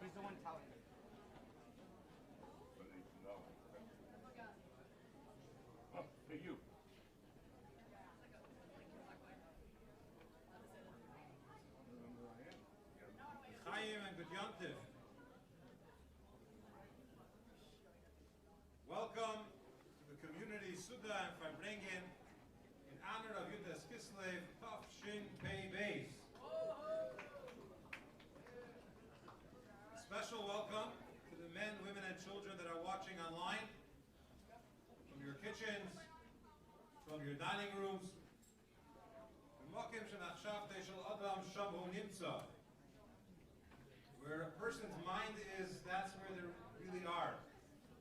He's the one telling me. Oh, hey, you. Chaim and good yontif. Welcome to the community Suda and Farbrengen in honor of Yudas Kislev, Taf Shin Pei Beis. Special welcome to the men, women, and children that are watching online, from your kitchens, from your dining rooms, where a person's mind is, that's where they really are.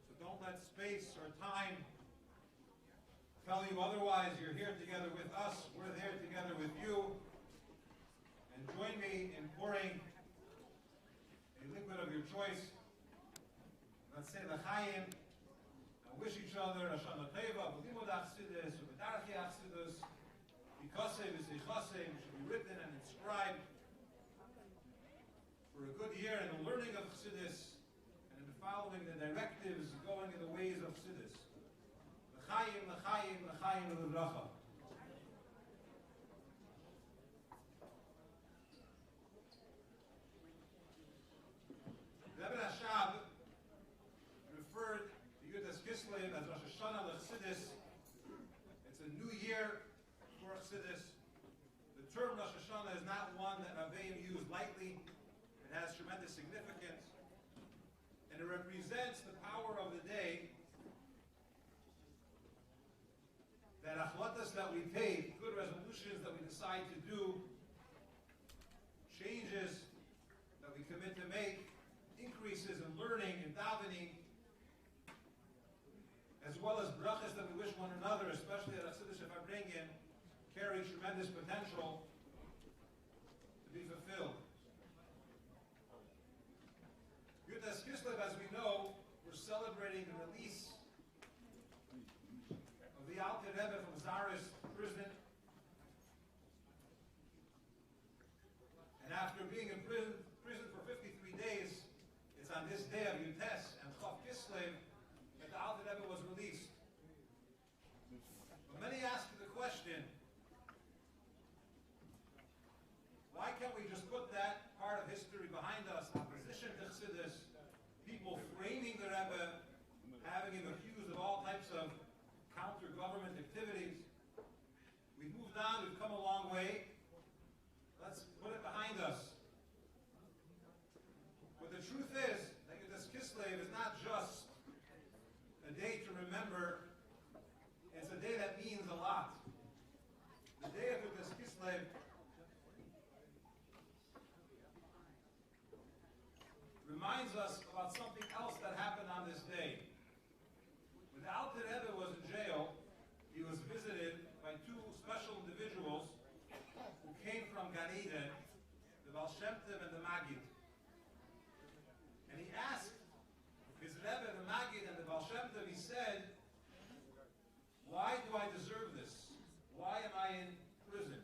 So don't let space or time tell you otherwise. You're here together with us, we're there together with you. And join me in pouring a liquid of your choice. Let's say l'chaim, and wish each other a shana teva, v'limud achsidus, v'darchi achsidus, v'kasev v'zichasev, should be written and inscribed for a good year in the learning of chassidus and in following the directives, going in the ways of chassidus. L'chaim, l'chaim, l'chaim, l'bracha. Rebbe Hashab referred to Yudas Kislev as Rosh Hashanah l'Chassidus. It's a new year for Chassidus. The term Rosh Hashanah is not one that Rabbi used lightly. It has tremendous significance. And it represents the power of the day that achlatas that we take, good resolutions that we decide to do, changes that we commit to make, increases in learning and davening, as well as brachas that we wish one another, especially at Chassidus F.R.E.E, carry tremendous potential to be fulfilled. Yudas Kislev, as we know, we're celebrating the release of the Alter Rebbe from Tsarist prison. And after being in prison for 53 days, it's on this day of Yutes and Chav Kislev that the Alter Rebbe was released. But many ask the question, why can't we just put that part of history behind us, opposition to Chassidus, people framing the Rebbe, having him accused of all types of counter-government activities? We've moved on, we've come a long way. Let's put it behind us. But the truth is that Yudas Kislev is not just a day to remember, it's a day that means a lot. The day of Yudas Kislev reminds us about something else that happened on this day. When the Alter Rebbe was in jail, he was visited by two special individuals who came from Gan Eden, the Baal Shem Tov and the Maggid. And he asked his Rebbe, the Maggid, and the Baal Shem Tov, he said, why do I deserve this? Why am I in prison?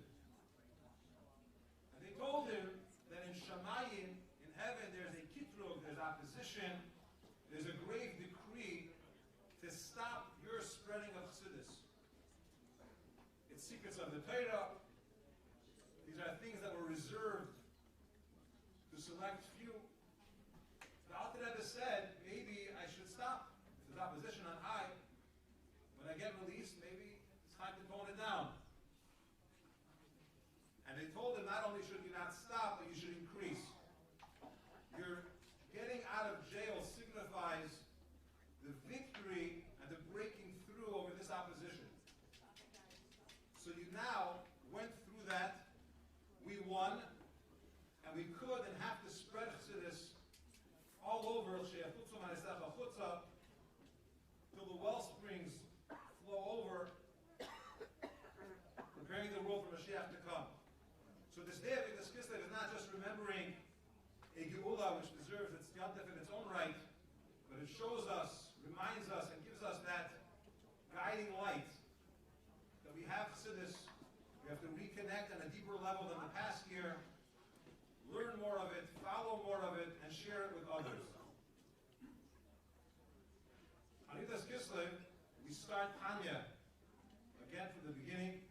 And they told him that in Shamayim, in heaven, there's a kitrug, there's opposition, there's a grave decree to stop your spreading of Chassidus. It's secrets of the Torah. These are things that were reserved to select few. The Alter Rebbe said, maybe I should stop. If there's opposition on high, when I get released, maybe it's time to tone it down. And they told him, not only should you not stop, but you should increase. Your getting out of jail signifies the victory day of this Kislev is not just remembering a Geula which deserves its yontif in its own right, but it shows us, reminds us, and gives us that guiding light that we have Chassidus. We have to reconnect on a deeper level than the past year, learn more of it, follow more of it, and share it with others. On this Kislev, we start Tanya again from the beginning.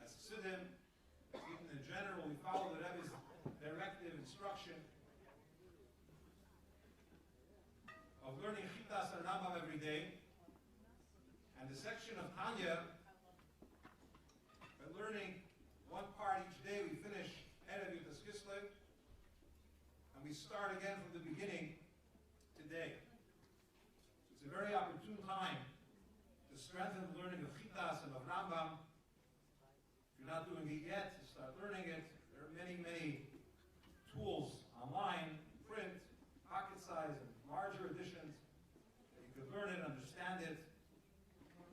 As Chassidim, even in general, we follow the Rebbe's directive, instruction of learning Chitas and Rambam every day. And the section of Tanya, by learning one part each day, we finish Erev Yutas Kislev, and we start again from the beginning today. It's a very opportune time to strengthen the learning of Chitas and of Rambam. If you're not doing it yet, start learning it. There are many, many tools online, print, pocket size, and larger editions that you can learn it, understand it,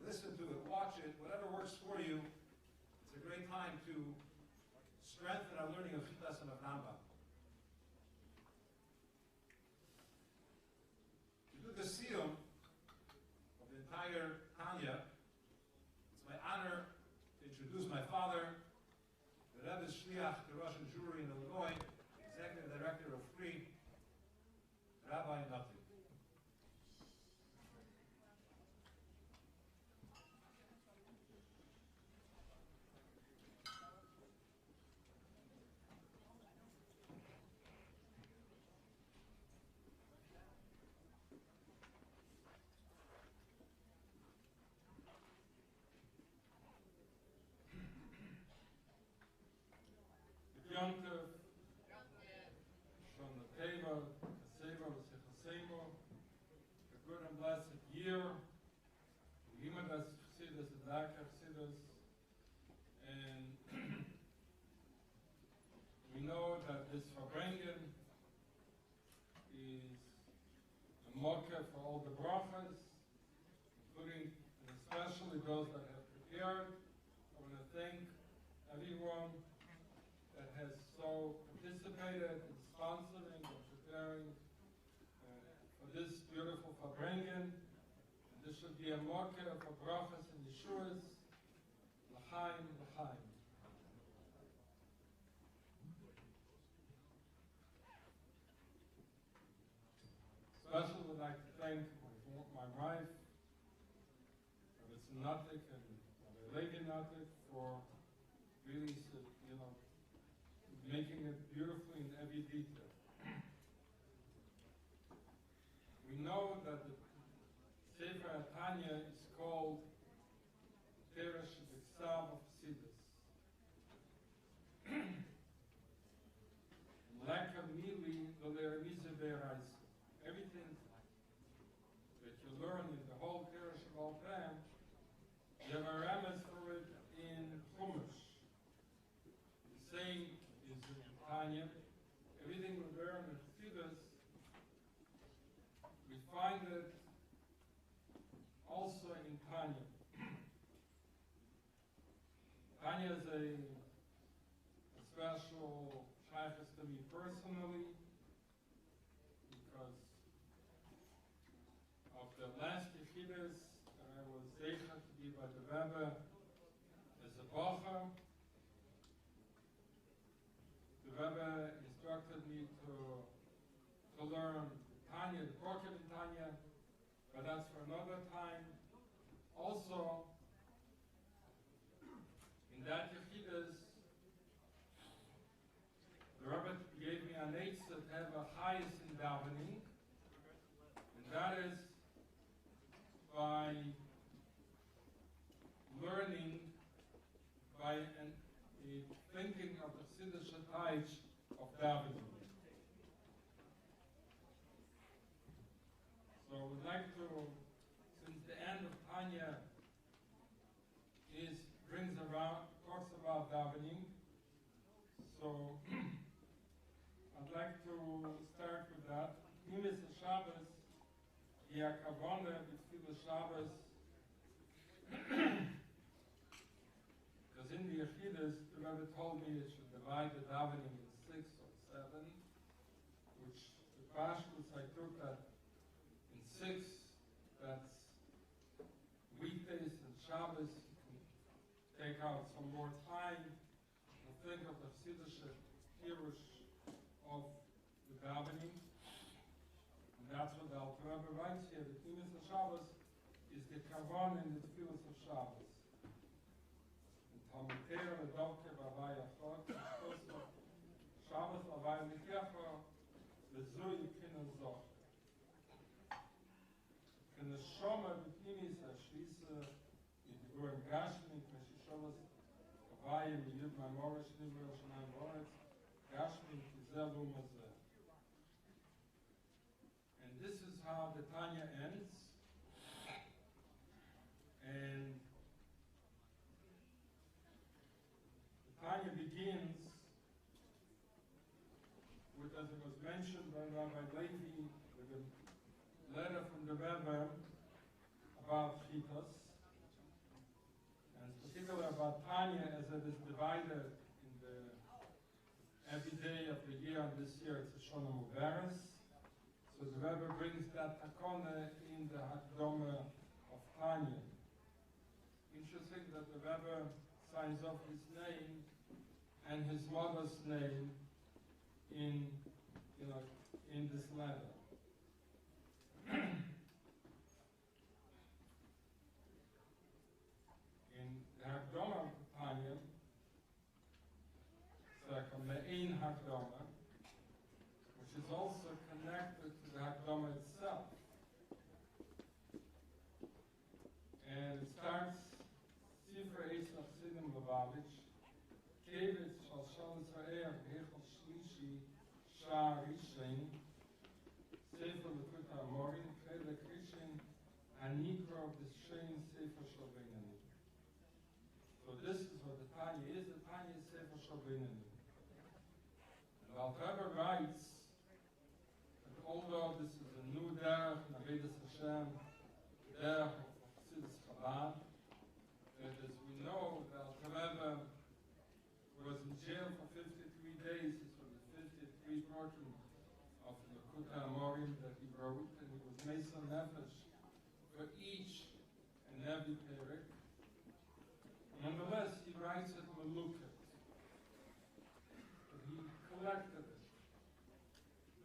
listen to it, watch it, whatever works for you. It's a great time to strengthen our learning of Chitas and of Rambam. To do the siyum of the entire Tanya, it's my honor to introduce my father, the Rebbe's Shliach, the Russian Jewry in Illinois, Executive Director of F.R.E.E., Rabbi Mendel. Yontif, from the Teva, Kaseva, Sechasemo, a good and blessed year, Yimadas Chassidus, Adaka Chassidus, and we know that this Farbrengen is a mocker for all the brachas, including and especially those that have prepared. I want to thank everyone that has so participated in sponsoring and preparing for this beautiful Farbrengen. And this should be a mocker for brachas and yeshuas, l'chaim, l'chaim. Especially would like to thank my wife, Rabbi Natik and Rabbi Natik, for really, making it beautifully in every detail. We know that the Sefer Tanya is called Teresh B'Ksav of Chassidus. Leka Mili V'Leremize Be'Raisa. Everything that you learn in the whole Teresh of all time, you have a remes for it in Chumash. The same is in Tanya. Everything we learn in Chassidus, we find it also in Tanya. Tanya is a special shaykhus to me personally because of the last yeshivas that I was able to be by the Rebbe as a bacher. The Rebbe instructed me to learn Tanya, the Porket in Tanya, but that's for another time. Also, in that Yechidus, the Rebbe gave me an eitzah to have a highest in davening, and that is by learning, by thinking of the Chassidus Shatayich of davening. So I would like to, since the end of Tanya talks about davening, so I'd like to start with that. Nimis Shabbos, Yakavona, B'Tfilas Shabbos, because in the Yechidus, the Rebbe told me it should divide the davening in 6 or 7, which the Pashtus I took that in 6, that's weekdays and Shabbos, you can take out some more time and think of the Chassidische Pirush of the davening. And that's what the Alter Rebbe writes here. The Tfilas of Shabbos is the Kavan in the Tfilas of Shabbos. And Talmudera, the Dovke, Bavai Achot, Shabbos, Bavai Mikecho, the Zui Kinnen Zoch. And the Shoma, the Tfilis, Schließe, in the Goren Gashmin, Meshishovas, Bavai, and the Yud Mamorish, Nivro, Shemaim Boretz, Gashmin, Kizel, Umazeh. And this is how the Tanya ends. And the Tanya begins with, as it was mentioned by Rabbi Levi, with a letter from the Rebbe about Chitas, and particularly about Tanya as it is divided in the every day of the year, and this year it's a Shona Mubaris. So the Rebbe brings that takona in the Hakdoma of Tanya. Interesting that the Rebbe signs off his name and his mother's name in this letter. In the Hakdoma of Tanya, from the Ein Hakdoma, which is also connected to the Hakdoma itself. And it starts, Sifra Eis Chasidim Lubavitch, Kevitz Shal Israel, Hechel Shlishi, Shah Rishin, Sefer Lekut HaMorim, Chelek Rishin, Anikro B'Shein Sefer Shalbeinani. So this is what the Tanya is. The Tanya is Sefer Shalbeinani. And Alter Rebbe writes that although this is a new derech, Navedas Hashem, derech of Chassidus Chabad, that as we know, the Alter Rebbe was in jail for 53 days. This was the 53 portion of the Lekut HaMorim that he wrote, and he was Meson Nefesh for each and every perek. Nonetheless, he writes it Meluket. He collected it.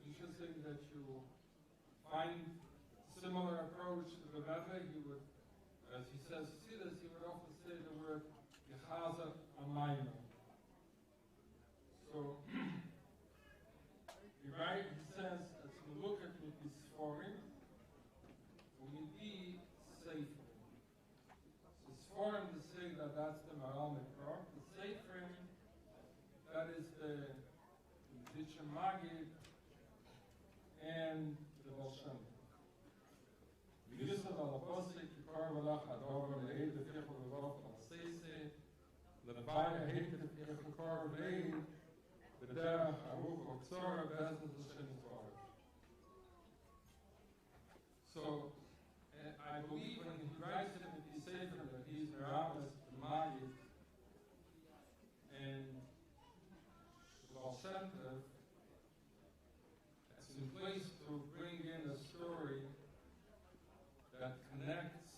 Interesting that you find similar approach to the Rebbe. He would, as he says, see this, he would often say the word Yechazer Amayno. So, he says, as we look at it, this foreign, we be safer. So it's foreign to say that that's the Maral Mikrok. The safer, that is the Zitcha Magid and the Bolshem. Yusuf al-Apostle, Kikar Valach Adover, the Eid of Yechol Vavof al-Seise, the Rabbi hated Kikar Veid, the Derech Aruf Oksora, Bezos Hashem Torah. So, I believe when he writes it, if he says that he's the Rabbis, the Magid, and the Baal Shem Tov, it's in place to bring in a story that connects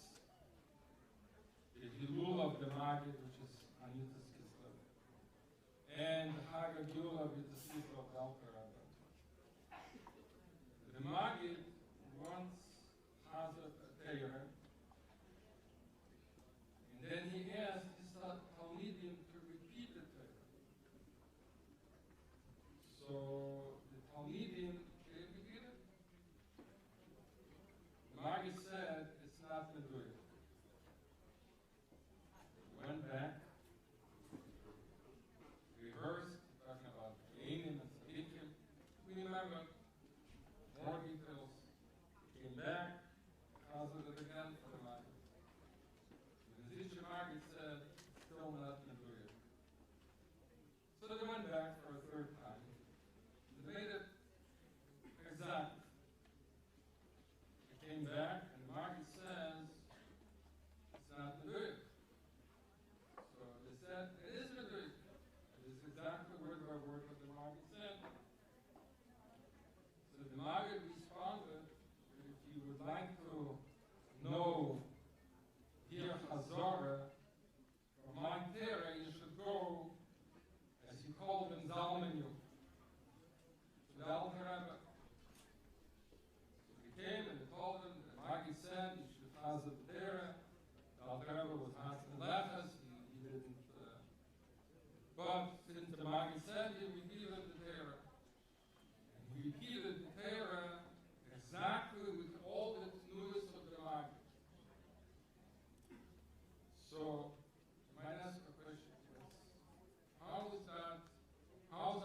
the Hilul of the Magid, which is Anitas Kislev, and the Hagagul of the Sifra of the Alter Rebbe. The Magid once has a Torah, and then he asks his Talmidim to repeat the Torah. So the Talmidim, they repeat it. The Magid said, it's not Meduya. Went back, rehearsed, talking about Gainim and Tzadikim. We remember more details. Came back, hazard it again for the Magid. The Zitcha Magid said, still not Meduya. So they went back for a third time. They made it exact. They came back, and the Magid says, it's not Meduya. So they said, it Chazal B'Torah. The Alter Rebbe was Hatzim Lechas. He didn't, but since the Maggid said, he repeated the Torah. And he repeated the Torah exactly with all the tnuas of the Maggid. So, you might ask a question, how is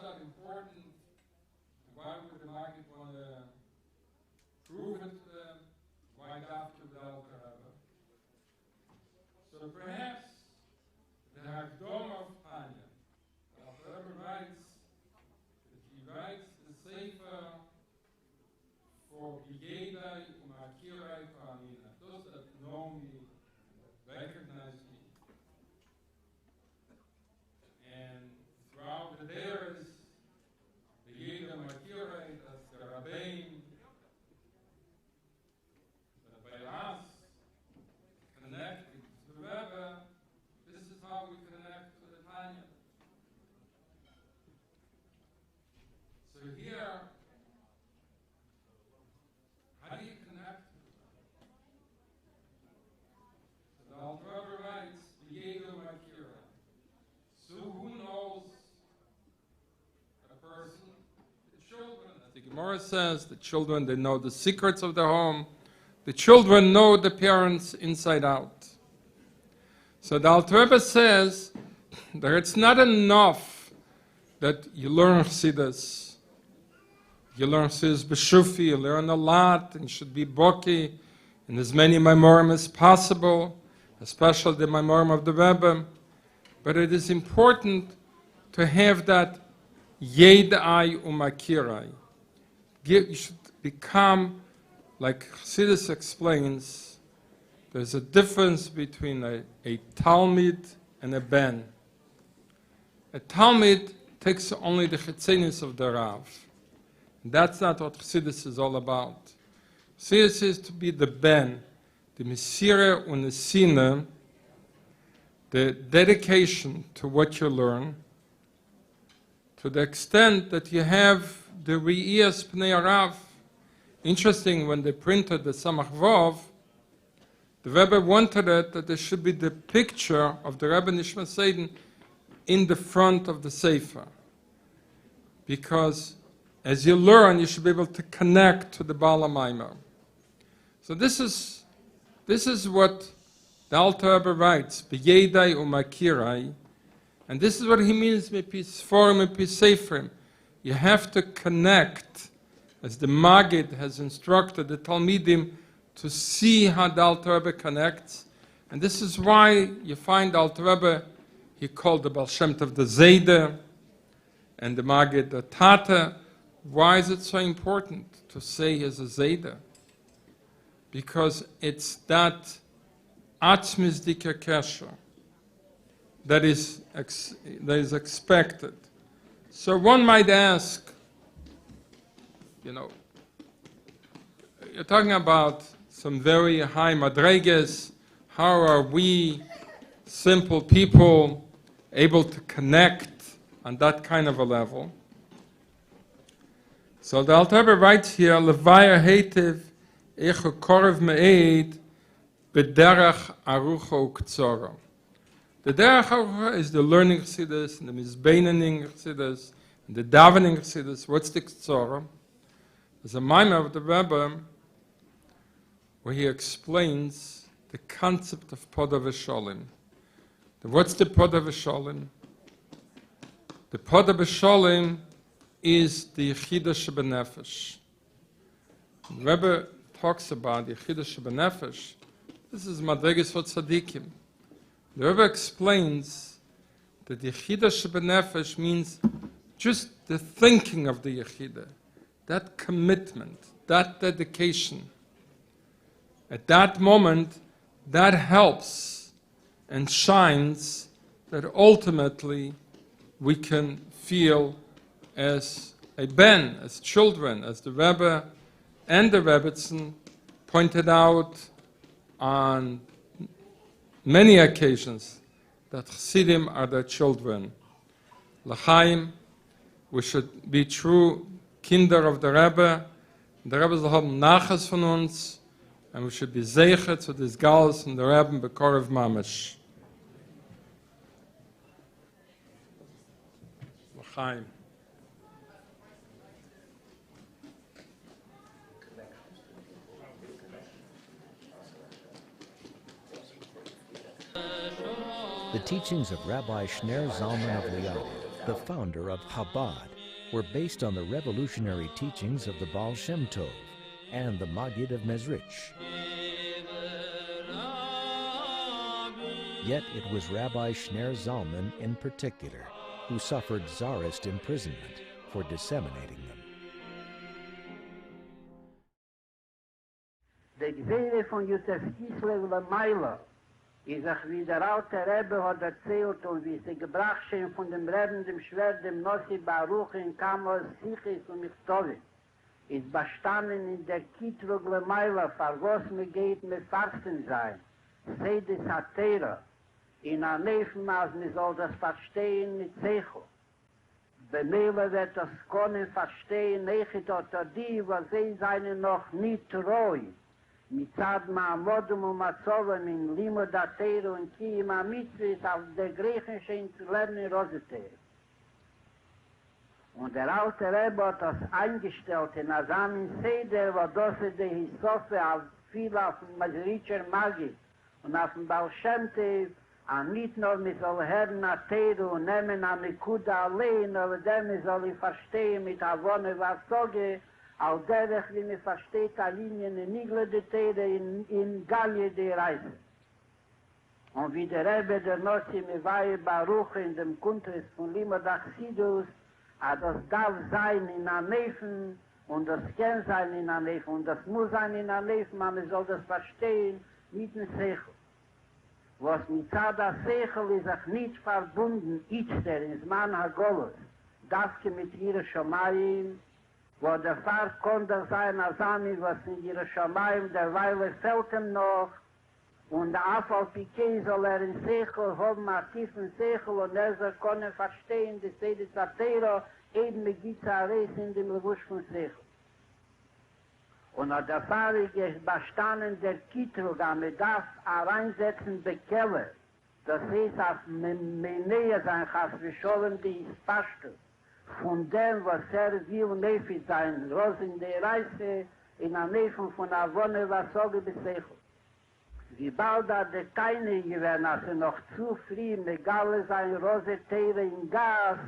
that important? Why would the Maggid want to prove it to them? Why after the Alter Rebbe? So perhaps the Hagdom of Tanya, the Alter Rebbe writes that he writes the Sefer for Bigedai Umakirai Fa'amina. Those that know me, recognize me. And throughout the years, Bigedai Umakirai, that's the Rabbi, by us, connecting to the Rebbe, this is how we connect to the Tanya. So here, how do you connect? So the Alter Rebbe writes, V'yedu Makira. So who knows a person? The children. As the Gemara says, the children, they know the secrets of their home. The children know the parents inside out. So the Alter Rebbe says that it's not enough that you learn Chassidus. You learn Chassidus B'Shufi, you learn a lot, and you should be boki in as many Maimorim as possible, especially the Maimorim of the Rebbe. But it is important to have that Yedai Umakirai. You should become, like Chassidus explains, there's a difference between a Talmid and a Ben. A Talmid takes only the Chetzenis of the Rav. That's not what Chassidus is all about. Chassidus is to be the Ben, the Mesirah und the Sina, the dedication to what you learn, to the extent that you have the Re'iyas Pnei Rav. Interesting, when they printed the Samach Vov, the Rebbe wanted it that there should be the picture of the Rebbe Nishma Seiden in the front of the Sefer. Because as you learn, you should be able to connect to the Baal HaMaimer. So this is what the Alter Rebbe writes, B'yedai u'makirai, and this is what he means, Mipi Sforim, Mipi Seferim. You have to connect, as the Maggid has instructed the Talmidim, to see how the Alter Rebbe connects. And this is why you find the Alter Rebbe, he called the Baal Shem Tov the Zayder, and the Maggid the Tata. Why is it so important to say he's a Zayder? Because it's that Atzmis Dika Kesher that is expected. So one might ask, you're talking about some very high madreges. How are we, simple people, able to connect on that kind of a level? So the Alter Rebbe writes here, Levaya Heitiv Echo Korv Me'ed B'derach Arucha Uktzora. The Derech Arucha is the learning Chassidus, and the Mizbeinening Chassidus, and the davening Chassidus. What's the Ktzora? There's a Maimer of the Rebbe where he explains the concept of Poda V'Sholim. What's the Poda V'Sholim? The Poda V'Sholim is the Yechidah Shebenefesh. The Rebbe talks about the Yechidah Shebenefesh. This is Madreges for Tzadikim. The Rebbe explains that the Yechidah Shebenefesh means just the thinking of the Yechidah, that commitment, that dedication. At that moment, that helps and shines that ultimately we can feel as a ben, as children, as the Rebbe and the Rebbetzin pointed out on many occasions, that Chassidim are their children. L'chaim, we should be true kinder of the Rebbe. The Rebbe soll haben Nachas von uns, and we should be zeichet to this galus and the Rebbe Bekorev Mamash. L'chaim. The teachings of Rabbi Shner Zalman of Liadi, the founder of Chabad, were based on the revolutionary teachings of the Baal Shem Tov and the Maggid of Mezrich. Yet it was Rabbi Shner Zalman in particular who suffered czarist imprisonment for disseminating them. Der Gesehre von Jusef Kislev le Meiler ist auch wie der alte Rebbe hat erzählt und wie sie gebracht sind von dem Rebbe, dem Schwert, dem Nossi Baruch in Kamos, Sichis und Michtovi. Ist bestanden in der Kitrug le Meiler, vor was mir geht mit Fasten sein. Sedes Hatera. In a Nefen, als mir soll das verstehen mit Zecho. Bemele wird das können verstehen, nechet oder die, was sie seien noch nicht treu. Mitzad Ma'amodum und Matzovem in Limo Datero und Kiyima Mitzvit auf der Griechische in zu lernen in Roseter. Und der alte Rebbe hat das eingestellt in Asamin Seder, wo das ist die Hisofe auf viel auf dem Masritscher Magid und auf dem Baal Shem Tov, und nicht nur mit soll hören Atero und nehmen an Nikuda allein, aber dem soll ich verstehen mit Avone was Soge, auf der Weg, wie man versteht, eine Linie in Nigle de Tere, in Gallie de Reise. Und wie der Rebbe der Nossi Mewaie Baruch in dem Kuntres von Limodach Sidus, das darf sein in einem Nefen, und das kann sein in einem Nefen, und das muss sein in einem Nefen, man soll das verstehen, mit dem Sechel. Was mit Zada Sechel ist auch nicht verbunden, Itzter, ins Mann Hagolus, das mit ihrer Shomayim, wo der Pfarr konnte sein, als Ami, was in ihrer Schamayim, der Weile fällt ihm noch, und der Afal Piquet soll in Sechel haben, einen tiefen Sechel, und soll können verstehen, dass jedes Atero eben mit Gizares in dem Lewusch von Sechel. Und der Pfarr ist bestanden der Kitrug, aber darf reinsetzen, Bekeller, das heißt, auf Menea sein, Chasvischolen, die ist Pashtus. Von dem, was will Nefi sein, Rosen der Reise, in der Nefen von Avone, was Soge besechelt. Wie bald hat der keine gewesen, als noch zu früh, Megale sein, Rose Teire in Gas,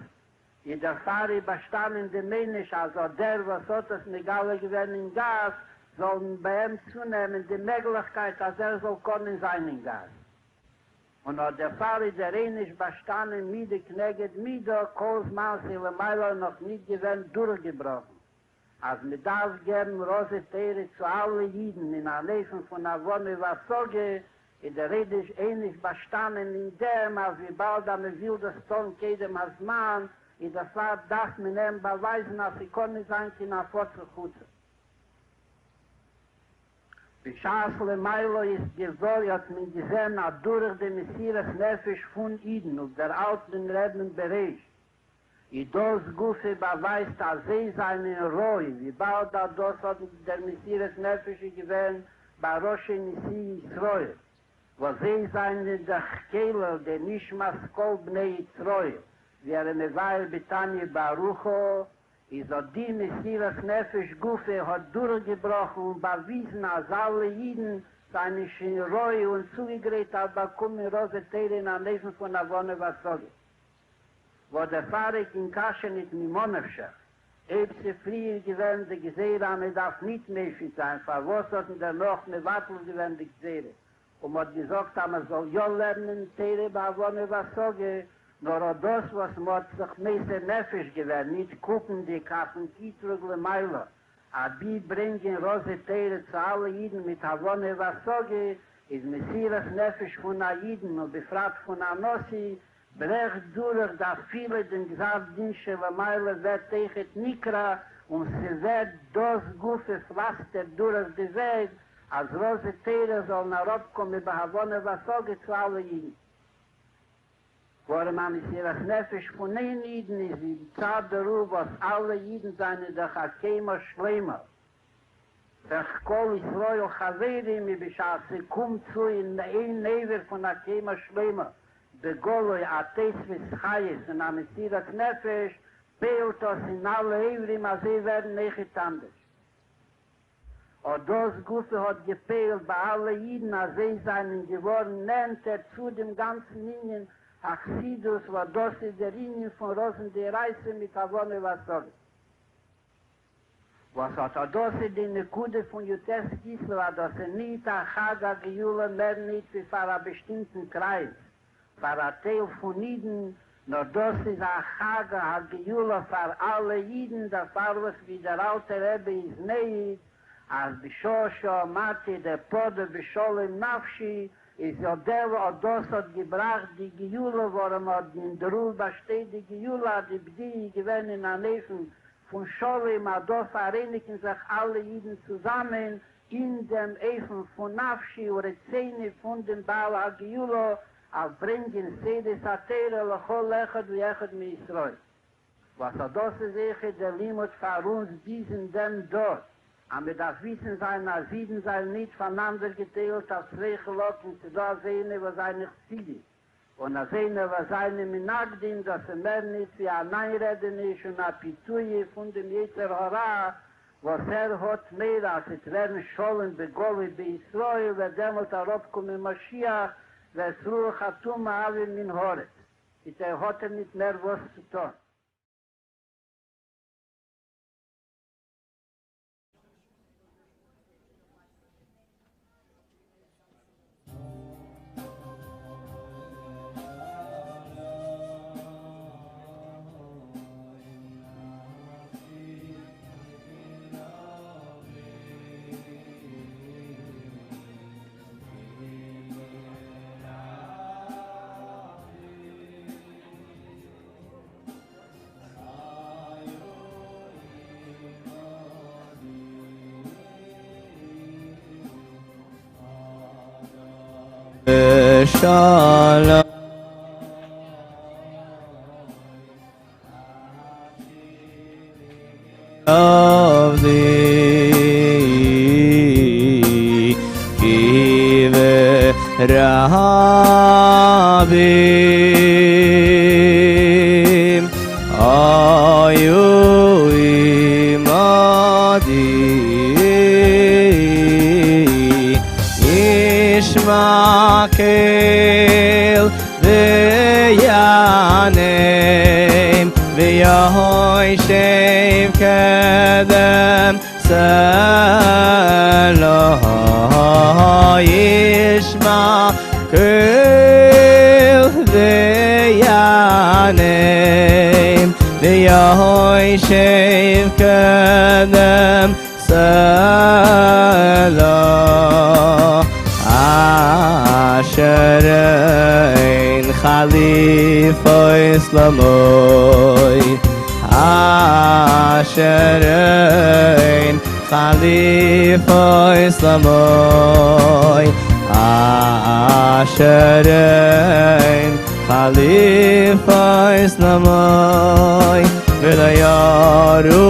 in der Fahre bestandene Mensch, also der, was hat das Megale gewesen in Gas, sollen bei ihm zunehmen, die Möglichkeit, dass soll können sein in Gas. Und auch der Fall ist der Rheinisch bestanden, Miede Kneget, Miede, Kohlsmaß, in der Meiler noch nicht gewinnt, durchgebrochen. Als man darf geben, Rose Tere zu allen Jiden, in der Leben von der Wohne, was Sorge, in der Rheinisch ähnlich bestanden, in dem, als wie bald man will, das Ton jedem als Mann, in der Fahrt darf man ihm beweisen, als sie können sein, in der Fortschritte. Bishaasle Meilo ist gewollt, mit gesehen, durch den Messias Nefesh von Iden, auf der alten Reben Bereich. Idos Gufe beweist, als sie seinen Roi, wie bald das hat der Messias Nefesh gewähnt, bei Rosh Nissi Israel. Wo sie seinen der Chkeler, der Nishmas Kol Bnei Israel, wie Mewail Betanie Barucho, ist auch die Messias Nefesh Gufe hat durchgebrochen und bewiesen, als alle Jiden seine Schiroi und zugegräht, aber kommen Rose Tere in der Leben von Avone Vasoge. Wo der Pfarrer in Kasche nicht mit Monefschach, ebse früher gewähnt, die Gesehrame darf nicht mehr fit sein, verwas hatten der noch eine Wattel gewähnt, die Gesehre. Und hat gesagt, man soll ja lernen, Tere bei Avone Vasoge, nur das, was man sich meiste Nefesh gewähnt, nicht gucken, die Kassen Kitrugle Meiler, aber bringen Rose Tere zu allen Jiden mit Havone Vasoge, ist Messias Nefesh von der Jiden und befragt von der Nossi, brecht durch, dass viele den Gzavdinsche der Meiler wird tegen Nikra und sie wird das Gufe pflaster durch die Weg, als Rose Tere soll nach Robkommen bei Havone Vasoge zu allen Jiden. Vor man ist ihr das Nefesh von den Jiden, ist die Zeit der Ruhe, was alle Jiden seien der Chakema Schleimer. Sich kol Israel Chaverim, bisher sie kommt zu in ein Never von der Kema Schlema, begoloi Ates Vischayes und am Messirat Nefesh, peilt das in alle Evrim, als sie werden nicht anders. Und das Gute hat gepeilt bei allen Jiden, als sie seinen geworden, nennt zu dem ganzen Linien Achsidus, wo das ist der Linien von Rosen, die Reise mit Avone Vasori. Was hat das ist die Nekude von Jutes Kislev, dass nicht ein Chaga Gejule mehr nicht wie für einen bestimmten Kreis, für ein Teil von Jiden, nur das ist ein Chaga Gejule für alle Jiden, der Farwas wie der alte Rebbe ist nicht, als Bishosho, Mati, der Pode, Bisholim, Nafshi, ist ja der, und das hat gebracht, die Gejule, warum hat in der Ruhl besteht, die Gejule, die Bdi, gewähnt in der Nefen, von Scholim, da vereinigen sich alle Jiden zusammen in dem Efen von Nafshi oder Zähne von dem Baal HaGiulo, auf bringen Sedes Atere, Lechol Echad wie Echad mit Israel. Was das ist der Limit für uns diesen dem dort. Aber wir darf wissen sein, als Jiden sein nicht voneinander geteilt, auf zwei Gelotten, zu da sehen, was eine Ziel. Und als einer, was eine Minagdin, dass mehr nicht wie ein Einreden ist und ein Pitui von dem Jeter Hora, was hat mehr, als es werden Schollen begolli bei Israel, wer demut herabkommen Mashiach, wer es Ruach Atum Avim in Horet. Hat nicht mehr was zu tun. Shalom. Of thee, give Rabbi, ayu imadi, Ishmael v'yanem v'yahoyshev kedem Salah Ishmael v'yanem v'yahoyshev kedem Salah Asherein Khalifa Islamoy Asherein Khalifa Islamoy Asherein Khalifa Islamoy V'layaru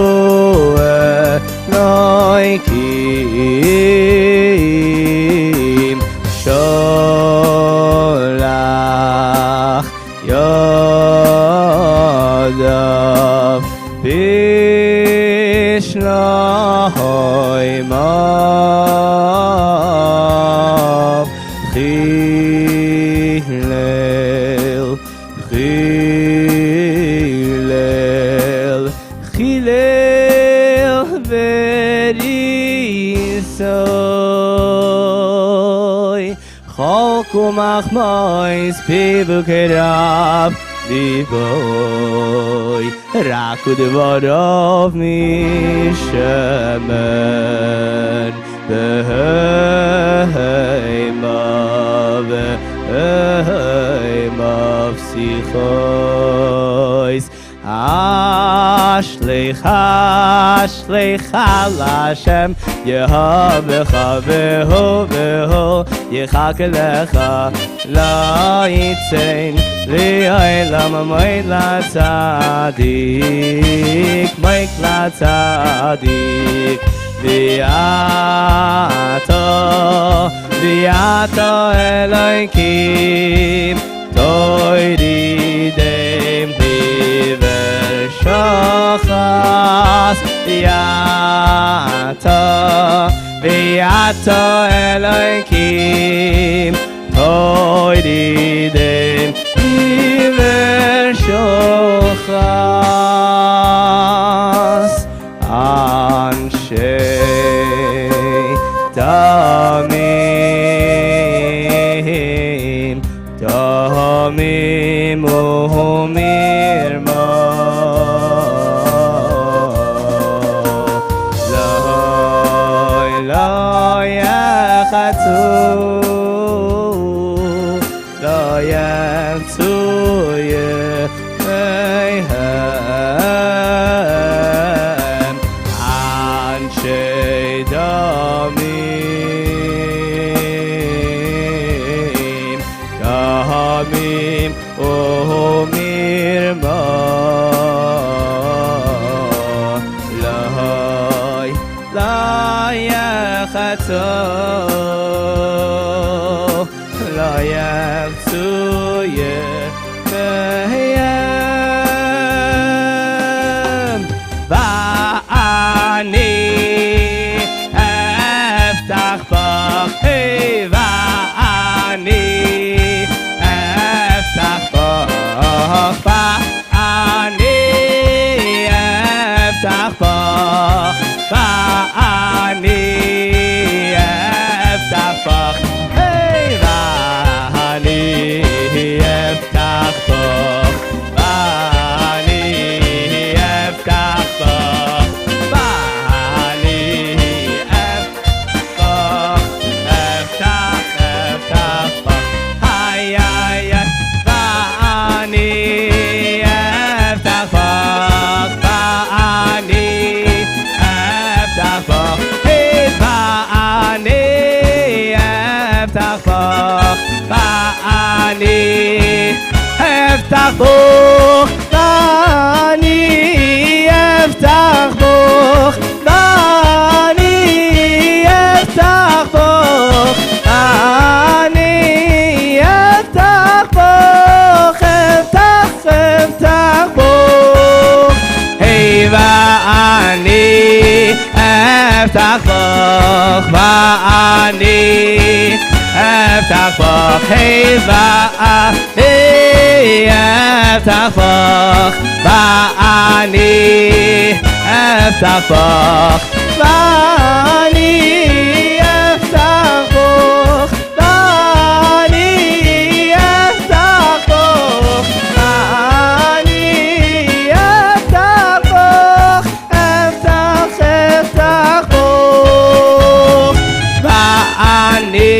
Eloikim Sholach Yodav Bishloimav Chilel Chilel Chilel Verisoy Cholku machmois pivu kerav divoy Raku devorov mishemen Beheimav sichois Ashlich al Hashem Yehavecha veho veho Yechak elecha La yitzein Li'olam moed latzadik Moed latzadik Viato Elohim Toiridem Diver Shochas Viato Elohim Toiridem Diver Shochas Anshei Damim Umirma Lo yachtu yehem Anshei Damim Umirma La yachtu yehem Va'ani eftach bach Hey va'ani eftach bach Va'ani eftach bach Va'ani eftach bach Hey va'ani eftach bach Va'ani eftach bach Va'ani eftach bach Ay ay ay Va'ani eftach bach Va'ani eftach bach Hey va'ani eftach bach Va'ani eftach bach Va'ani eftach bach Va'ani eftach bach Va'ani eftach bach eftach bach Hey va'ani eftach bach Va'ani eftach bach Hey va'ani eftach bach Va'ani eftach bach Va'ani eftach bach Va'ani eftach bach Va'ani eftach bach eftach bach Va'ani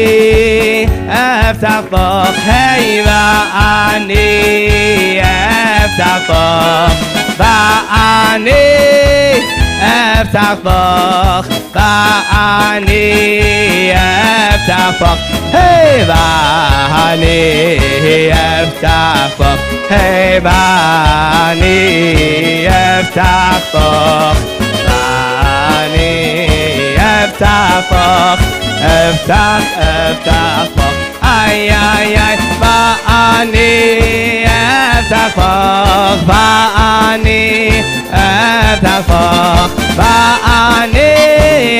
eftach bach Hey va'ani eftach bach Va'ani eftach bach Va'ani eftach bach Hey va'ani eftach bach Hey va'ani eftach bach Va'ani eftach bach Eftach bach Ay ay ay Va'ani eftach bach Va'ani eftach bach Va'ani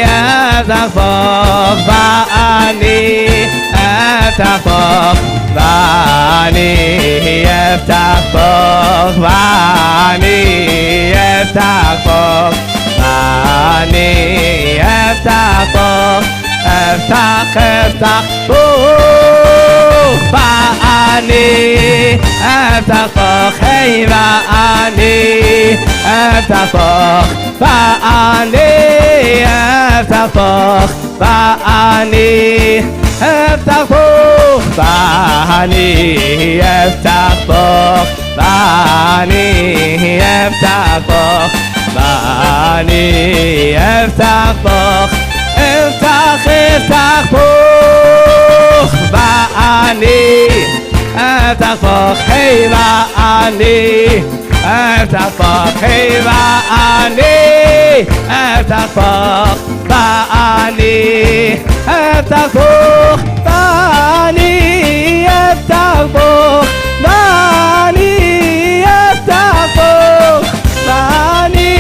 eftach bach Va'ani eftach bach Va'ani eftach bach Va'ani eftach bach Va'ani eftach bach Eftach bach Va'ani eftach bach Hey va'ani eftach bach Va'ani eftach bach Va'ani eftach bach Va'ani eftach bach Va'ani eftach bach Va'ani eftach bach Eftach bach Va'ani eftach bach Hey va'ani eftach bach, hey va'ani, eftach bach, va'ani, eftach bach, va'ani, eftach bach, va'ani, eftach bach, va'ani,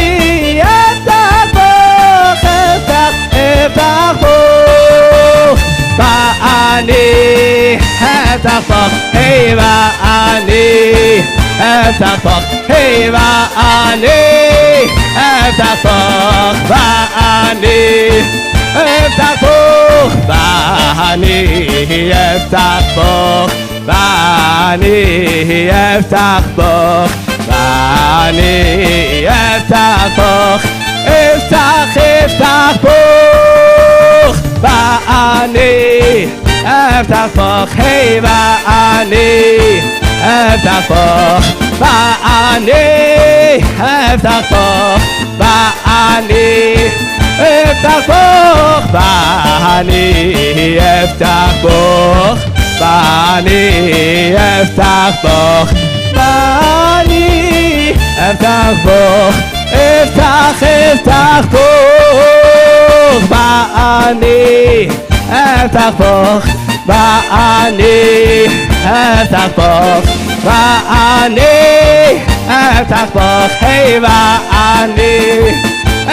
eftach bach, eftach bach, va'ani, eftach bach, hey va'ani, eftach bach, hey va'ani, eftach bach, va'ani, eftach bach, va'ani, eftach bach, va'ani, eftach bach, va'ani, eftach bach, eftach bach, va'ani, eftach bach, hey va'ani, eftach bach, va'ani, eftach bach, va'ani, eftach bach, va'ani, eftach bach, va'ani, eftach bach, va'ani, eftach bach, eftach bach, va'ani, eftach bach, va'ani, eftach bach, va'ani, eftach bach, hey va'ani,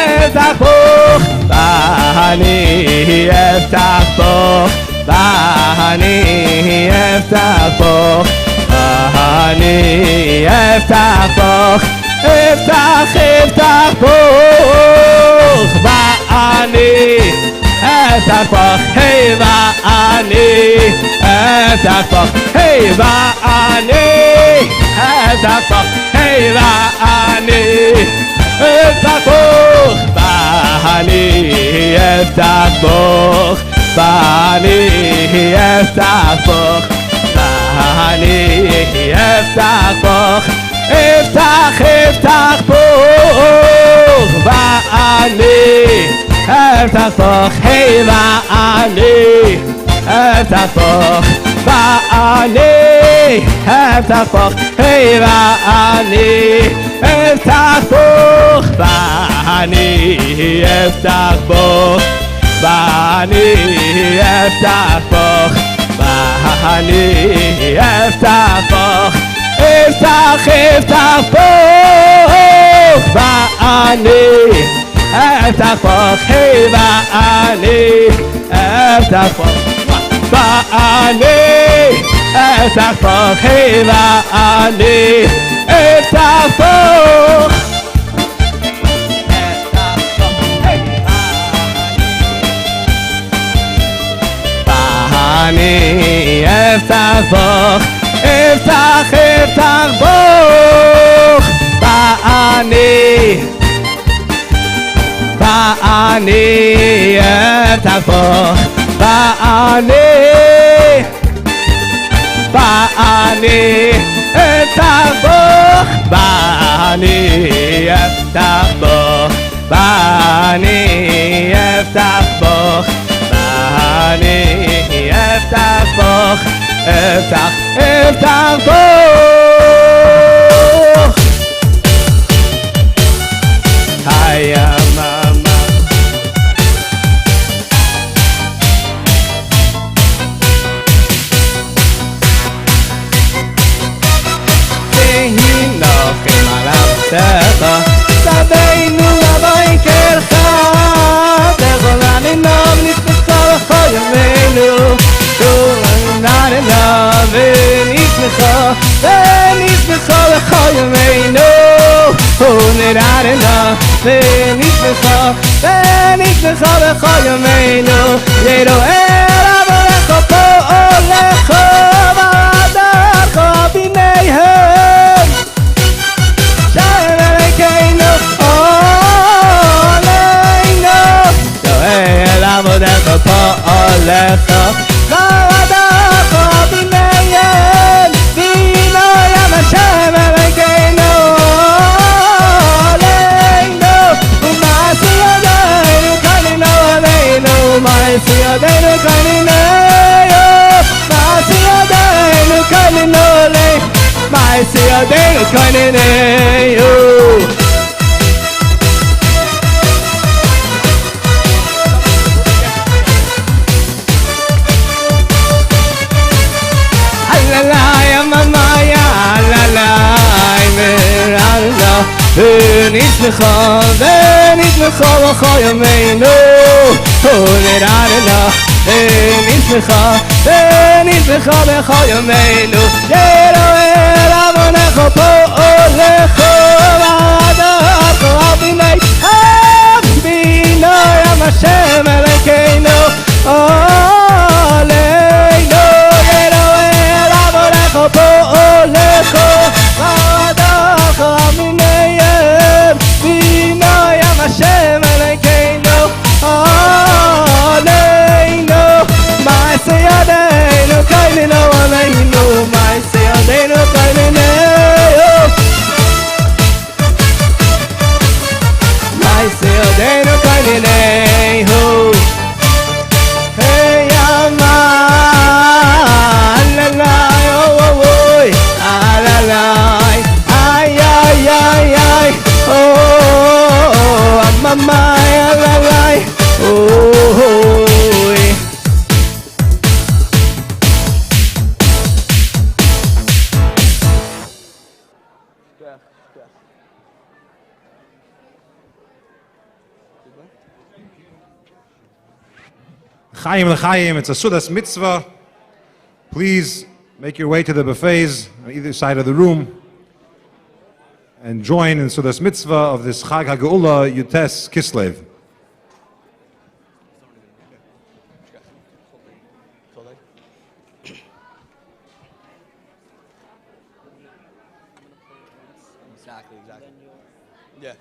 eftach bach, va'ani, eftach bach, va'ani, eftach bach, va'ani, eftach bach, eftach bach, va'ani, eftach bach, hey va'ani, eftach bach, hey va'ani, eftach bach, hey va'ani, eftach bach, va'ani, eftach bach, va'ani, eftach bach, va'ani, eftach bach, eftach bach, va'ani, eftach bach, hey va'ani, eftach bach, va'ani, eftach bach, hey va'ani, eftach bach, va'ani, eftach bach, va'ani, eftach bach, va'ani, eftach bach, eftach bach, va'ani, eftach bach, hey va'ani, eftach bach, va'ani, eftach bach, hey va'ani, eftach bach, va'ani, eftach bach, eftach bach, va'ani, va'ani, eftach bach, va'ani, va'ani, eftach bach, va'ani, eftach bach, va'ani, eftach bach, va'ani, eftach bach, eftach bach, Hiya mama. Sabeinu labai kelcha, tegolani nam nitmecha l'chol yameinu. Tegolani nam nitmecha l'chol yameinu. Tegolani nam nitmecha l'chol yameinu. Yeroel avolecha po'olecha v'adacha b'neihem. עבודך פועלך ועבדך בניהם וינו ים השם אלוקינו עלינו ומעשי ידינו קנינו עלינו מעשי ידינו קנינו מעשי ידינו קנינו עלינו מעשי ידינו קנינו ונשמחה ונשמחה בכל ימינו ונרעננה ונשמחה ונשמחה בכל ימינו יראה עוונך פועלך ועדך אביני אביני עם השם אלוקינו עלינו יראה עוונך פועלך ועדך אביני אביני עם השם אלוקינו עלינו מעשה ידינו כאלנו עלינו מעשה ידינו כאלנו מעשה ידינו כאלנו hey aman la la oh oh oh la la ay ay ay ay oh mama la la oh Chaim l'chaim, it's a Sudas mitzvah. Please make your way to the buffets on either side of the room and join in Sudas mitzvah of this Chag HaGeula Yutes Kislev. Exactly. Yeah.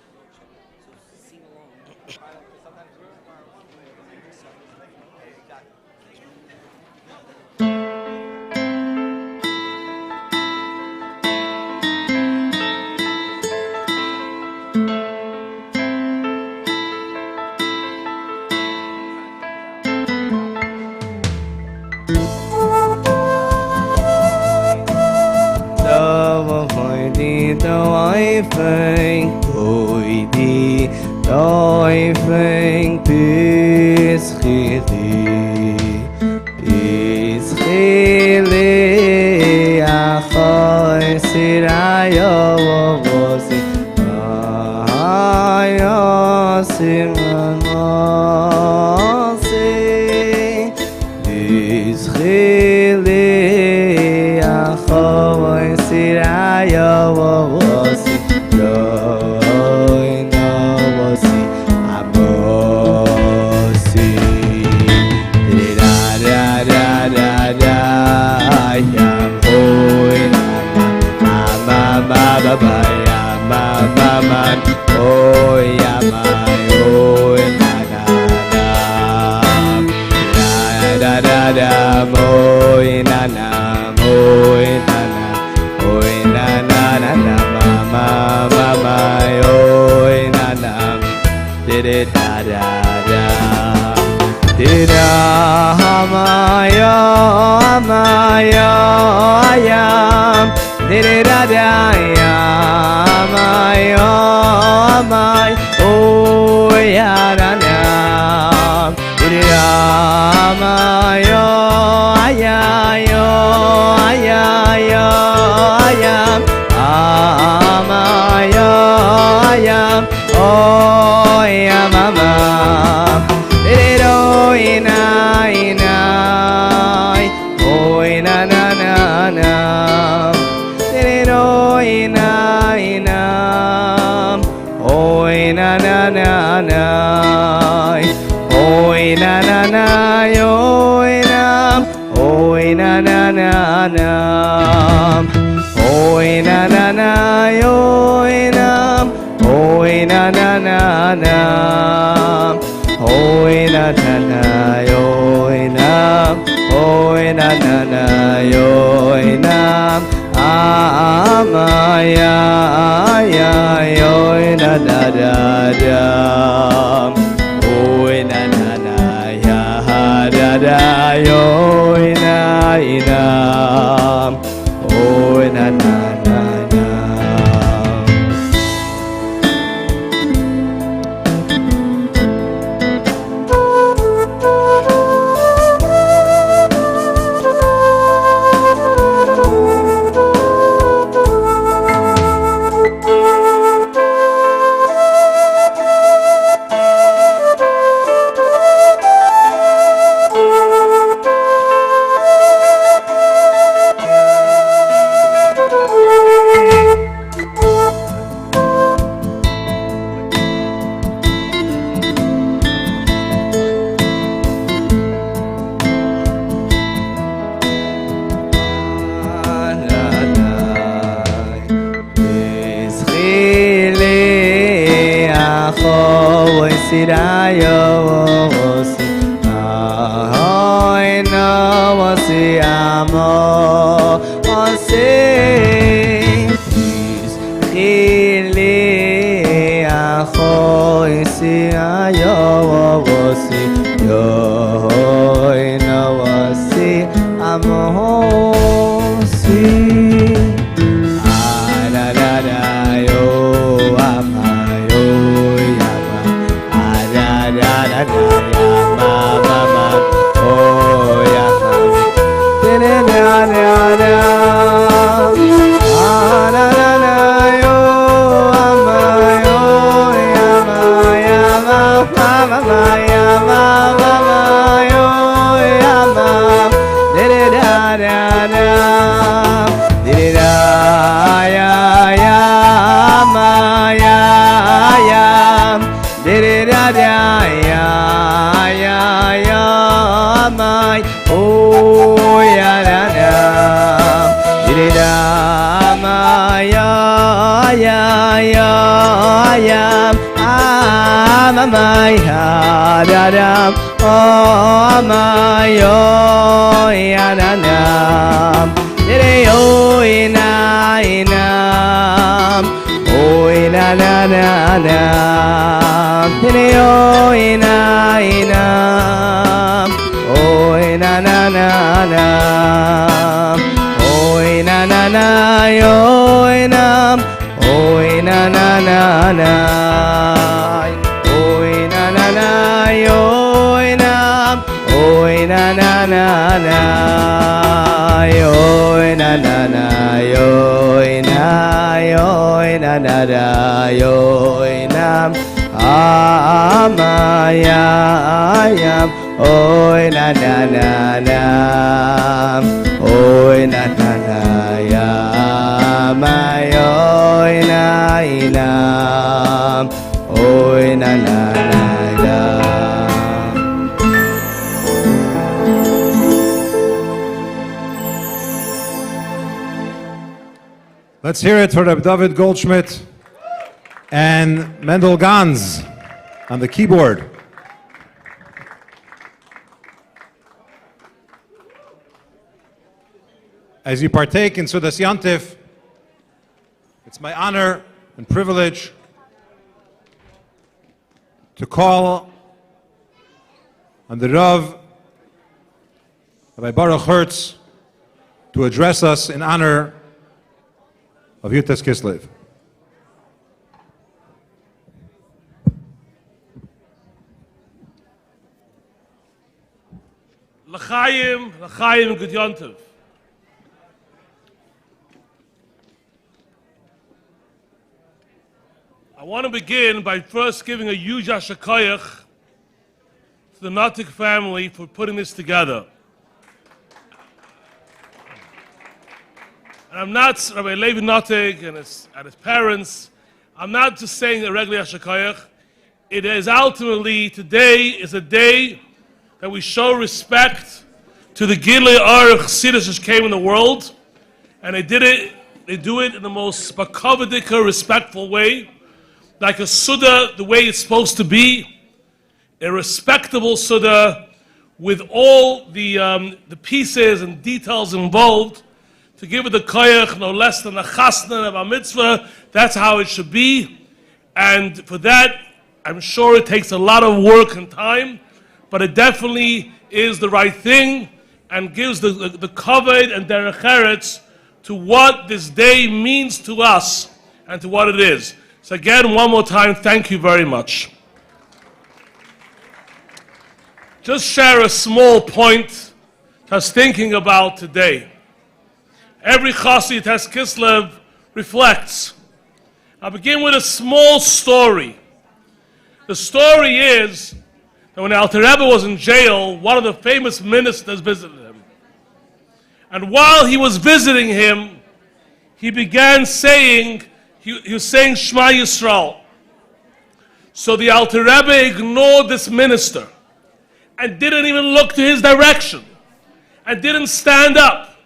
sirayo si ahoy no si amo si ili ahoy sirayo si yoy no si amo si my hadadam oh my oh yananam dere oh inam oh inananam dere oh inam oh inananam oh inanana oh inam oh inanana Oy na na na na, oy na na na, oy na, oy na na na, oy na, amayam, oy na na na na, oy na na na ya, my oy na inam, oy na na na ya. Let's hear it for Rabbi David Goldschmidt and Mendel Gans on the keyboard. As you partake in Sudas Yantif, it's my honor and privilege to call on the Rav, Rabbi Baruch Hertz, to address us in honor of Yutas Kislev. L'chaim, l'chaim, good yontiv. I want to begin by first giving a huge ashakayach to the Notik family for putting this together. And I'm not, Rabbi Levi Notik and his parents, I'm not just saying a regular ashakayach. It is ultimately, today is a day that we show respect to the Gilei Aruch Chassidus which came in the world, and they do it in the most spakavadika, respectful way, like a Suda, the way it's supposed to be, a respectable Suda with all the pieces and details involved, to give it the koyach no less than a chasna of a mitzvah. That's how it should be, and for that, I'm sure it takes a lot of work and time, but it definitely is the right thing and gives the kavod and derech eretz to what this day means to us and to what it is. So again, one more time, thank you very much. Just share a small point I was thinking about today. Every Chassid has Kislev reflects. I'll begin with a small story. The story is that when Alter Rebbe was in jail, one of the famous ministers visited him. And while he was visiting him, he began saying, he was saying Shema Yisrael. So the Alter Rebbe ignored this minister and didn't even look to his direction and didn't stand up.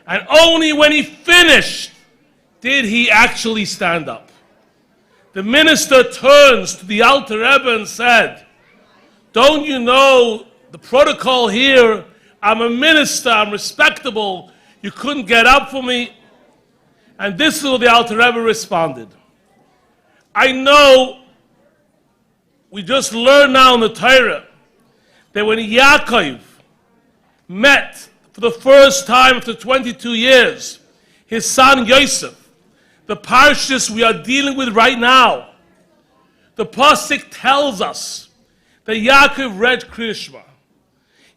And only when he finished did he actually stand up. the minister turns to the Alter Rebbe and said, don't you know the protocol here? I'm a minister, I'm respectable, you couldn't get up for me. And this is what the Alter Rebbe responded. I know, we just learned now in the Torah, that when Yaakov met for the first time after 22 years, his son Yosef, the parshas we are dealing with right now, the pasuk tells us that Yaakov read Kriya Shema.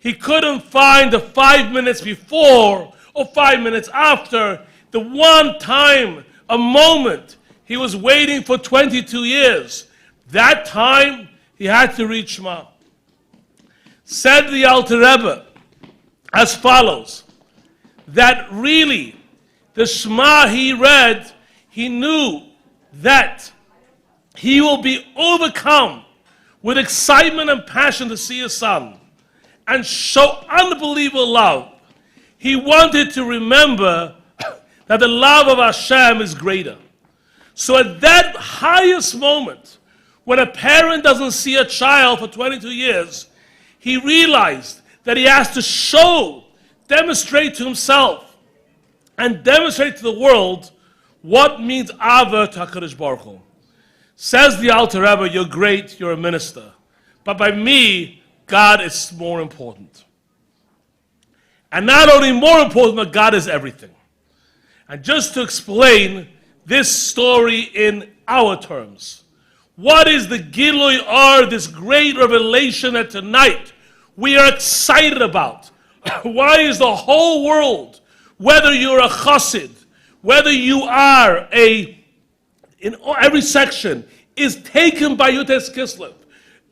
He couldn't find the 5 minutes before or 5 minutes after, the one time, a moment, he was waiting for 22 years. That time, he had to read Shema. Said the Alter Rebbe as follows, that really, the Shema he read, he knew that he will be overcome with excitement and passion to see his son and show unbelievable love. He wanted to remember that the love of Hashem is greater. So at that highest moment, when a parent doesn't see a child for 22 years, he realized that he has to show, demonstrate to himself, and demonstrate to the world what means Ava to HaKadosh Baruch Hu. Says the Alter Rebbe, you're great, you're a minister. But by me, God is more important. And not only more important, but God is everything. And just to explain this story in our terms, what is the Gilui Or, this great revelation that tonight we are excited about? Why is the whole world, whether you're a chassid, whether you are in every section, is taken by Yutes Kislev.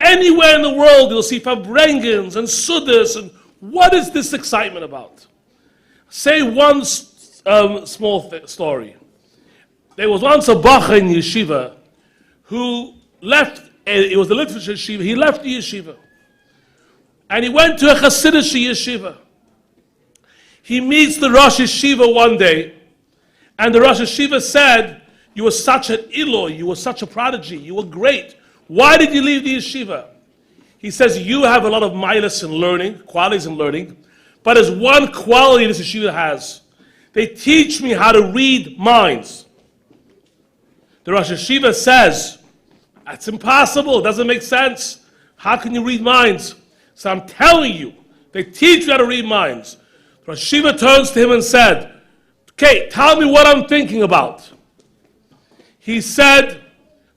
Anywhere in the world, you'll see Farbrengens and Sudas, and what is this excitement about? Say one small story. There was once a bacha in yeshiva who left, it was the literature yeshiva, he left the yeshiva. And he went to a Hasidic yeshiva. He meets the Rosh Yeshiva one day, and the Rosh Yeshiva said, you were such an Eloi, you were such a prodigy, you were great. Why did you leave the yeshiva? He says, you have a lot of milas in learning, qualities in learning, but there's one quality this yeshiva has. They teach me how to read minds. The Rosh Yeshiva says, that's impossible, it doesn't make sense. How can you read minds? So I'm telling you, they teach you how to read minds. The Rosh Yeshiva turns to him and said, okay, tell me what I'm thinking about. He said,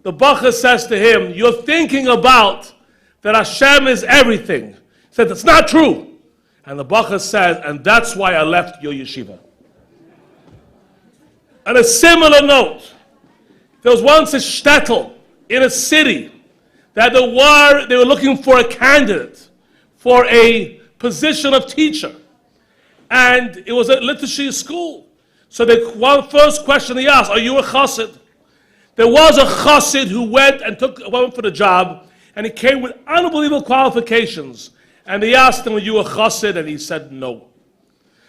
the Bacha says to him, you're thinking about that Hashem is everything. He said, that's not true. And the Bacha says, and that's why I left your yeshiva. On a similar note, there was once a shtetl in a city that they were looking for a candidate for a position of teacher. And it was a literacy school. So the first question they asked, are you a chassid? There was a chassid who went for the job, and he came with unbelievable qualifications. And they asked him, are you a chassid? And he said no.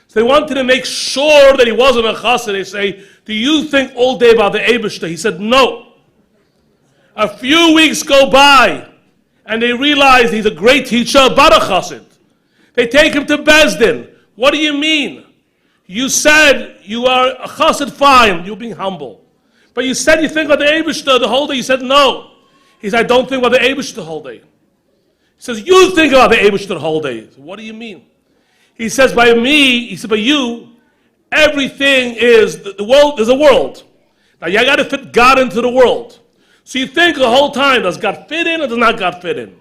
So they wanted to make sure that he wasn't a chassid. They say, do you think all day about the Eibishter? He said no. A few weeks go by, and they realize he's a great teacher, but a chassid. They take him to Bezdin. What do you mean? You said you are a chassid, fine, you're being humble. But you said you think about the Eibishter the whole day. You said no. He said, I don't think about the Eibishter the whole day. He says, you think about the Eibishter the whole day. Said, what do you mean? He says, by me, he said, by you, everything is, the world is a world. Now you got to fit God into the world. So you think the whole time, does God fit in or does not God fit in?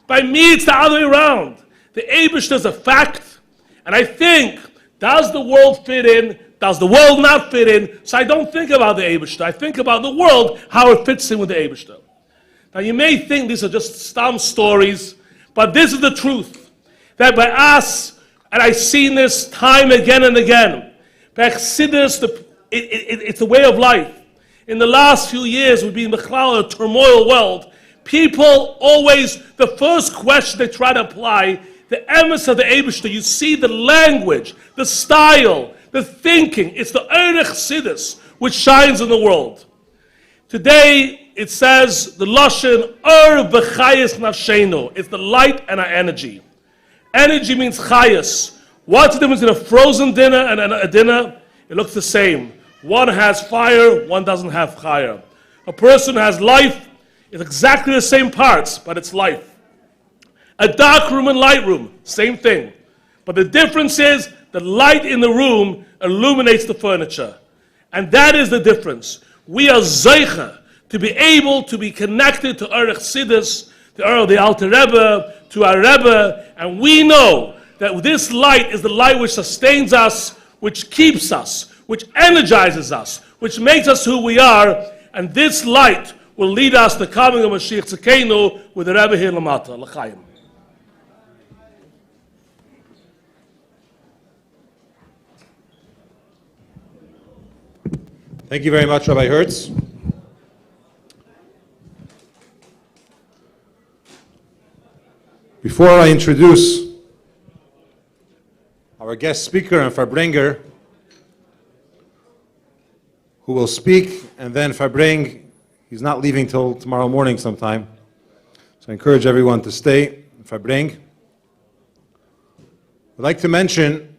By me, it's the other way around. The Eibishter is a fact, and I think, does the world fit in? Does the world not fit in? So I don't think about the Eibishter. I think about the world, how it fits in with the Eibishter. Now you may think these are just stam stories, but this is the truth. That by us, and I've seen this time again and again, by Chassidus, it's a way of life. In the last few years, we've been in a turmoil world. People always, the first question they try to apply, the emes of the Eibishter, you see the language, the style, the thinking. It's the Erech Chassidus which shines in the world. Today, it says the Lashon, v'chayis nafshenu. It's the light and our energy. Energy means chayas. What's the difference in a frozen dinner and a dinner? It looks the same. One has fire, one doesn't have fire. A person who has life, it's exactly the same parts, but it's life. A dark room and light room, same thing. But the difference is the light in the room illuminates the furniture. And that is the difference. We are zeicha to be able to be connected to our Chassidus, to the Alter Rebbe, to our Rebbe, and we know that this light is the light which sustains us, which keeps us, which energizes us, which makes us who we are, and this light will lead us to the coming of Mashiach Tzidkeinu with the Rebbe here Lamata, L'chaim. Thank you very much, Rabbi Hertz. Before I introduce our guest speaker and Farbrengen, who will speak, and then Farbrengen, he's not leaving till tomorrow morning sometime. So I encourage everyone to stay. Farbrengen. I'd like to mention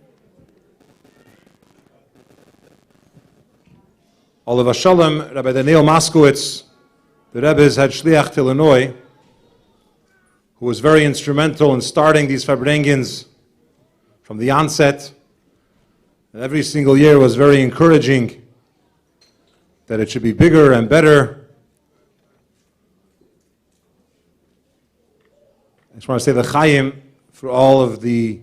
Olav Shalom, Rabbi Daniel Moskowitz, the Rebbe's head shliach to Illinois, who was very instrumental in starting these Farbrengens from the onset, and every single year was very encouraging that it should be bigger and better. I just want to say the Chaim for all of the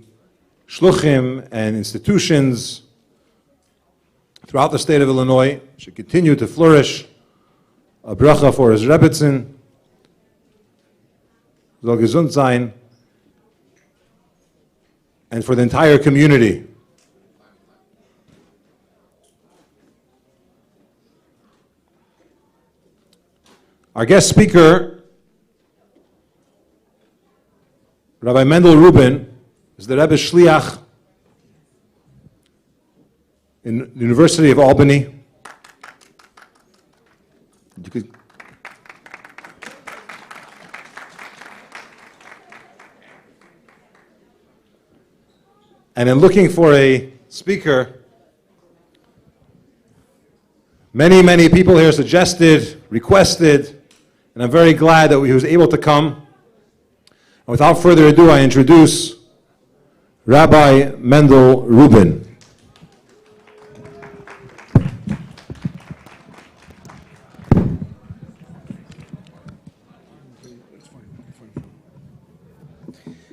shluchim and institutions throughout the state of Illinois should continue to flourish. A bracha for his Rebbetzin, soll gesund sein, and for the entire community. Our guest speaker, Rabbi Mendel Rubin, is the Rebbe's shliach in the University of Albany. You could and in looking for a speaker, many people here suggested, requested, and I'm very glad that he was able to come. And without further ado, I introduce Rabbi Mendel Rubin.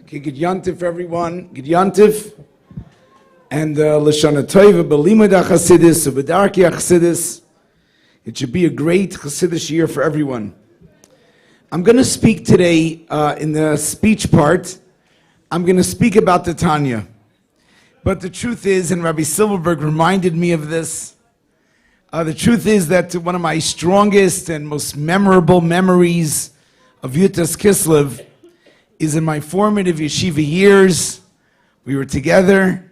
Okay, good yantif, everyone. Good yantif. And L'shana Tova b'limud HaChassidus, b'darki HaChassidus. It should be a great Chassidish year for everyone. I'm going to speak today in the speech part. I'm going to speak about the Tanya. But the truth is, and Rabbi Silverberg reminded me of this, the truth is that one of my strongest and most memorable memories of Yutas Kislev is in my formative yeshiva years. We were together,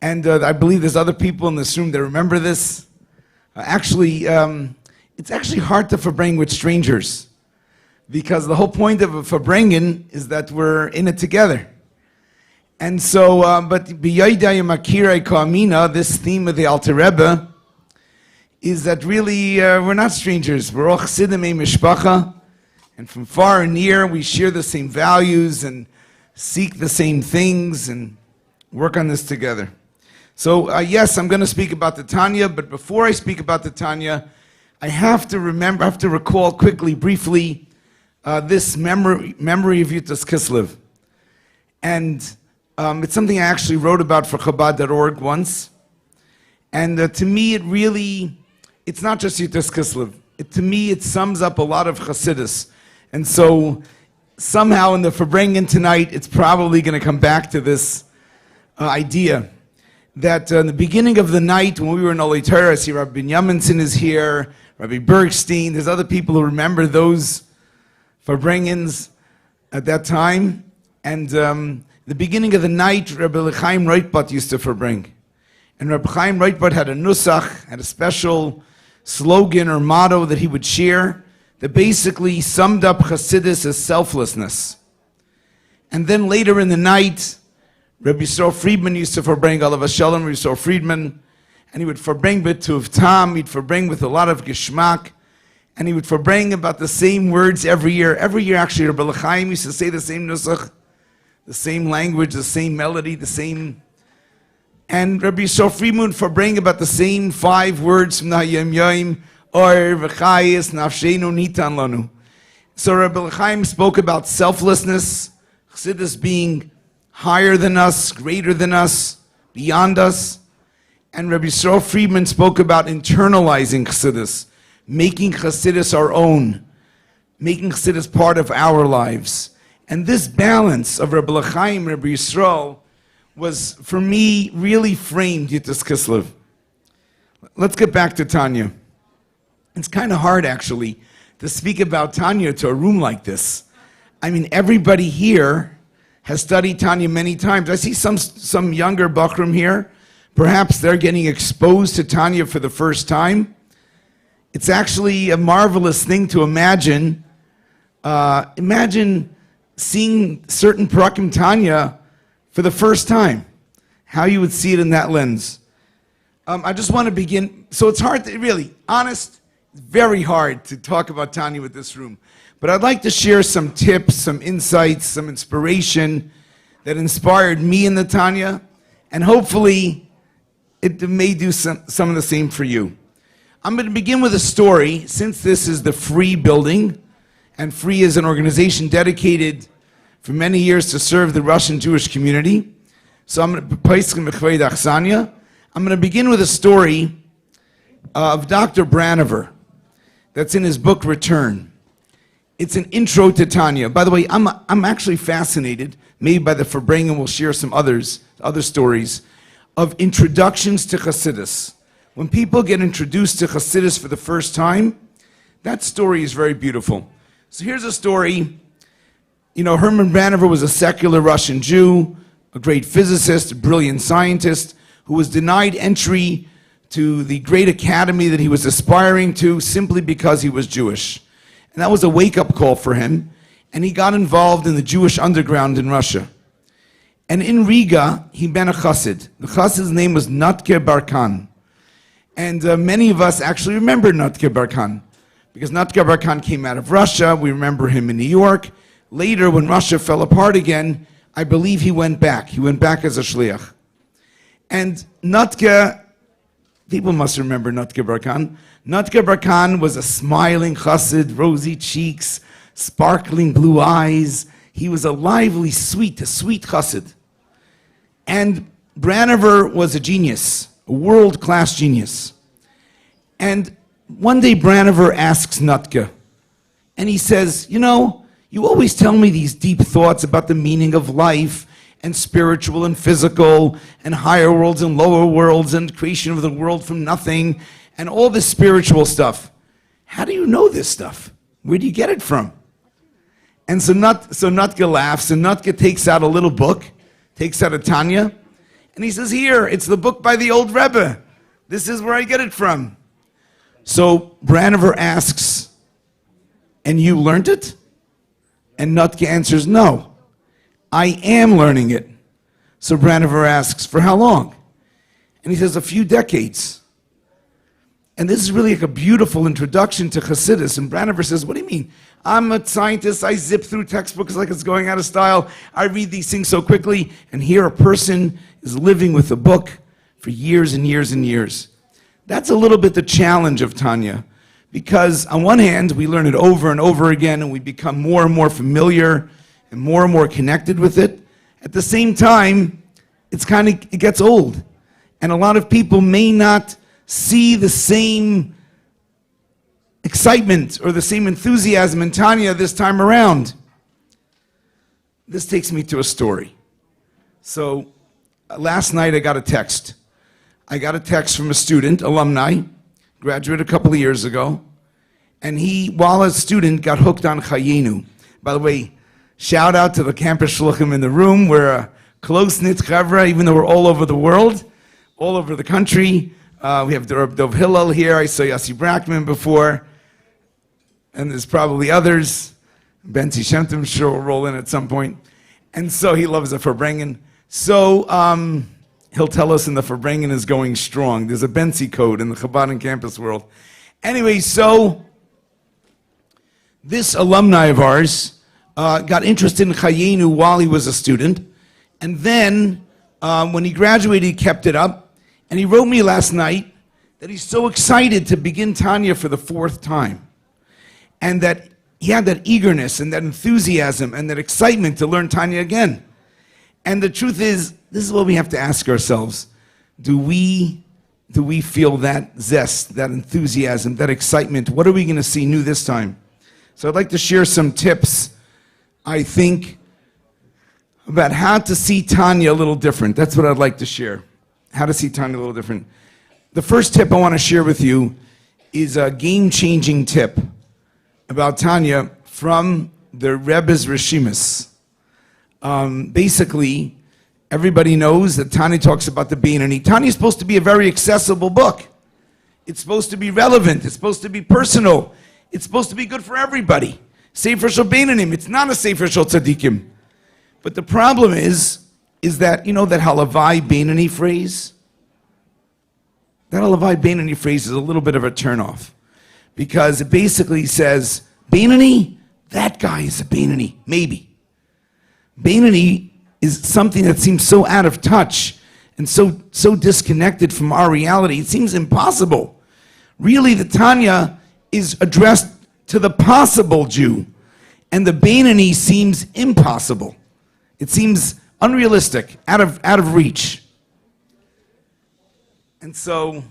and I believe there's other people in this room that remember this. It's actually hard to Farbrengen with strangers, because the whole point of a Farbrengen is that we're in it together. And so, but B'yayday Makirai Ka'amina, this theme of the Alter Rebbe, is that really we're not strangers. We're all Chassidim Mishpacha, and from far and near we share the same values and seek the same things and work on this together. So yes, I'm going to speak about the Tanya, but before I speak about the Tanya, I have to recall quickly, briefly, this memory of Yutas Kislev. And it's something I actually wrote about for Chabad.org once. And to me, it's not just Yutas Kislev. To me, it sums up a lot of Chassidus. And so somehow in the Farbrengen tonight, it's probably going to come back to this idea that in the beginning of the night when we were in Olei Torah, I see Rabbi Binyaminson is here, Rabbi Bergstein, there's other people who remember those Farbrengens at that time. And the beginning of the night, Rabbi Chaim Reitbot used to Farbrengen. And Rabbi Chaim Reitbot had a nusach, had a special slogan or motto that he would share that basically summed up Chassidus as selflessness. And then later in the night, Rabbi F.R.E.E used to Farbrengen Alav Shalom, Rabbi F.R.E.E, and he would Farbrengen with Tuv Tam, he'd Farbrengen with a lot of Geschmack, and he would Farbrengen about the same words every year. Every year, actually, Rabbi L'chaim used to say the same nusach, the same language, the same melody, the same. And Rabbi F.R.E.E would Farbrengen about the same 5 words from the Hayom Yom, Or V'chayis Nafshenu Nitan Lanu. So Rabbi L'chaim spoke about selflessness, Chassidus being higher than us, greater than us, beyond us. And Rabbi F.R.E.E spoke about internalizing Chassidus, making Chassidus our own, making Chassidus part of our lives. And this balance of Rabbi L'chaim, Rabbi Yisrael, was, for me, really framed Yitzchak Kislev. Let's get back to Tanya. It's kind of hard, actually, to speak about Tanya to a room like this. I mean, everybody here has studied Tanya many times. I see some younger Bachrim here. Perhaps they're getting exposed to Tanya for the first time. It's actually a marvelous thing to imagine. Imagine seeing certain Parakim Tanya for the first time. How you would see it in that lens. I just want to begin. So it's hard to, really, honest, it's very hard to talk about Tanya with this room. But I'd like to share some tips, some insights, some inspiration that inspired me in the Tanya, and hopefully it may do some of the same for you. I'm going to begin with a story, since this is the F.R.E.E building, and F.R.E.E is an organization dedicated for many years to serve the Russian Jewish community. So I'm going to begin with a story of Dr. Branover that's in his book Return. It's an intro to Tanya. By the way, I'm actually fascinated, maybe by the Farbrengen, we'll share some other stories, of introductions to Chassidus. When people get introduced to Chassidus for the first time, that story is very beautiful. So here's a story. You know, Herman Branover was a secular Russian Jew, a great physicist, a brilliant scientist, who was denied entry to the great academy that he was aspiring to simply because he was Jewish. And that was a wake-up call for him, and he got involved in the Jewish underground in Russia. And in Riga, he met a chassid. The chassid's name was Natke Barkan. And many of us actually remember Natke Barkan, because Natke Barkan came out of Russia. We remember him in New York. Later, when Russia fell apart again, I believe he went back. He went back as a shliach. And Natke, people must remember Natke Barkan. Natke Barkan was a smiling chassid, rosy cheeks, sparkling blue eyes. He was a lively, a sweet chassid. And Branover was a genius, a world-class genius. And one day Branover asks Natke, and he says, you know, you always tell me these deep thoughts about the meaning of life, and spiritual and physical, and higher worlds and lower worlds, and creation of the world from nothing, and all this spiritual stuff. How do you know this stuff? Where do you get it from? And so Natke laughs, and Natke takes out a little book, takes out a Tanya, and he says, here, it's the book by the old Rebbe. This is where I get it from. So Branover asks, and you learned it? And Natke answers, no, I am learning it. So Branover asks, for how long? And he says, a few decades. And this is really like a beautiful introduction to Chassidus. And Branover says, what do you mean? I'm a scientist, I zip through textbooks like it's going out of style. I read these things so quickly. And here a person is living with a book for years and years and years. That's a little bit the challenge of Tanya. Because on one hand, we learn it over and over again, and we become more and more familiar and more connected with it. At the same time, it gets old. And a lot of people may not see the same excitement or the same enthusiasm in Tanya this time around. This takes me to a story. So last night I got a text. I got a text from a student, alumni, graduated a couple of years ago, and he, while a student, got hooked on Chayenu. By the way, shout out to the campus shluchim in the room. We're a close-knit chavra, even though we're all over the world, all over the country. We have Dov Hillel here. I saw Yossi Brackman before. and there's probably others. Benzi Shem sure will roll in at some point. And so he loves the Farbrengen. So he'll tell us, and the Farbrengen is going strong. There's a Benzi code in the Chabad and campus world. Anyway, so this alumni of ours got interested in Chayenu while he was a student. And then when he graduated, he kept it up. And he wrote me last night that he's so excited to begin Tanya for the 4th time. And that he had that eagerness and that enthusiasm and that excitement to learn Tanya again. And the truth is, this is what we have to ask ourselves. Do we feel that zest, that enthusiasm, that excitement? What are we going to see new this time? So I'd like to share some tips, I think, about how to see Tanya a little different. That's what I'd like to share. How to see Tanya a little different. The first tip I want to share with you is a game-changing tip about Tanya from the Rebbe's Rishimus. Basically, everybody knows that Tanya talks about the Beinani. Tanya is supposed to be a very accessible book. It's supposed to be relevant. It's supposed to be personal. It's supposed to be good for everybody. Sefer Shel Beinanim. It's not a Sefer Shel Tzaddikim. But the problem is that, you know that Halavai Beinani phrase? That Halavai Beinani phrase is a little bit of a turnoff. Because it basically says, Beinani, that guy is a Beinani, maybe. Beinani is something that seems so out of touch and so disconnected from our reality. It seems impossible. Really, the Tanya is addressed to the possible Jew, and the Beinani seems impossible. It seems unrealistic, out of reach. And so,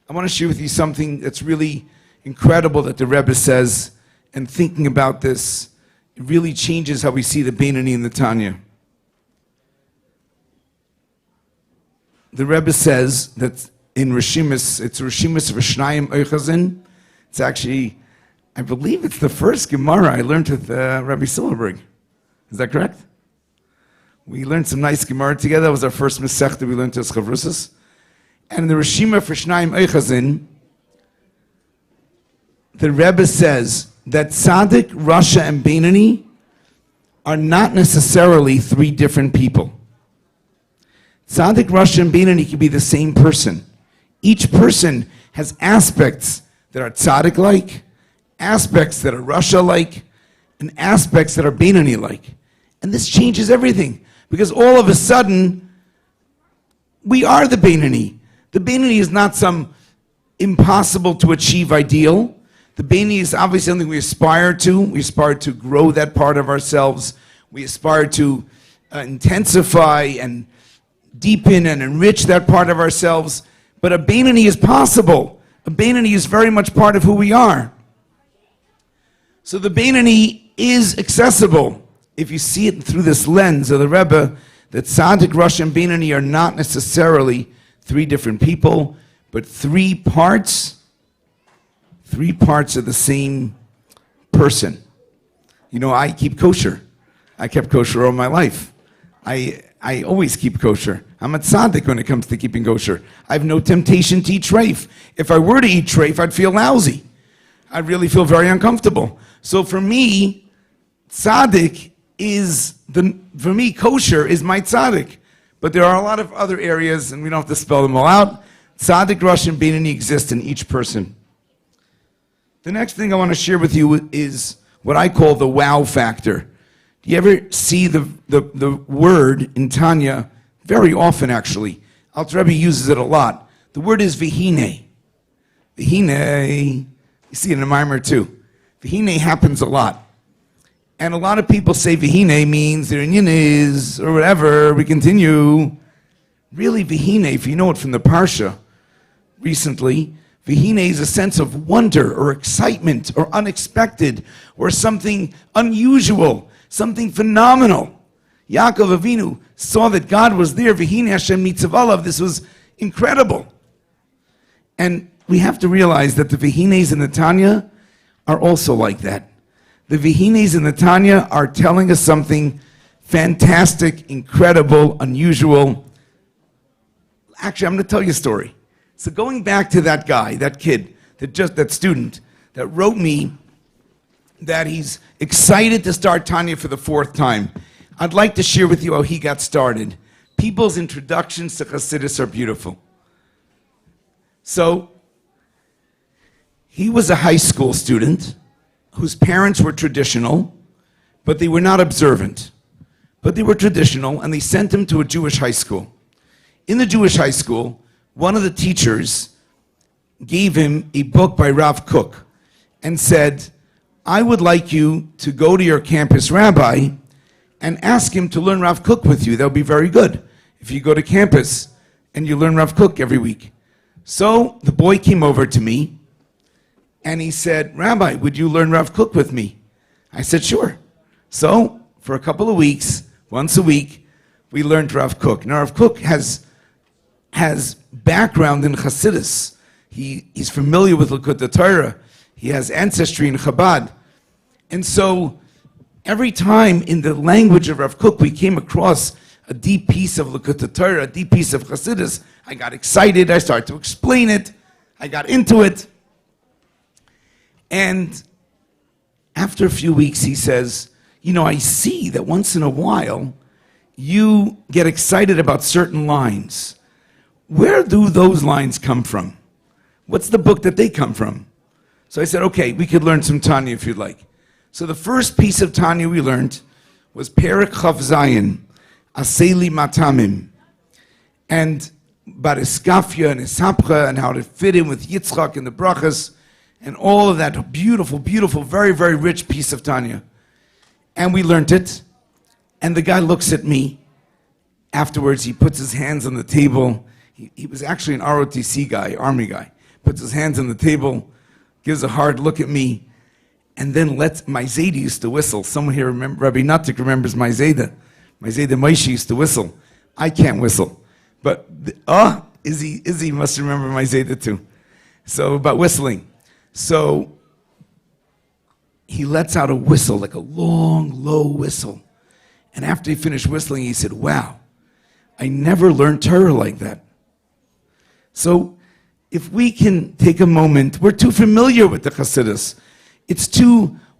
I want to share with you something that's really incredible that the Rebbe says, and thinking about this, it really changes how we see the Beinani and the Tanya. The Rebbe says that in Rishimus, it's Rishimus V'shnayim Oichazin. It's actually, I believe it's the first Gemara I learned with Rabbi Silverberg. Is that correct? We learned some nice Gemara together. That was our first Masechta we learned as Chavrusas. And in the Rishima for Shnayim Eichazin, the Rebbe says that Tzaddik, Rasha, and Beinani are not necessarily 3 different people. Tzaddik, Rasha, and Beinani can be the same person. Each person has aspects that are Tzaddik-like, aspects that are Rasha-like, and aspects that are Beinani-like. And this changes everything, because all of a sudden, we are the Beinani. The Beinani is not some impossible to achieve ideal. The Beinani is obviously something we aspire to. We aspire to grow that part of ourselves. We aspire to intensify and deepen and enrich that part of ourselves. But a Beinani is possible. A Beinani is very much part of who we are. So the Beinani is accessible if you see it through this lens of the Rebbe, that Tzaddik, Rasha, and Beinani are not necessarily 3 different people, but 3 parts of the same person. You know, I keep kosher. I kept kosher all my life. I always keep kosher. I'm a tzaddik when it comes to keeping kosher. I have no temptation to eat treif. If I were to eat treif, I'd feel lousy. I'd really feel very uncomfortable. So for me, tzaddik for me, kosher is my tzaddik. But there are a lot of other areas, and we don't have to spell them all out. Tzaddik, Rasha, and Beinani exist in each person. The next thing I want to share with you is what I call the wow factor. Do you ever see the word in Tanya? Very often, actually. Alter Rebbe uses it a lot. The word is vihine. Vihine, you see it in a mimer too. Vihine happens a lot. And a lot of people say vihine means their inyan is, or whatever, we continue. Really, vihine, if you know it from the Parsha recently, vihine is a sense of wonder or excitement or unexpected or something unusual, something phenomenal. Yaakov Avinu saw that God was there, vihine Hashem nitzavalav, this was incredible. And we have to realize that the vihines in the Tanya are also like that. The vihines in the Tanya are telling us something fantastic, incredible, unusual. Actually, I'm going to tell you a story. So going back to that guy, that kid, that student that wrote me that he's excited to start Tanya for the 4th time. I'd like to share with you how he got started. People's introductions to Chassidus are beautiful. So, he was a high school student whose parents were traditional, but they were not observant. But they were traditional, and they sent him to a Jewish high school. In the Jewish high school, one of the teachers gave him a book by Rav Kook and said, I would like you to go to your campus rabbi and ask him to learn Rav Kook with you. That would be very good if you go to campus and you learn Rav Kook every week. So the boy came over to me and he said, Rabbi, would you learn Rav Kook with me? I said, sure. So for a couple of weeks, once a week, we learned Rav Kook. Now Rav Kook has background in Chassidus. He's familiar with Likutei Torah. He has ancestry in Chabad. And so every time in the language of Rav Kook we came across a deep piece of Likutei Torah, a deep piece of Chassidus, I got excited, I started to explain it, I got into it. And after a few weeks he says, you know, I see that once in a while you get excited about certain lines. Where do those lines come from? What's the book that they come from? So I said, okay, we could learn some Tanya if you'd like. So the first piece of Tanya we learned was Perek Chav Zayin, Aseli Matamim, and Bariskafia and Isapcha, and how to fit in with Yitzchak and the Brachas, and all of that beautiful, beautiful, very, very rich piece of Tanya. And we learned it, and the guy looks at me. Afterwards, he puts his hands on the table. He was actually an ROTC guy, Army guy. Puts his hands on the table, gives a hard look at me, and then my Zayda used to whistle. Someone here, Rabbi Natik remembers my Zayda. My Zayda Moshe used to whistle. I can't whistle. But, Izzy must remember my Zayda too. So, about whistling. So, he lets out a whistle, like a long, low whistle. And after he finished whistling, he said, wow, I never learned Torah like that. So, if we can take a moment, we're too familiar with the Chassidus.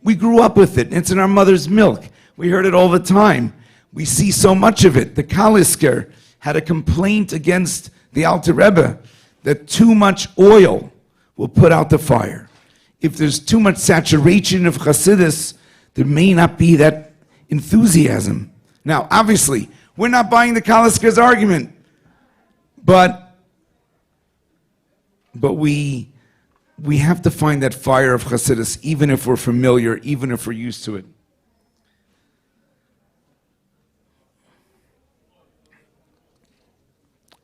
We grew up with it. It's in our mother's milk. We heard it all the time. We see so much of it. The Kalisker had a complaint against the Alter Rebbe that too much oil will put out the fire. If there's too much saturation of Chassidus, there may not be that enthusiasm. Now, obviously, we're not buying the Kalisker's argument, but we have to find that fire of Chassidus, even if we're familiar, even if we're used to it.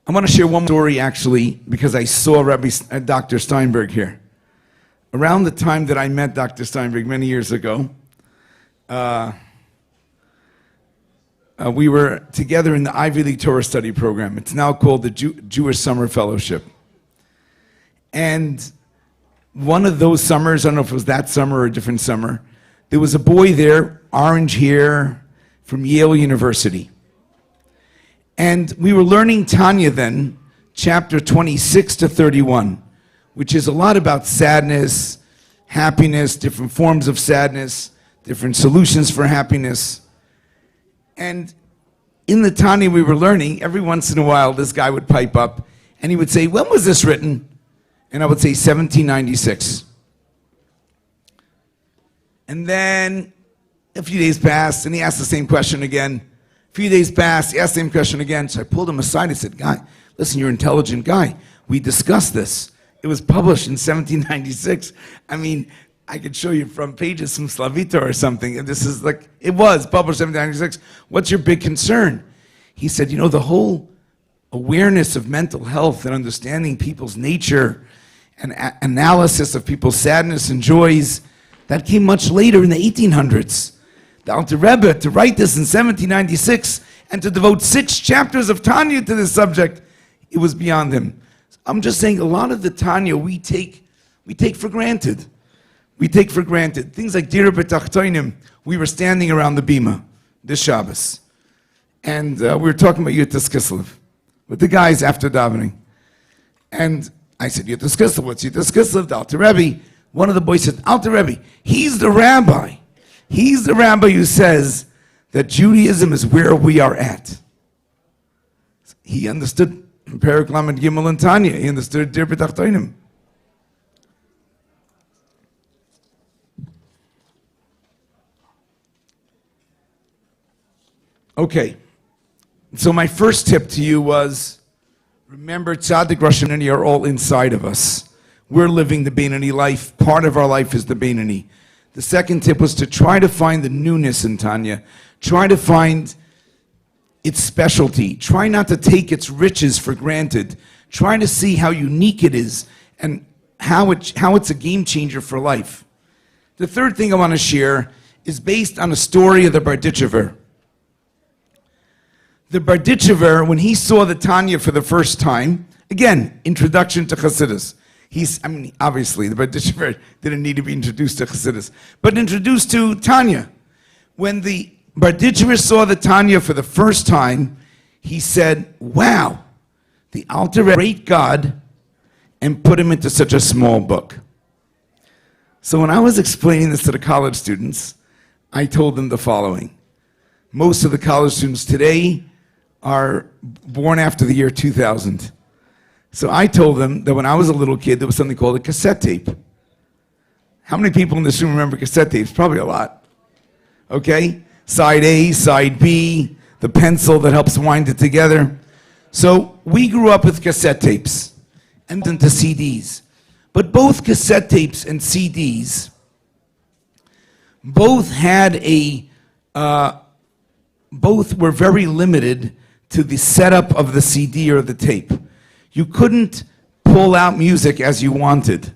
I want to share one story, actually, because I saw Dr. Steinberg here. Around the time that I met Dr. Steinberg many years ago, we were together in the Ivy League Torah Study Program. It's now called the Jewish Summer Fellowship. And one of those summers, I don't know if it was that summer or a different summer, there was a boy there, orange hair, from Yale University. And we were learning Tanya then, chapter 26 to 31, which is a lot about sadness, happiness, different forms of sadness, different solutions for happiness. And in the Tanya we were learning, every once in a while this guy would pipe up and he would say, when was this written? And I would say 1796. And then a few days passed and he asked the same question again. A few days passed, he asked the same question again. So I pulled him aside and said, guy, listen, you're an intelligent guy. We discussed this. It was published in 1796. I mean, I could show you from pages from Slavito or something. And this is like, it was published in 1796. What's your big concern? He said, you know, the whole awareness of mental health and understanding people's nature and analysis of people's sadness and joys, that came much later in the 1800s. The Alter Rebbe, to write this in 1796 and to devote 6 chapters of Tanya to this subject, it was beyond him. I'm just saying a lot of the Tanya we take for granted. We take for granted. Things like Dira B'Tachtoinim, we were standing around the Bima this Shabbos. And we were talking about Yutas Kislev with the guys after davening. And I said, Yutas Kislev, what's Yutas Kislev? The Alter Rebbe one of the boys said, Alter Rebbe, he's the rabbi. He's the rabbi who says that Judaism is where we are at. He understood Perek Lamed Gimel and Tanya. He understood Dir B'Tachtonim. Okay, so my first tip to you was, remember, Tzaddik Rosh Hashanah are all inside of us. We're living the Beinani life. Part of our life is the Beinani. The second tip was to try to find the newness in Tanya. Try to find its specialty. Try not to take its riches for granted. Try to see how unique it is and how it's a game changer for life. The third thing I want to share is based on a story of the Berditchever. The Berditchever, when he saw the Tanya for the first time, again, introduction to Chassidus. Obviously, the Berditchever didn't need to be introduced to Chassidus, but introduced to Tanya. When the Berditchever saw the Tanya for the first time, he said, wow, the Alter Rebbe, great God, and put him into such a small book. So when I was explaining this to the college students, I told them the following. Most of the college students today are born after the year 2000. So I told them that when I was a little kid, there was something called a cassette tape. How many people in this room remember cassette tapes? Probably a lot. Okay? Side A, side B, the pencil that helps wind it together. So we grew up with cassette tapes and into CDs. But both cassette tapes and CDs both had both were very limited to the setup of the CD or the tape. You couldn't pull out music as you wanted.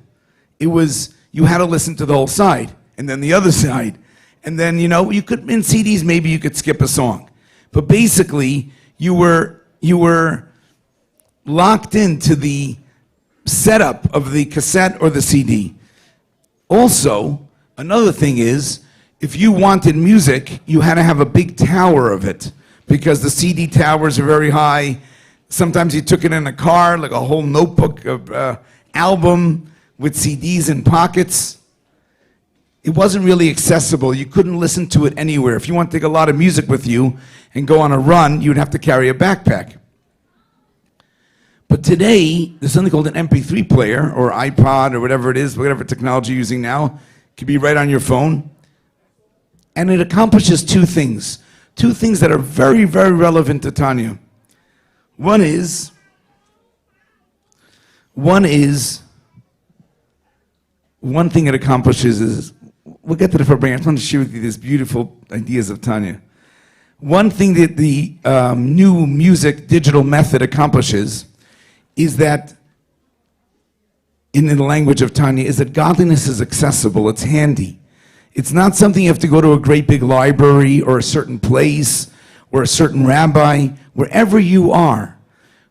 It was, you had to listen to the whole side, and then the other side. And then, you could, in CDs, maybe you could skip a song. But basically, you were locked into the setup of the cassette or the CD. Also, another thing is, if you wanted music, you had to have a big tower of it, because the CD towers are very high. Sometimes you took it in a car, like a whole notebook of album with CDs in pockets. It wasn't really accessible. You couldn't listen to it anywhere. If you want to take a lot of music with you and go on a run, you'd have to carry a backpack. But today, there's something called an MP3 player or iPod or whatever it is, whatever technology you're using now. It could be right on your phone. And it accomplishes two things that are very, very relevant to Tanya. One thing it accomplishes is, we'll get to the Farbrengen. I just want to share with you these beautiful ideas of Tanya. One thing that the new music digital method accomplishes is that, in the language of Tanya, is that godliness is accessible, it's handy. It's not something you have to go to a great big library or a certain place or a certain rabbi. Wherever you are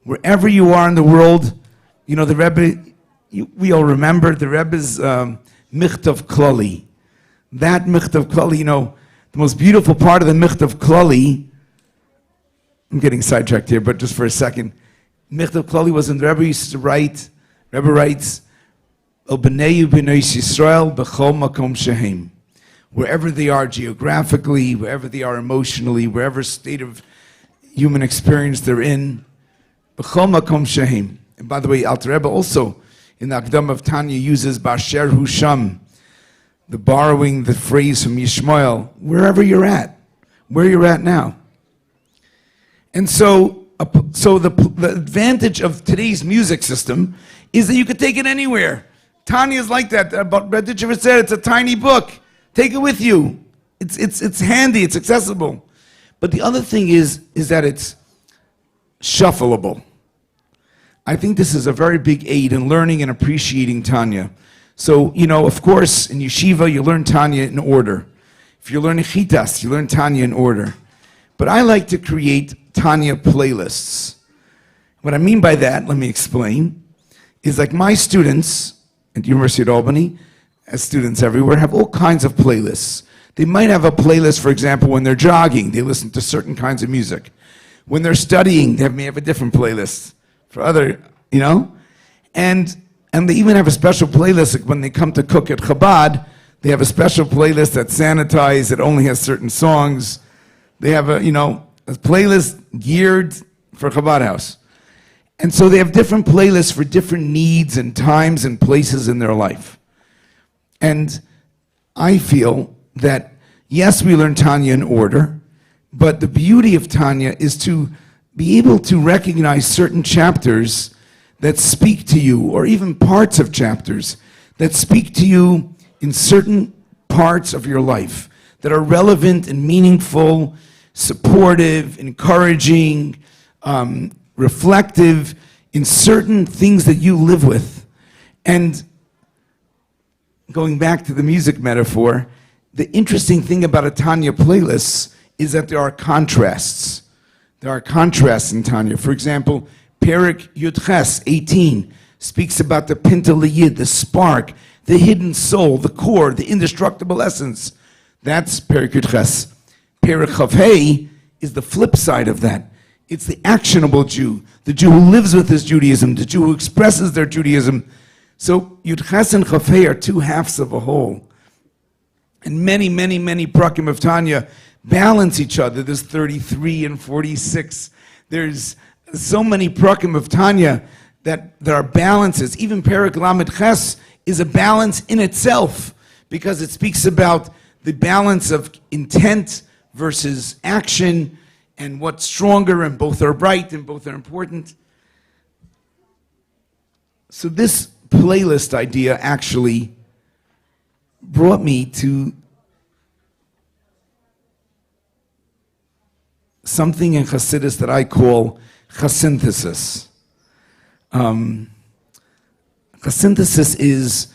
in the world, the Rebbe, we all remember the Rebbe's Michtav Klali. That Michtav Klali, the most beautiful part of the Michtav Klali, I'm getting sidetracked here, but just for a second. Michtav Klali was when the Rebbe used to write, Rebbe writes, El B'nei B'nei Yisrael B'chol Makom Shehem. Wherever they are geographically, wherever they are emotionally, wherever state of human experience they're in, B'chol Makom Shehem. And by the way, Alter Rebbe also, in the Akdam of Tanya, uses Basher Husham, the borrowing the phrase from Yishmael, wherever you're at, where you're at now. And so the advantage of today's music system is that you could take it anywhere. Tanya is like that. Berditchever said it's a tiny book. Take it with you. It's handy, it's accessible. But the other thing is that it's shuffleable. I think this is a very big aid in learning and appreciating Tanya. So, of course, in yeshiva, you learn Tanya in order. If you're learning chitas, you learn Tanya in order. But I like to create Tanya playlists. What I mean by that, let me explain, is like my students at the University of Albany, as students everywhere, have all kinds of playlists. They might have a playlist, for example, when they're jogging, they listen to certain kinds of music. When they're studying, they may have a different playlist for other, And And they even have a special playlist. Like when they come to cook at Chabad, they have a special playlist that's sanitized, that only has certain songs. They have a playlist geared for Chabad House. And so they have different playlists for different needs and times and places in their life. And I feel that, yes, we learn Tanya in order, but the beauty of Tanya is to be able to recognize certain chapters that speak to you, or even parts of chapters that speak to you in certain parts of your life that are relevant and meaningful, supportive, encouraging, reflective in certain things that you live with. And going back to the music metaphor, the interesting thing about a Tanya playlist is that there are contrasts. There are contrasts in Tanya. For example, Perek Yud-Ches 18 speaks about the Pinta L'Yid, the spark, the hidden soul, the core, the indestructible essence. That's Perek Yud-Ches. Perek Chav-Hei is the flip side of that. It's the actionable Jew, the Jew who lives with his Judaism, the Jew who expresses their Judaism. So Yud-Ches and Chav-Hei are two halves of a whole. And many, many, many prakim of Tanya balance each other. There's 33 and 46. There's so many prakim of Tanya that there are balances. Even Perek Lamed Ches is a balance in itself, because it speaks about the balance of intent versus action, and what's stronger, and both are right and both are important. So this playlist idea actually brought me to something in Chassidus that I call chasynthesis. Chasynthesis is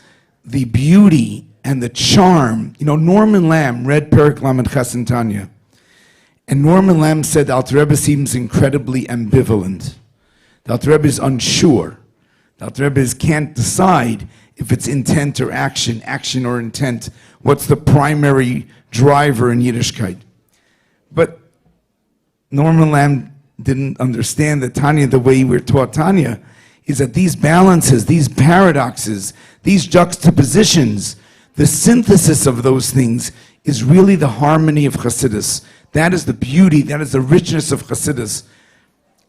the beauty and the charm. Norman Lamb read Perek Lamed Ches in Tanya. And Norman Lamb said the Alter Rebbe seems incredibly ambivalent. The Alter Rebbe is unsure. The Alter Rebbe can't decide if it's intent or action, action or intent. What's the primary driver in Yiddishkeit? But Norman Lamb didn't understand that Tanya, the way we're taught Tanya, is that these balances, these paradoxes, these juxtapositions, the synthesis of those things is really the harmony of Chassidus. That is the beauty, that is the richness of Chassidus.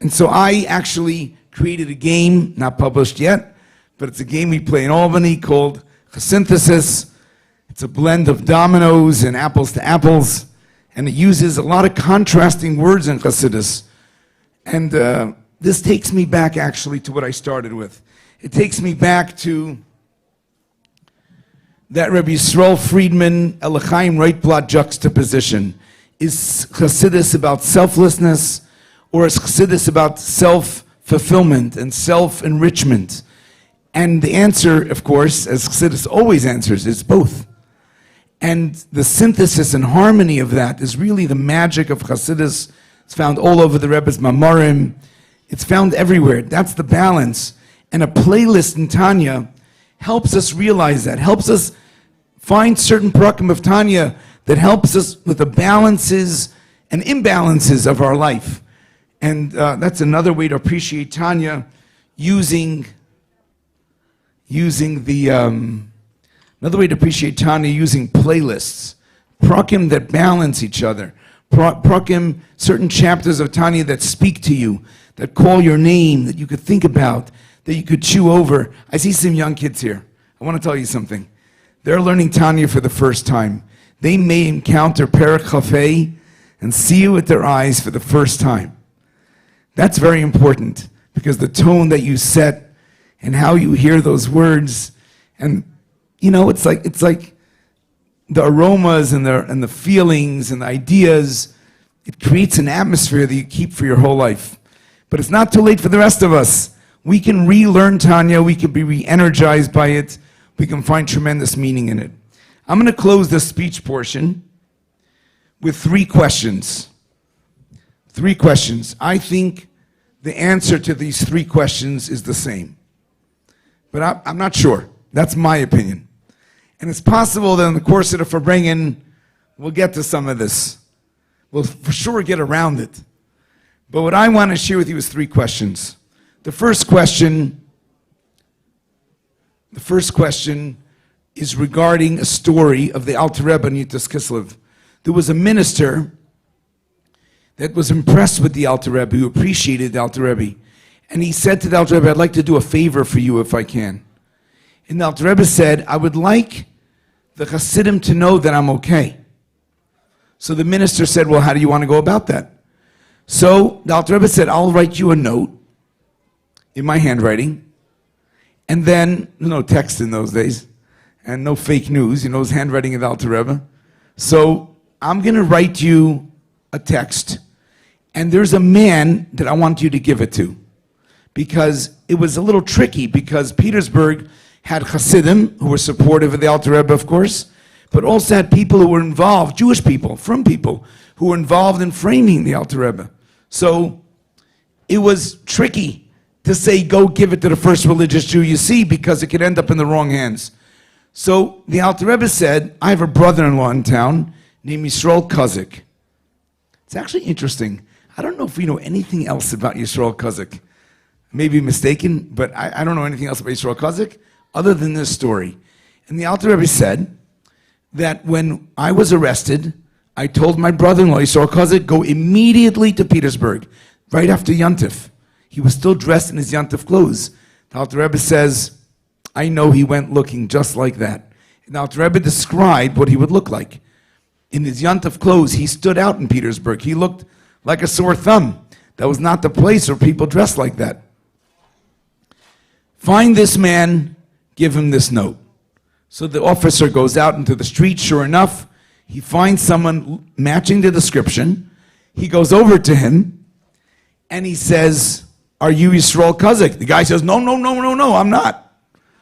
And so I actually created a game, not published yet, but it's a game we play in Albany called Chasynthesis. It's a blend of dominoes and apples to apples, and it uses a lot of contrasting words in Chassidus. And this takes me back actually to what I started with. It takes me back to that Rabbi Yisrael Friedman, Elochaim Reitblatt juxtaposition. Is Chassidus about selflessness, or is Chassidus about self-fulfillment and self-enrichment? And the answer, of course, as Chassidus always answers, is both. And the synthesis and harmony of that is really the magic of Chassidus. It's found all over the Rebbe's Mamarim. It's found everywhere. That's the balance. And a playlist in Tanya helps us realize that, helps us find certain prakim of Tanya that helps us with the balances and imbalances of our life. And that's another way to appreciate Tanya, using playlists, prakim that balance each other, prakim, certain chapters of Tanya that speak to you, that call your name, that you could think about, that you could chew over. I see some young kids here. I want to tell you something. They're learning Tanya for the first time. They may encounter Perek Chav-Hei and see you with their eyes for the first time. That's very important, because the tone that you set and how you hear those words, and it's like the aromas and the feelings and the ideas. It creates an atmosphere that you keep for your whole life. But it's not too late for the rest of us. We can relearn Tanya. We can be re-energized by it. We can find tremendous meaning in it. I'm going to close this speech portion with 3 questions. 3 questions. I think the answer to these 3 questions is the same. But I'm not sure. That's my opinion. And it's possible that in the course of the Farbrengen, we'll get to some of this. We'll for sure get around it. But what I want to share with you is 3 questions. The first question The first question is regarding a story of the Alter Rebbe in Yitas Kislev. There was a minister that was impressed with the Alter Rebbe, who appreciated the Alter Rebbe. And he said to the Alter Rebbe, I'd like to do a favor for you if I can. And the Alter Rebbe said, I would like the Hasidim to know that I'm okay. So the minister said, well, how do you want to go about that? So the Alter Rebbe said, I'll write you a note in my handwriting. And then, no text in those days, and no fake news, his handwriting of the Alter Rebbe. So I'm going to write you a text, and there's a man that I want you to give it to. Because it was a little tricky, because Petersburg had Hasidim, who were supportive of the Alter Rebbe, of course, but also had people who were involved, Jewish people, from people, who were involved in framing the Alter Rebbe. So it was tricky to say, go give it to the first religious Jew you see, because it could end up in the wrong hands. So the Alter Rebbe said, I have a brother-in-law in town named Yisrael Kozik. It's actually interesting. I don't know if we know anything else about Yisrael Kozik. Maybe mistaken, but I don't know anything else about Yisrael Kozik other than this story. And the Alter Rebbe said that when I was arrested, I told my brother-in-law, Yisrael Kozik, go immediately to Petersburg, right after Yontif. He was still dressed in his Yontif clothes. The Alter Rebbe says, I know he went looking just like that. And the Alter Rebbe described what he would look like. In his Yontif clothes, he stood out in Petersburg. He looked like a sore thumb. That was not the place where people dressed like that. Find this man, give him this note. So the officer goes out into the street. Sure enough, he finds someone matching the description. He goes over to him, and he says, are you Yisrael Kozik? The guy says, no, I'm not.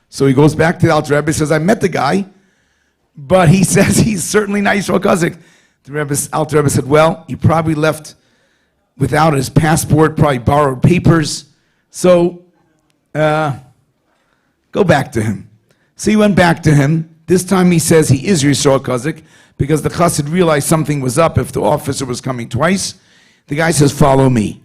So he goes back to the Alter Rebbe, says, I met the guy, but he says he's certainly not Yisrael Kozik. The Alter Rebbe said, well, he probably left without his passport, probably borrowed papers. So go back to him. So he went back to him. This time he says he is Yisrael Kozik, because the chassid realized something was up if the officer was coming twice. The guy says, follow me.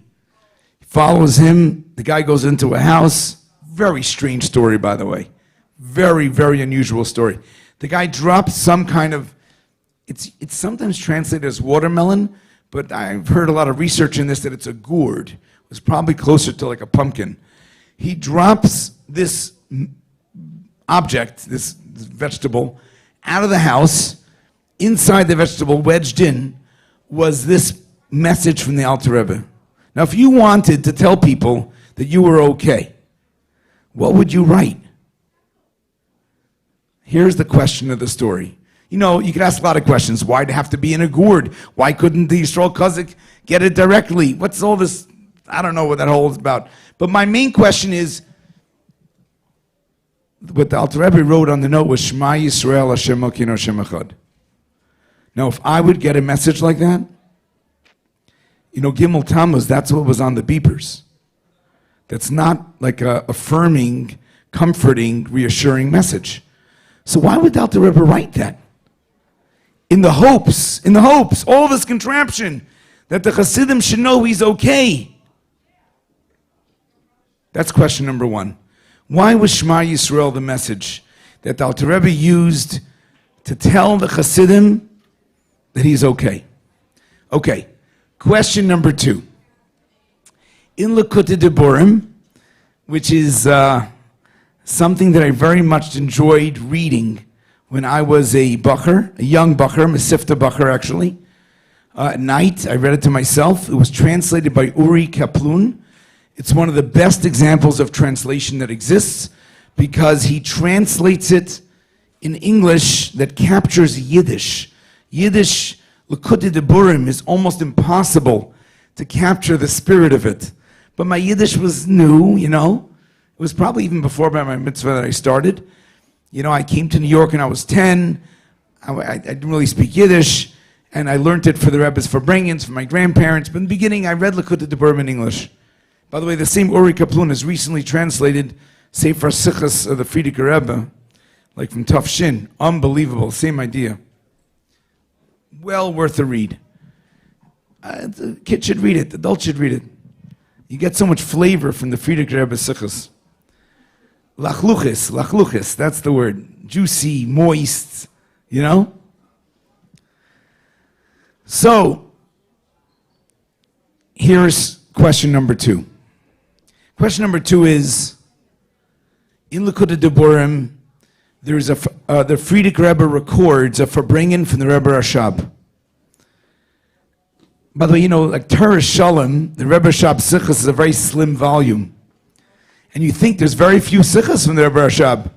Follows him. The guy goes into a house. Very strange story, by the way. Very, very unusual story. The guy drops some kind of, it's sometimes translated as watermelon, but I've heard a lot of research in this that it's a gourd. It was probably closer to like a pumpkin. He drops this object, this vegetable, out of the house. Inside the vegetable, wedged in, was this message from the Alter Rebbe. Now, if you wanted to tell people that you were okay, what would you write? Here's the question of the story. You could ask a lot of questions. Why'd it have to be in a gourd? Why couldn't the Yisrael Kozik get it directly? What's all this? I don't know what that whole is about. But my main question is, what the Alter Rebbe wrote on the note was, Shema Yisrael Hashem Elokeinu Hashem Echad. Now, if I would get a message like that, Gimel Tammuz, that's what was on the beepers. That's not like a affirming, comforting, reassuring message. So why would the Alter Rebbe write that? In the hopes, all this contraption, that the Hasidim should know he's okay. That's question number one. Why was Shema Yisrael the message that the Alter Rebbe used to tell the Hasidim that he's okay? Okay. Question number two. In Likutei Deburim, which is something that I very much enjoyed reading when I was a bacher, a young bacher, Mesifta bacher actually. At night, I read it to myself. It was translated by Uri Kaplun. It's one of the best examples of translation that exists because he translates it in English that captures Yiddish. Yiddish Likutei Deburim is almost impossible to capture the spirit of it. But my Yiddish was new, It was probably even before my mitzvah that I started. I came to New York when I was 10. I didn't really speak Yiddish, and I learned it for the Rebbe's Farbrengens, for my grandparents. But in the beginning, I read Likutei Deburim in English. By the way, the same Uri Kaplun has recently translated Sefer Sichos of the F.R.E.E. Rebbe, like from Tuf Shin. Unbelievable, same idea. Well worth a read. The kid should read it, the adult should read it. You get so much flavor from the F.R.E.E. Rebbe Sichos. lachluchis, that's the word. Juicy, moist, you know? So, here's question number 2. Question number 2 is, in Likkutei Deburim, there's the F.R.E.E. Rebbe records a Farbrengen from the Rebbe Rashab. By the way, you know, like Torah Shalom, the Rebbe Rashab Sichos is a very slim volume. And you think there's very few Sichos from the Rebbe Rashab.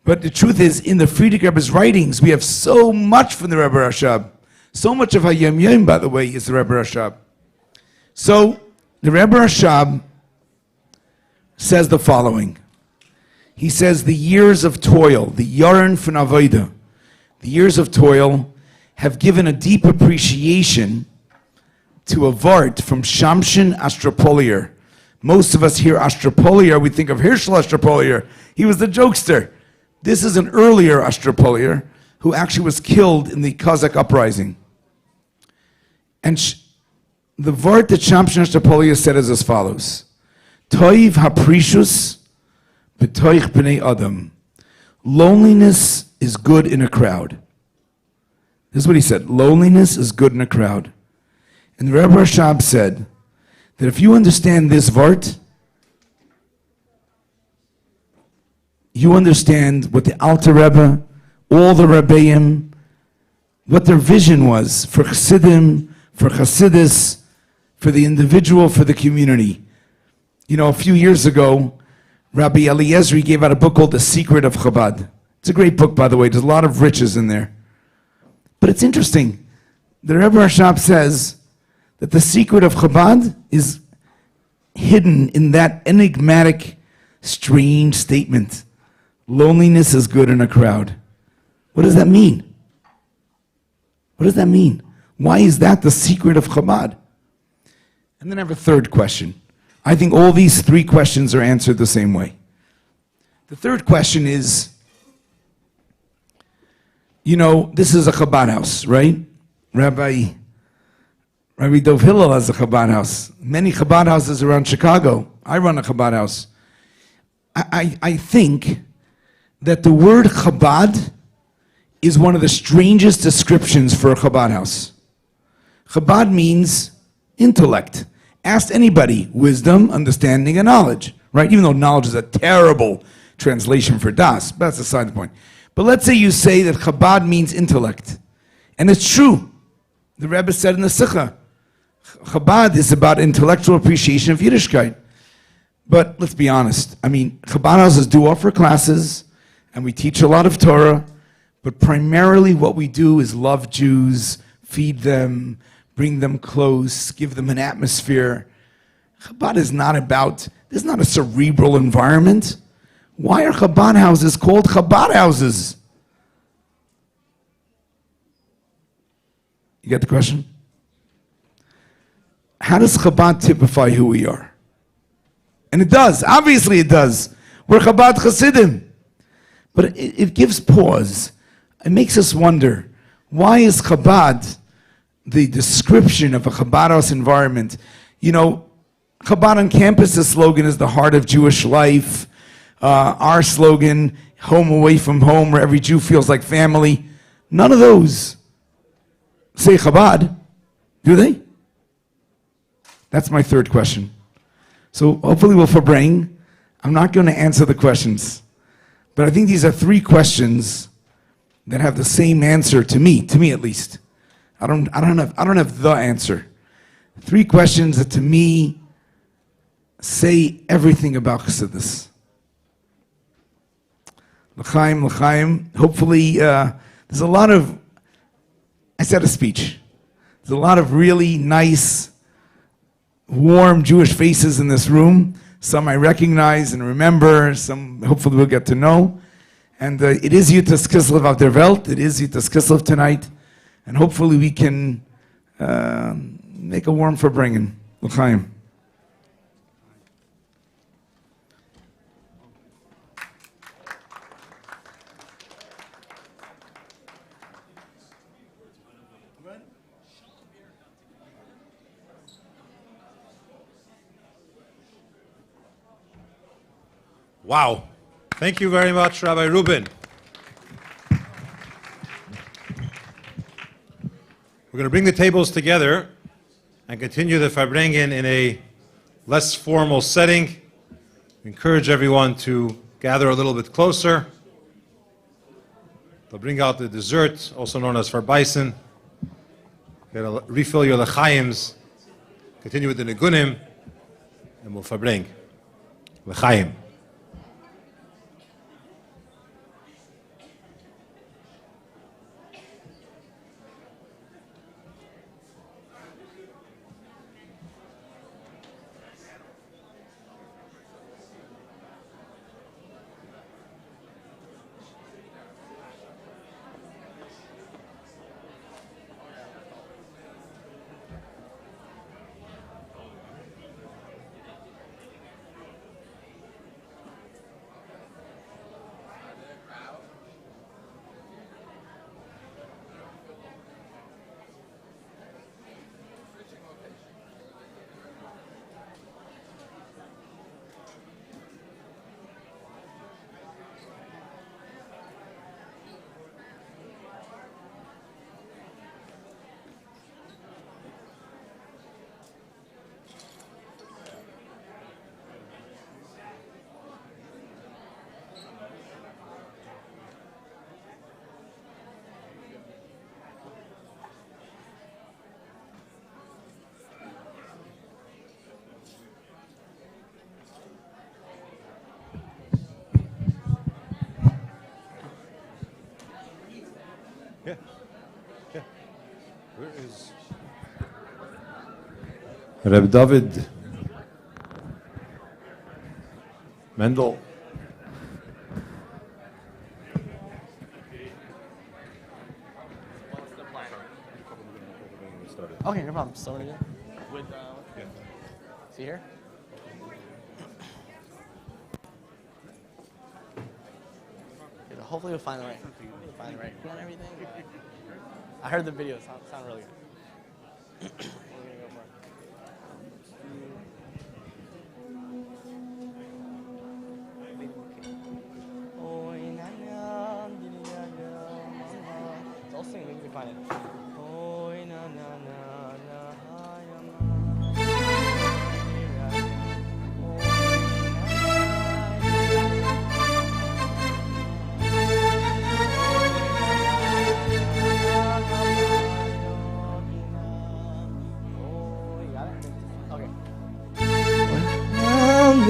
But the truth is, in the F.R.E.E. Rebbe's writings, we have so much from the Rebbe Rashab. So much of Hayom Yom, by the way, is the Rebbe Rashab. So, the Rebbe Rashab says the following. He says the years of toil, the Yarn von Avodah, the years of toil have given a deep appreciation to a Vart from Shamshin Astropolier. Most of us hear Astropolier, we think of Herschel Astropolier. He was the jokester. This is an earlier Astropolier who actually was killed in the Kazakh uprising. And the Vart that Shamshin Astropolier said is as follows. Toiv haprishus b'toich b'nei adam. Loneliness is good in a crowd. This is what he said. Loneliness is good in a crowd. And the Rebbe Rashab said that if you understand this Vart, you understand what the Alter Rebbe, all the Rebbeim, what their vision was for Chassidim, for Chassidus, for the individual, for the community. You know, a few years ago, Rabbi Eliezer gave out a book called The Secret of Chabad. It's a great book, by the way. There's a lot of riches in there. But it's interesting. The Rebbe Rashab says that the secret of Chabad is hidden in that enigmatic, strange statement. Loneliness is good in a crowd. What does that mean? What does that mean? Why is that the secret of Chabad? And then I have a third question. I think all these 3 questions are answered the same way. The third question is, you know, this is a Chabad house, right? Rabbi Dov Hillel has a Chabad house. Many Chabad houses around Chicago. I run a Chabad house. I think that the word Chabad is one of the strangest descriptions for a Chabad house. Chabad means intellect. Ask anybody, wisdom, understanding, and knowledge, right? Even though knowledge is a terrible translation for das, but that's aside the point. But let's say you say that Chabad means intellect. And it's true. The Rebbe said in the Sikha, Chabad is about intellectual appreciation of Yiddishkeit. But let's be honest. I mean, Chabad houses do offer classes, and we teach a lot of Torah, but primarily what we do is love Jews, feed them, bring them close, give them an atmosphere. Chabad is not about, this is not a cerebral environment. Why are Chabad houses called Chabad houses? You get the question? How does Chabad typify who we are? And it does, obviously it does. We're Chabad Chassidim. But it gives pause. It makes us wonder, why is Chabad the description of a Chabad house environment? You know, Chabad on campus, the slogan is the heart of Jewish life. Our slogan, home away from home, where every Jew feels like family. None of those say Chabad, do they? That's my third question. So hopefully we'll Farbrengen. I'm not going to answer the questions, but I think these are 3 questions that have the same answer to me at least. I don't have the answer. 3 questions that to me say everything about Chassidus. L'chaim. Hopefully, there's a lot of, I said a speech. There's a lot of really nice, warm Jewish faces in this room. Some I recognize and remember, some hopefully we'll get to know. And it is Yutas Kislev auf der Welt. It is Yutas Kislev tonight. And hopefully we can make a warm Farbrengen. L'chaim. Wow. Thank you very much, Rabbi Rubin. We're going to bring the tables together and continue the Farbrengen in a less formal setting. We encourage everyone to gather a little bit closer. They'll bring out the dessert, also known as Farbeisen. Refill your lechaims. Continue with the negunim, and we'll Farbring. Lechaim. Where is Reb David Mendel? Okay, no problem. Start again. With, see here? Okay, hopefully we'll find the right. Find the right key and everything. I heard the video. Sound really good. We're gonna go for it. It's all singing. We can find it.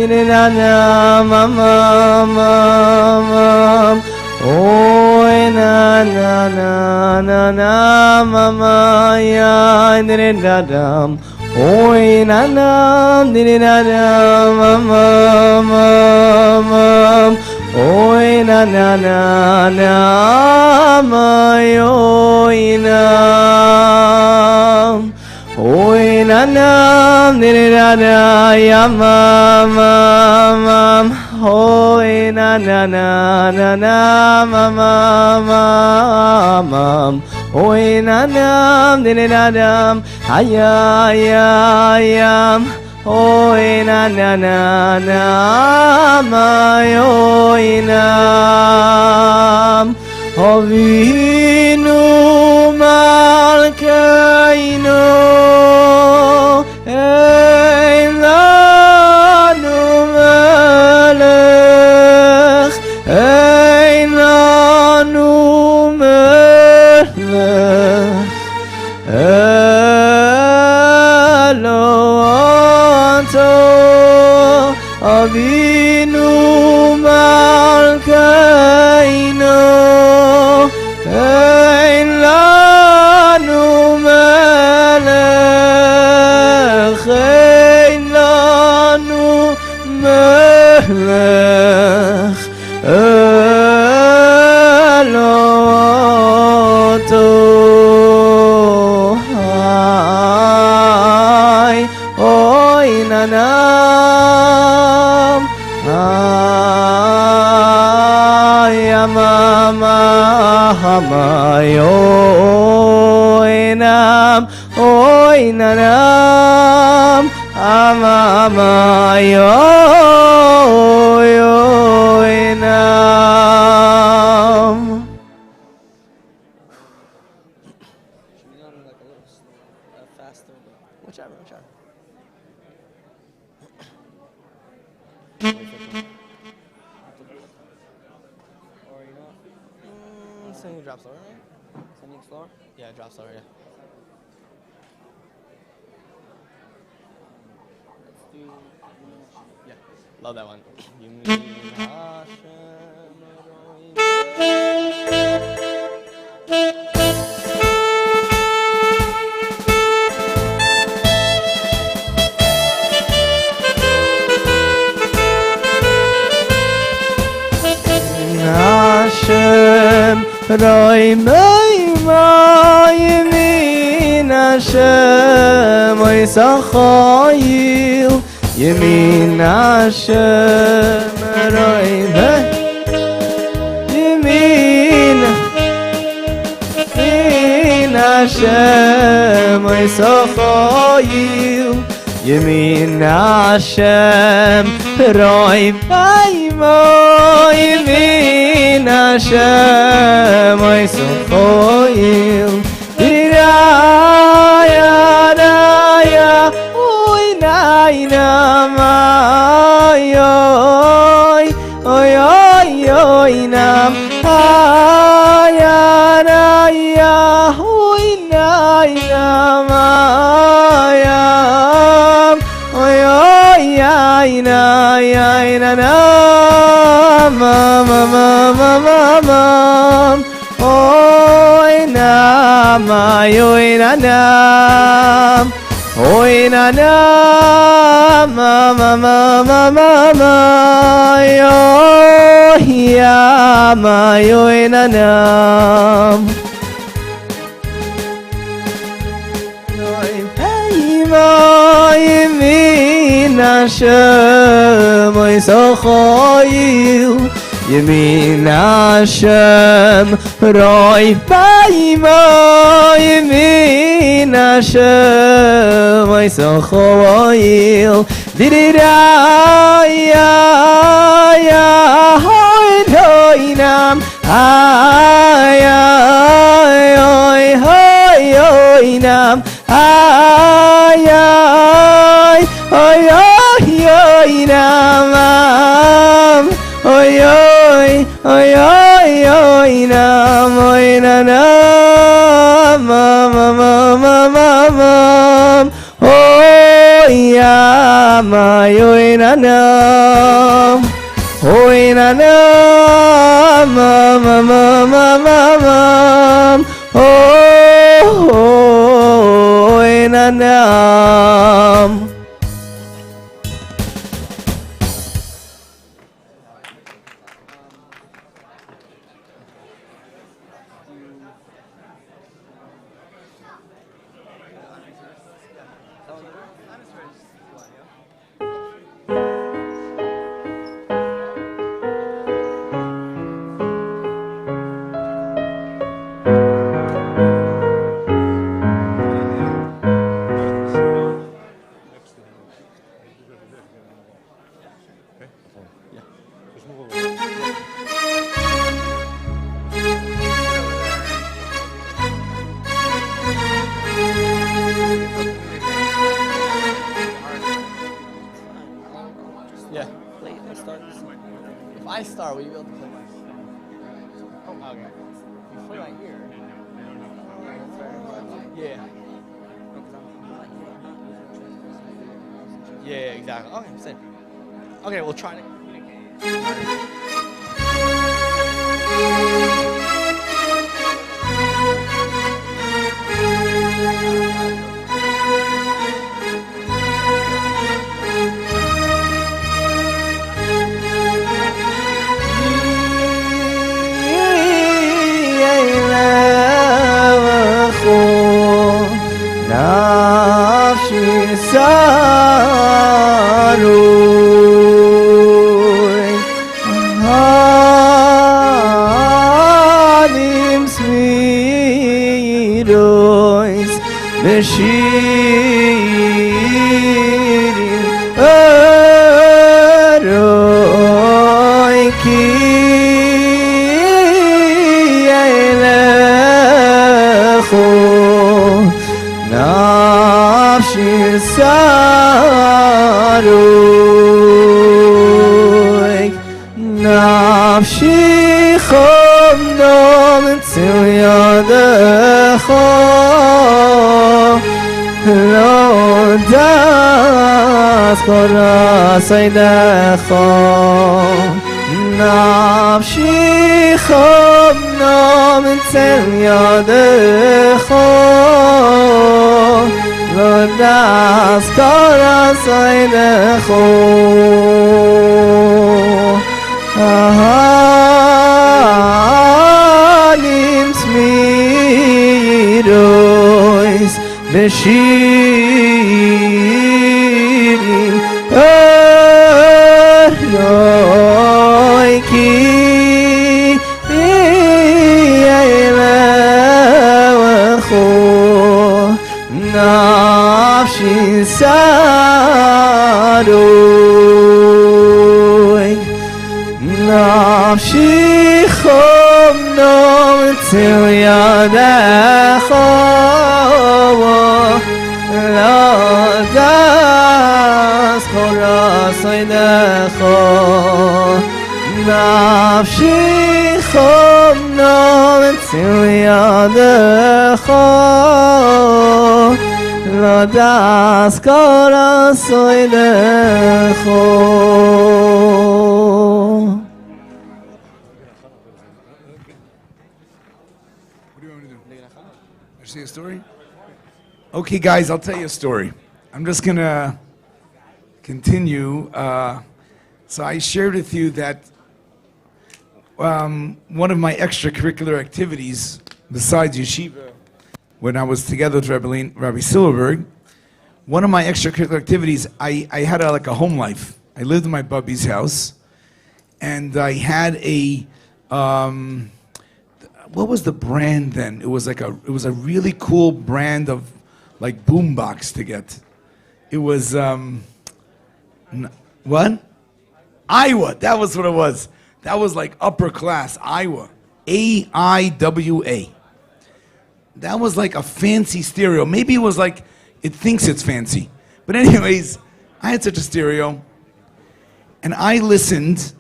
Na na ma ma ma oi na na na na na ma ma ya ni da dam oi na na ni da dam ma ma ma oi na na na na ma oi na oi na na ni da da ya ma ma oi na na na na na ma ma oi na na ni da da ya ya ya oi na na na na ma oi na Avinu Malkeinu Ein lanu melech Ein lanu melech Elo anto Avinu Malkeinu Ein lanu melech Ein lanu melech Eloto Hai Oi nanam Ai amama Hamayoinam Oinanam Amamayoinam something to drop slower, right? Something slower? Yeah, drop slower, yeah. Let's do... Yeah, love that one. Hashem, Roi Mei Yemin Hashem, Oy Sachoyil, Yemin Hashem, Roi Mei Yemin Hashem, Oy Sachoyil, Yemin Hashem, Roi Mei Yemin Hashem, Oy Sachoyil, Diraya, Raya, Oy Naina, Oy, Oy, Oy, Oy, Nam, Aya, Raya, Oy Naina, Aya, Oy, Oy, Aina, Aina, Nam, Oy Nam, Oy Nam, Oy Nam, Oy Nam. Yemin Hashem, Oy Sachoyil, Yemin Hashem, Roi Baimo, Yemin Hashem, Oy Sachoyil, Didiraya, Hoy Nam, Aya, Hoy Nam, Ay, ay, oy, oy, oy, nam, oy, oy, oy, oy, oy, nam, oy, na, nam, oy, yam, oy, na, nam, oy, na, nam, oy, na, nam. Yeah. Let's start. If I start, will you be able to play mine? Oh, okay. You play right here. Yeah. Yeah, exactly. Okay, same. Okay, we'll try to communicate. Nafshi sarui hanim smirois beshirin eroi ki nafshi sarui נפשי חומדום אצל ידך לא דעת כל עשייך נפשי חומדום אצל ידך לא דעת כל עשייך Ahalim smirois beshirim Eroi ki yelewacho nafshi saroi נפשי חומדום אצל ידך לא דעת כל עשייך נפשי חומדום אצל ידך לא דעת כל עשייך Say a story? Okay, guys, I'll tell you a story. I'm just going to continue. So I shared with you that one of my extracurricular activities, besides yeshiva, when I was together with Rabbi Silverberg, one of my extracurricular activities, I had like a home life. I lived in my bubby's house, and I had a... what was the brand then? It was a really cool brand of like boombox to get. It was what? Iowa. That was what it was. That was like upper class Iowa. AIWA. That was like a fancy stereo. Maybe it was like it thinks it's fancy. But anyways, I had such a stereo, and I listened.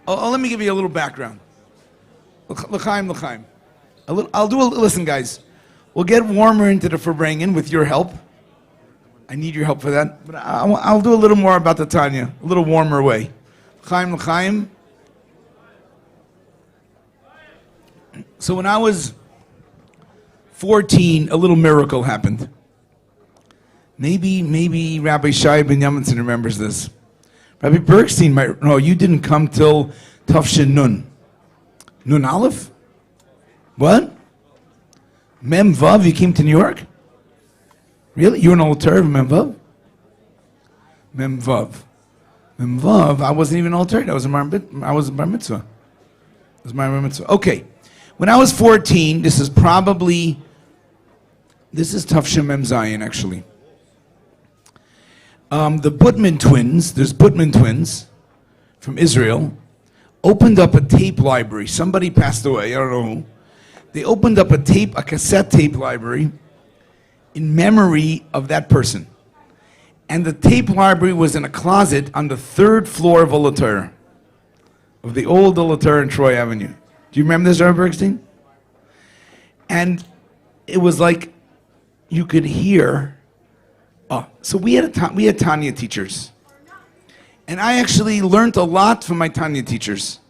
Let me give you a little background. L'chaim. Listen, guys. We'll get warmer into the Farbrengen with your help. I need your help for that. But I'll do a little more about the Tanya, a little warmer way. L'chaim. So when I was 14, a little miracle happened. Maybe Rabbi Shai Ben Yaminson remembers this. Rabbi Bergstein might. No, you didn't come till Tafshin Nun. Nun Aleph? What? Mem Vav, you came to New York? Really? You were an altar Mem Vav? Mem Vav. Mem Vav, I wasn't even altar. I was a bar mitzvah. It was my bar mitzvah. Okay. When I was 14, this is Tafshin Mem Zayin, actually. The Butman twins, there's Butman twins from Israel, opened up a tape library. Somebody passed away, I don't know who. They opened up a cassette tape library in memory of that person. And the tape library was in a closet on the 3rd floor of Olatur, of the old Olatur in Troy Avenue. Do you remember this, Rabbi Bergstein? And it was like you could hear. So we had Tanya teachers. And I actually learned a lot from my Tanya teachers.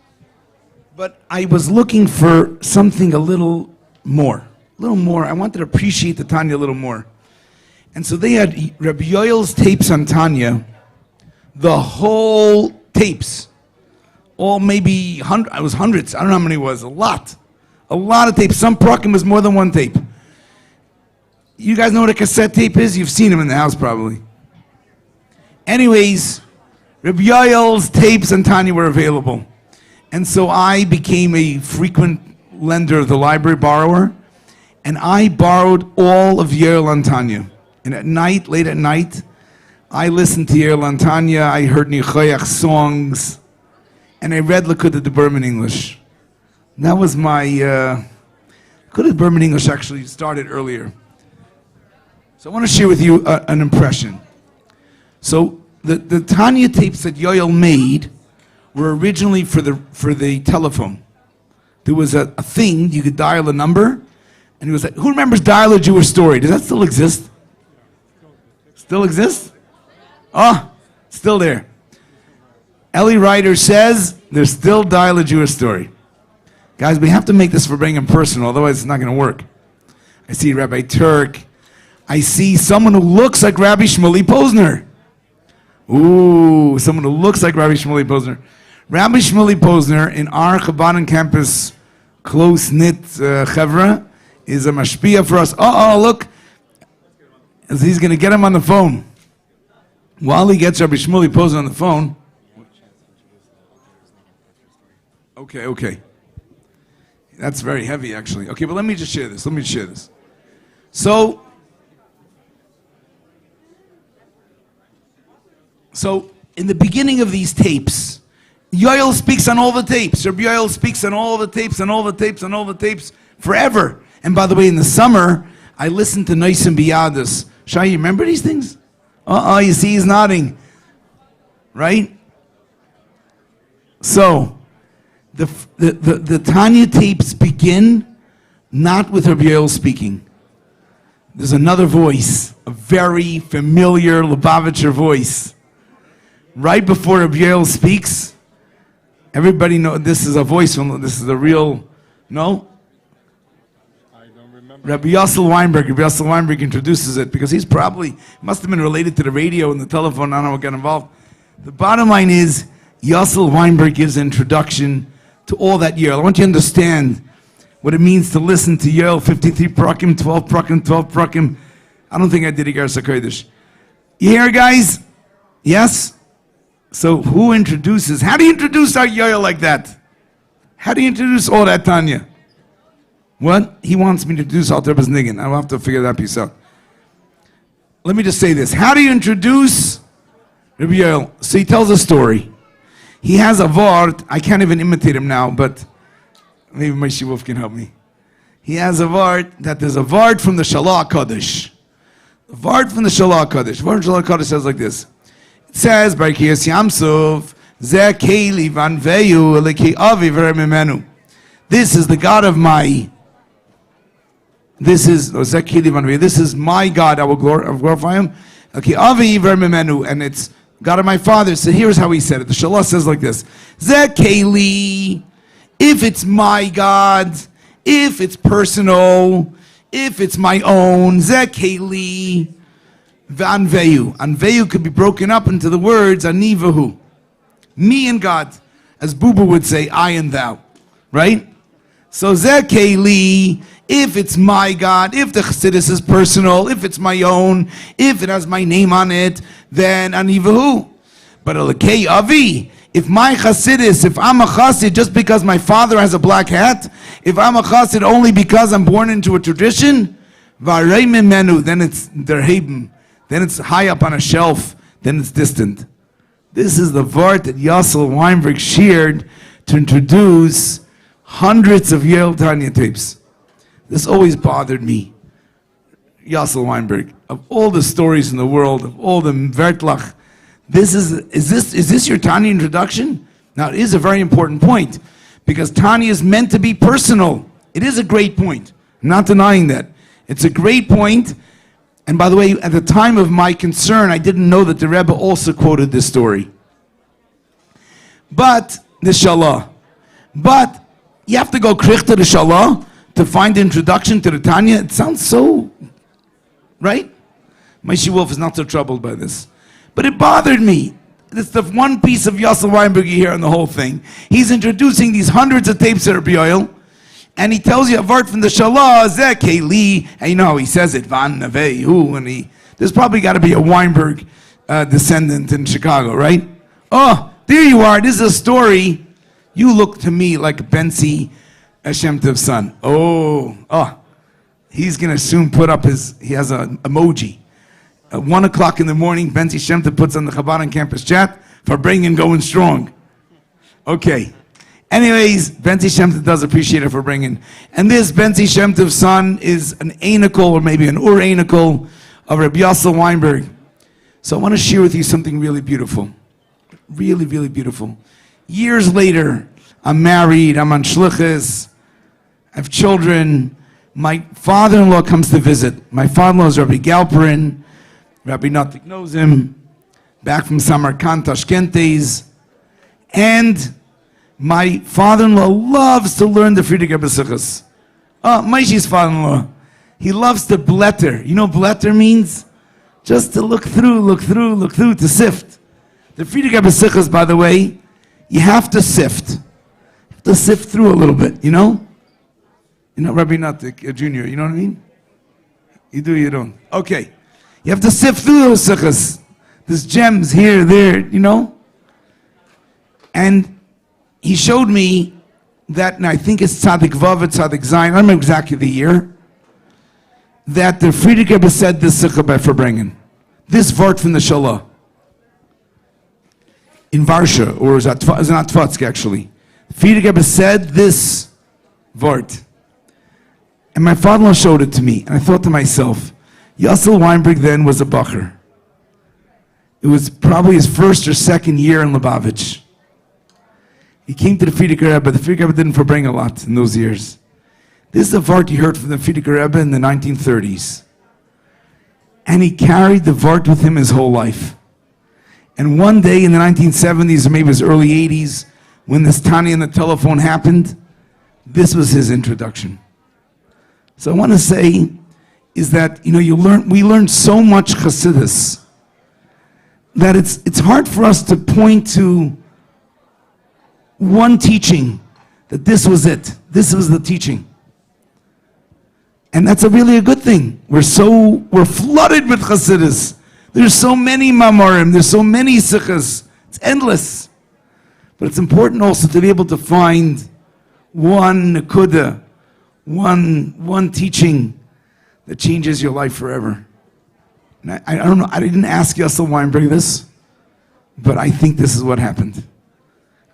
But I was looking for something a little more. I wanted to appreciate the Tanya a little more. And so they had Rabbi Yoel's tapes on Tanya, the whole tapes. All maybe hundreds, it was hundreds, I don't know how many it was, a lot of tapes. Some prakim was more than one tape. You guys know what a cassette tape is? You've seen them in the house probably. Anyways, Rabbi Yoel's tapes on Tanya were available. And so I became a frequent lender of the library, borrower, and I borrowed all of Yoel on Tanya. And at night, late at night, I listened to Yoel on Tanya, I heard Nichoyach songs, and I read Likud de Berman English. And that was my, Likud de Berman English actually started earlier. So I want to share with you an impression. So the Tanya tapes that Yoel made were originally for the telephone. There was a thing, you could dial a number, and he was like, who remembers Dial a Jewish Story? Does that still exist? Still exists? Oh, still there. Ellie Ryder says, there's still Dial a Jewish Story. Guys, we have to make this Farbrengen personal, otherwise it's not going to work. I see Rabbi Turk. I see someone who looks like Rabbi Shmuley Posner. Ooh, someone who looks like Rabbi Shmuley Posner. Rabbi Shmuley Posner in our Chabad campus close-knit chevra is a mashpia for us. Look. As he's going to get him on the phone. While he gets Rabbi Shmuley Posner on the phone. Okay. That's very heavy, actually. Okay, but let me just share this. So in the beginning of these tapes, Yoel speaks on all the tapes. Rabbi Yoel speaks on all the tapes forever. And by the way, in the summer, I listened to Noisim Biyadis. Shai, you remember these things? You see he's nodding. Right? So, the Tanya tapes begin not with Rabbi Yoel speaking. There's another voice, a very familiar Lubavitcher voice. Right before Rabbi Yoel speaks, everybody knows this is a voice this is a real, no? I don't remember. Rabbi Yossel Weinberg introduces it because he's probably, must have been related to the radio and the telephone, I don't know what got involved. The bottom line is, Yossel Weinberg gives an introduction to all that Yoel. I want you to understand what it means to listen to Yoel, 53 prakim, 12 prakim. I don't think I did Igar Sakoidish. You hear, guys? Yes? So how do you introduce our Yoel like that? How do you introduce all that Tanya? What? He wants me to introduce Alter Rebbe's Niggin. I'll have to figure that piece out. Let me just say this. How do you introduce Rabbi Yoel? So he tells a story. He has a vart. I can't even imitate him now, but maybe my Shivov can help me. He has a vart that there's a vart from the Shalah Kodesh. The vart from the Shalah Kodesh. Vart from the Shalah Kodesh says like this. It says, Barkiyas Yamsuf, Zeh Keli Van Veyu Eleki Avi Veremimenu. This is the God of my. This is my God. I will glorify Him. Eleki Avi Veremimenu, and it's God of my father. So here's how he said it. The Shalah says like this: Zeh Keli. If it's my God, if it's personal, if it's my own, Zeh Keli. V'anveyu. Anveyu could be broken up into the words ani v'hu. Me and God. As Buba would say, I and thou. Right? So Zeh Keli, if it's my God, if the Chassidus is personal, if it's my own, if it has my name on it, then ani v'hu. But Elokei Avi, if my Chassidus, if I'm a Chassid just because my father has a black hat, if I'm a Chassid only because I'm born into a tradition, v'arei mimenu, then it's derheben. Then it's high up on a shelf, then it's distant. This is the vart that Yossel Weinberg shared to introduce hundreds of Yoel Tanya tapes. This always bothered me. Yossel Weinberg, of all the stories in the world, of all the Vertlach, is this your Tanya introduction? Now it is a very important point, because Tanya is meant to be personal. It is a great point. I'm not denying that. It's a great point. And by the way, at the time of my concern, I didn't know that the Rebbe also quoted this story. But, the Shalah. But, you have to go krich to the Shalah to find the introduction to the Tanya. It sounds so, right? Moshe Wolf is not so troubled by this. But it bothered me. It's the one piece of Yossel Weinberg you hear in the whole thing. He's introducing these hundreds of tapes of Rabbi Yoel. And he tells you a vart from the Shalah, Zeh Keli, and you know how he says it, Van Nevehu, and there's probably got to be a Weinberg descendant in Chicago, right? Oh, there you are, this is a story. You look to me like a Bensi Shem Tov's son. He's going to soon put up he has an emoji. At 1 o'clock in the morning, Bensi Shem Tov puts on the Chabad on campus chat, Farbrengen going strong. Okay. Anyways, Benzi Shem Tov does appreciate it for bringing. And this Benzi Shem Tov's son is an anicle, or maybe an anicle of Rabbi Yossel Weinberg. So I want to share with you something really beautiful. Really, really beautiful. Years later, I'm married, I'm on shlichus, I have children. My father-in-law comes to visit. My father-in-law is Rabbi Galperin. Rabbi Natik knows him. Back from Samarkand, Tashkentes. And my father-in-law loves to learn the Friedrich Rebbe Sichos. Oh, Maishi's father-in-law. He loves to bletter. You know what bletter means? Just to look through, to sift. The Friedrich Rebbe Sichos, by the way, you have to sift. You have to sift through a little bit, you know? You know, Rabbi Natik, Junior, you know what I mean? You do, you don't. Okay. You have to sift through those sichos. There's gems here, there, you know? And he showed me that, and I think it's Tzadik Vav, Tzadik Zayin, I don't remember exactly the year, that the Friedrich Rebbe said this sicha by Farbrengen. This vart from the Shalah. In Varsha, or is it not Tvatsk actually? Friedrich Rebbe said this vart. And my father-in-law showed it to me, and I thought to myself, Yassel Weinberg then was a bacher. It was probably his first or second year in Lubavitch. He came to the Friedrich Rebbe. The Friedrich Rebbe didn't forbring a lot in those years. This is the vart he heard from the Friedrich Rebbe in the 1930s. And he carried the vart with him his whole life. And one day in the 1970s, or maybe it was early 80s, when this Tanya on the telephone happened, this was his introduction. So I want to say is that, you know, we learn so much Chassidus that it's hard for us to point to one teaching, that this was it. This was the teaching. And that's really a good thing. We're flooded with Chassidus. There's so many Mamarim, there's so many Sichas. It's endless. But it's important also to be able to find one Nekuda, one teaching that changes your life forever. And I don't know, I didn't ask Yassel Weinberg this, but I think this is what happened.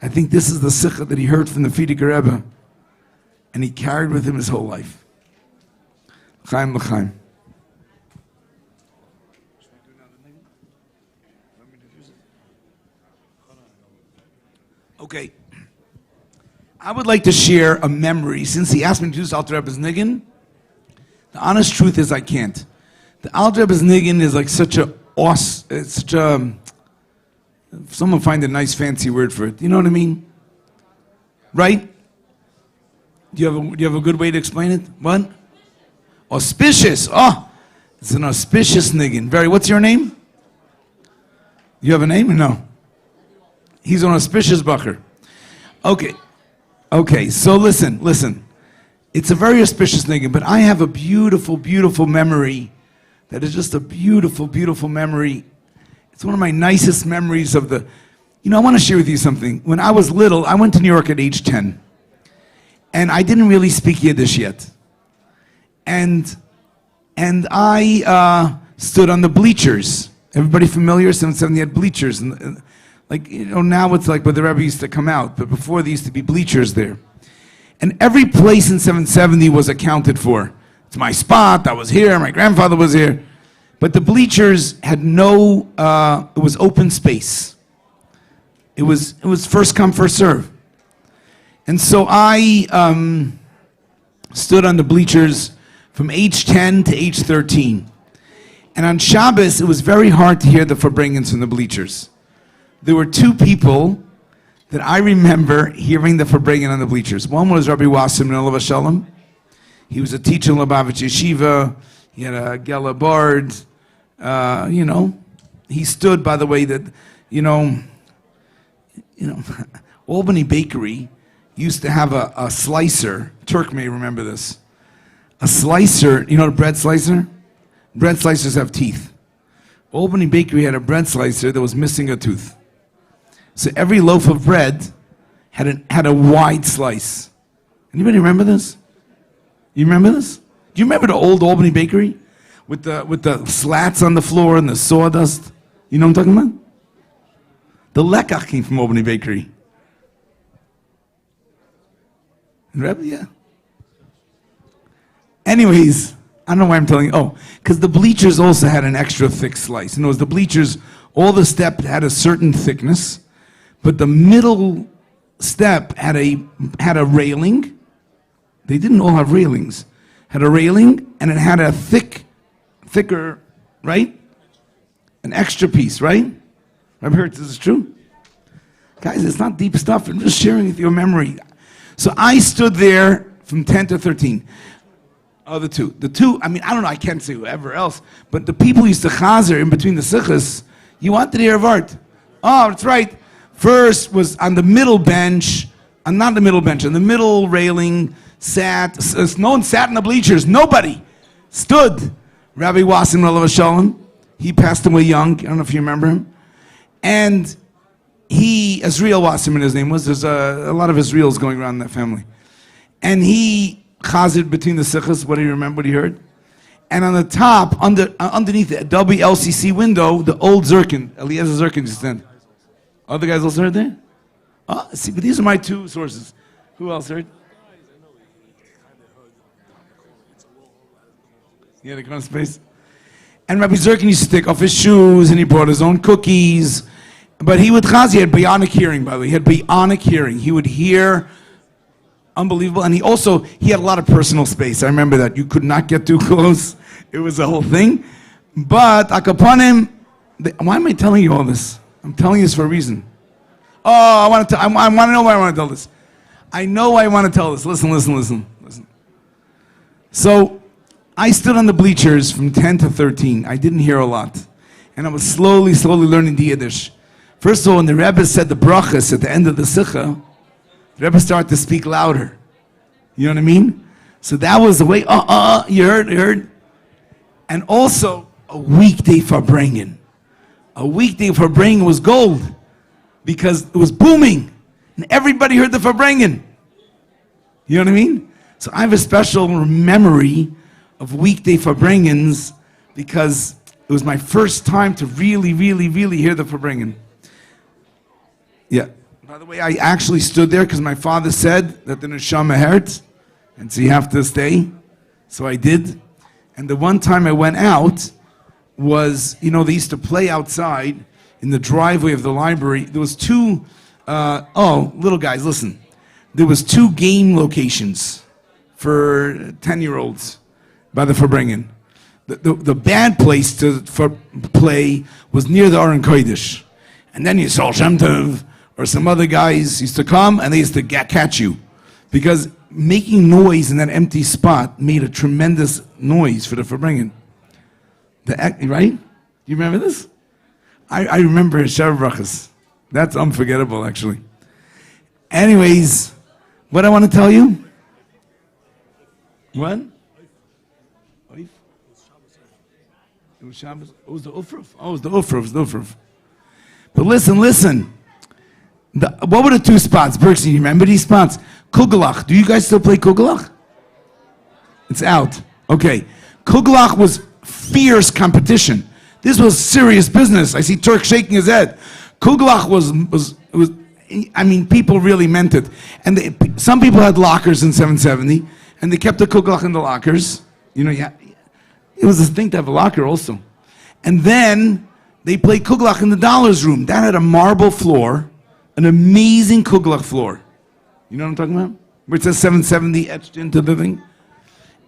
I think this is the sikha that he heard from the Friedrich Rebbe, and he carried with him his whole life. L'chaim, l'chaim. Okay. I would like to share a memory. Since he asked me to do this Alter Rebbe's Niggin, the honest truth is I can't. The Alter Rebbe's Niggin is like such a awesome, it's such a, someone find a nice fancy word for it. You know what I mean? Right? Do you have a good way to explain it? What? Auspicious. Oh, it's an auspicious Niggin. What's your name? You have a name or no? He's an auspicious bacher. Okay, so listen. It's a very auspicious niggin, but I have a beautiful, beautiful memory that is just a beautiful, beautiful memory. It's one of my nicest memories of the... You know, I want to share with you something. When I was little, I went to New York at age 10. And I didn't really speak Yiddish yet. And I stood on the bleachers. Everybody familiar? 770 had bleachers. And like, you know, now it's like where the Rabbi used to come out, but before there used to be bleachers there. And every place in 770 was accounted for. It's my spot, I was here, my grandfather was here. But the bleachers had no, it was open space. It was first come, first serve. And so I stood on the bleachers from age 10 to age 13. And on Shabbos, it was very hard to hear the Farbrengens from the bleachers. There were two people that I remember hearing the Farbrengen on the bleachers. One was Rabbi Wassim Nolav Shalom. He was a teacher in Lubavitch Yeshiva. He had a Gela Bard. You know, he stood, by the way, that, you know, Albany Bakery used to have a slicer. Turk may remember this. A slicer, you know, a bread slicer? Bread slicers have teeth. Albany Bakery had a bread slicer that was missing a tooth. So every loaf of bread had a wide slice. Anybody remember this? You remember this? Do you remember the old Albany Bakery with the slats on the floor and the sawdust? You know what I'm talking about? The lekach came from Albany Bakery. Rabbi, yeah. Anyways, I don't know why I'm telling you. Oh, because the bleachers also had an extra thick slice. In other words, the bleachers, all the step had a certain thickness, but the middle step had a railing. They didn't all have railings. Had a railing, and it had a thicker, right? An extra piece, right? I've heard this is true. Guys, it's not deep stuff. I'm just sharing with you a memory. So I stood there from 10 to 13. Oh, the two, I mean, I don't know, I can't say whoever else, but the people used to chazer in between the sikhs, you wanted to hear of art. Oh, that's right. First was on the middle bench, not the middle bench, on the middle railing, no one sat in the bleachers, nobody stood. Rabbi Wasim Ralav Shalom, he passed away young, I don't know if you remember him. And Israel Wasim, his name was, there's a lot of Israels going around in that family. And he chazed between the sikhs, what do you remember, what he heard? And on the top, underneath the WLCC window, the old Zirkin, Eliezer Zirkin just stand. Other guys also heard there? Oh, see, but these are my two sources. Who else heard? Yeah, the kind of space. And Rabbi Zirkin used to take off his shoes, and he brought his own cookies. But he would chaz, he had bionic hearing, by the way. He had bionic hearing. He would hear unbelievable. And he had a lot of personal space. I remember that. You could not get too close. It was a whole thing. But akapanim, why am I telling you all this? I'm telling you this for a reason. Oh, I want to know why I want to tell this. I know why I want to tell this. Listen. So, I stood on the bleachers from 10 to 13. I didn't hear a lot. And I was slowly learning the Yiddish. First of all, when the Rebbe said the brachas at the end of the Sikha, the Rebbe started to speak louder. You know what I mean? So that was the way, you heard. And also, a weekday Farbrengen. A weekday Farbrengen was gold. Because it was booming. And everybody heard the Farbrengen. You know what I mean? So I have a special memory of weekday Farbrengens because it was my first time to really hear the Farbrengen. Yeah. By the way, I actually stood there because my father said that the neshama hurt, and so you have to stay. So I did. And the one time I went out was, they used to play outside in the driveway of the library. There was two, little guys, listen. There was two game locations for 10-year-olds by the Farbrengen. The bad place to play was near the Aron Kodesh. And then you saw Shem Tov or some other guys used to come and they used to catch you. Because making noise in that empty spot made a tremendous noise for the Farbrengen. Right? You remember this? I remember Shav Brachas. That's unforgettable, actually. Anyways, what I want to tell you? What? It was Shabbos. It was the Ufruf. Oh, it was the Ufruf. But listen. What were the two spots? Berkson, you remember these spots? Kugelach. Do you guys still play Kugelach? It's out. Okay. Kugelach was fierce competition. This was serious business. I see Turk shaking his head. Kugelach was people really meant it. And some people had lockers in 770, and they kept the Kugelach in the lockers. It was a thing to have a locker also. And then they played Kugelach in the Dollars Room. That had a marble floor, an amazing Kugelach floor. You know what I'm talking about? Where it says 770 etched into the thing.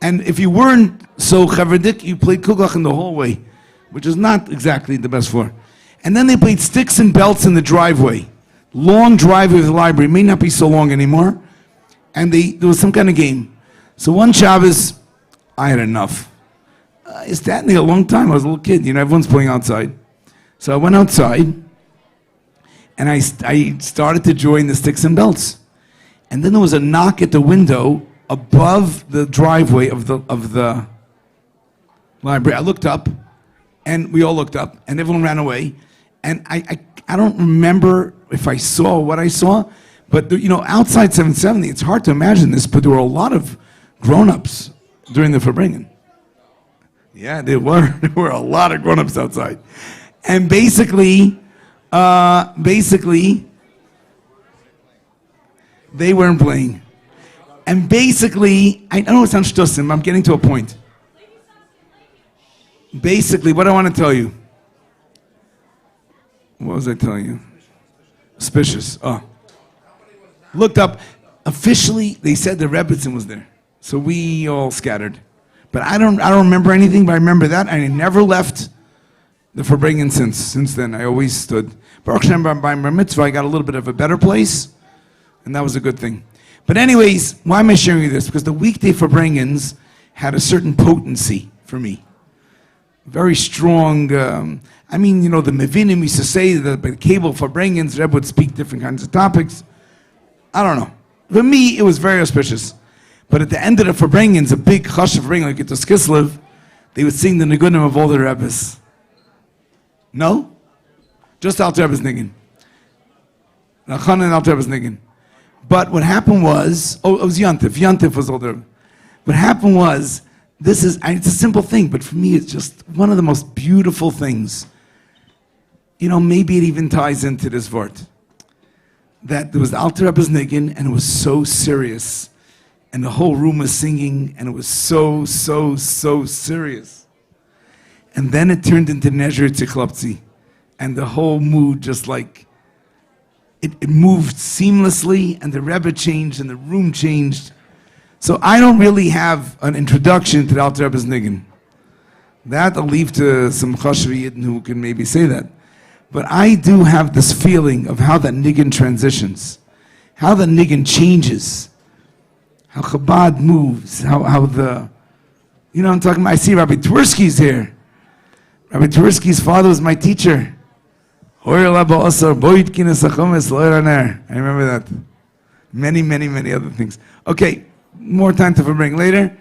And if you weren't so chaverdik, you played Kugelach in the hallway, which is not exactly the best floor. And then they played sticks and belts in the driveway. Long driveway of the library. It may not be so long anymore. And there was some kind of game. So one Shabbos, I had enough. I was standing there a long time. I was a little kid. Everyone's playing outside. So I went outside, and I started to join the sticks and belts. And then there was a knock at the window above the driveway of the library. I looked up, and we all looked up, and everyone ran away. And I don't remember if I saw what I saw, but outside 770, it's hard to imagine this, but there were a lot of grown-ups during the Farbrengen. Yeah, there were a lot of grown-ups outside. And basically, they weren't playing. And basically, I know it sounds shtussim, I'm getting to a point. Basically, what I want to tell you. What was I telling you? Suspicious. Oh. Looked up. Officially, they said the Rebbitzin was there. So we all scattered. But I don't remember anything, but I remember that. I never left the Farbrengen since then. I always stood. Baruch Hashem, by my mitzvah, I got a little bit of a better place, and that was a good thing. But anyways, why am I sharing you this? Because the weekday Farbrengens had a certain potency for me. Very strong. The Mevinim used to say that by the cable Farbrengens, Rebbe would speak different kinds of topics. I don't know. For me, it was very auspicious. But at the end of the Farbrengens, a big Chashav Farbrengen, like it was Kislev, they would sing the Nigunim of all the Rebbes. No? Just Alter Rebbe's Nigun. Nachan and Alter Rebbe's Nigun. But what happened was, it was Yantif. Yantif was all the. What happened was, it's a simple thing, but for me it's just one of the most beautiful things. Maybe it even ties into this word. That there was the Alter Rebbe's Nigun, and it was so serious. And the whole room was singing, and it was so, so, so serious. And then it turned into Nezher Tzichlopzi. And the whole mood just like, it moved seamlessly, and the Rebbe changed, and the room changed. So I don't really have an introduction to the Alter Rebbe's Nigun. That I'll leave to some Chashav Yidden who can maybe say that. But I do have this feeling of how that Nigun transitions, how the Nigun changes, how Chabad moves, how the, I'm talking about, I see Rabbi Twersky's here. Rabbi Twersky's father was my teacher. I remember that. Many, many, many other things. Okay, more time to bring later.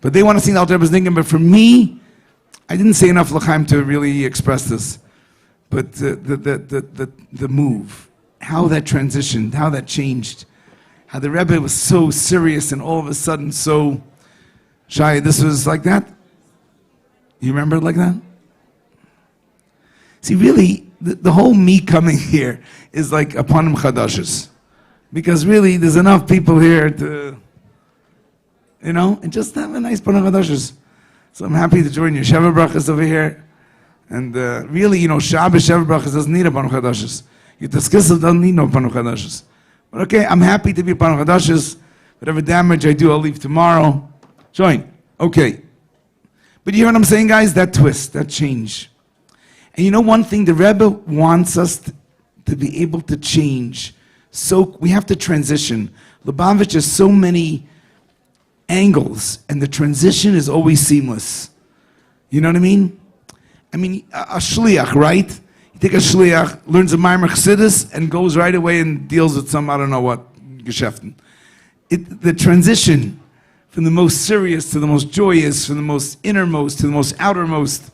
But they want to sing the Alter Rebbe's Nigun. But for me, I didn't say enough l'chaim to really express this. But the move, how that transitioned, how that changed, how the Rebbe was so serious and all of a sudden so shy. This was like that? You remember it like that? See, really, the whole me coming here is like upon chadashes. Because really, there's enough people here to, and just have a nice upon chadashes. So I'm happy to join you. Sheva brachas over here. And really, Shabbos Sheva brachas doesn't need upon chadashes. Yutas Kislev doesn't need no upon chadashes. But okay, I'm happy to be upon chadashes. Whatever damage I do, I'll leave tomorrow. Join. Okay. But you hear what I'm saying, guys? That twist, that change. And one thing, the Rebbe wants us to be able to change. So we have to transition. Lubavitch has so many angles, and the transition is always seamless. You know what I mean? A shliach, right? You take a shliach, learns a Maimer Chassidus, and goes right away and deals with some, I don't know what, Geschäften. The transition from the most serious to the most joyous, from the most innermost to the most outermost,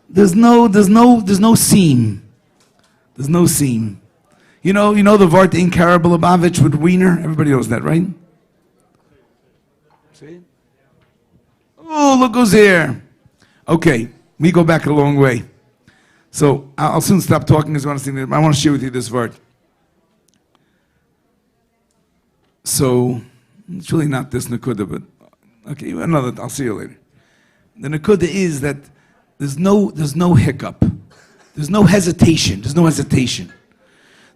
there's no seam. There's no seam. You know the Vart in Karabelabavich with Wiener? Everybody knows that, right? See? Oh, look who's here. Okay, we go back a long way. So I'll soon stop talking because I want to share with you this Vart. So it's really not this Nakuda, but okay, another. I'll see you later. The Nakuda is that there's no hiccup. There's no hesitation. There's no hesitation.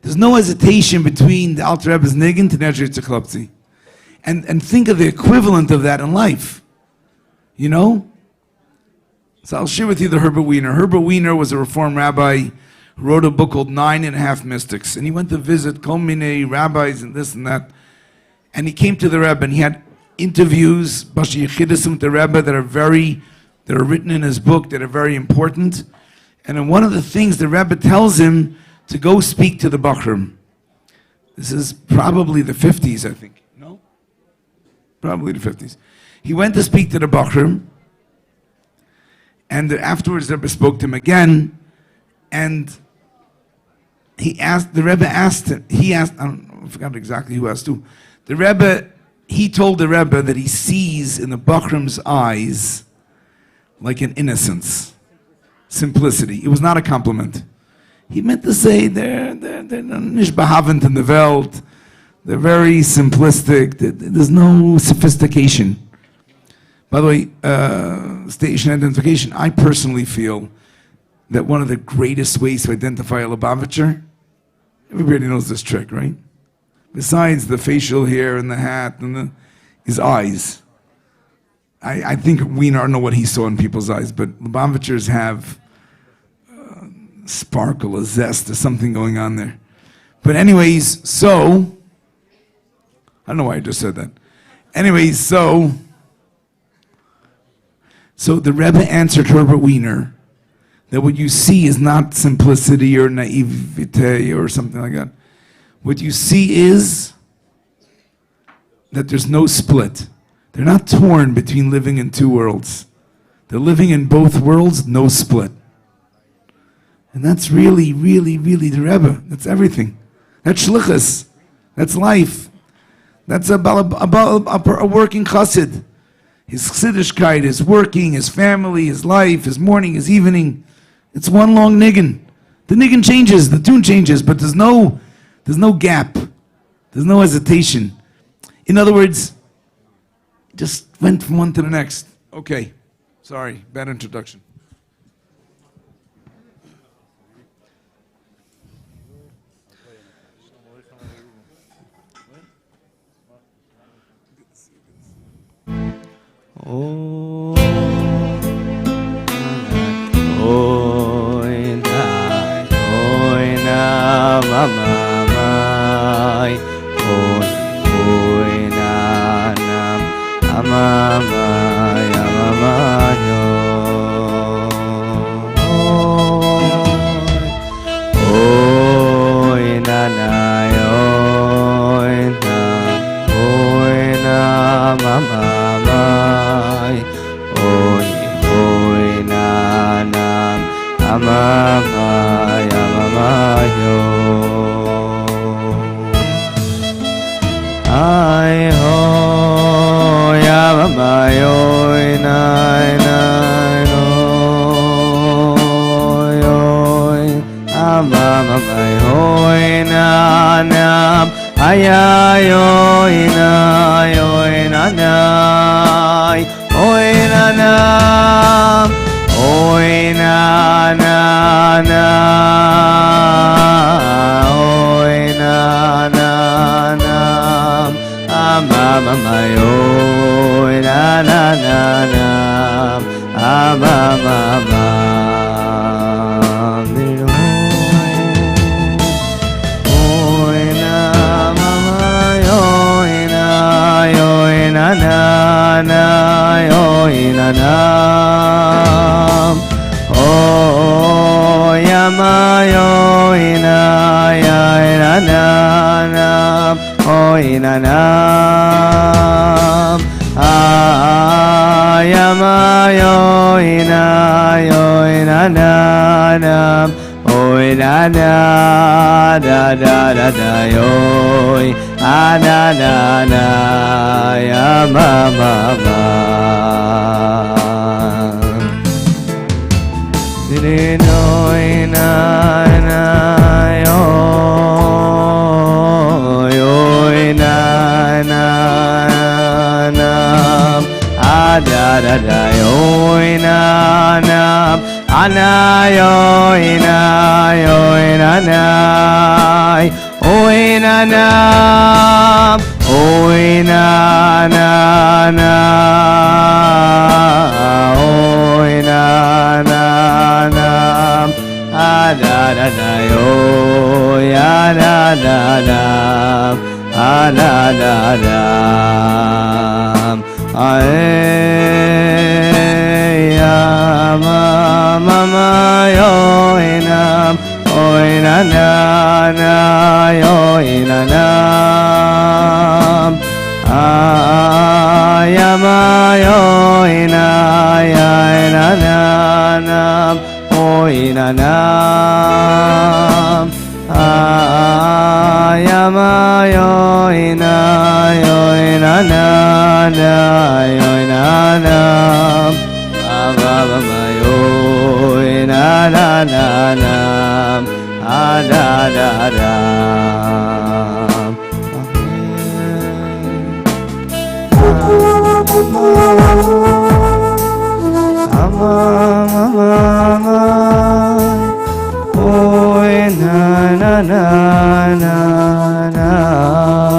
There's no hesitation between the Alter Rebbe's Nigun to Nezher Tzichlopzi. And think of the equivalent of that in life. So I'll share with you the Herbert Wiener. Herbert Wiener was a Reform rabbi who wrote a book called 9.5 Mystics. And he went to visit Kol Minei rabbis and this and that. And he came to the Rebbe and he had interviews, Bashi Yechidisim with the Rebbe that are written in his book that are very important. And in one of the things, the Rebbe tells him to go speak to the Bachrim. This is probably the 50s, I think. No? Probably the 50s. He went to speak to the Bachrim, and afterwards the Rebbe spoke to him again, and the Rebbe asked him, I forgot exactly who asked who. He told the Rebbe that he sees in the Bachrim's eyes like an innocence, simplicity. It was not a compliment. He meant to say they're nicht behavent in the Welt. They're very simplistic. There's no sophistication. By the way, station identification, I personally feel that one of the greatest ways to identify a Lubavitcher, everybody knows this trick, right? besides the facial hair and the hat and his eyes. I think we don't know what he saw in people's eyes, but Lubavitchers have sparkle, a zest, there's something going on there. But anyways, so, I don't know why I just said that. Anyways, so the Rebbe answered Herbert Wiener that what you see is not simplicity or naivete or something like that. What you see is that there's no split. They're not torn between living in two worlds. They're living in both worlds, no split. And that's really, really, really the Rebbe. That's everything. That's shlichus. That's life. That's a working chassid. His chassidishkeit, his working, his family, his life, his morning, his evening. It's one long niggin. The niggin changes, the tune changes, but there's no gap. There's no hesitation. In other words, just went from one to the next. Okay, sorry, bad introduction. Oh, na na na na na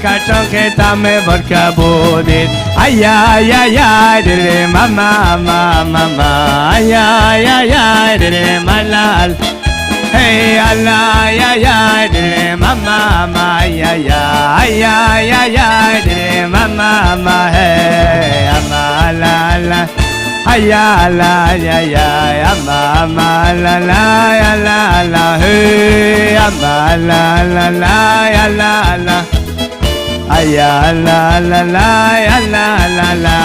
Kachonke tame vodka bodit. Ay ay ay ay, dere mama mama mama. Ay ay ay ay, dere malal. Hey Allah, ay ay ay, dere mama mama. Ay ay ay ay ay ay, dere mama mama. Hey ama la la. Ay Allah, ay ay ay, ama la la la la. Hey ama la la la la la. Ay la la la la la la.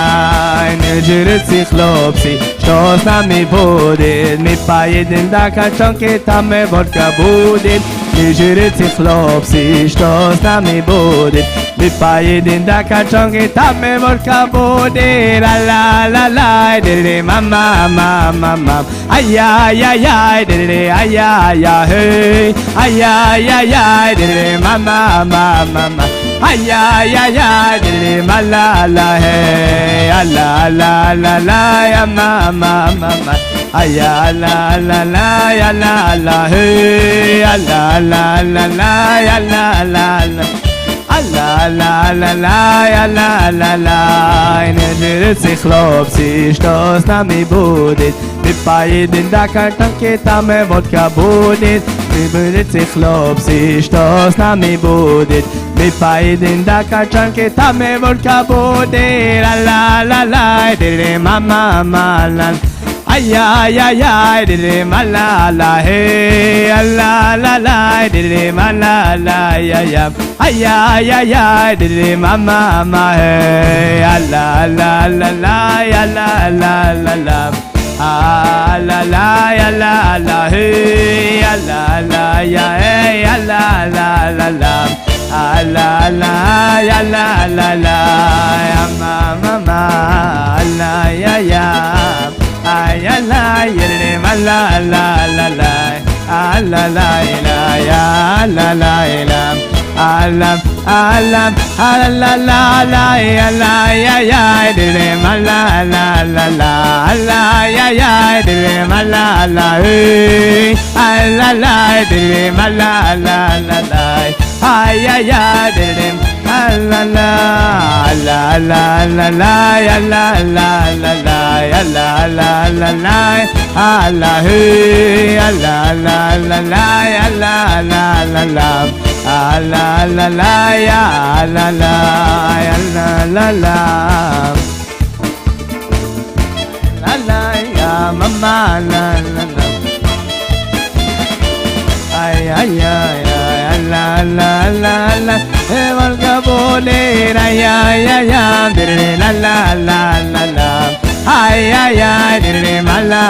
Nirjirit sikhlopsi, shtos nami bodid. Mi payidin da kachonke tame vodka bodid. Nirjirit sikhlopsi, shtos nami bodid. Mi payidin da kachonke tame vodka bodid. La la la, dere mama mama mama. Ay ay ay ay, dere ay ay ay hey. Ay ay ay ay, dere mama mama mama. Ay ay ay ay, dere malala hey, la la la la ya mama mama. Ay la la la ya la hey, la la la la ya la la. La la la la ya la la. Nirjirit sikhlopsi, shtos nami bodit. Mi payidin da kachonke tame vodka bodit. Nirjirit sikhlopsi, shtos nami bodit. Mi payidin da kachonke tame vodka bodit. La la la, dere mama mama. Ay ay ay ay, dere malala hey, la la la, dere malala ya ya. Ay ay ay ay, dere mama mama hey, la la la la ya la la la la. Ah la la ya la hey, la la ya hey, la la la la. Ah la la ya la ya mama mama la ya ya. Ay la yere la la la la. Ah la la ya la la. Alam alam la la la ya ya, dere la la la la ya ya, dere la la hey, la la, dere la la la. Ay ay ay, dere la la la la la ya la la la ya la la la la hey, la la la ya la la. La la la ya la la la. La la ya mama la la. Ay ay ay la la la. Eval kabole ay ay ay, dere la la la. Ay ay ay, dere la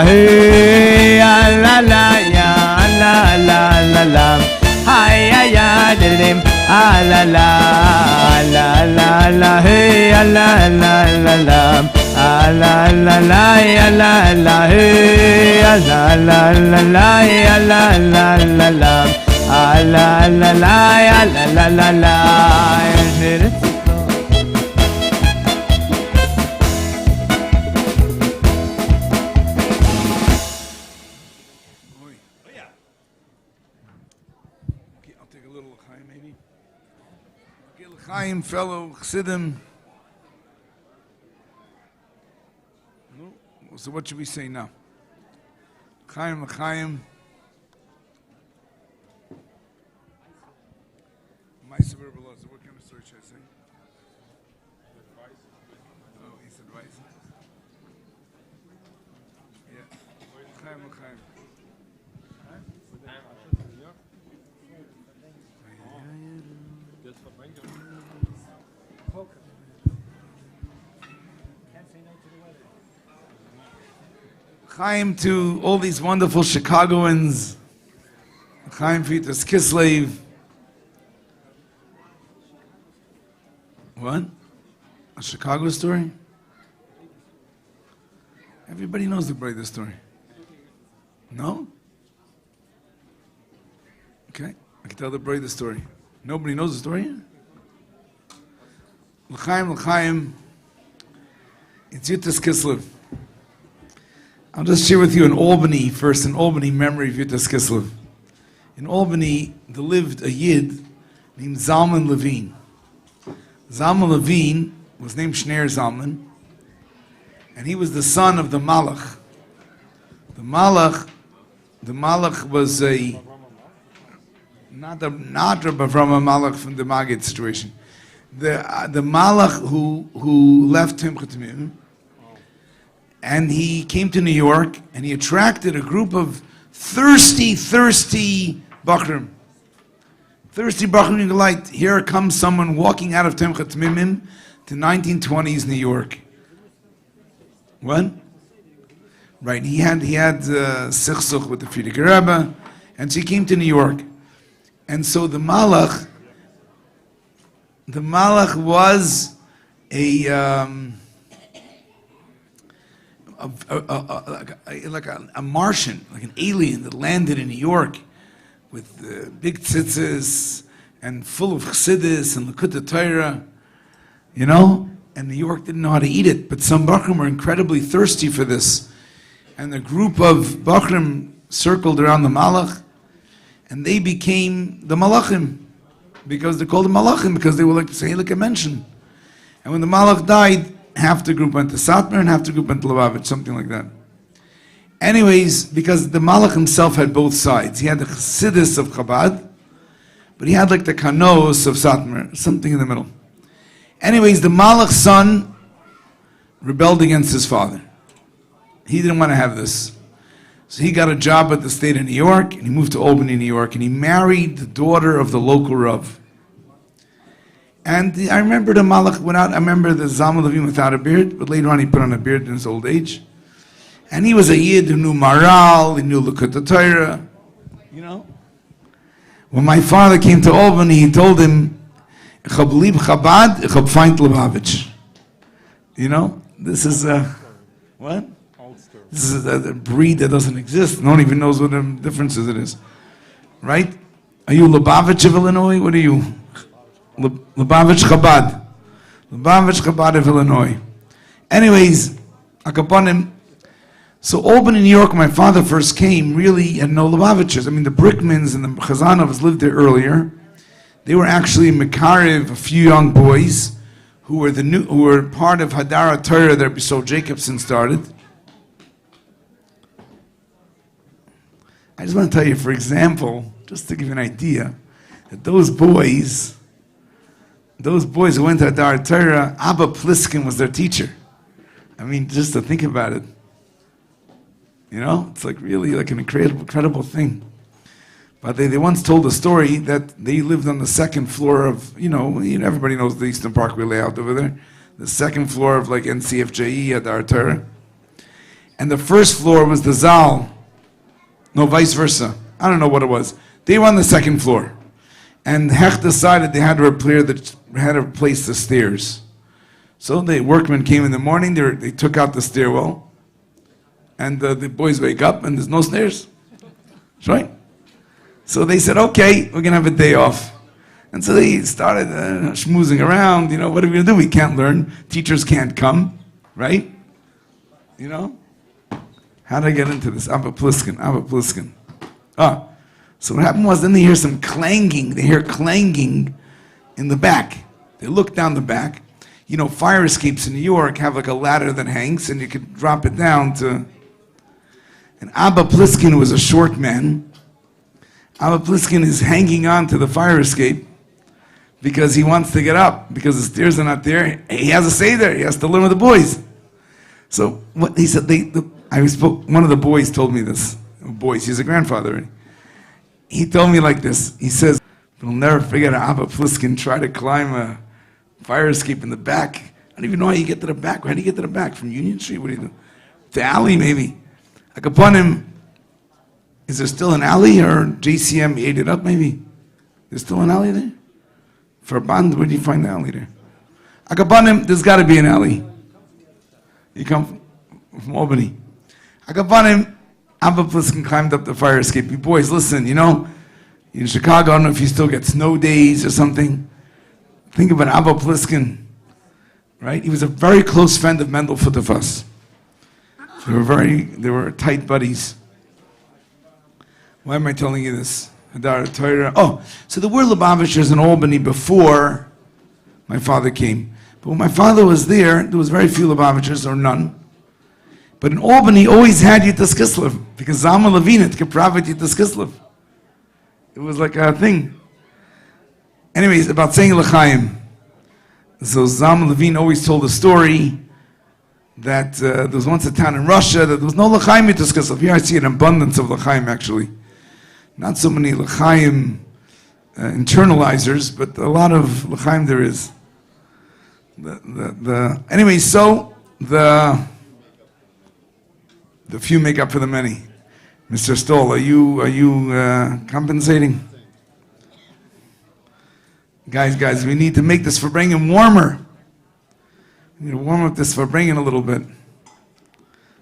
hey, la la ya la la. Ay ay ay, dere la la hey, la la. La la ya la hey, la la ya la la. La la ya la. Chaim, fellow Chassidim. So what should we say now? Chaim, Chaim. My suburban laws. What kind of story should I say? Oh, he's advice. Yeah. Chaim, Chaim. Chaim to all these wonderful Chicagoans. Chaim Fitas Kislev. What? A Chicago story? Everybody knows the Breda story. No? Okay, I can tell the Breda story. Nobody knows the story? L'chaim, it's Yutas Kislev. I'll just share with you in Albany, first an Albany memory of Yutas Kislev. In Albany, there lived a Yid named Zalman Levine. Zalman Levine was named Shner Zalman, and he was the son of the Malach. The Malach was not Rabbi from a Malach from the Maggid situation. The Malach who left Timchatimim, and he came to New York, and he attracted a group of thirsty Bachrim. Thirsty Bachrim Light. Here comes someone walking out of Timchatimim to 1920s New York. What? Right, he had sichsuch with the F.R.E.E Rabbi, and so he came to New York. And so the Malach was a Martian, like an alien that landed in New York with big tzitzis and full of chassidus and Likutei Torah, you know? And New York didn't know how to eat it, but some Bachrim were incredibly thirsty for this. And the group of Bachrim circled around the Malach, and they became the Malachim, because they're called the Malachim, because they were like the Sehilika mentioned. And when the Malach died, half the group went to Satmar and half the group went to Lubavitch, something like that. Anyways, because the Malach himself had both sides. He had the Chassidus of Chabad, but he had like the Kanos of Satmar, something in the middle. Anyways, the Malach's son rebelled against his father. He didn't want to have this. So he got a job at the state of New York, and he moved to Albany, New York, and he married the daughter of the local Rav. And I remember the Malach went out, I remember the Zalman Levine without a beard, but later on he put on a beard in his old age. And he was a Yid who knew Maral, he knew Likutei Torah, you know. When my father came to Albany, he told him, Ich hab lieb Chabad, ich hab feind Lubavitch. You know, this is what? This is a breed that doesn't exist. No one even knows what the differences it is. Right? Are you Lubavitch of Illinois? What are you? Lubavitch Chabad. Lubavitch Chabad of Illinois. Anyways, Akaponim. So Albany, New York, when my father first came, really had no Lubavitchers. I mean, the Brickmans and the Chazanovs lived there earlier. They were actually Mekarev, a few young boys who were part of Hadara Torah that Rabbi Sol Jacobson started. I just want to tell you, for example, just to give you an idea, that those boys who went to Hadar Torah, Abba Pliskin was their teacher. I mean, just to think about it. You know, it's like really like an incredible thing. But they once told a story that they lived on the second floor of, you know, everybody knows the Eastern Parkway layout over there. The second floor of like NCFJE Hadar Torah. And the first floor was the Zal. No, vice versa. I don't know what it was. They were on the second floor. And Hech decided they had to replace the stairs. So the workmen came in the morning, they took out the stairwell, and the boys wake up and there's no stairs. That's right. So they said, okay, we're going to have a day off. And so they started schmoozing around, you know, what are we going to do? We can't learn. Teachers can't come, right? You know? How did I get into this? Abba Pliskin. So what happened was, then they hear some clanging. They hear clanging in the back. They look down the back. You know, fire escapes in New York have like a ladder that hangs, and you could drop it down to... And Abba Pliskin was a short man. Abba Pliskin is hanging on to the fire escape because he wants to get up, because the stairs are not there. He has to stay there. He has to learn with the boys. So what he said, one of the boys told me this. He's a grandfather. He told me like this. He says, we'll never forget how Abba Pliskin tried to climb a fire escape in the back. I don't even know how you get to the back. How do you get to the back? From Union Street? What do you do? The alley, maybe. Like upon him, is there still an alley, or JCM ate it up, maybe? There's still an alley there? For Band, where do you find the alley there? Agabanim, there's got to be an alley. You come from Albany. Agabanim, Abba Pliskin climbed up the fire escape. You boys, listen, in Chicago, I don't know if you still get snow days or something. Think about Abba Pliskin, right? He was a very close friend of Mendel Futafas. They were tight buddies. Why am I telling you this? Oh, so there were Lubavitchers in Albany before my father came. But when my father was there was very few Lubavitchers, or none. But in Albany, always had Yitas Kislev, because Zalman Levinit Kapravet Yitas Kislev. It was like a thing. Anyways, about saying L'chaim. So Zalman Levin always told a story that there was once a town in Russia that there was no L'chaim Yitas Kislev. Here I see an abundance of L'chaim, actually. Not so many L'chaim internalizers, but a lot of L'chaim there is. Anyway, so the few make up for the many. Mr. Stoll, are you compensating? Guys, we need to make this Farbrengen warmer. We need to warm up this Farbrengen a little bit.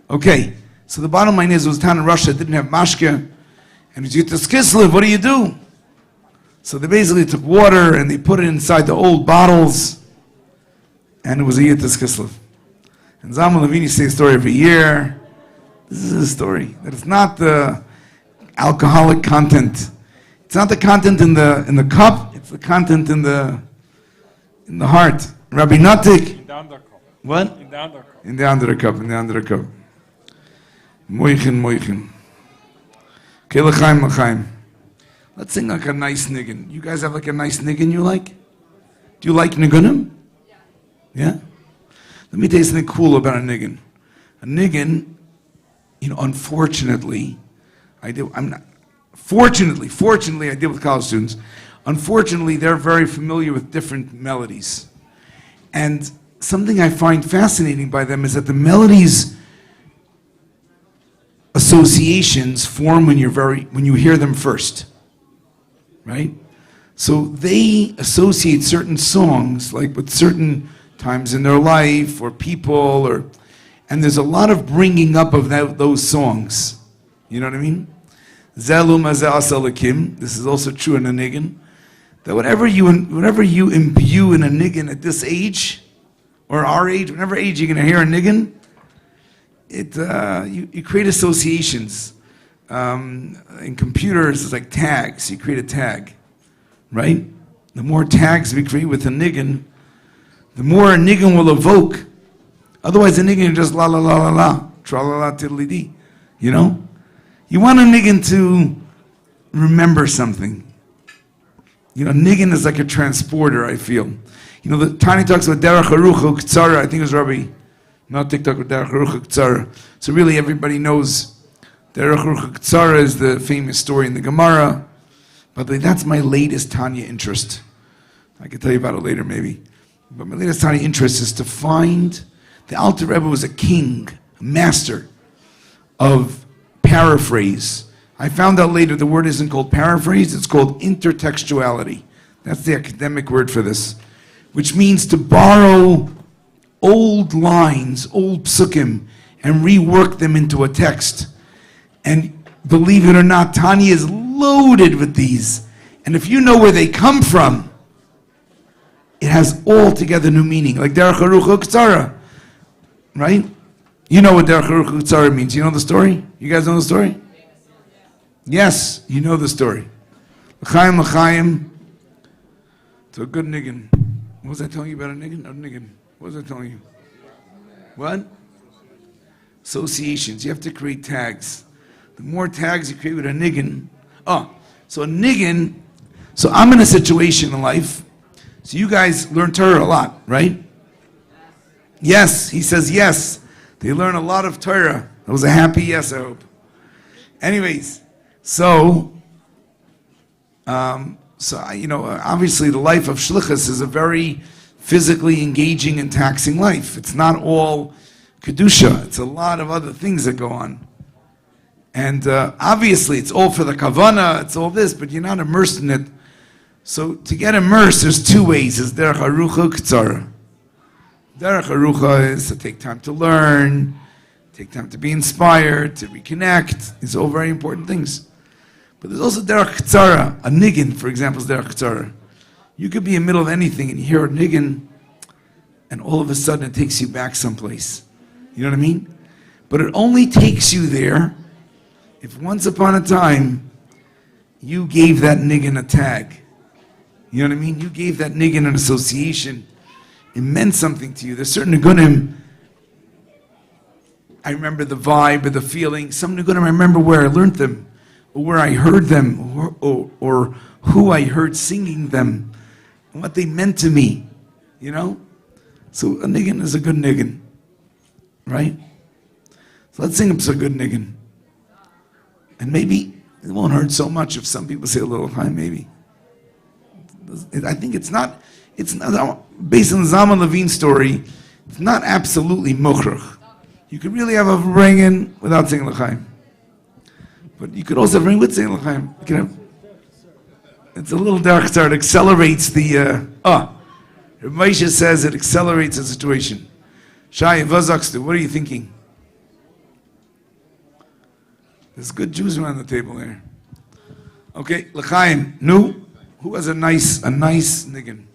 Okay, so the bottom line is, it was a town in Russia that didn't have mashke, and it's Yitas Kislev. What do? So they basically took water and they put it inside the old bottles, and it was a Yitas Kislev. And Zalman Levini says a story every year. This is a story that it's not the alcoholic content. It's not the content in the cup. It's the content in the heart. Rabbi Natik. In the undercup. What? In the undercup. In the undercup. Moichin. Okay, l'chaim. Let's sing like a nice niggin. You guys have like a nice niggin you like? Do you like niggunim? Yeah? Let me tell you something cool about a niggin. A niggin, unfortunately, fortunately I deal with college students. Unfortunately, they're very familiar with different melodies. And something I find fascinating by them is that the melodies associations form when you hear them first. Right? So they associate certain songs like with certain times in their life or people, and there's a lot of bringing up of those songs. You know what I mean? Zelu mazeh asa lakim. This is also true in a niggin. That whatever you imbue in a niggin at this age, or our age, whatever age you're going to hear a niggin, you create associations. In computers, it's like tags. You create a tag, right? The more tags we create with a niggin, the more a niggin will evoke. Otherwise, a niggin is just la la la la la, tra la la tiddly dee. You want a niggin to remember something. Niggin is like a transporter, I feel. The Tani talks about derech harucha k'tzara. I think it was Rabbi, not TikTok, but derech harucha k'tzara. So really, everybody knows derech harucha k'tzara is the famous story in the Gemara. But that's my latest Tanya interest. I can tell you about it later, maybe. But my latest Tanya interest is to find the Alter Rebbe was a king, a master of paraphrase. I found out later the word isn't called paraphrase, it's called intertextuality. That's the academic word for this, which means to borrow old lines, old psukim, and rework them into a text. And believe it or not, Tanya is loaded with these. And if you know where they come from, it has altogether new meaning. Like derech harucha k'tzara, right? You know what derech harucha k'tzara means. You know the story? You guys know the story? Yes, you know the story. L'chaim. It's a good niggin. What was I telling you about a niggin? A niggin. What was I telling you? What? Associations. You have to create tags. The more tags you create with a niggin. So a niggin. So I'm in a situation in life. So you guys learn Torah a lot, right? Yes, he says yes. They learn a lot of Torah. That was a happy yes, I hope. Anyways, obviously the life of shlichus is a very physically engaging and taxing life. It's not all kedusha. It's a lot of other things that go on. And obviously it's all for the kavana, it's all this, but you're not immersed in it. So to get immersed, there's two ways. There's derech harucha k'tzara. Derech Arucha is to take time to learn, take time to be inspired, to reconnect. These are all very important things. But there's also Derech Tzara. A niggin, for example, is Derech Tzara. You could be in the middle of anything and you hear a niggin, and all of a sudden it takes you back someplace. You know what I mean? But it only takes you there if once upon a time you gave that niggin a tag. You know what I mean? You gave that niggin an association. It meant something to you. There's certain nigunim, I remember the vibe or the feeling. Some nigunim, I remember where I learned them, or where I heard them, or who I heard singing them, and what they meant to me. You know? So a niggin is a good niggin. Right? So let's sing a good niggin. And maybe it won't hurt so much if some people say a little high, maybe. I think it's not, based on the Zalman Levine story, it's not absolutely mukhrach. You could really have a Farbrengen without singing l'chaim. But you could also have Farbrengen with singing l'chaim. You can have, it's a little dark start. It accelerates the, Moshe says it accelerates the situation. Shai, what are you thinking? There's good Jews around the table here. Okay, l'chaim. Nu, who has a nice niggin?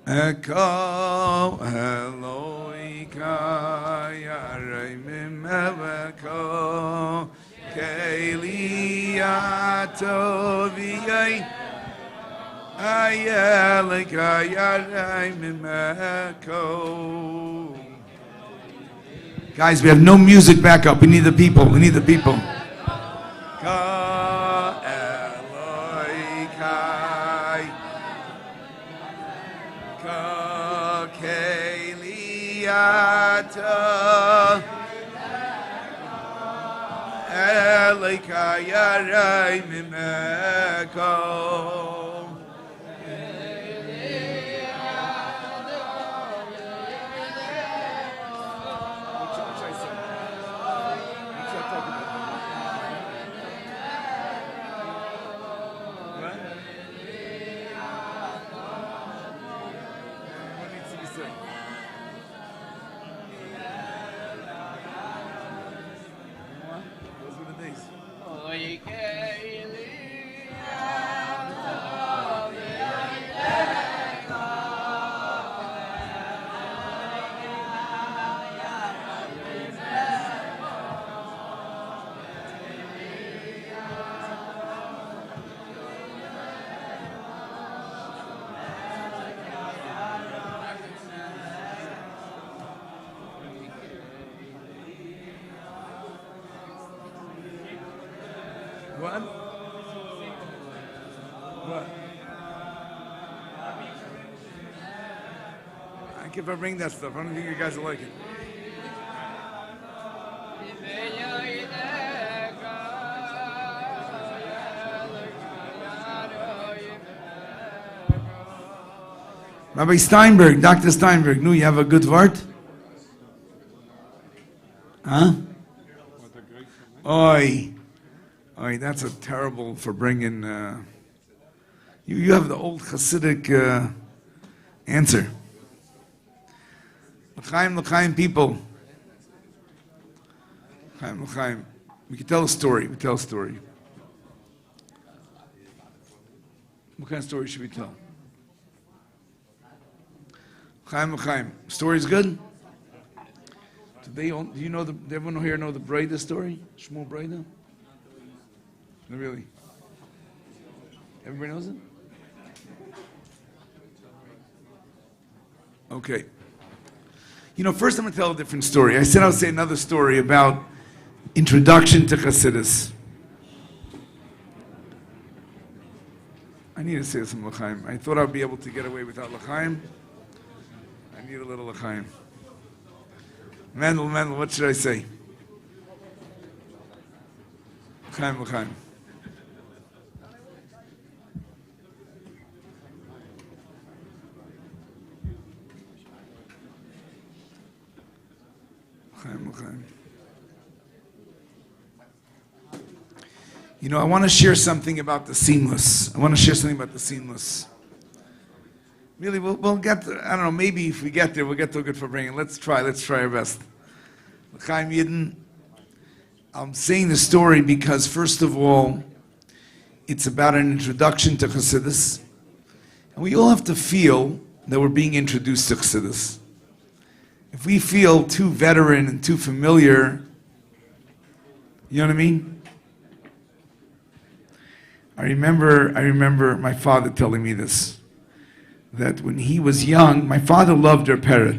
Eko Eloika Yarei Mimeveko Keili Atoviyai Ayelika Yarei Mimeveko. Guys, we have no music backup. We need the people. We need the people. Elika Yarei Mimeko. What? What? I can't bring that stuff. I don't think you guys will like it. Rabbi Steinberg, Dr. Steinberg, you have a good word? Huh? Oi. Oi, that's a terrible Farbrengen. You have the old Hasidic answer. L'chaim people. L'chaim. We can tell a story. We tell a story. What kind of story should we tell? L'chaim. Story is good? Do you know everyone here know the Breda story? Shmuel Breda? No, really? Everybody knows it? Okay. First I'm going to tell a different story. I said I'll say another story about introduction to Chassidus. I need to say some l'chaim. I thought I'd be able to get away without l'chaim. I need a little l'chaim. Mendel, what should I say? L'chaim. You know, I want to share something about the seamless. Really, we'll get there. I don't know, maybe if we get there, we'll get to a good Farbrengen. Let's try our best. L'chaim Yidden, I'm saying the story because, first of all, it's about an introduction to Chassidus. And we all have to feel that we're being introduced to Chassidus. If we feel too veteran and too familiar, you know what I mean? I remember my father telling me this, that when he was young, my father loved F.R.E.E.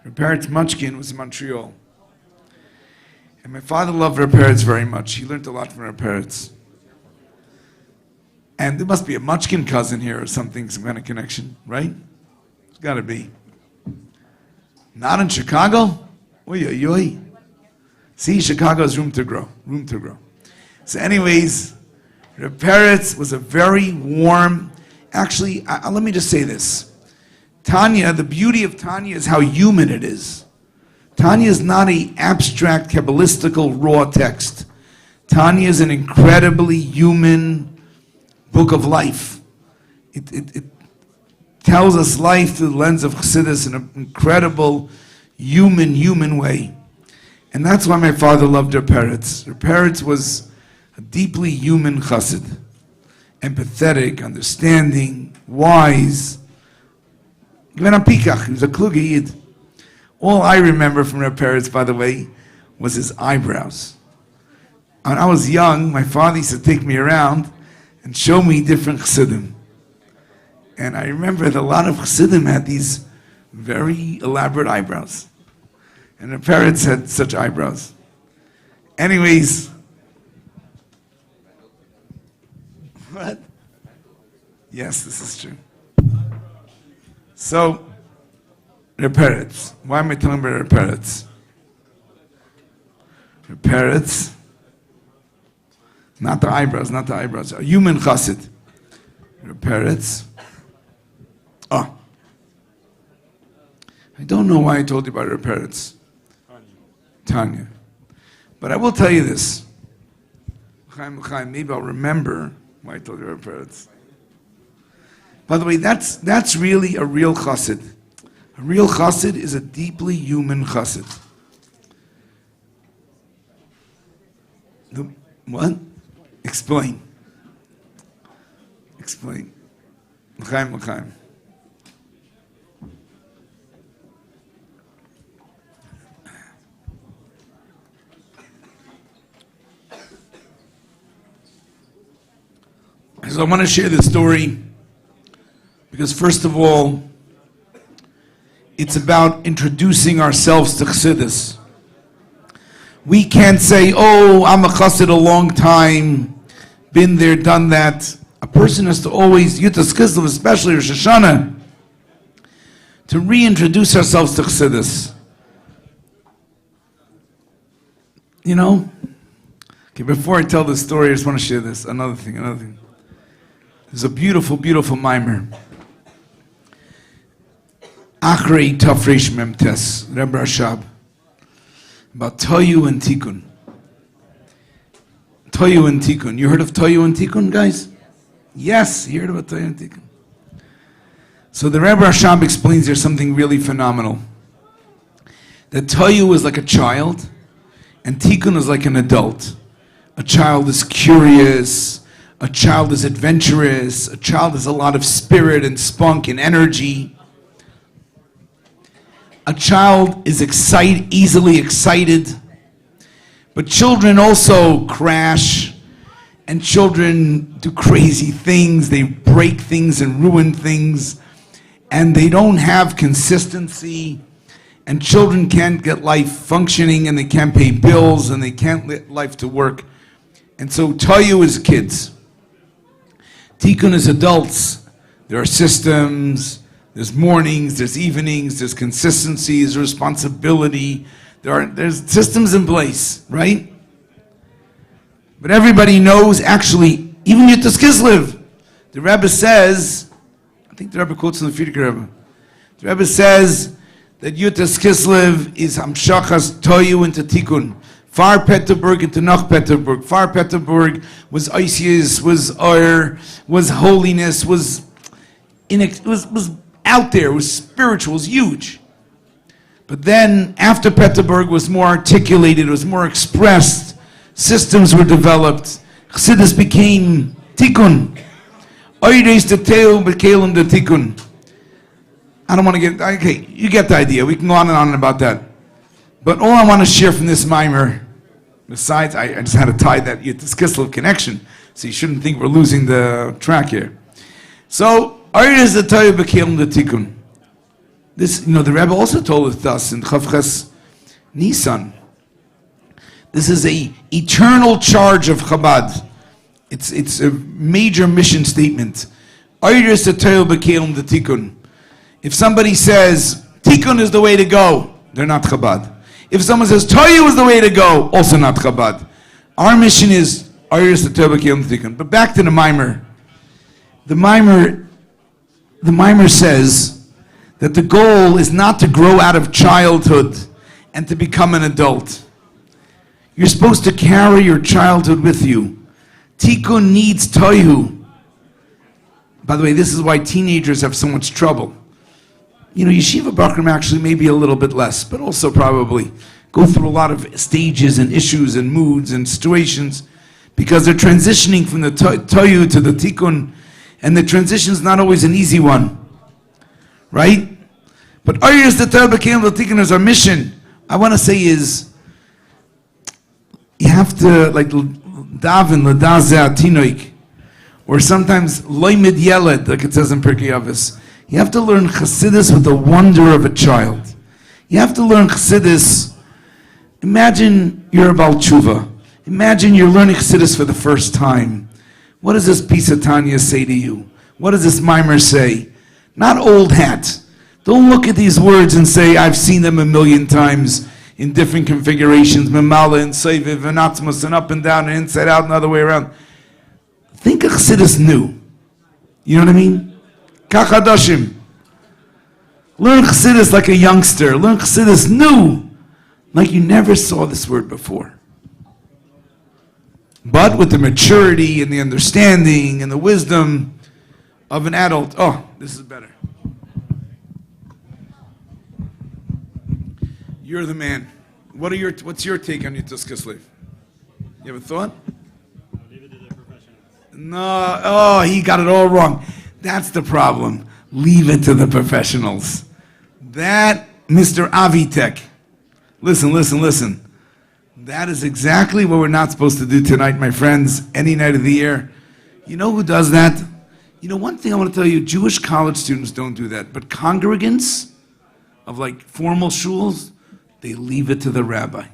F.R.E.E. Munchkin was in Montreal. And my father loved F.R.E.E. very much. He learned a lot from F.R.E.E. And there must be a Munchkin cousin here or something, some kind of connection, right? There's got to be. Not in Chicago? Oy, oy, oy. See, Chicago has room to grow. So anyways, F.R.E.E. was a very warm, actually, let me just say this. Tanya, the beauty of Tanya is how human it is. Tanya is not an abstract, kabbalistical, raw text. Tanya is an incredibly human book of life. It tells us life through the lens of Chassidus in an incredible, human way. And that's why my father loved F.R.E.E. F.R.E.E. was a deeply human chassid. Empathetic, understanding, wise. Even a pikach, he was a kluge yid. All I remember from F.R.E.E., by the way, was his eyebrows. When I was young, my father used to take me around and show me different chassidim. And I remember that a lot of chassidim had these very elaborate eyebrows. And F.R.E.E. had such eyebrows. Anyways, what? Yes, this is true. So, F.R.E.E. Why am I telling about F.R.E.E.? F.R.E.E. Not the eyebrows. A human chassid. F.R.E.E. Oh. I don't know why I told you about F.R.E.E. Tanya. But I will tell you this. Maybe I'll remember why I told you F.R.E.E. By the way, that's really a real chassid. A real chassid is a deeply human chassid. What? Explain. L'chaim. So I want to share this story because, first of all, it's about introducing ourselves to Chassidus. We can't say, oh, I'm a chassid a long time, been there, done that. A person has to always, Yutas Kislev, especially Rosh Hashanah, to reintroduce ourselves to Chassidus. You know? Okay, before I tell this story, I just want to share this. Another thing. There's a beautiful mimer. Achrei Tafresh Memtes, Rebbe Rashab, about Toyu and Tikkun. You heard of Toyu and Tikkun, guys? Yes, you heard about Toyu and Tikkun. So the Rebbe Rashab explains there's something really phenomenal. That Toyu is like a child, and Tikkun is like an adult. A child is curious, a child is adventurous, a child has a lot of spirit and spunk and energy. A child is easily excited, but children also crash, and children do crazy things. They break things and ruin things, and they don't have consistency, and children can't get life functioning, and they can't pay bills, and they can't get life to work. And so Toyu is kids. Tikkun is adults. There are systems. There's mornings, there's evenings, there's consistency, there's responsibility. There's systems in place, right? But everybody knows, actually, even Yutas Kislev, the Rebbe says, I think the Rebbe quotes in the Friedrich Rebbe, the Rebbe says that Yutas Kislev is Hamshachas Toyu into Tikkun. Far Peterburg into Nach Peterburg. Far Peterburg was Isis, was was holiness, was out there, was spiritual, was huge. But then after Peterburg was more articulated, was more expressed, systems were developed, Chassidus became Tikkun. Oides the Teo bekelim the Tikkun. I don't want to get, okay, you get the idea. We can go on and on about that. But all I want to share from this mimer, besides, I just had to tie that to this Kislev connection, so you shouldn't think we're losing the track here. So, Oides the Teo bekelim the Tikkun. This, the Rebbe also told us in Chavches Nisan. This is a eternal charge of Chabad. It's a major mission statement. Oides the Teo bekelim the Tikkun. If somebody says Tikkun is the way to go, they're not Chabad. If someone says Toyu is the way to go, also not Chabad. Our mission is Oides the Teo bekelim the Tikkun. But back to the mimer. The mimer says that the goal is not to grow out of childhood and to become an adult. You're supposed to carry your childhood with you. Tikkun needs tohu. By the way, this is why teenagers have so much trouble. Yeshiva Bakram actually maybe a little bit less, but also probably go through a lot of stages and issues and moods and situations because they're transitioning from the tohu to the tikkun, and the transition is not always an easy one. Right? But Oides the Teo bekelim the Tikkun is our mission. I want to say is, you have to, like, daven l'dazeh atinoik, or sometimes loimid yeled, like it says in Pirkei Avos. You have to learn Chassidus with the wonder of a child. You have to learn Chassidus. Imagine you're a Baal Tshuva. Imagine you're learning Chassidus for the first time. What does this piece of Tanya say to you? What does this mimer say? Not old hat. Don't look at these words and say, I've seen them a million times in different configurations, Memala and Seiviv and Atzmos and up and down and inside out and the other way around. Think of Chassidus new. You know what I mean? Kachadashim. Learn Chassidus like a youngster. Learn Chassidus new, like you never saw this word before. But with the maturity and the understanding and the wisdom of an adult. Oh, this is better. You're the man. What's your take on Yitus Kislev? You have a thought? Leave it to the professionals. No, oh, he got it all wrong. That's the problem. Leave it to the professionals. That, Mr. Avitek. Listen. That is exactly what we're not supposed to do tonight, my friends, any night of the year. You know who does that? One thing I want to tell you, Jewish college students don't do that, but congregants of like formal shuls, they leave it to the rabbi.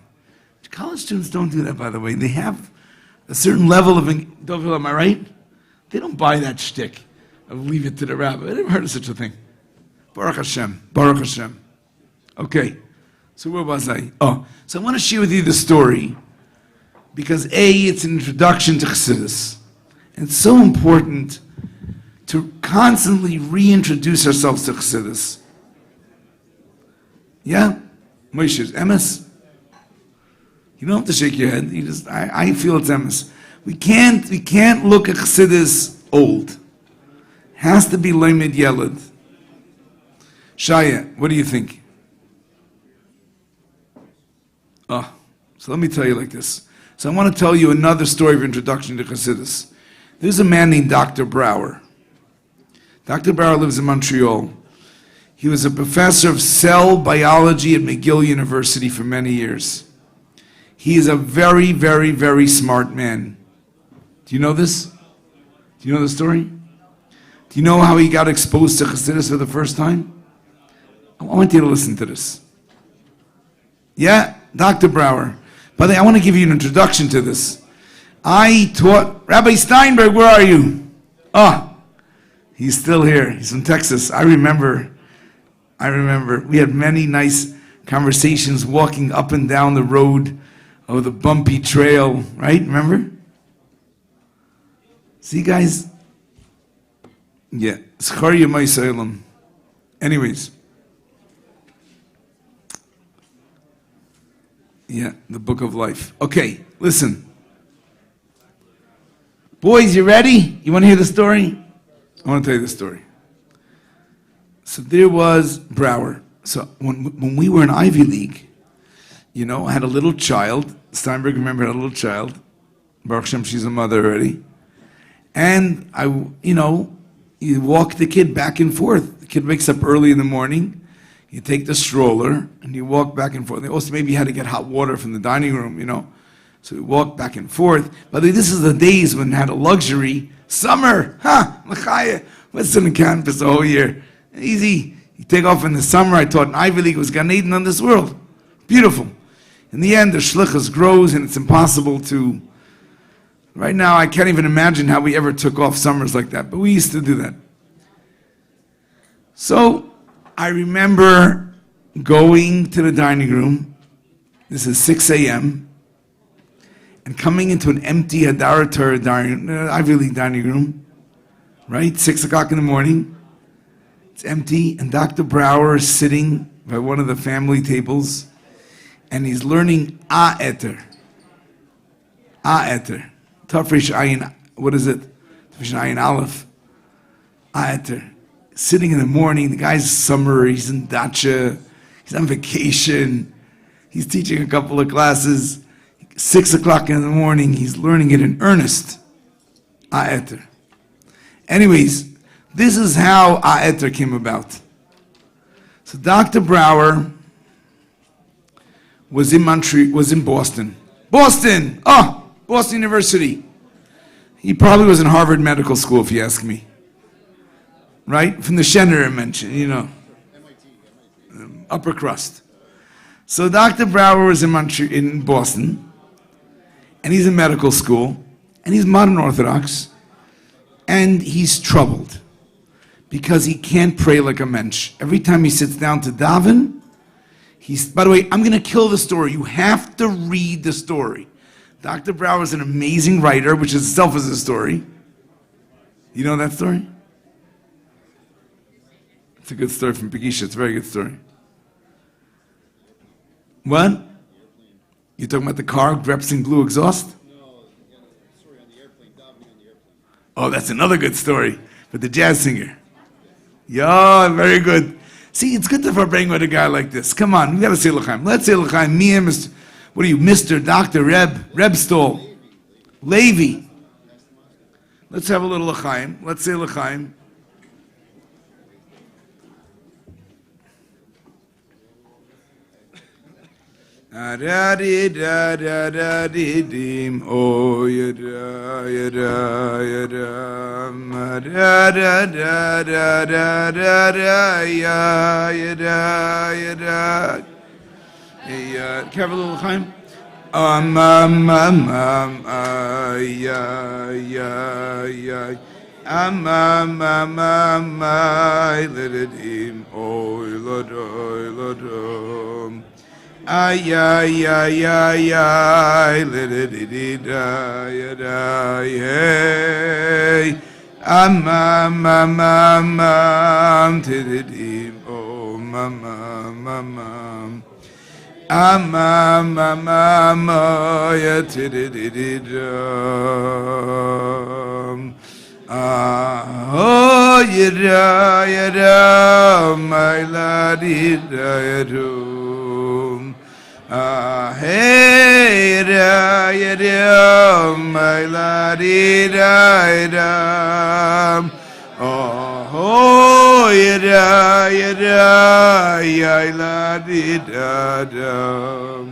College students don't do that, by the way. They have a certain level of, am I right? They don't buy that shtick of leave it to the rabbi. I never heard of such a thing. Baruch Hashem. Okay, so where was I? So I want to share with you the story because it's an introduction to Chassidus. And it's so important to constantly reintroduce ourselves to Chassidus. Yeah? Moshe, emes? You don't have to shake your head. I feel it's emes. We can't look at Chassidus old. Has to be Loimid Yeled. Shaya, what do you think? So let me tell you like this. So I want to tell you another story of introduction to Chassidus. There's a man named Dr. Brower. Dr. Brower lives in Montreal. He was a professor of cell biology at McGill University for many years. He is a very, very, very smart man. Do you know this? Do you know the story? Do you know how he got exposed to Chassidus for the first time? I want you to listen to this. Yeah, Dr. Brower. By the way, I want to give you an introduction to this. I taught Rabbi Steinberg, where are you? He's still here. He's from Texas. I remember. We had many nice conversations walking up and down the road of the bumpy trail, right? Remember? See, guys? Yeah. Anyways. Yeah, the book of life. Okay, listen. Boys, you ready? You want to hear the story? I want to tell you the story. So there was Brower. So when we were in Ivy League, I had a little child. Steinberg, remember, had a little child. Baruch Hashem, she's a mother already. And you walk the kid back and forth. The kid wakes up early in the morning. You take the stroller and you walk back and forth. They also maybe had to get hot water from the dining room, So we walk back and forth. By the way, this is the days when had a luxury. Summer, Machaya. What's on the campus the whole year? Easy. You take off in the summer. I taught in Ivy League. It was Gan Eden on this world. Beautiful. In the end, the shlichus grows and it's impossible to... Right now, I can't even imagine how we ever took off summers like that. But we used to do that. So, I remember going to the dining room. This is 6 a.m. and coming into an empty Hadara Torah Ivy League dining room, right? 6 o'clock in the morning. It's empty, and Dr. Brower is sitting by one of the family tables, and he's learning Eter. Eter. Tafresh Ayin, what is it? Tafresh Ayin Aleph. Eter. Sitting in the morning, the guy's summer, he's in Dacha, he's on vacation, he's teaching a couple of classes. 6 o'clock in the morning, he's learning it in earnest. Eter. Anyways, this is how Eter came about. So Dr. Brower was in Boston. Boston! Boston University. He probably was in Harvard Medical School, if you ask me. Right? From the Schenner mention, upper crust. So Dr. Brower was in Boston, and he's in medical school, and he's modern Orthodox, and he's troubled because he can't pray like a mensch. Every time he sits down to daven, by the way, I'm going to kill the story. You have to read the story. Dr. Brower is an amazing writer, which itself is a story. You know that story? It's a good story from Pegisha. It's a very good story. What? You talking about the car drapsing blue exhaust? No, the story on the airplane, davening on the airplane. Oh, that's another good story. With the jazz singer. Yeah, very good. See, it's good to Farbrengen with a guy like this. Come on, we got to say l'chaim. Let's say l'chaim. Me and Mr. What are you, Mr. Dr. Reb Stoll? Levi. Let's have a little l'chaim. Let's say l'chaim. Da-da-di-da-da-da-di-dim, oh, yada-yada-yada, da-da-da-da-da-da-da-ya-yada-yada. Hey, can I have a little l'chaim? Ay-ya-ya-ya. Am-am-am-am-ay-lididim, oh, yada-yada-yada. Ay ay ay ay ay, hey, am tididim, oh mamam, ya tidididam, oh yada, my ladida yadu. Hey, da, ya, da, my ladi, da, da. Oh, ya, da, ya, ladi, da, da.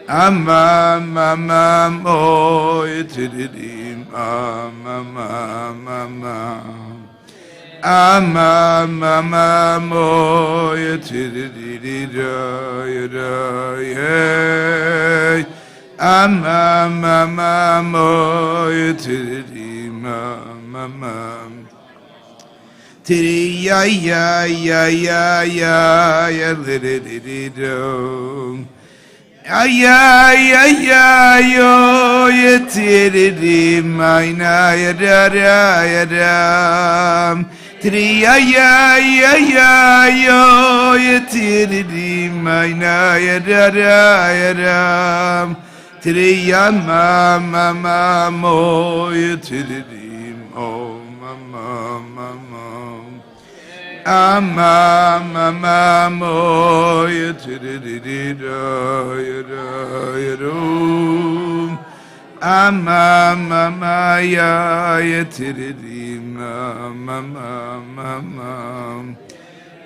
Oh, ya, tididim, oh, ya, tidididida, yeah. Oh, ya, tididim, tiddy, ya, ya, ya, ya, ya, ya, lididididum. Ay, ay, ay, ay, oh, ya, tiddidim, ay, na, ya, da, da, ya, da. Triya ya ya ya yo yetiri mayna ya da ya ram. Triya ma ma ma mo yetiri mo ma ma ma ma. Ama ma ma mo yetiri da ya ram. Ama ma ma ya yetiri ma ma ma ma ma.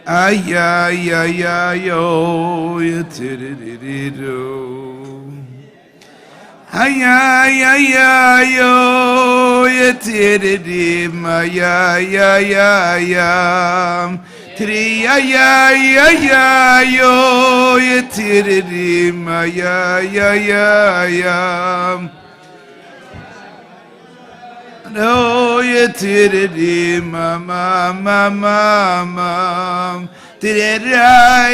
Ay ay ay ay yo yetiri do. Ay ay ay ay yo yetiri ma ya ya ya ya. Tri ay ay ay ay yo yetiri ma ya ya ya ya. No, you did it, mama, mama, mama. Did it, la,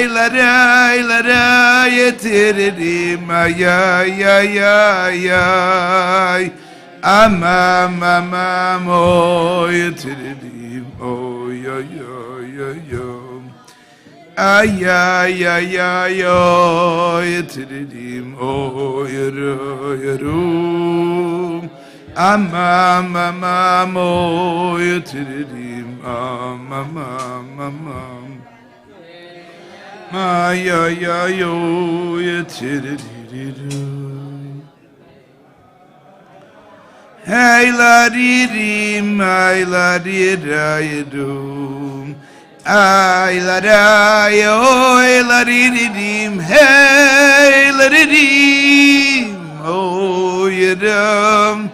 you did it, ma, ya, ya, ya, ya. Ama, mama, mo, you did it, oh, ya, ya, ya, ya. Ay, ay, ay, ay, oh, you did it, oh, ya, ya, ya. Ama mama mo yetiri mama mama ma ya ya yo yetiri. Hey la di di my la di da do. Ay la da yo hey la di di hey la di di oh yedam.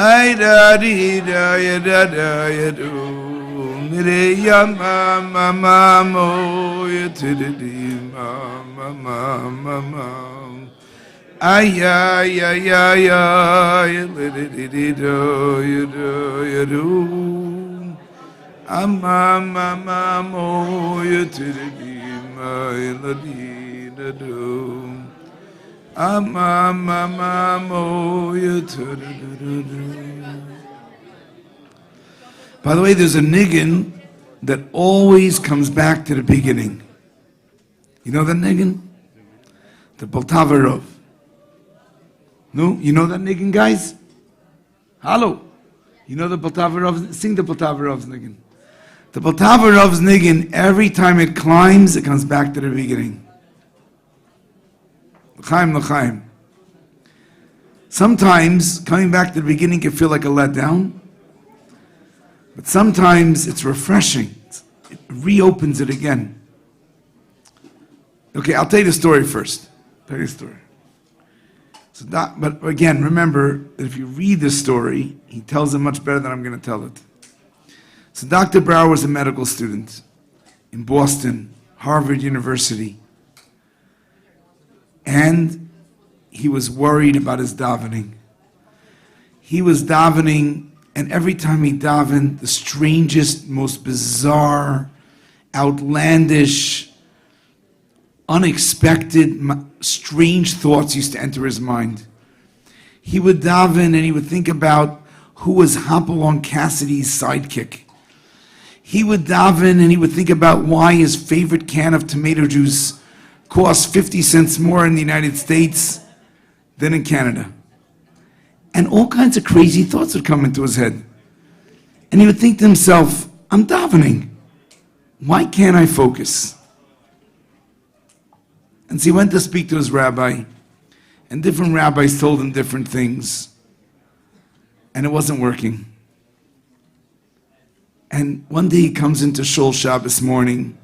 Ay da di da ya do, nire ya ma ma ma mo ya di ma ma ma ma ma. Ay ya ya ya ya di do ya do. Ama ma ma mo ya di ma ya di do. Ama mama mo. By the way, there's a niggin that always comes back to the beginning. You know that niggin? The Poltavarov. No? You know that niggin, guys? Hello? You know the Poltavarov? Sing the Poltavarov's niggin. The Poltavarov's niggin, every time it climbs, it comes back to the beginning. L'chaim, l'chaim. Sometimes coming back to the beginning can feel like a letdown, but sometimes it's refreshing. It reopens it again. Okay, I'll tell you the story first. Tell you the story. So but again, remember that if you read the story, he tells it much better than I'm going to tell it. So Dr. Brower was a medical student in Boston, Harvard University. And he was worried about his davening. He was davening, and every time he davened, the strangest, most bizarre, outlandish, unexpected, strange thoughts used to enter his mind. He would daven and he would think about who was Hopalong Cassidy's sidekick. He would daven and he would think about why his favorite can of tomato juice costs 50 cents more in the United States than in Canada. And all kinds of crazy thoughts would come into his head. And he would think to himself, I'm davening. Why can't I focus? And so he went to speak to his rabbi, and different rabbis told him different things, and it wasn't working. And one day he comes into Shul Shabbos morning,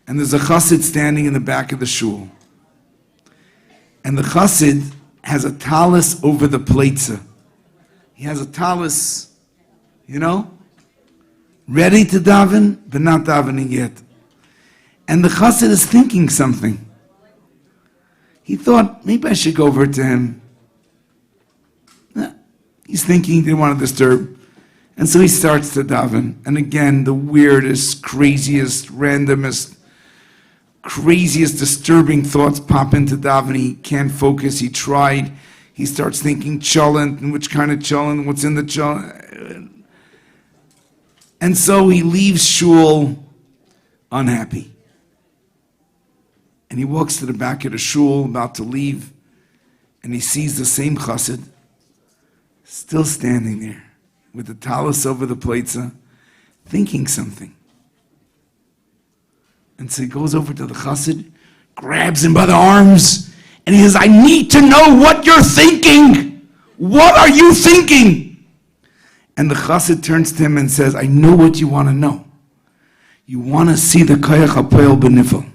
and there's a chassid standing in the back of the shul. And the chassid has a talis over the pleitzah. He has a talis, ready to daven, but not davening yet. And the chassid is thinking something. He thought, maybe I should go over to him. He's thinking, he didn't want to disturb. And so he starts to daven. And again, the weirdest, craziest, randomest, craziest, disturbing thoughts pop into daven. He can't focus. He tried. He starts thinking cholent, and which kind of cholent, what's in the cholent. And so he leaves shul unhappy. And he walks to the back of the shul, about to leave, and he sees the same chassid still standing there with the talus over the platza, thinking something. And so he goes over to the chassid, grabs him by the arms, and he says, I need to know what you're thinking. What are you thinking? And the chassid turns to him and says, I know what you want to know. You want to see the koyach hapoel benifel.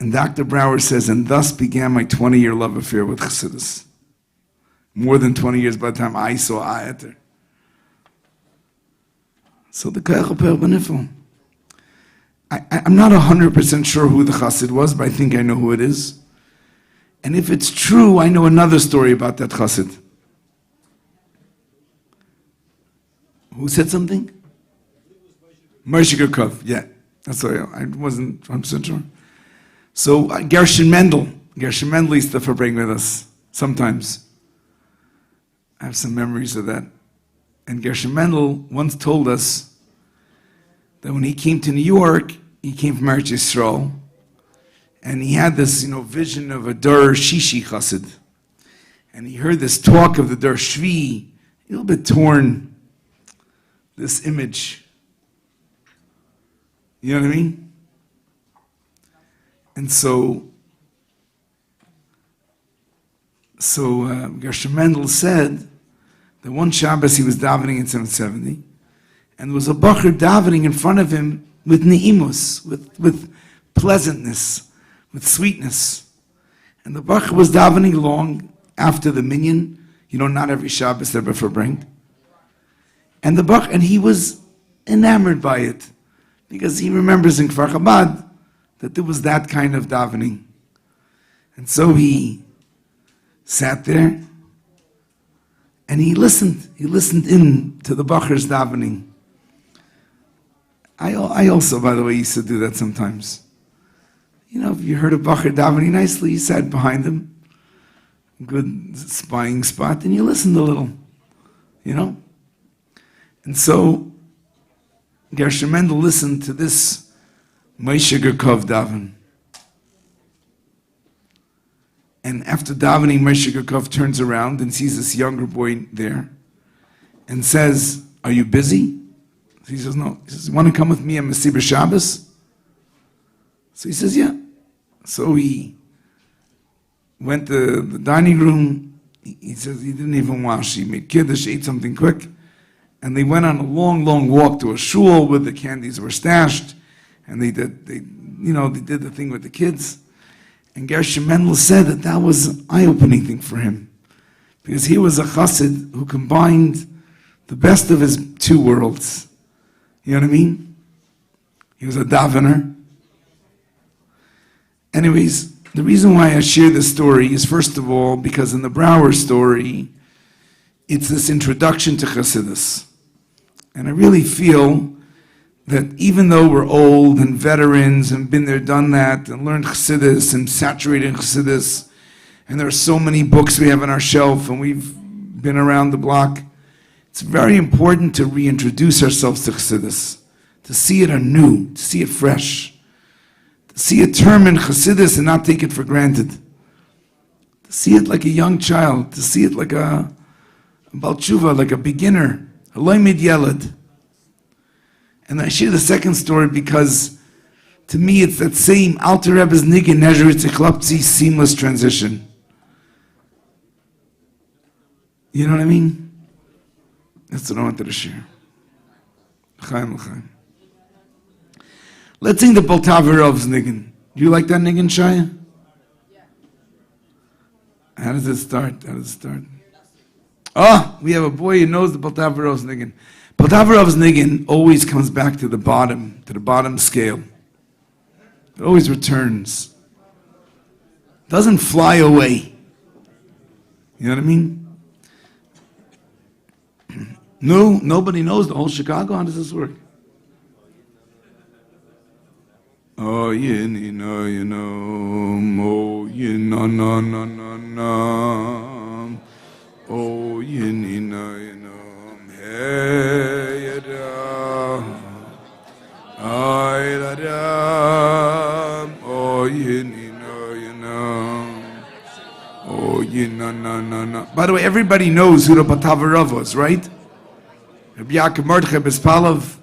And Dr. Brower says, and thus began my 20-year love affair with Chassidus. More than 20 years by the time I saw Ayater. So the koyach hapoel benifel. I'm not 100% sure who the chassid was, but I think I know who it is. And if it's true, I know another story about that chassid. Who said something? Moshe Gurkov, yeah. That's why I wasn't 100% sure. So Gershon Mendel used to Farbrengen with us sometimes. I have some memories of that. And Gershon Mendel once told us that when he came to New York, he came from Eretz Yisrael, and he had this, vision of a Dor Shishi Chassid. And he heard this talk of the Dor Shvi, a little bit torn, this image. You know what I mean? And so Gershon Mendel said that one Shabbos he was davening in 770, and there was a bacher davening in front of him with neimus, with pleasantness, with sweetness. And the bacher was davening long after the minyan. Not every Shabbos they're Farbrengen. And he was enamored by it, because he remembers in Kfar Chabad that there was that kind of davening. And so he sat there and he listened in to the bacher's davening. I also, by the way, used to do that sometimes. If you heard a bacher davening nicely, you sat behind him, good spying spot, and you listened a little, And so Gershon Mendel listened to this Moshe Gurkov daven. And after davening, Moshe Gurkov turns around and sees this younger boy there and says, are you busy? He says, no. He says, you want to come with me on Mesiba Shabbos? So he says, yeah. So he went to the dining room. He says he didn't even wash. He made kiddush, ate something quick. And they went on a long, long walk to a shul where the candies were stashed. And they did the thing with the kids. And Gershon Mendel said that was an eye-opening thing for him. Because he was a chassid who combined the best of his two worlds. You know what I mean? He was a davener. Anyways, the reason why I share this story is, first of all, because in the Brower story, it's this introduction to Chassidus. And I really feel that even though we're old and veterans and been there, done that, and learned Chassidus and saturated in Chassidus, and there are so many books we have on our shelf, and we've been around the block, it's very important to reintroduce ourselves to Chassidus, to see it anew, to see it fresh, to see a term in Chassidus and not take it for granted, to see it like a young child, to see it like a Bal Tshuva, like a beginner, a loymid yeled. And I share the second story because, to me, it's that same Alter Rebbe's Nigen Nezheritz Echlapzi seamless transition. You know what I mean? That's what I wanted to share. L'chaim, l'chaim. Let's sing the Poltaverov's Nigen. Do you like that Nigen, Shaya? Yeah. How does it start? Oh, we have a boy who knows the Poltaverov's Nigen. Poltaverov's Nigen always comes back to the bottom scale. It always returns. Doesn't fly away. You know what I mean? No, nobody knows the whole Chicago. How does this work? Oh, you know, oh, you know, no. Oh, you know, hey. way, everybody knows who the Batavarav was, right? Rabbi Yaakov Mordechai Bespalov,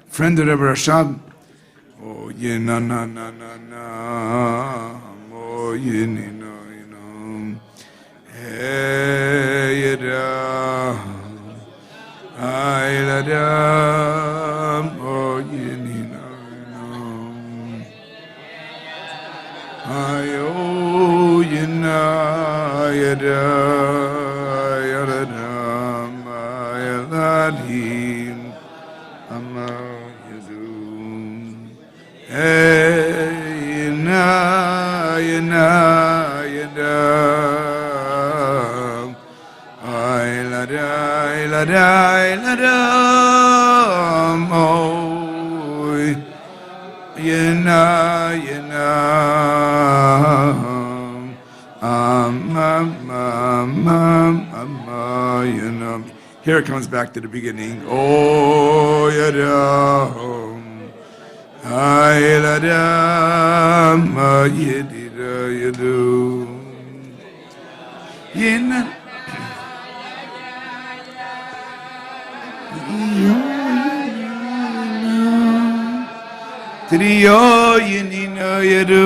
friend of Rabbi Rashab. Oh, ye na na na na na. Oh, ye ni no, you know. Hey, da. Ay, la da. Oh, ye ni no, you know. Ay, oh, ye na, ye da. Ya da da. My Elohim. Amar Yezum. Hey, na, yeda. Ay, la da, moy. Yena. Yena. Here it comes back to the beginning. Oh, yada. Ay, la da, ma yedida, yedu. Yena. Trio, yenina, yedu.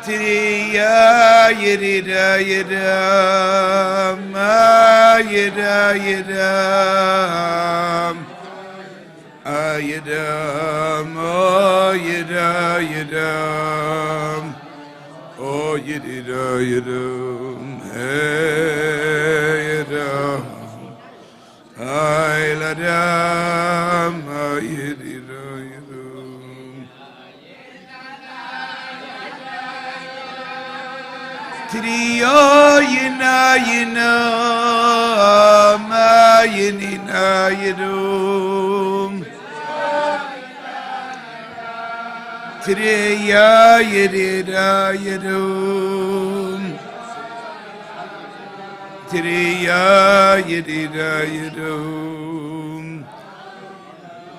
Tria, yeda, ma yeda. Ayedam, oh yedam, oh yedam, hey yedam, ay ladam, yedam, trio yena, ma yenina yedum. Triya yedida yedum. Triya yedida yedum.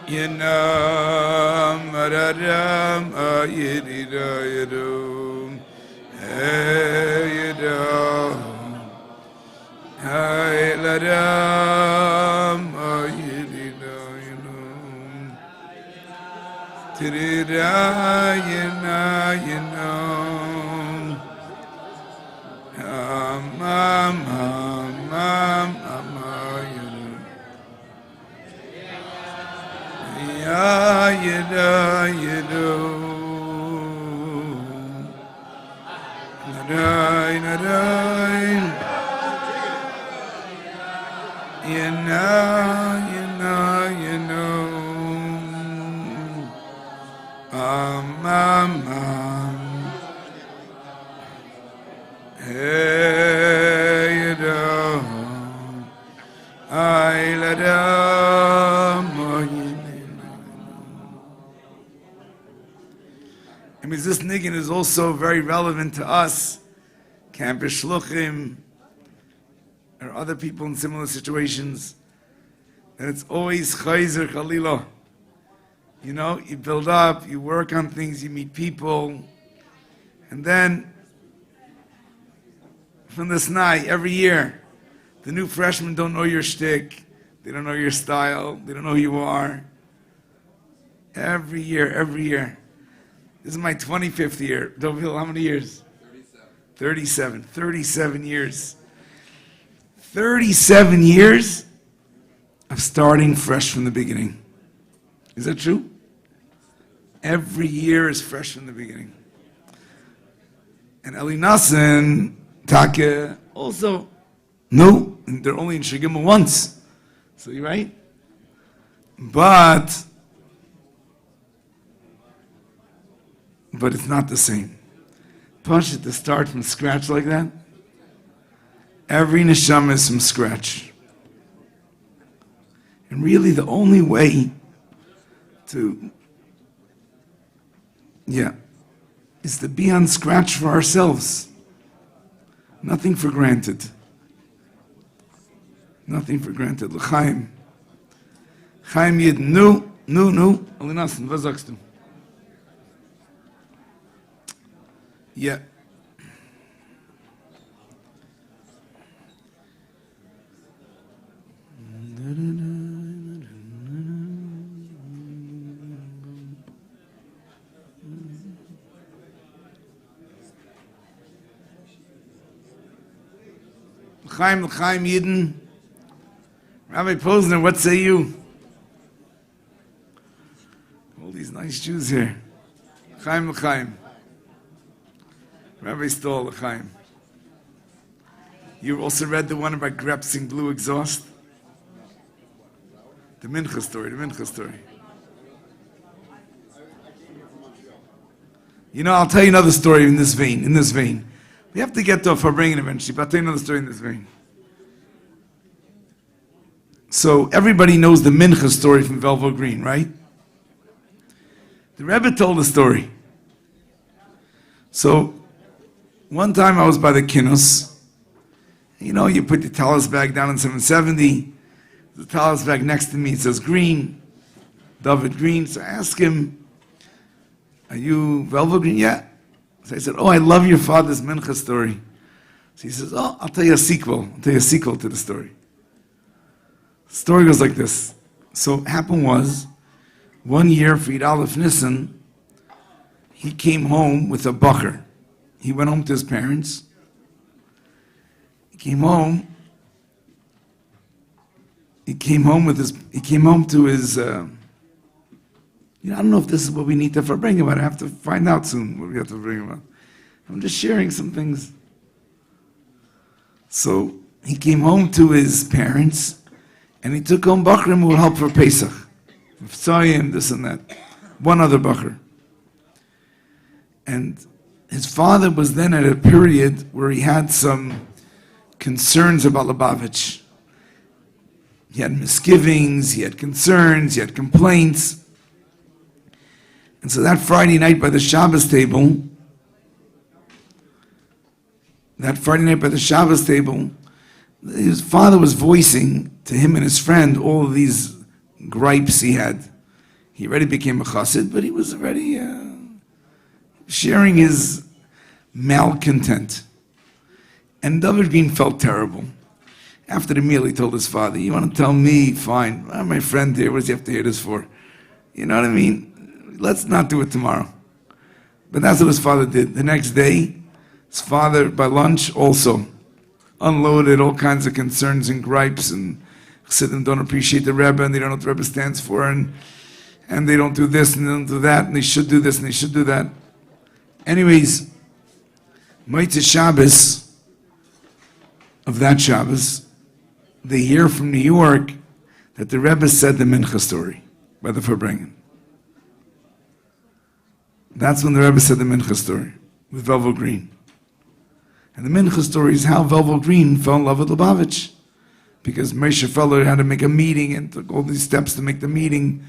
Yenam aradam yedida yedum. Hey yedam. Hey ladam yedida yedum. Trida yena. I mean, this niggin is also very relevant to us, campus shluchim, or other people in similar situations. And it's always chayzer chalila. You know, you build up, you work on things, you meet people, and then from this night, every year, the new freshmen don't know your shtick, they don't know your style, they don't know who you are. Every year. This is my 25th year. Don't feel how many years? 37 years. 37 years of starting fresh from the beginning. Is that true? Every year is fresh from the beginning. And Eli Nassen, Take, also, no, they're only in Shigima once. So you're right. But it's not the same. Push it to start from scratch like that. Every neshama is from scratch. And really the only way is to be on scratch for ourselves. Nothing for granted. Nothing for granted. L'chaim. Chaim Yid, nu. Alinasen, was sagst du? Yeah. L'chaim, l'chaim, Yidden. Rabbi Posner, what say you? All these nice Jews here. L'chaim, l'chaim. Rabbi Stoll, l'chaim. You also read the one about Grepsing Blue Exhaust? The Mincha story. You know, I'll tell you another story in this vein. We have to get to Farbrengen eventually, but I'll tell you another story in this vein. So everybody knows the Mincha story from Velvo Green, right? The Rebbe told a story. So one time I was by the Kinnos. You know, you put the talus bag down in 770. The talus bag next to me, it says Green, David Green. So I asked him, are you Velvo Green? Yeah. So I said, oh, I love your father's Mincha story. So he says, oh, I'll tell you a sequel. To the story. The story goes like this. So what happened was, one year for Eid Aleph Nissen, he came home with a bacher. He went home to his parents. He came home to his, I don't know if this is what we need to bring about. I have to find out soon what we have to bring about. I'm just sharing some things. So he came home to his parents, and he took home Bachrim who would help for Pesach. Tzayim, this and that. One other Bachar. And his father was then at a period where he had some concerns about Lubavitch. He had misgivings, he had concerns, he had complaints. And so that Friday night by the Shabbos table, his father was voicing to him and his friend all of these gripes he had. He already became a chassid, but he was already sharing his malcontent. And David Green felt terrible. After the meal, he told his father, you want to tell me? Fine. I'm my friend here. What does he have to hear this for? You know what I mean? Let's not do it tomorrow. But that's what his father did. The next day, his father, by lunch, also unloaded all kinds of concerns and gripes, and Chassidim don't appreciate the Rebbe, and they don't know what the Rebbe stands for, and they don't do this, and they don't do that, and they should do this, and they should do that. Anyways, Motzei Shabbos, of that Shabbos, they hear from New York that the Rebbe said the Mincha story by the Farbrengen. That's when the Rebbe said the Mincha story with Velvo Green. And the Mincha story is how Velvo Green fell in love with Lubavitch, because Moshe Feller had to make a meeting and took all these steps to make the meeting,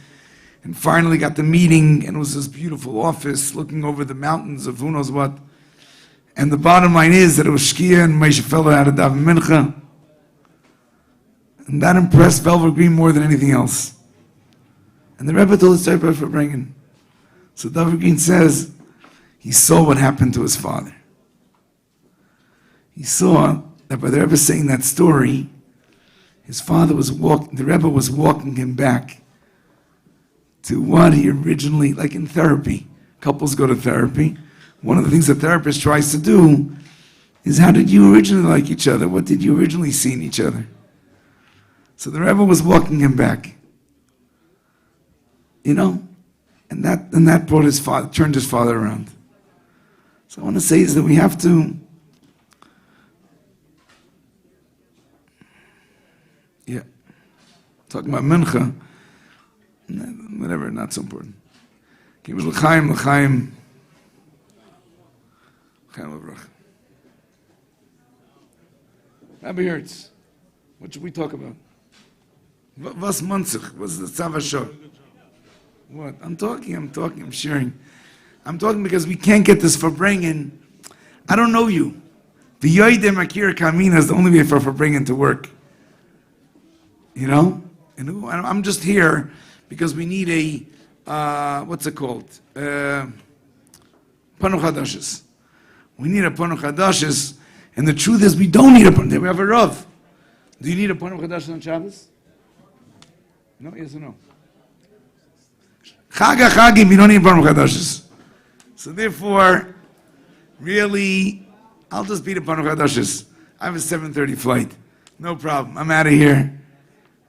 and finally got the meeting, and it was this beautiful office looking over the mountains of who knows what. And the bottom line is that it was Shkia, and Moshe Feller had a daven Mincha. And that impressed Velvo Green more than anything else. And the Rebbe told the story about Farbrengen. So Velvo Green says he saw what happened to his father. He saw that by the Rebbe saying that story, his father was the Rebbe was walking him back to what he originally, like in therapy. Couples go to therapy. One of the things a therapist tries to do is, how did you originally like each other? What did you originally see in each other? So the Rebbe was walking him back. You know? And that brought his father, turned his father around. So I want to say is that we have to, talking about Mincha, whatever, not so important. Give it l'chaim, l'chaim, l'chaim l'vrach. Rabbi Hertz, what should we talk about? Was Munzich? Was the Tzav HaShor? What? I'm talking, I'm sharing. I'm talking because we can't get this Farbrengen. I don't know you. The Yoidem Akira Kamina is the only way for Farbrengen to work. You know? And I'm just here because we need a, what's it called? Panu Chadashes. We need a Panu Chadashes, and the truth is we don't need a Panu. We have a Rav. Do you need a Panu Chadashes on Shabbos? No? Yes or no? Chagim, we don't need Panu Chadashes. So therefore, really, I'll just be the Panu Chadashes. I have a 7:30 flight. No problem. I'm out of here.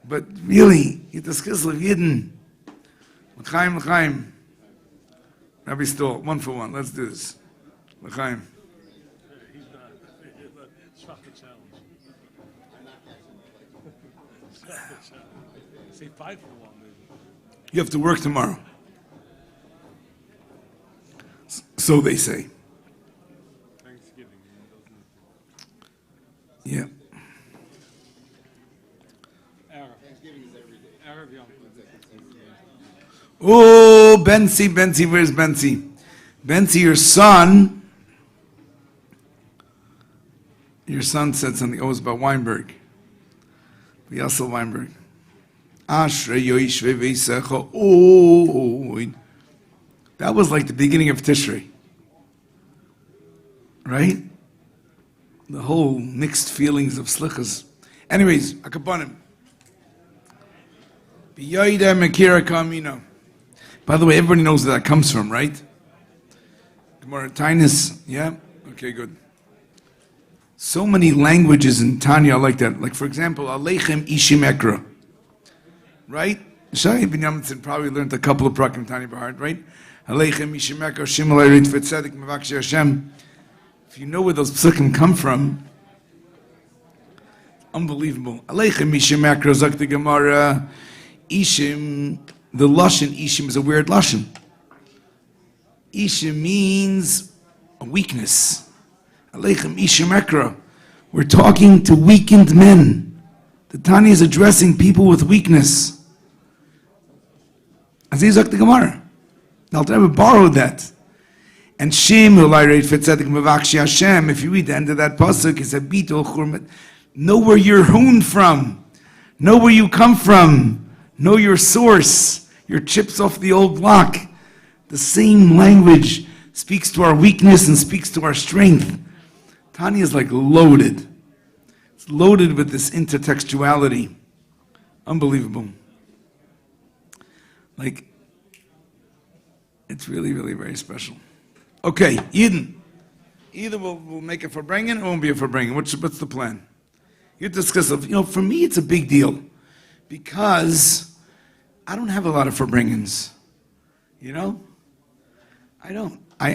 But really, Yitas Kislev Yidden. L'chaim, l'chaim. Rabbi Stoll, 1 for 1. Let's do this. L'chaim. He's not. It's not the challenge. Say 5 for 1, maybe. You have to work tomorrow. So they say. Thanksgiving. Yeah. Thanksgiving is every day. Arab Yom Kippur. Oh, Bensi, where's Bensi? Bensi, your son said something. Oh, it was about Weinberg. Yassel Weinberg. Oh, that was like the beginning of Tishrei. Right? The whole mixed feelings of slichas. Anyways, akabonim. B'yoyda mekira kamino. By the way, everybody knows where that comes from, right? Gemara Tainus, yeah? Okay, good. So many languages in Tanya like that. Like, for example, Aleichem Ishim Ekra. Right? Shai bin Yamtsin probably learned a couple of prakim Tanya by heart, right? Aleichem Ishim Ekra, Shimel Eirit Fetzedik Mevakshi Hashem. If you know where those psukim come from, unbelievable. Aleichem Ishim Ekra, Zak the Gemara, Ishim, the Lashon Ishim is a weird Lashon. Ishim means a weakness. Aleichem Ishim Ekra. We're talking to weakened men. The Tanya is addressing people with weakness. Azizak the Gemara. The Alter Rebbe borrowed that. And Shem, Hashem, if you read the end of that pasuk, he said, Bitul Churmet. Know where you're hewn from. Know where you come from. Know your source. Your chips off the old block. The same language speaks to our weakness and speaks to our strength. Tanya is like loaded. It's loaded with this intertextuality. Unbelievable. Like, it's really, really very special. Okay, Eden. Either we'll make a Farbrengen or it won't be a Farbrengen. What's the plan? You discuss it. For me it's a big deal. Because I don't have a lot of Farbrengens. I don't. I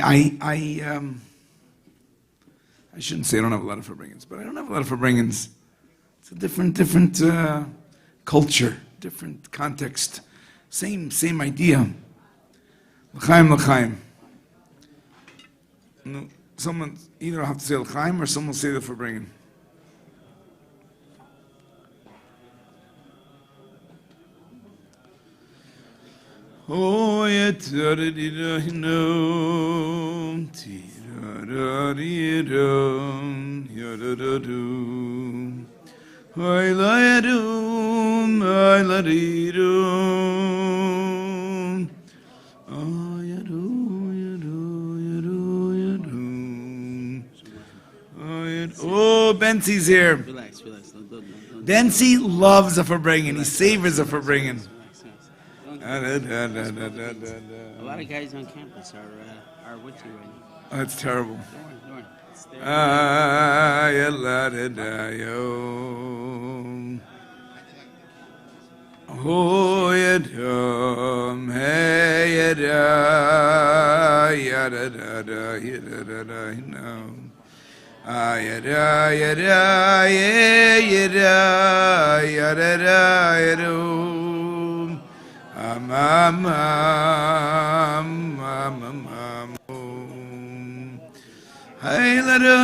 shouldn't say I don't have a lot of Farbrengens, but I don't have a lot of Farbrengens. It's a different culture, different context. Same idea. L'chaim. No, someone either have to say L'chaim or someone will say the Farbrengen. Oh, Oh, Benzi's here. Relax. Benzi loves a Farbrengen. He savors a Farbrengen. A lot of guys on campus are with you right now. Oh, that's terrible. Don't worry. It's there. Oh, yadam, hey, yada, yada, yada, yada, no. Yada, yada, yada, yada, yada, hey, ladoi,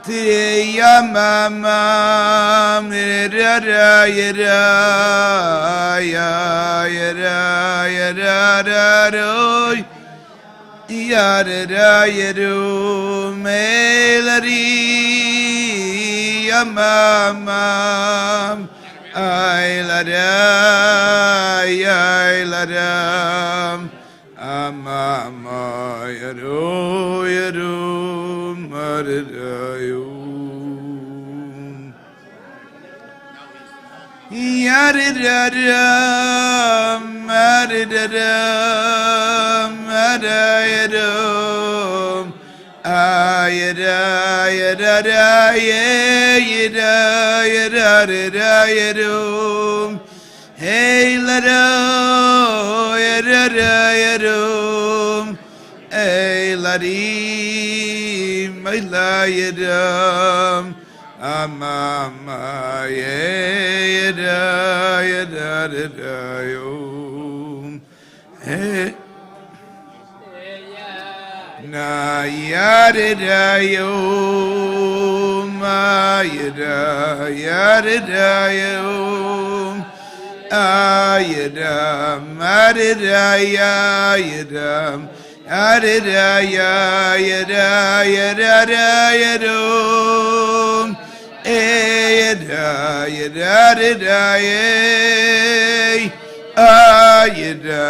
tiya, mama, yada, yada, yada, yada, yada, yada, melody, mama. Ay ladam, amama yadu, madadayu. Yadidadam, madadadam, madayadam, yada yada da yada yada da yadum. Hey lada yada da yadum. Hey ladim my la yadum. Amama yada yada da yum. Hey na yada da yum. Yada yada da yum. Ayada madada yada adada yada yada yadum. Ayada yada da ayada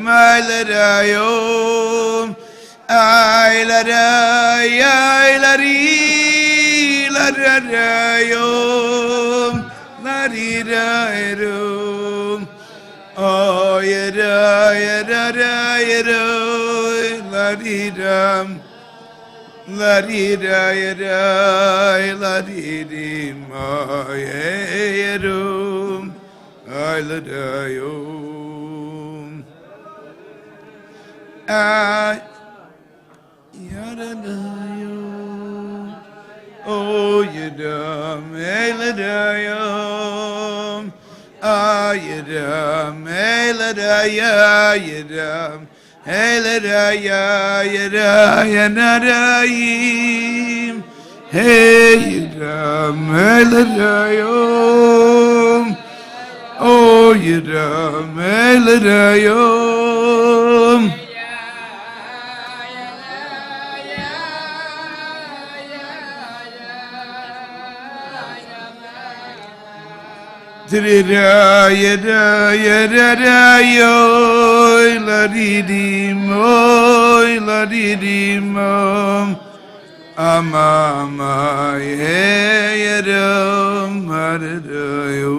malada yum. Aylada yaylari ladada yum. Ladida yadum. Oh yada yada yada ladidam. Ladida yada ladidim yadum. Aylada yum. Yada yum. Oh yadam aylada yum. Yadam aylada yadam. Aylada yada yanadayim. Hey yadam aylada yum. Oh yadam aylada yum. Yada yada yada yo ladidim amama yadam madada yo.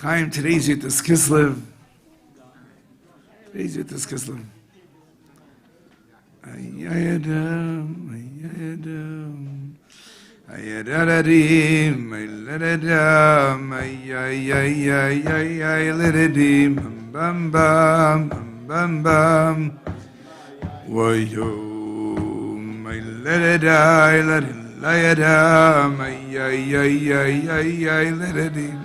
Chaim, today's Yud is Kislev. Today's Yud is Kislev. Ayadam, ayadadadim, ayadadam, ayadadadim, bam bam, bam bam, wayo, ayadadai, Layadam, ladadim,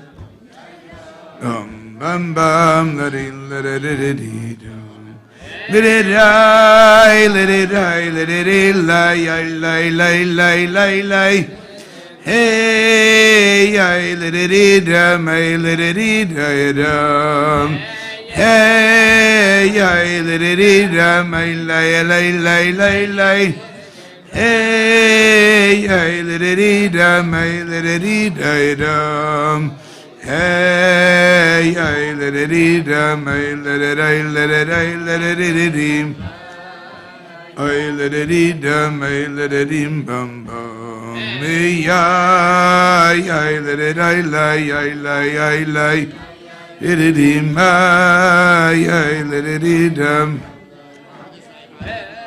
bam bam, ladin, ladadididum, lididai, lay, hey, lidididam, lidididam, hey, lidididam, lay. Hey, lidididam, lidididam. Hey, lidididam, lidididim. Lidididam, lididim, bam bam. Lididai, lay. Lididim, lidididam.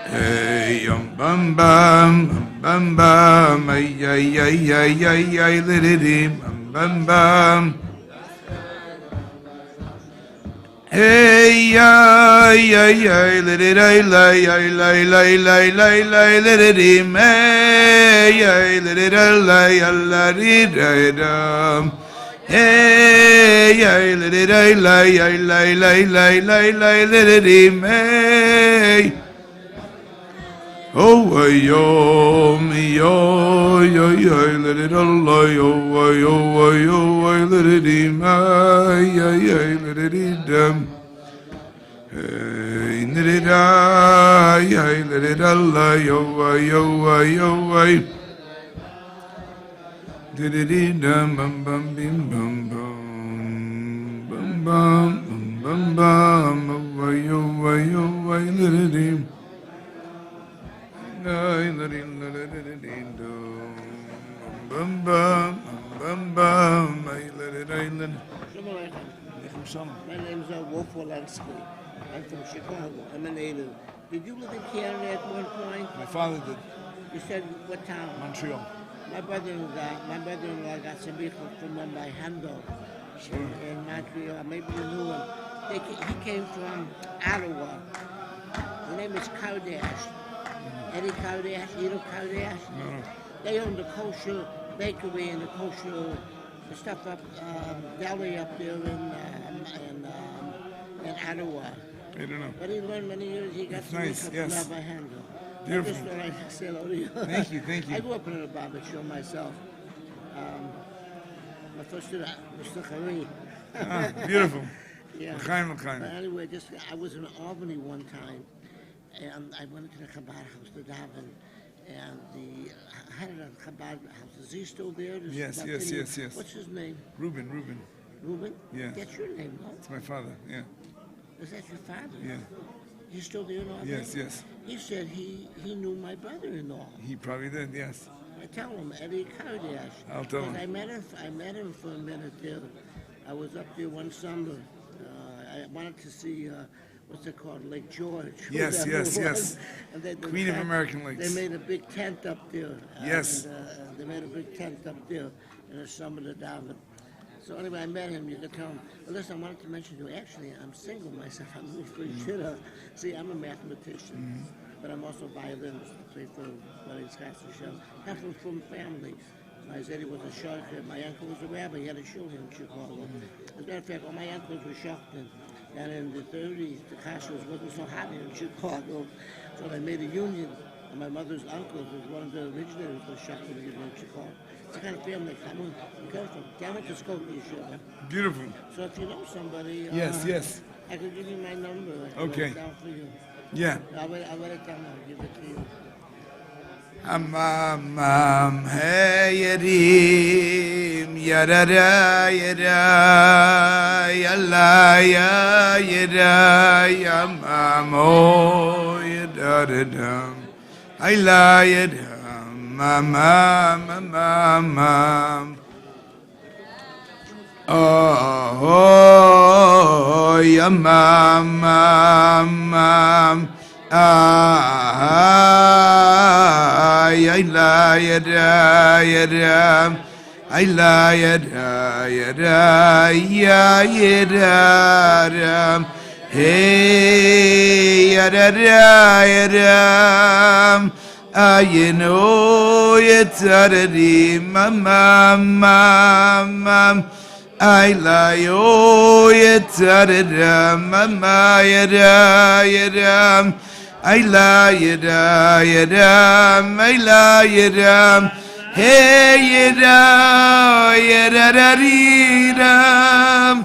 Hey, bam bam, ay, lididim, bam bam. Hey, lididai, lay, lididim, hey, lididai, lididam. Hey, lididai, lay, lididim, hey. Oh, let it Allah, let it him, let it them. Let it let it Allah, Dum bum bum bim bum bum bum bum bum bum way lidim bum bum bum bum My name is Wolf Walensky. I'm from Chicago. I'm a native. Did you live in Canada at one point? My father did. You said what town? Montreal. My brother-in-law got some people from by Mendel in Montreal. Maybe you knew him. He came from Ottawa. His name is Kardash. Eddie Kardash, you know Kardash? No. They owned a kosher bakery and a kosher stuff up, deli up there in Ottawa. I don't know. But he learned many years. He got some nice, income yes. from Rabbi Handel. Beautiful. I just thought I'd say hello to you. Thank you, thank you. I grew up in a barber show myself. My first student, Mr. F.R.E.E. Beautiful. Yeah. L'chaim. But anyway, I was in Albany one time, and I went into the Chabad house to daven, and the head of the Chabad house, is he still there? Yes. What's his name? Rubin. Rubin? Yeah. That's your name, no? It's my father, yeah. Is that your father? Yeah. He's still there in Albany? Yes. He said he knew my brother-in-law. He probably did, yes. I tell him, Eddie Kardash. I'll tell him. I met him for a minute there. I was up there one summer. I wanted to see, what's it called, Lake George. Yes. And they Queen of American Lakes. They made a big tent up there. Yes. And, they made a big tent up there in the summer to daven. So anyway, I met him. You could tell him. Well, listen, I wanted to mention to you, actually, I'm single myself. I'm really free shit. See, I'm a mathematician, but I'm also a violinist. I play for weddings, show. I'm from family. My Zeddy was a shocter. My uncle was a rabbi. He had a shul here in Chicago. As a matter of fact, all my uncles were shocting. And in the 30s, the kashrus wasn't so hot here in Chicago. So they made a union. And my mother's uncle was one of the originators of shocting here in Chicago. It's the kind of family I come from. Down at the Skokie Yeshiva. Beautiful. So if you know somebody, Yes. I could give you my number. I can Okay. write it down for you. Yeah. I'll write it down. I'll give it to you. Hey Yerim, Yarara, Yara, Yalla, Yara, Yamamo, Yadadam, Ayla, Yadam, Mamam. Oh, Yamam. Ayla yada ayla yada hey yada ayino yetadadi mama ayla yo yetadada mama yada ayla yada ayla yada hey yada ridam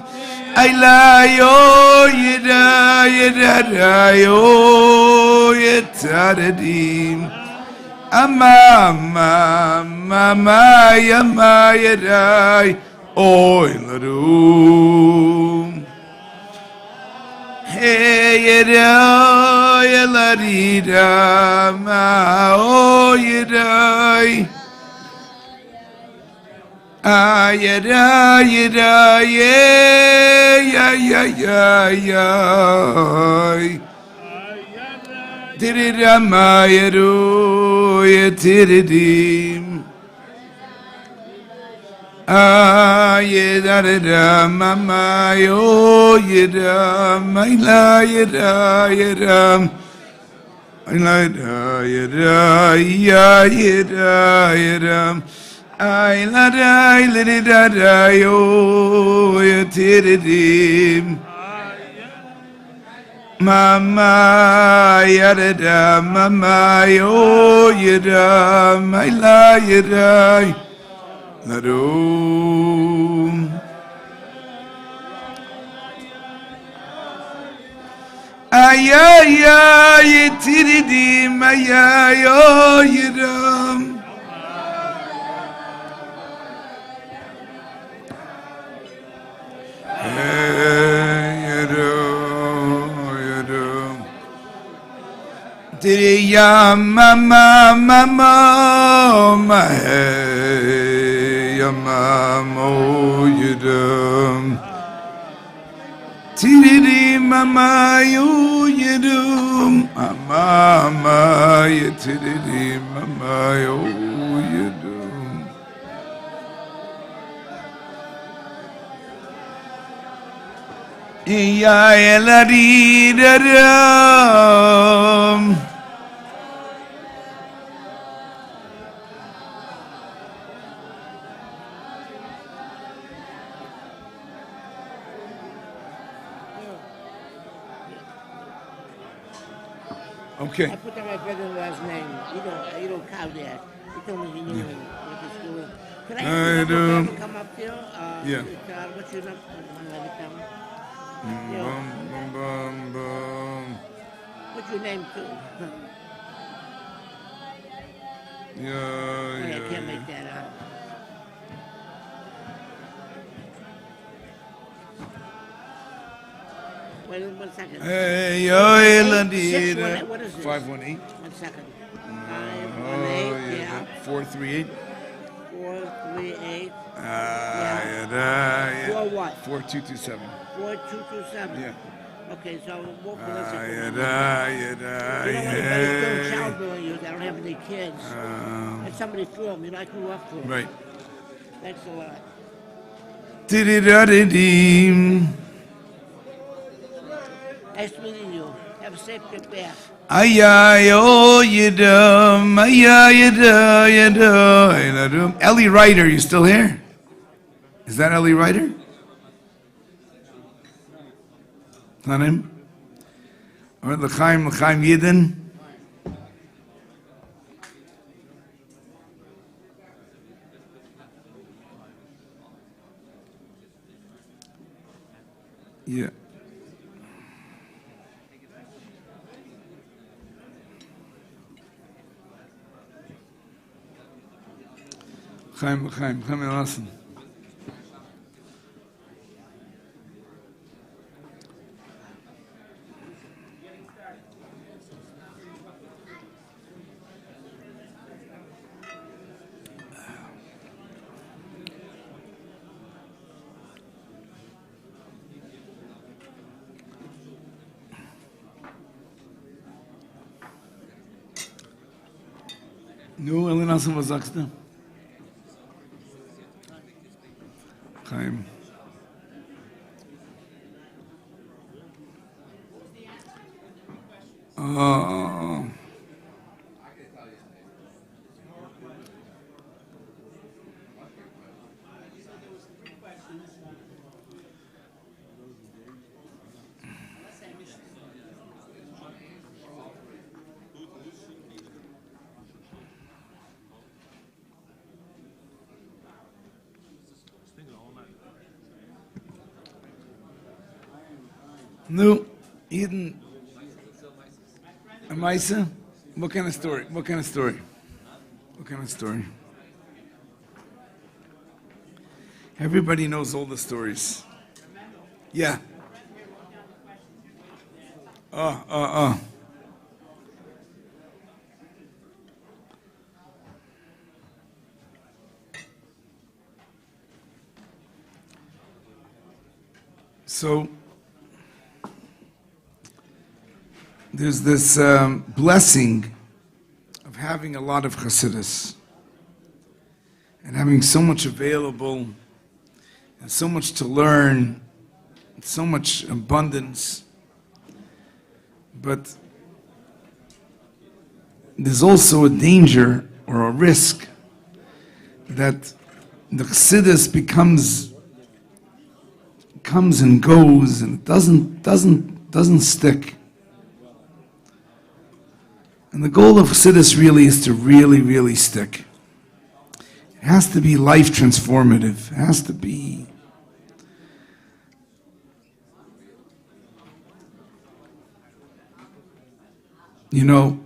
ayla yo yada yo yetadadim mama yada oy ladum hey yada oh yada Tiridama yadu yatiridim yada mama yo yada maila yada I la da yo yatiridim mama yada mama yo yada maila yada ladum yatiridim yo yada Ya mama mama hey ya mama yudum Tididi mama yudum mama tididi mama yudum Ya eladi dadam Okay. I put down my brother-in-law's name. You don't count that. He told me he knew him. Went to school with. Could I have the number to come up there? Yeah. What's your number? Write it down. What's your name too? Yeah, I can't make that out. Wait 1 second. Hey, yo, What is this? 518. 1 second. 518, yeah. 438. 438. Yeah. For what? 4227. 4227. Yeah. Okay, so we'll listen. You Yeah. know, anybody's doing childbearing you, they don't have any kids. And somebody threw them, I grew up through them. Right. Thanks a lot. Did-it-da-dee-deem. Nice meeting you. Have a safe trip back. Ellie Ryder, you still here? Is that Ellie Ryder? Not him? Or L'chaim Yidin? Yeah. Chaim, listen. Nu, Elena, was sagst du? Chaim. Oh. No, Eden. Amaisa? What kind of story? What kind of story? What kind of story? Everybody knows all the stories. Yeah. So, there's this blessing of having a lot of Chassidus and having so much available and so much to learn, so much abundance. But there's also a danger or a risk that the Chassidus comes and goes and it doesn't stick. And the goal of Chassidus really is to really stick. It has to be life transformative. It has to be this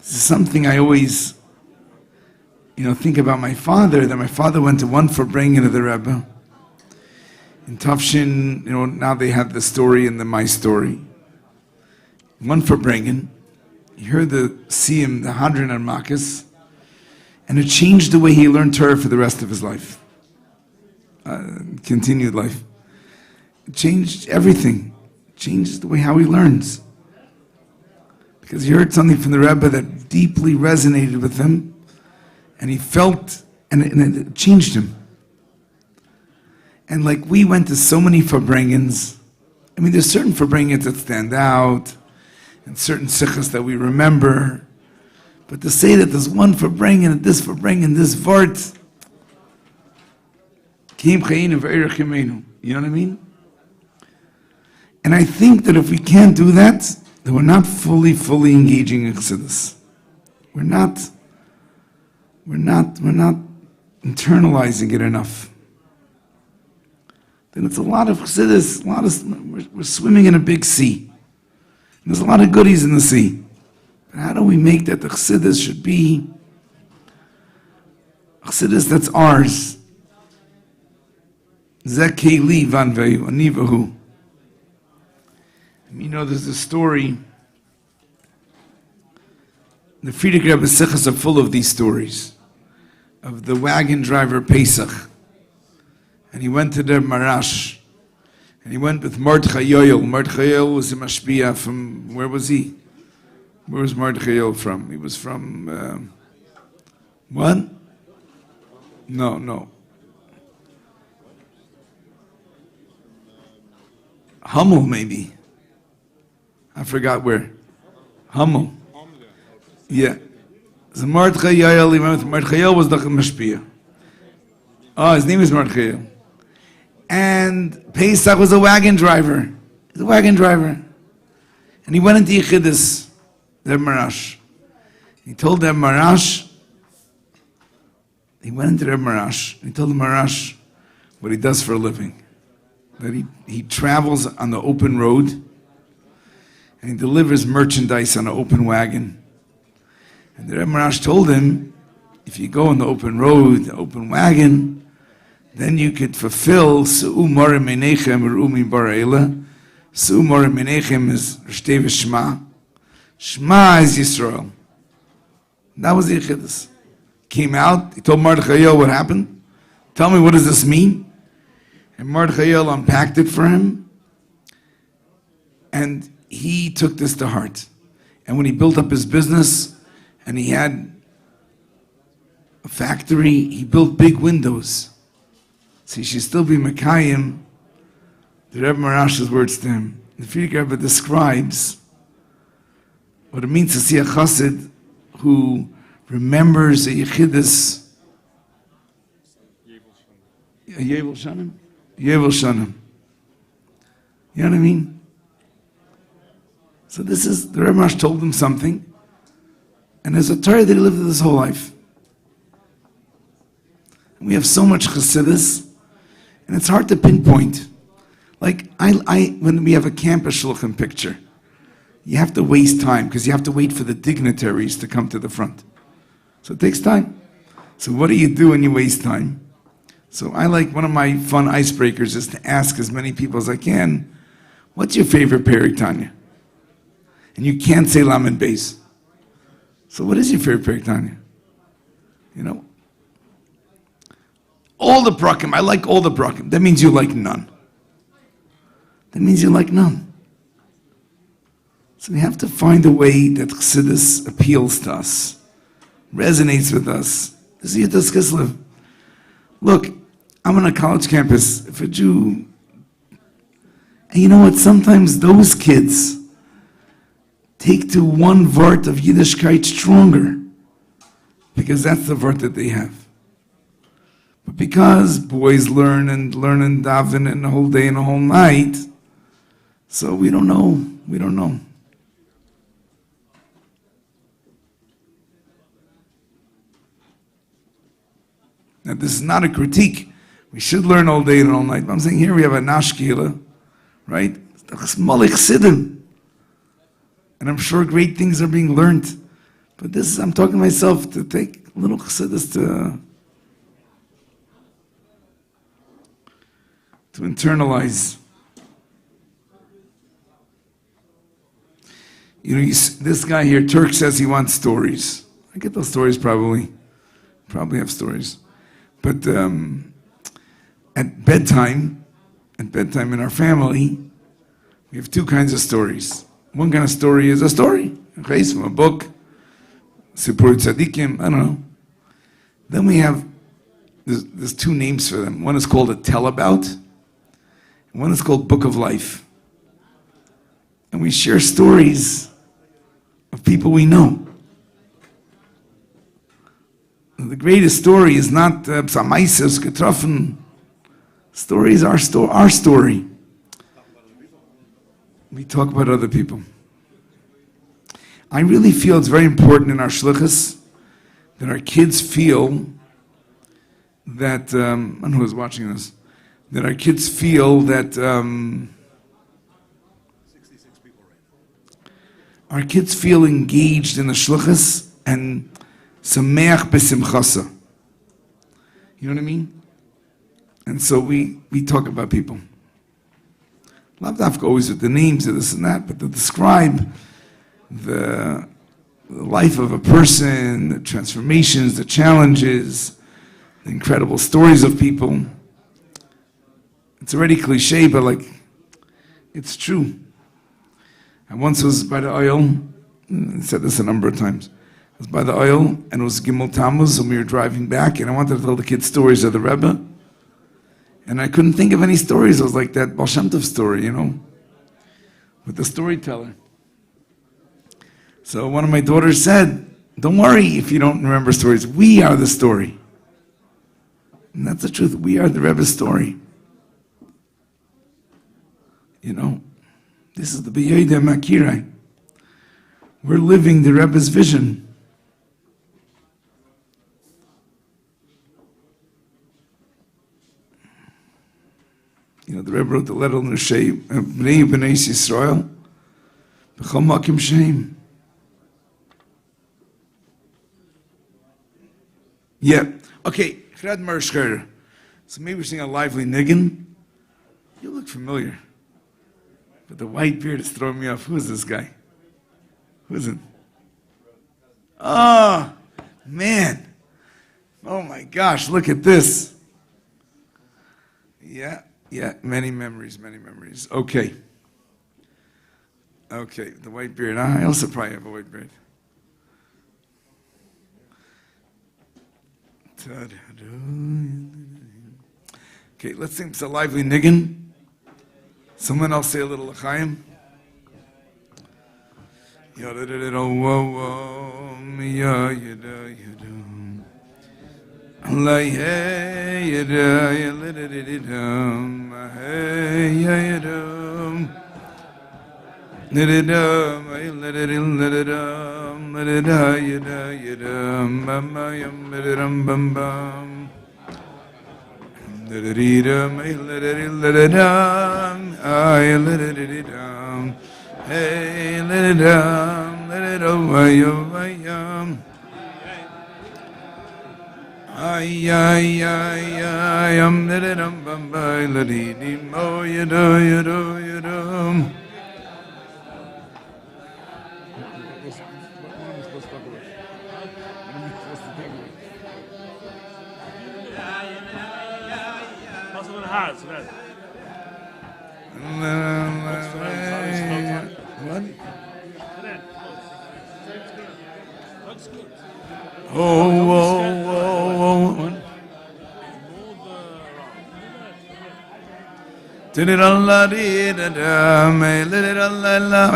is something I always think about my father, that my father went to one Farbrengen of the Rabbi. In Tafshin, now they have the story and the my story. one Farbrengen. He heard the Siyum, the Hadran and Makis, and it changed the way he learned Torah for the rest of his life. Continued life. It changed everything. It changed the way how he learns. Because he heard something from the Rebbe that deeply resonated with him, and he felt, and it changed him. And like we went to so many Farbrengens, I mean, there's certain Farbrengens that stand out, and certain sichas that we remember, but to say that there's one Farbrengen, and this Farbrengen, this Vart, you know what I mean? And I think that if we can't do that, then we're not fully engaging in Chassidus. We're not internalizing it enough. Then it's a lot of Chassidus, we're swimming in a big sea. And there's a lot of goodies in the sea. But how do we make that the Chassidus should be a Chassidus that's ours? Zekeli vanveyu anivahu. You know, there's a story. The Friedrich Rebbe Sichos are full of these stories of the wagon driver Pesach, and he went to the Marash, and he went with Mordechai Yoel. Mordechai Yoel was a mashpia from, where was he? Where was Mordechai Yoel from? He was from what? No. Hummel, maybe. I forgot where. Hummel. Yeah. So Mordechai Yoel, he went with Mordechai Yoel, was the mashpia. Oh, his name is Mordechai Yoel. And Pesach was a wagon driver. He's a wagon driver. And he went into Yechidus, their Marash. He told them Marash, he went into their Marash, and he told the Marash what he does for a living. That he travels on the open road, and he delivers merchandise on an open wagon. And the Rebbe Marash told him, if you go on the open road, the open wagon, then you could fulfill Su'u Morim Menechem Rumi Bara'ela. Su'u Morim Menechem is Rishtev Shema. Shema is Yisrael. That was the Yechidus. Came out, he told Mordechai Yoel what happened. Tell me, what does this mean? And Mordechai Yoel unpacked it for him. And he took this to heart. And when he built up his business, and he had a factory, he built big windows. So he should still be Mekayim, the Rebbe Marash's words to him. The Friedrich Rebbe describes what it means to see a chassid who remembers a Yechidus. Yevel Shanim? Yevel Shanim. You know what I mean? So this is, the Rebbe Marash told him something, and there's a Torah that he lived his whole life. And we have so much Chassidus, and it's hard to pinpoint. Like, when we have a campus shulchan picture, you have to waste time, because you have to wait for the dignitaries to come to the front. So it takes time. So what do you do when you waste time? So I like, one of my fun icebreakers is to ask as many people as I can, what's your favorite Perek Tanya? And you can't say Lamed Beis. So what is your favorite Perek Tanya? You know? All the Prakim, I like all the Prakim. That means you like none. That means you like none. So we have to find a way that Chassidus appeals to us, resonates with us. This is Yitas Kislev. Look, I'm on a college campus. If a Jew, and you know what? Sometimes those kids take to one vart of Yiddishkeit stronger, because that's the vart that they have. But because boys learn and daven and the whole day and the whole night, so we don't know. We don't know. Now this is not a critique. We should learn all day and all night. But I'm saying here we have a nashkila, right? And I'm sure great things are being learned. But this is, I'm talking to myself to take a little chassidus to internalize. You know, this guy here, Turk, says he wants stories. I get those stories probably. Probably have stories. But at bedtime in our family, we have two kinds of stories. One kind of story is a story, okay, from a book, Sipur Tzadikim, I don't know. Then we have, there's two names for them. One is called a tell-about, and one is called Book of Life. And we share stories of people we know. The greatest story is not Psamaises, Getroffen. Story is our story. We talk about other people. I really feel it's very important in our shlichus that our kids feel that, I don't know who's watching this, that our kids feel that, our kids feel engaged in the shlichus and sameach b'simchasa. You know what I mean? And so we talk about people. Not always with the names of this and that, but to describe the life of a person, the transformations, the challenges, the incredible stories of people. It's already cliche, but like, it's true. I once was by the oil, I said this a number of times. I was by the oil, and it was Gimel Tammuz, and we were driving back, and I wanted to tell the kids stories of the Rebbe. And I couldn't think of any stories. It was like that Baal Shem Tov story, you know, with the storyteller. So one of my daughters said, don't worry if you don't remember stories. We are the story. And that's the truth. We are the Rebbe's story. You know, this is the B'yodei Makirai. We're living the Rebbe's vision. You know, the Rebbe wrote the letter on the Shem, Bnei Yisrael, B'chol Makim Shem. Yeah. Okay. So maybe we're seeing a lively niggin. You look familiar. But the white beard is throwing me off. Who is this guy? Who is it? Oh, man. Oh my gosh, look at this. Yeah, many memories. Okay. The white beard. I also probably have a white beard. Okay, let's sing it's a lively niggin. Someone else say a little l'chaim. I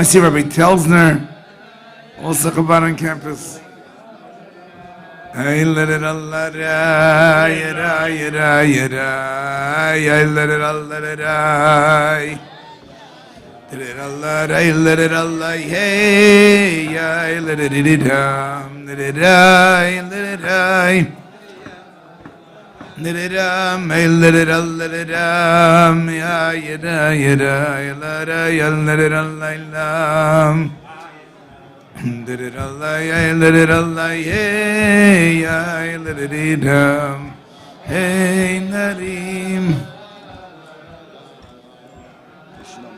see Rabbi Telsner, also Chabad on campus. Hey, let it all let it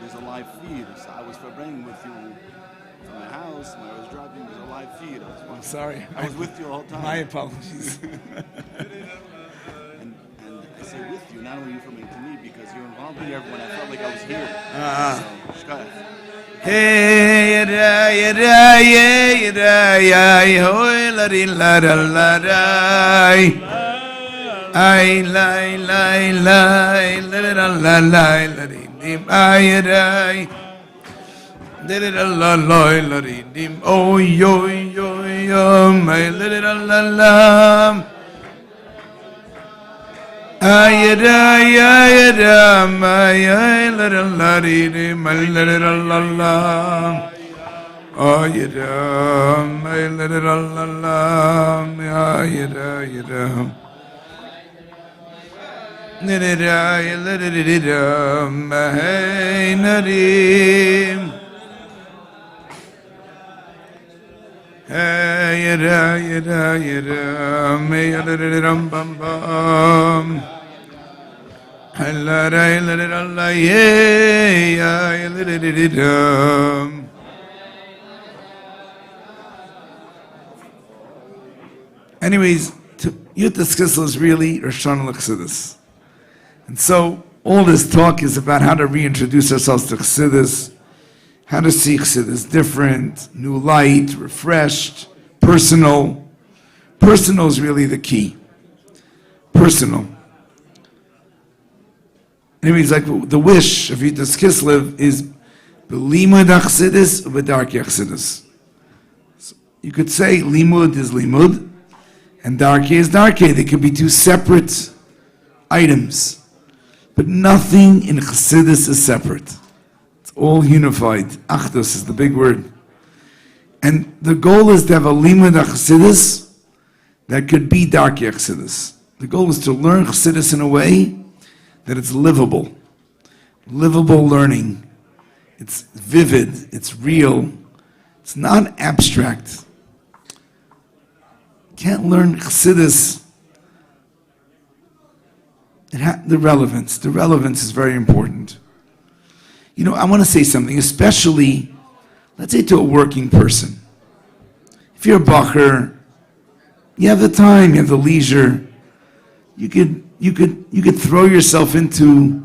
There's a live feed, so I was Farbrengen with you from the house. Sorry. I was with you the whole time. My apologies. and I say with you, not only you from me to me, because you're involved in everyone. I felt like I was here. So, shkayach. Hey, da, ya, da, ya, da, ya, hoy, la, di, la, da, la, da. Ay, la, la, la, la, da, la, la, la, di, dim, ay, da, da, da, la, la, la, di, dim, oh, yo, yo, yo, my, la, da, la, la. Ay, da, ya, da, my, ay, la, da, la, di, dim, ay, la, da, la, la. Ay, da, my, la, da, la, la, ay, da, ya, da. Nidida, yidida, hey, nadim. Hey, yida, yida, yida, me, yidididum, bum, bum. Helada, yidididalla, yeah, yididididum. Anyways, Yutas Kislev is really Rosh Hashanah L'Chassidus. And so, all this talk is about how to reintroduce ourselves to Chassidus, how to see Chassidus different, new light, refreshed, personal. Personal is really the key. Personal. Anyways, like the wish of Yutas Kislev is B'limud HaChassidus u'b'darkei HaChassidus. So you could say limud is limud, and darkei is darkei. They could be two separate items. But nothing in Chassidus is separate. It's all unified. Achdus is the big word. And the goal is to have a limud Chassidus that could be darkei Chassidus. The goal is to learn Chassidus in a way that it's livable. Livable learning. It's vivid. It's real. It's not abstract. You can't learn Chassidus. The relevance is very important. You know, I want to say something, especially, let's say to a working person. If you're a bacher, you have the time, you have the leisure, you could throw yourself into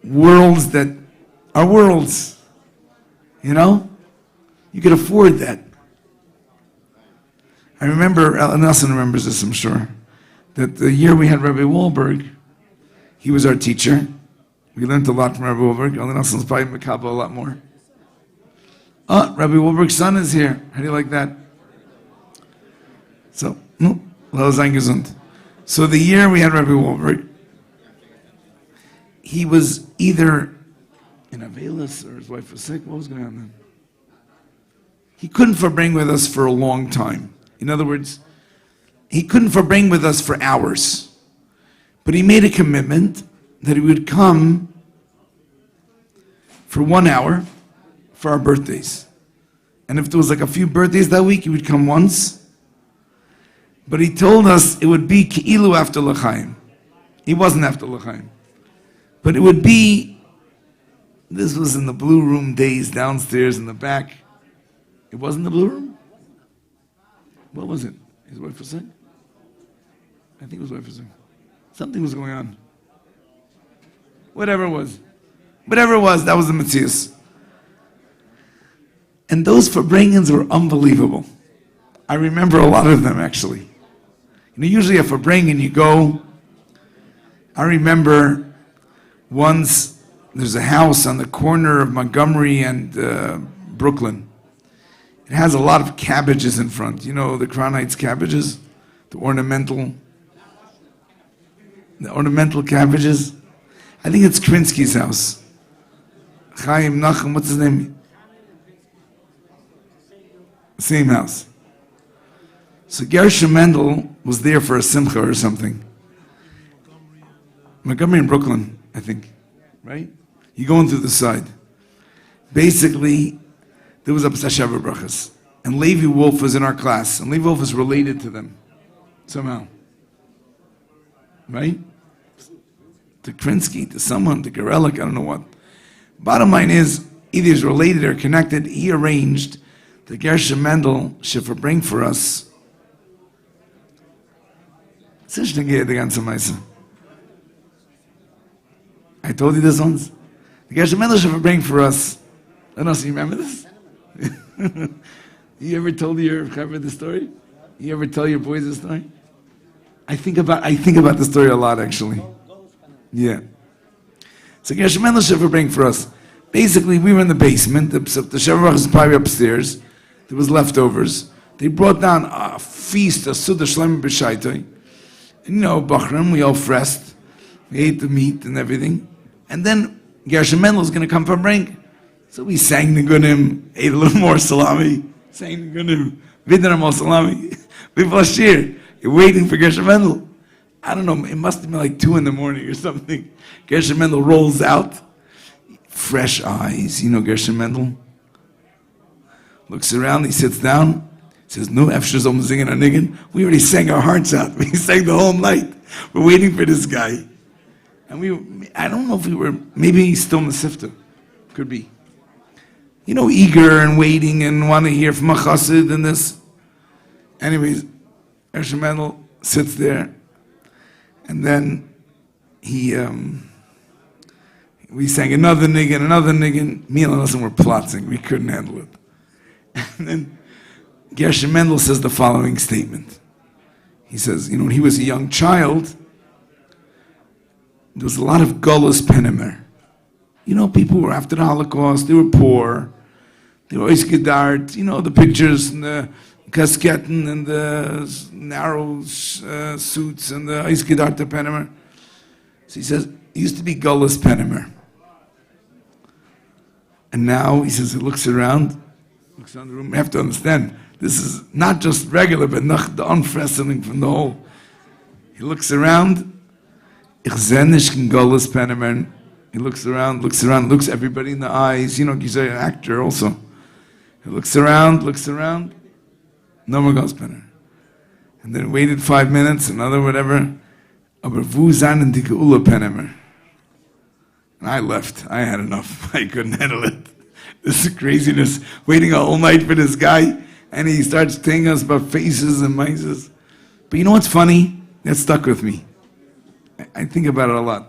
worlds that are worlds. You know? You could afford that. I remember, Nelson remembers this, I'm sure, that the year we had Rabbi Wahlberg, he was our teacher. We learned a lot from Rabbi Wahlberg. Only Nelson's probably Makaba a lot more. Rabbi Wahlberg's son is here. How do you like that? So, so the year we had Rabbi Wahlberg, he was either in Avelis or his wife was sick. What was going on then? He couldn't Farbrengen with us for a long time. In other words, he couldn't Farbrengen with us for hours. But he made a commitment that he would come for 1 hour for our birthdays. And if there was like a few birthdays that week, he would come once. But he told us it would be Ki'ilu after L'chaim. He wasn't after L'chaim. But it would be, this was in the Blue Room days downstairs in the back. It wasn't the Blue Room? What was it? His wife was sick? I think his wife was sick. Something was going on. Whatever it was, that was the Metzius. And those Farbrengens were unbelievable. I remember a lot of them, actually. You know, usually at Farbrengen you go. I remember once there's a house on the corner of Montgomery and Brooklyn. It has a lot of cabbages in front. You know the Crown Heights cabbages? The ornamental cabbages. I think it's Krinsky's house. Chaim Nachum, what's his name? Same house. So Gershom Mendel was there for a simcha or something. Montgomery in Brooklyn, I think. Right? You go in through the side. Basically, there was a P'sasheva Brachas. And Levi Wolf was in our class. And Levi Wolf is related to them. Somehow. Right? To Krinsky, to someone, to Gorelik, I don't know what. Bottom line is, either he's related or connected. He arranged that Gershom Mendel should Farbrengen for us Zwischen geht die ganze Meise. I told you this once. The Gershon Mendel should bring for us. I don't know if you remember this. You ever told your cover the story? You ever tell your boys the story? I think about the story a lot, actually. Yeah. So Gershon Mendel should bring for us. Basically, we were in the basement. The Shavach was probably upstairs. There was leftovers. They brought down a feast, a Suda Shlem B'Shaitoi. And you know, Bachram, we all fressed. We ate the meat and everything. And then Gershon Mendel was going to come from Farbrengen. So we sang the Gunim, ate a little more salami, sang the Gunim, vidna more salami. We flashir. You're waiting for Gershon Mendel. I don't know, it must have been like 2 a.m. or something. Gershon Mendel rolls out. Fresh eyes, you know Gershon Mendel. Looks around, he sits down. Says, no, Efshir's almost singing a niggin. We already sang our hearts out. We sang the whole night. We're waiting for this guy. And I don't know if we were, maybe he's still Mesifta. Could be. You know, eager and waiting and want to hear from a chassid and this. Anyways, Gershon Mendel sits there. And then we sang another niggin. Me and Alyssa were plotting. We couldn't handle it. And then Gershon Mendel says the following statement. He says, you know, when he was a young child, there was a lot of gullus penemer. You know, people were after the Holocaust, they were poor, they were oisgedart, you know, the pictures and the kasketten and the narrow suits and the oisgedart penemer. So he says, it used to be gullus penemer. And now, he says, he looks around the room. You have to understand, this is not just regular, but the unfressing from the whole. He looks around. Ich seh nicht in Golas Penemer. He looks around, looks everybody in the eyes. You know, he's an actor also. He looks around. No more Golas Penemer. And then waited 5 minutes, another whatever. Aber wo sind die Geula Penemer? And I left. I had enough. I couldn't handle it. This is craziness. Waiting all night for this guy. And he starts telling us about faces and mices. But you know what's funny? That stuck with me. I think about it a lot.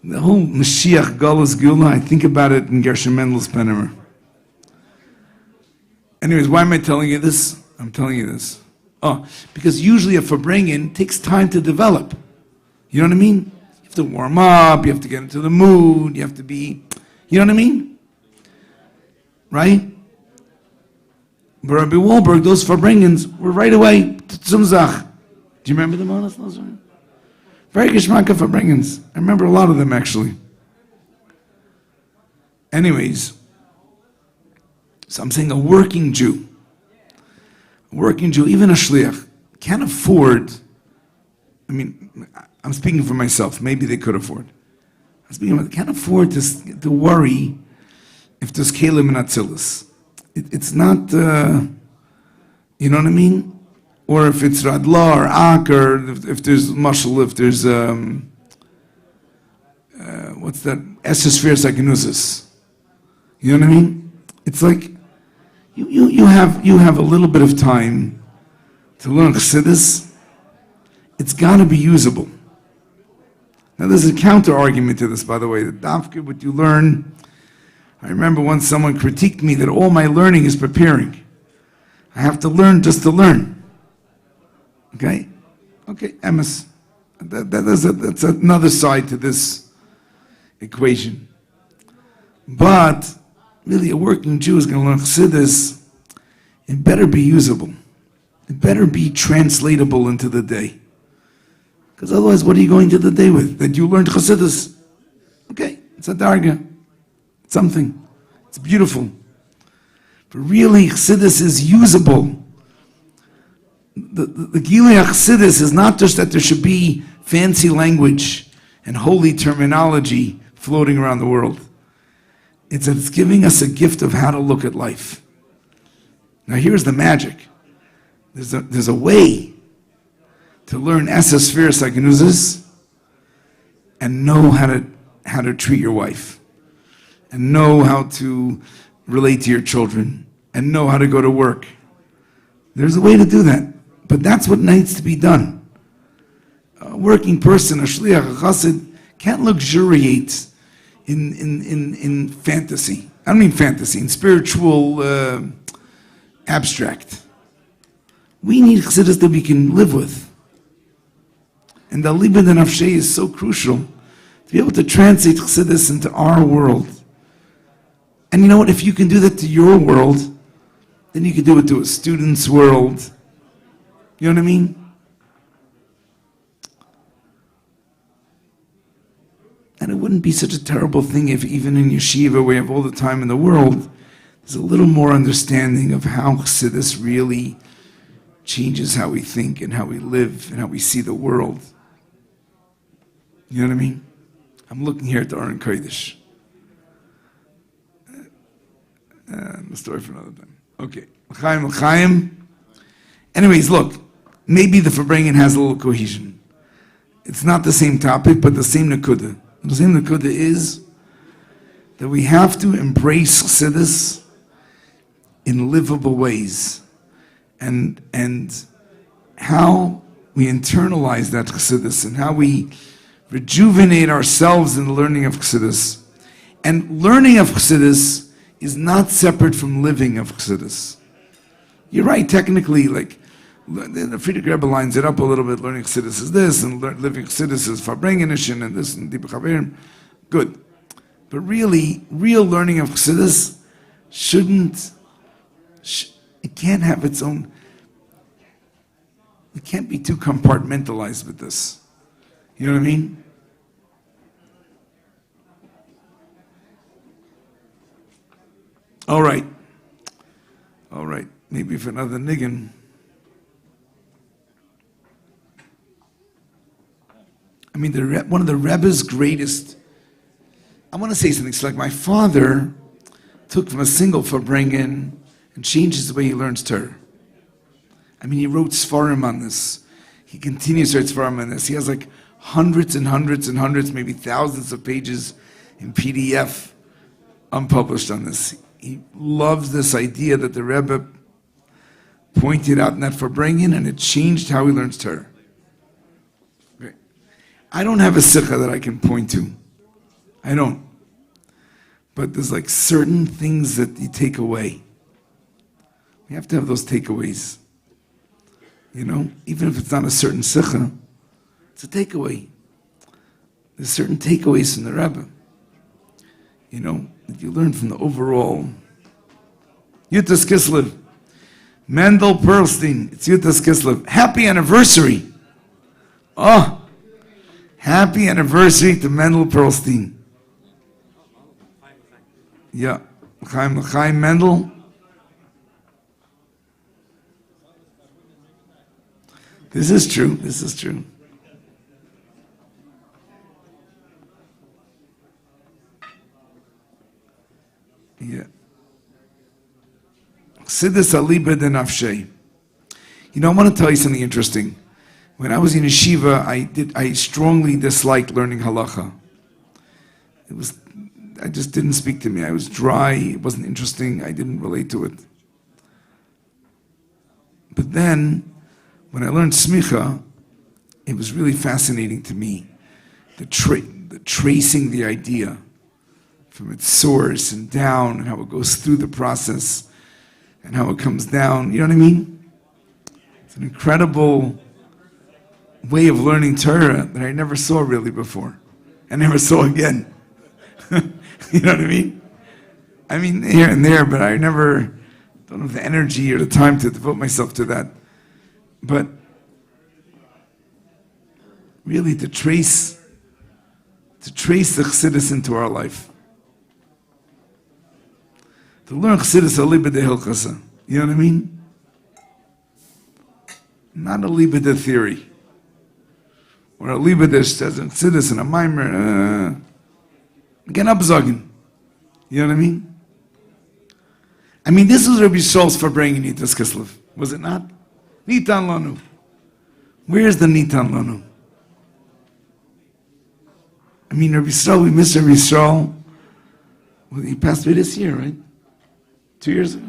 The whole Mashiach Galus Gula, I think about it in Gershon Mendel's Penemer. Anyways, why am I telling you this? I'm telling you this. Oh, because usually a Farbrengen takes time to develop. You know what I mean? You have to warm up, you have to get into the mood, you have to be, you know what I mean? Right? But Rabbi Wahlberg, those Farbrengens were right away to Tzumzach. Do you remember them all? Very geschmacka Farbrengens. I remember a lot of them actually. Anyways, so I'm saying a working Jew, even a shliach, can't afford, I mean, I'm speaking for myself, maybe they could afford. Can't afford to worry if there's kelim and atzilus. It's not, you know what I mean? Or if it's radla or ak, or if there's mashal, if there's, what's that? S.F.R.E.E. Sakinusis. You know what I mean? It's like, you have a little bit of time to learn chassidus. It's got to be usable. Now there's a counter argument to this, by the way. The dafka, what you learn. I remember once someone critiqued me that all my learning is preparing. I have to learn just to learn. Okay, emes. That's another side to this equation. But really, a working Jew is going to learn chassidus. It better be usable. It better be translatable into the day. Because otherwise, what are you going to the day with? That you learned chassidus. Okay, it's a darga. Something. It's beautiful. But really, chassidus is usable. The Gilui Chassidus is not just that there should be fancy language and holy terminology floating around the world. It's that it's giving us a gift of how to look at life. Now here's the magic. There's a way to learn S.F.R.E.E. Sakinuzis and know how to treat your wife, and know how to relate to your children, and know how to go to work. There's a way to do that. But that's what needs to be done. working person, a shliach, a chassid, can't luxuriate in fantasy. I don't mean fantasy, in spiritual abstract. We need chassidus that we can live with. And the libud and nafshei is so crucial to be able to translate chassidus into our world. And you know what? If you can do that to your world, then you can do it to a student's world. You know what I mean? And it wouldn't be such a terrible thing if even in yeshiva, we have all the time in the world, there's a little more understanding of how chassidus really changes how we think and how we live and how we see the world. You know what I mean? I'm looking here at the Aron Kodesh. The story for another time. Okay. L'chaim. Anyways, look. Maybe the Farbrengen has a little cohesion. It's not the same topic, but the same nekuda. The same nekuda is that we have to embrace chassidus in livable ways. And how we internalize that chassidus and how we rejuvenate ourselves in the learning of chassidus. And learning of chassidus is not separate from living of chassidus. You're right, technically, like, the Friedrich Rebbe lines it up a little bit. Learning chassidus is this, and living chassidus is Farbrengen, and this, and Dibbur Chaverim. Good. But really, real learning of chassidus it can't have its own, it can't be too compartmentalized with this. You know what I mean? All right. Maybe for another niggin. I mean, one of the Rebbe's greatest, I want to say something. It's like my father took from a single Farbrengen and changed the way he learns Torah. I mean, he wrote Sfarim on this. He continues to write Sfarim on this. He has like hundreds and hundreds and hundreds, maybe thousands of pages in PDF unpublished on this. He loves this idea that the Rebbe pointed out in that Farbrengen, and it changed how he learns Torah. Okay. I don't have a sikha that I can point to. I don't. But there's like certain things that you take away. We have to have those takeaways. You know, even if it's not a certain sikha, it's a takeaway. There's certain takeaways from the Rebbe. You know, that you learn from the overall. Yutas Kislev. Mendel Perlstein. It's Yutas Kislev. Happy anniversary. Oh, happy anniversary to Mendel Perlstein. Yeah. L'chaim Mendel. This is true. Yeah. Chassidus aliba de nafshei. You know, I want to tell you something interesting. When I was in yeshiva, I strongly disliked learning halacha. It just didn't speak to me. I was dry. It wasn't interesting. I didn't relate to it. But then, when I learned smicha, it was really fascinating to me. The tracing the idea from its source and down, and how it goes through the process, and how it comes down. You know what I mean? It's an incredible way of learning Torah that I never saw really before. I never saw again. You know what I mean? I mean, here and there, but I don't have the energy or the time to devote myself to that. But really to trace the chassidus into our life. To learn chassidus aliba de hilchasa. You know what I mean? Not a liba de theory. Or a liba de chassidus and a mimer. Again, abzogen. You know what I mean? I mean, this was Rabbi Shol's Farbrengen Nitas Kislev. Was it not? Nitan Lanu. Where's the Nitan Lanu? I mean, Rabbi Yisrael, we miss Rabbi Yisrael. Well, he passed away this year, right? 2 years ago.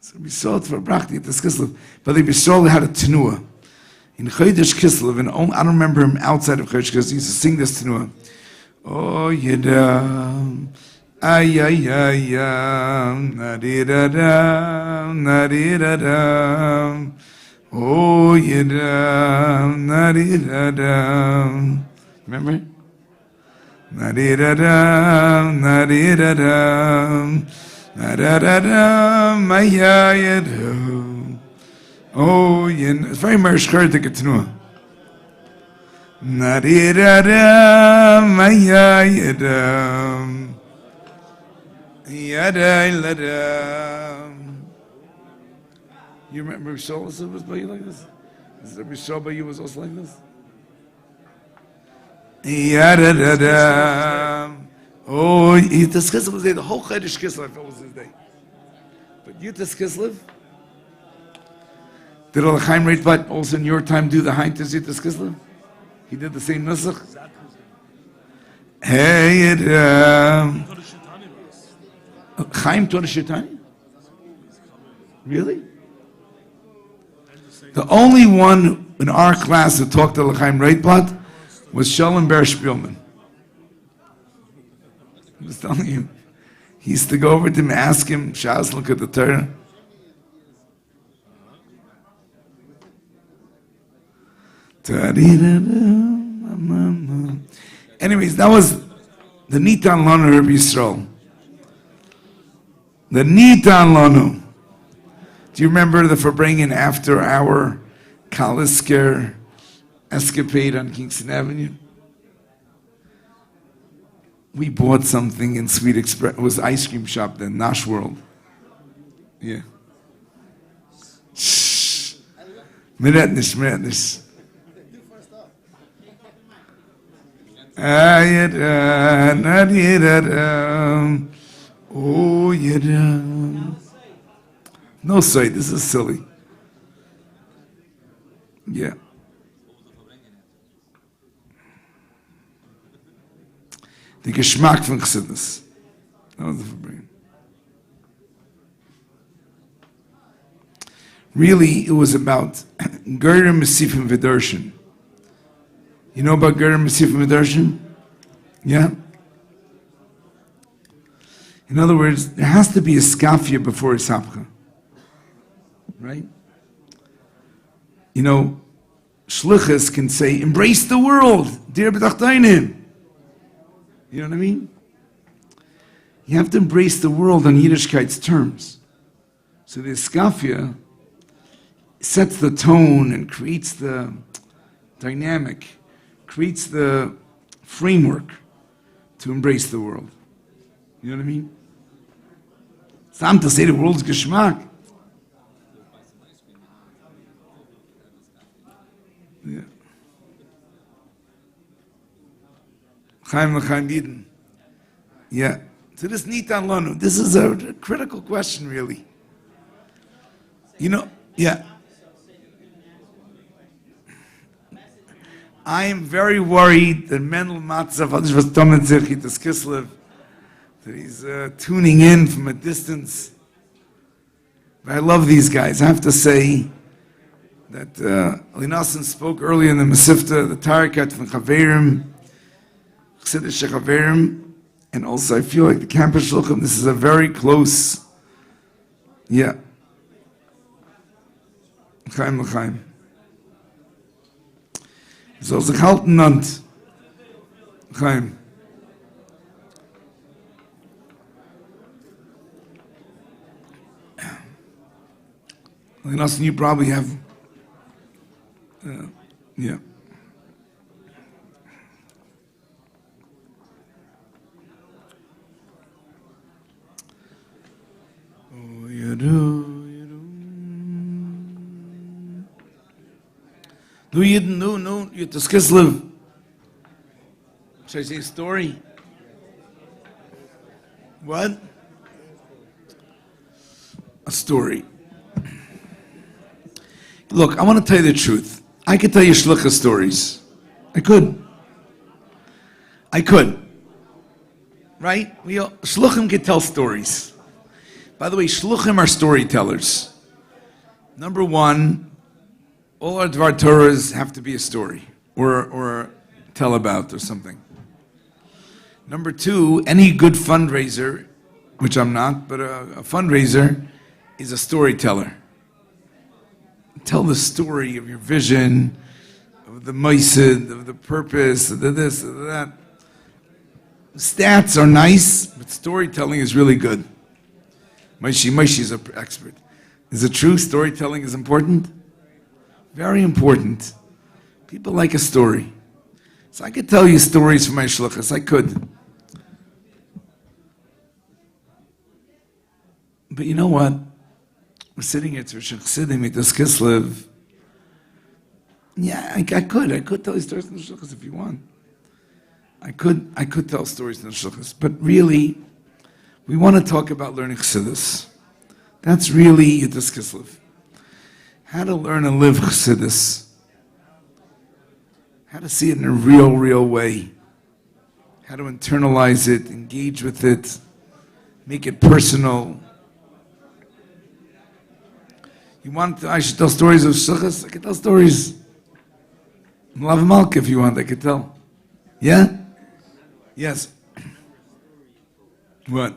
So Rabbi Yisrael Farbrengen Nitas Kislev. But Rabbi Yisrael had a tenua. in Chodesh Kislev, and I don't remember him outside of Chodesh Kislev, he used to sing this tenua. Oh, Yidam, ay, ay, ay, na-di-da-dam, na-di-da-dam. Oh, Yidam, na-di-da-dam. Remember? Na-di-da-dam, na-di-da-dam, na-da-da-dam, ay, ay, ay, oh, it's very mershkartik tenua. Na-di-da-dam, ay, ay, ay, yadai-ladam. You remember Shalosh was by you like this? Is there Shal by you was also like this? Yadadadam. Oh, Yutas Kislev was there. The whole Chodesh Kislev was his day. But Yutas Kislev, did all the Chaim Reitblatt also in your time do the Heintes Yutas Kislev? He did the same Nusach? Hey, Chaim taught a Shitani? Really? The only one in our class who talked to Chaim Reitblatt was Shalom Ber Spielman. I was telling you. He used to go over to him and ask him, Shas, look at the Torah. Anyways, that was the Nitan Lanu of Yisrael. The Nitan Lanu. Do you remember the Farbrengen after our Kalisker escapade on Kingston Avenue? We bought something in Sweet Express. It was ice cream shop then, Nash World. Yeah. Shh. Miretnish, miretnish. Oh, yada. No, sorry, this is silly. Yeah. The Geschmack von Chassidus. That was the Farbrengen. Really, it was about Gerder Mesifim V'Darshan. You know about Gerder Mesifim V'Darshan? Yeah? In other words, there has to be a skafia before a sapcha. Right? You know, shlichus can say, embrace the world, dir b'tachtainim. You know what I mean? You have to embrace the world on Yiddishkeit's terms. So the skafia sets the tone and creates the dynamic, creates the framework to embrace the world. You know what I mean? It's time to say the world's geschmack. Yeah. Chaim l'chaim Yidin. Yeah. So this Nitan Lanu, this is a critical question, really. You know, yeah. I am very worried that Mendel Matzav, Kislev, that he's tuning in from a distance. But I love these guys. I have to say that Linasan spoke earlier in the Masifta, the Tarikat from Chaverim, Chsidish Chaverim, and also I feel like the campus Shulchan, this is a very close, yeah. Chaim l'chaim. So it's a gehalten Nant. Chaim. Linasan, you probably have, yeah. Oh, you do. No, you didn't know, no, you have to Kislev. Should I say a story? What? A story. Look, I want to tell you the truth. I could tell you shluchah stories. I could. Right? Shluchim can tell stories. By the way, shluchim are storytellers. Number one, all our Dvar Torahs have to be a story or tell about or something. Number two, any good fundraiser, which I'm not, but a fundraiser is a storyteller. Tell the story of your vision, of the maisid, of the purpose, of the this, of that. Stats are nice, but storytelling is really good. Maishi is an expert. Is it true storytelling is important? Very important. People like a story. So I could tell you stories from my shluchas. I could. But you know what? We're sitting here to Chassidim at this Kislev. Yeah, I could tell you stories in the shluchas if you want. I could tell stories in the shluchas. But really, we want to talk about learning Chassidus. That's really Yudis Kislev. How to learn and live Chassidus. How to see it in a real way. How to internalize it, engage with it, make it personal. I should tell stories of Shluchas? I can tell stories. Malav Malka if you want, I could tell. Yeah? Yes. What?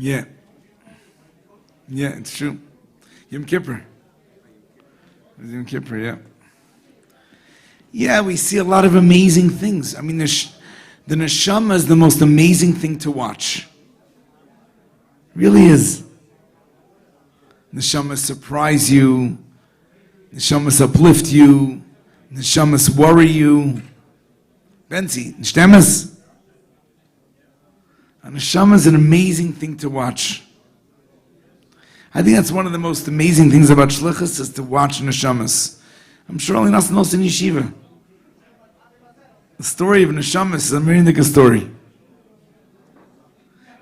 Yeah. Yeah, it's true. Yom Kippur. Yom Kippur, yeah. Yeah, we see a lot of amazing things. I mean, the neshama is the most amazing thing to watch. Really is. Neshamas surprise you. Neshamas uplift you. Neshamas worry you. Benzi, neshtamas. A neshama is an amazing thing to watch. I think that's one of the most amazing things about shlichus is to watch neshamas. I'm sure only not knows in yeshiva. The story of neshamas is a very nice story.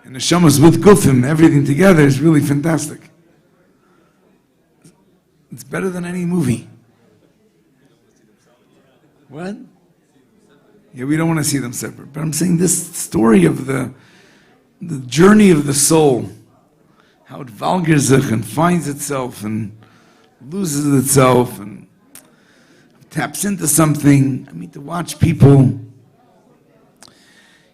And neshamas with gufim, everything together is really fantastic. It's better than any movie. What? Yeah, we don't want to see them separate. But I'm saying this story of the journey of the soul, how it valgers and finds itself and loses itself and taps into something. I mean, to watch people.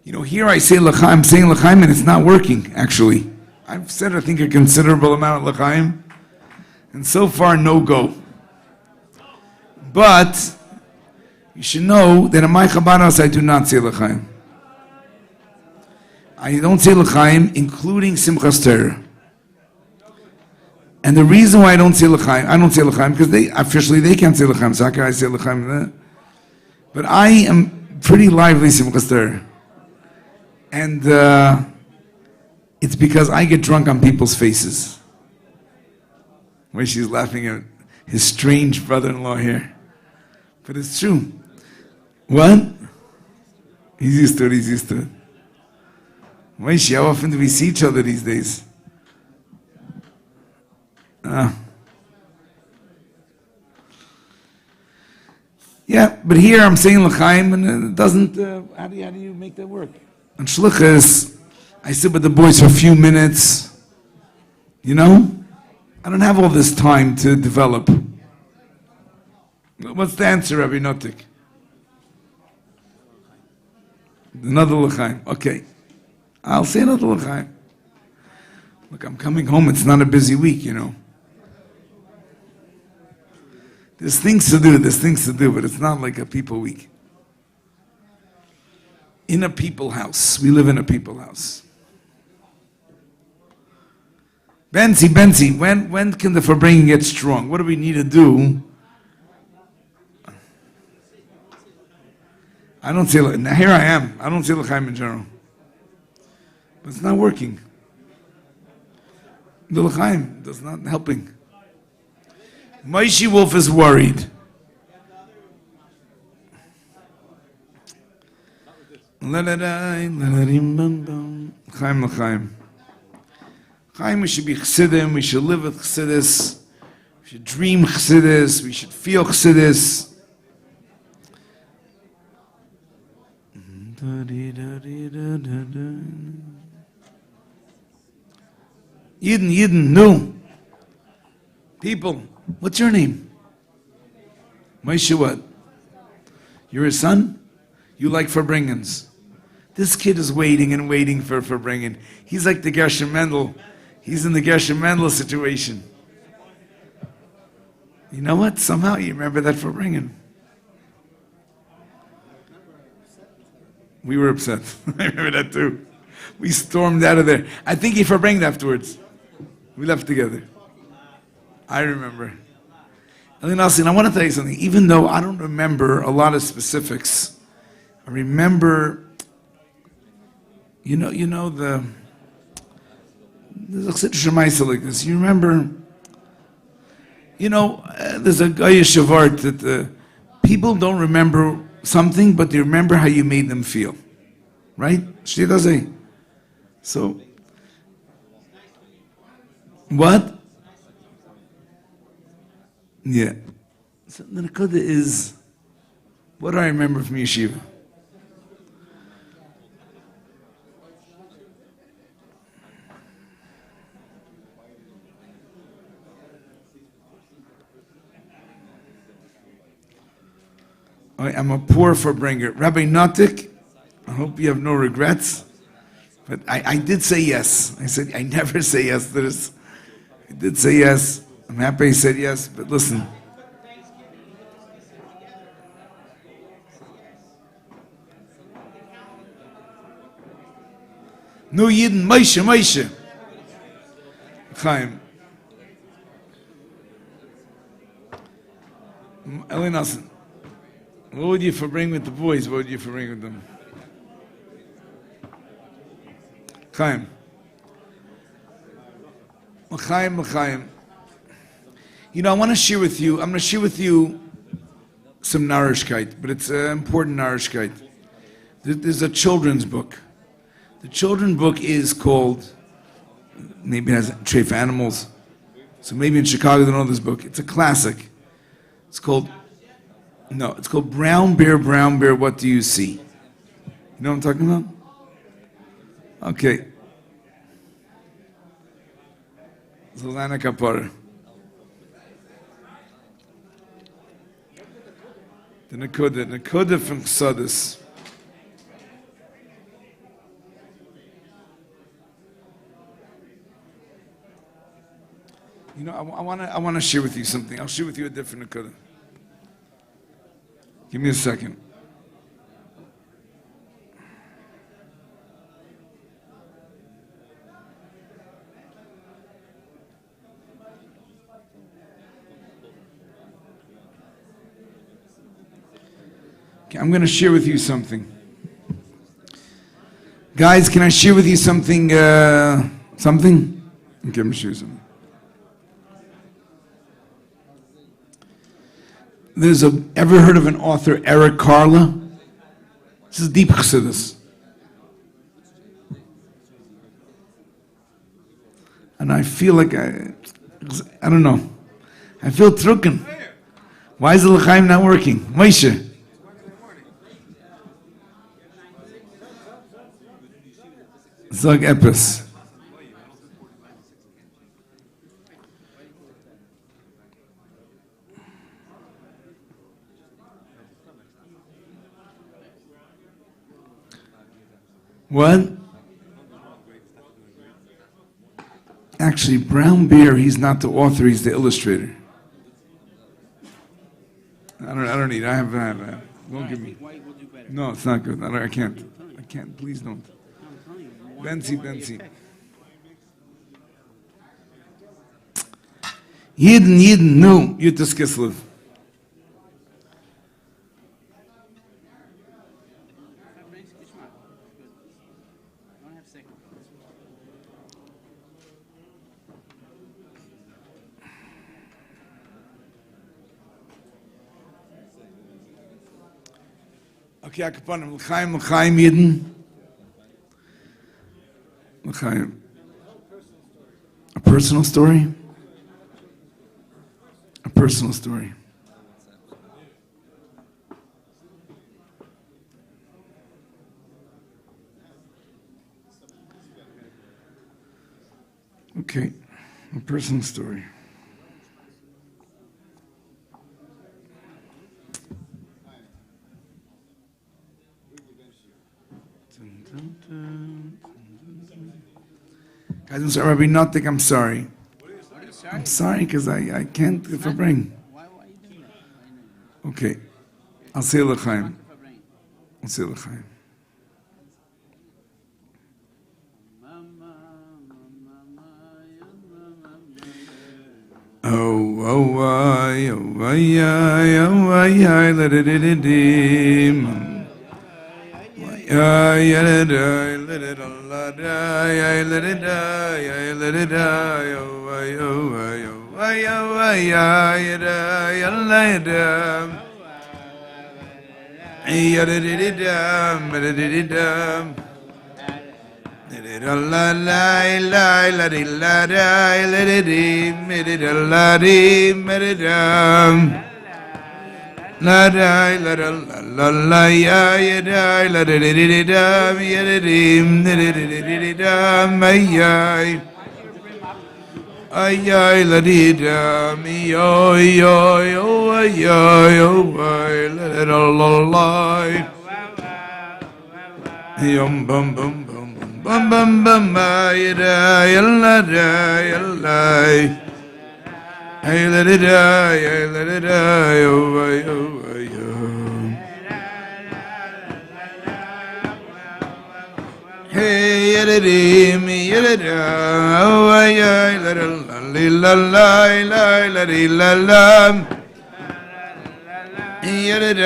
You know, here I say l'chaim, I'm saying l'chaim and it's not working, actually. I've said, I think, a considerable amount of l'chaim, and so far, no go. But you should know that in my Chabad I do not say l'chaim. I don't say l'chaim, including Simchas Torah. And the reason why I don't say l'chaim, because they can't say l'chaim, so how can I say l'chaim? But I am pretty lively Simchas Torah. And it's because I get drunk on people's faces. Where she's laughing at his strange brother-in-law here. But it's true. What? He's used to it, Maishi, how often do we see each other these days? Yeah, but here I'm saying l'chaim and it doesn't, how do you make that work? On shluchas, I sit with the boys for a few minutes, you know? I don't have all this time to develop. What's the answer, Rabbi Notik? Another l'chaim. Okay. I'll say another l'chaim. Look, I'm coming home. It's not a busy week, you know. There's things to do, but it's not like a people week. In a people house. We live in a people house. Benzi, when can the Farbrengen get strong? What do we need to do? I don't say, now here I am. I don't say l'chaim in general. But it's not working. The l'chaim is not helping. Maishi Wolf is worried. L'chaim. Chaim, we should be chassidim, we should live with chassidus, we should dream chassidus, we should feel chassidus. Yidden, no. People, what's your name? Moshe what? You're his son? You like Farbrengens. This kid is waiting and waiting for Farbrengen. He's like the Gershon Mendel. He's in the Gershon Mendel situation. You know what? Somehow you remember that Farbrengen. We were upset. I remember that too. We stormed out of there. I think he Farbrengen afterwards. We left together. I remember. And then I want to tell you something. Even though I don't remember a lot of specifics, I remember, there's a situation like this. You remember, there's a Goyish of art that people don't remember something, but they remember how you made them feel. Right? So, what? Yeah. So the Nakuda is, what do I remember from yeshiva? I'm a poor Farbrenger. Rabbi Notik, I hope you have no regrets. But I did say yes. I said, I never say yes to this. I did say yes. I'm happy he said yes, but listen. No Yidden, Moshe. Chaim. Eli Nassim. What would you bring with the boys? What would you bring with them? Chaim. L'chaim. I want to share with you, I'm going to share with you some Narishkeit, but it's an important Narishkeit. There's a children's book. The children's book is called, maybe it has trait for animals, so maybe in Chicago they know this book. It's a classic. It's called Brown Bear, What Do You See? You know what I'm talking about? Okay. Zolana Kapara. The Nakuda from Chassadus. I want to share with you something. I'll share with you a different Nakuda. Give me a second. Okay, I'm going to share with you something. Guys, can I share with you something? Something? Okay, I'm going to share something. Ever heard of an author, Eric Carla? This is deep Chassidus. And I feel like I don't know. I feel trucken. Why is the L'chaim not working? Moshe. Zog Epis. What? Actually, Brown Bear, he's not the author, he's the illustrator. I don't need it. I have. Won't give me. No, it's not good. I can't. Please don't. Benzi. Yidden, no. Yutas Kislev. Okay, Akapanim, L'chaim, Yidden. L'chaim. A personal story? A personal story. Okay, a personal story. Guys, I'm sorry, Rabbi, not think I'm sorry. I'm sorry because I can't Farbrengen. Okay, I'll say l'chaim. I'll say l'chaim. Oh, why, let it dim. Let it die, let it all die, let it die, let it die. Oh, why, la da la da la la ya ya da la da da da da ya da dim da da da da my ya ay ay la da da mi yo yo yo yo yo la da la la yum bum bum bum bum bum bum ya da ya la da ya la hey, let it die, hey, let it die, oh, oh, oh. Hey, let it die, let it die, oh, ay, let it la let it la la. Let it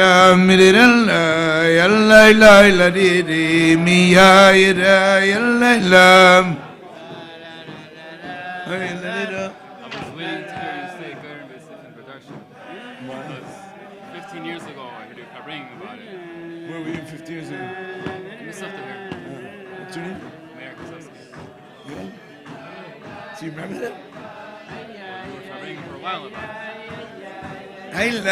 let it me, ay, let la. Hey, let it up. Because 15 years ago, I heard you Farbrengen about it. Where were you 15 years ago? In the stuff here. What's your name? Mayor Kislev. Yeah? So you remember that? We were Farbrengen for a while about it. Hey, la.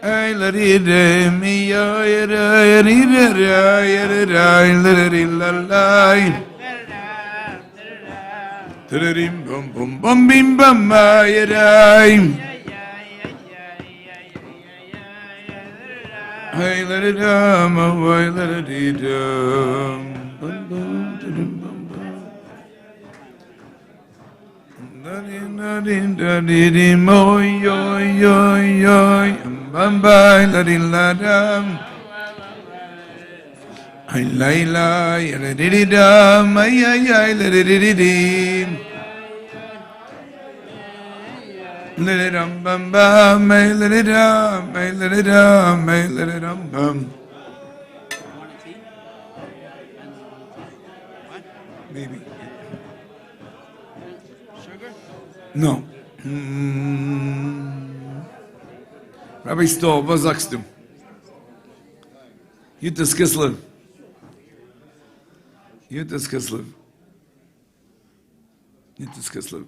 Hey, let it me, yo, let it la. Bum bum bum bim bum ya dime. Hey, let it away, let it bum bum bum bum. Daddy, mo yo yo bum bye, let it la dum. Hey, la let it dum, ay, let it dim. Let it bum bum, let it let it let it bum. Maybe. Sugar? No. Rabbi Stoll, was sagst du? Jutas Kislev. Jutas Kislev. Jutas Kislev.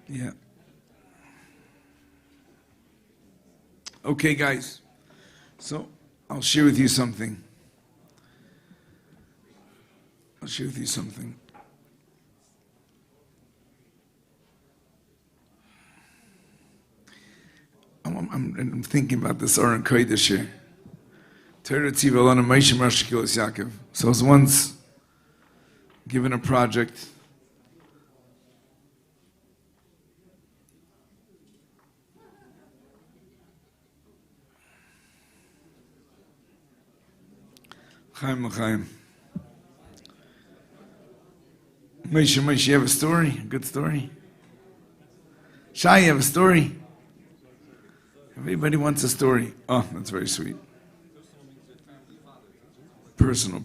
Yeah. Okay, guys. So, I'll share with you something. I'm thinking about this Aron Kodesh here. Torah Tziva Lana Moshe Marshakilos Yaakov. So I was once given a project. Chaim. Moshe, you have a story? A good story? Shai, you have a story? Everybody wants a story. Oh, that's very sweet. Personal.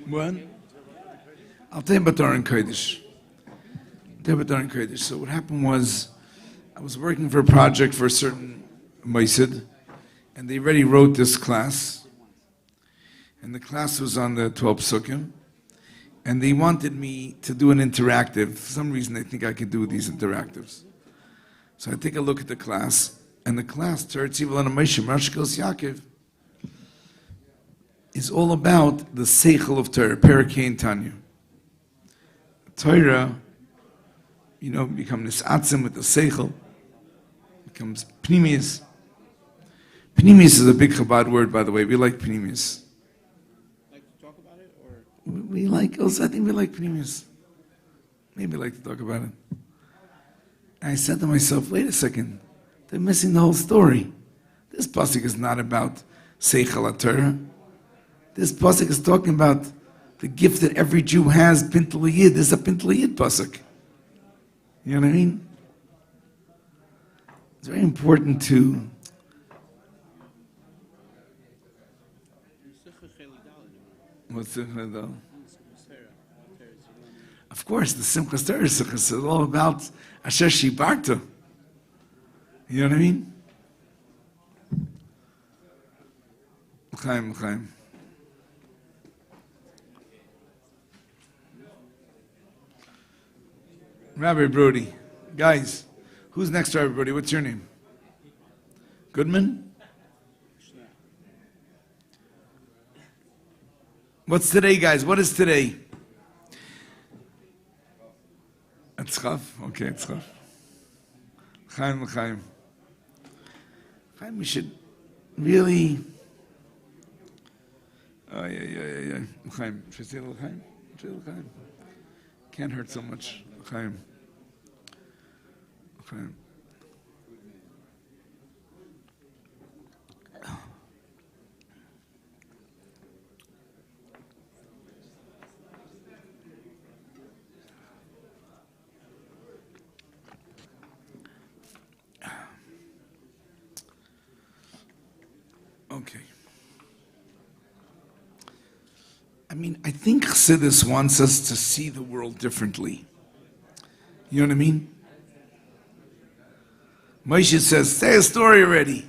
What? I'll tell you about Aron Kodesh. So what happened was, I was working for a project for a certain Moisid, and they already wrote this class. and the class was on the 12 Psukim, and they wanted me to do an interactive. For some reason, they think I could do these interactives. So I take a look at the class, and the class, Teretz Yivul Moshe Marshkos Yaakov, is all about the Seichel of Torah, Perikei and Tanya. Torah, become Nisatzim with the Seichel, becomes Pnimius. Pnimius is a big Chabad word, by the way. We like Pnimius. Like to talk about it, or We like, also, I think we like Pnimius. Maybe like to talk about it. And I said to myself, wait a second, they're missing the whole story. This pasuk is not about Seichel HaTorah. This pasuk is talking about the gift that every Jew has, Pintel Yid. This is a Pintel Yid pasuk. You know what I mean? It's very important to... What's Simchas Torah? Of course, the Simchas Torah is all about Asher Shibarta. You know what I mean? Chaim. Rabbi Brody. Guys, who's next to Rabbi Brody? What's your name? Goodman? What's today, guys? What is today? Etzchaf? Okay, Etzchaf. Chaim. Chaim, we should really... Oh, yeah. Chaim. Should I say L'chaim? L'chaim. Can't hurt so much. Chaim. Okay. I think Chassidus wants us to see the world differently. You know what I mean? Moshe says, say a story already.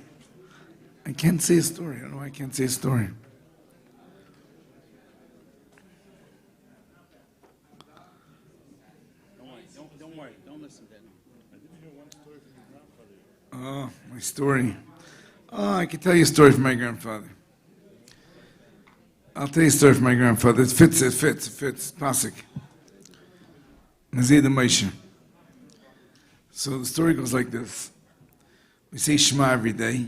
I can't say a story. I don't know why I can't say a story. Don't worry. Don't listen to him. I didn't hear one story from your grandfather. Oh, my story. Oh, I can tell you a story from my grandfather. I'll tell you a story from my grandfather. It fits. Pasuk. Nazir the Moshe. So the story goes like this. We say Shema every day.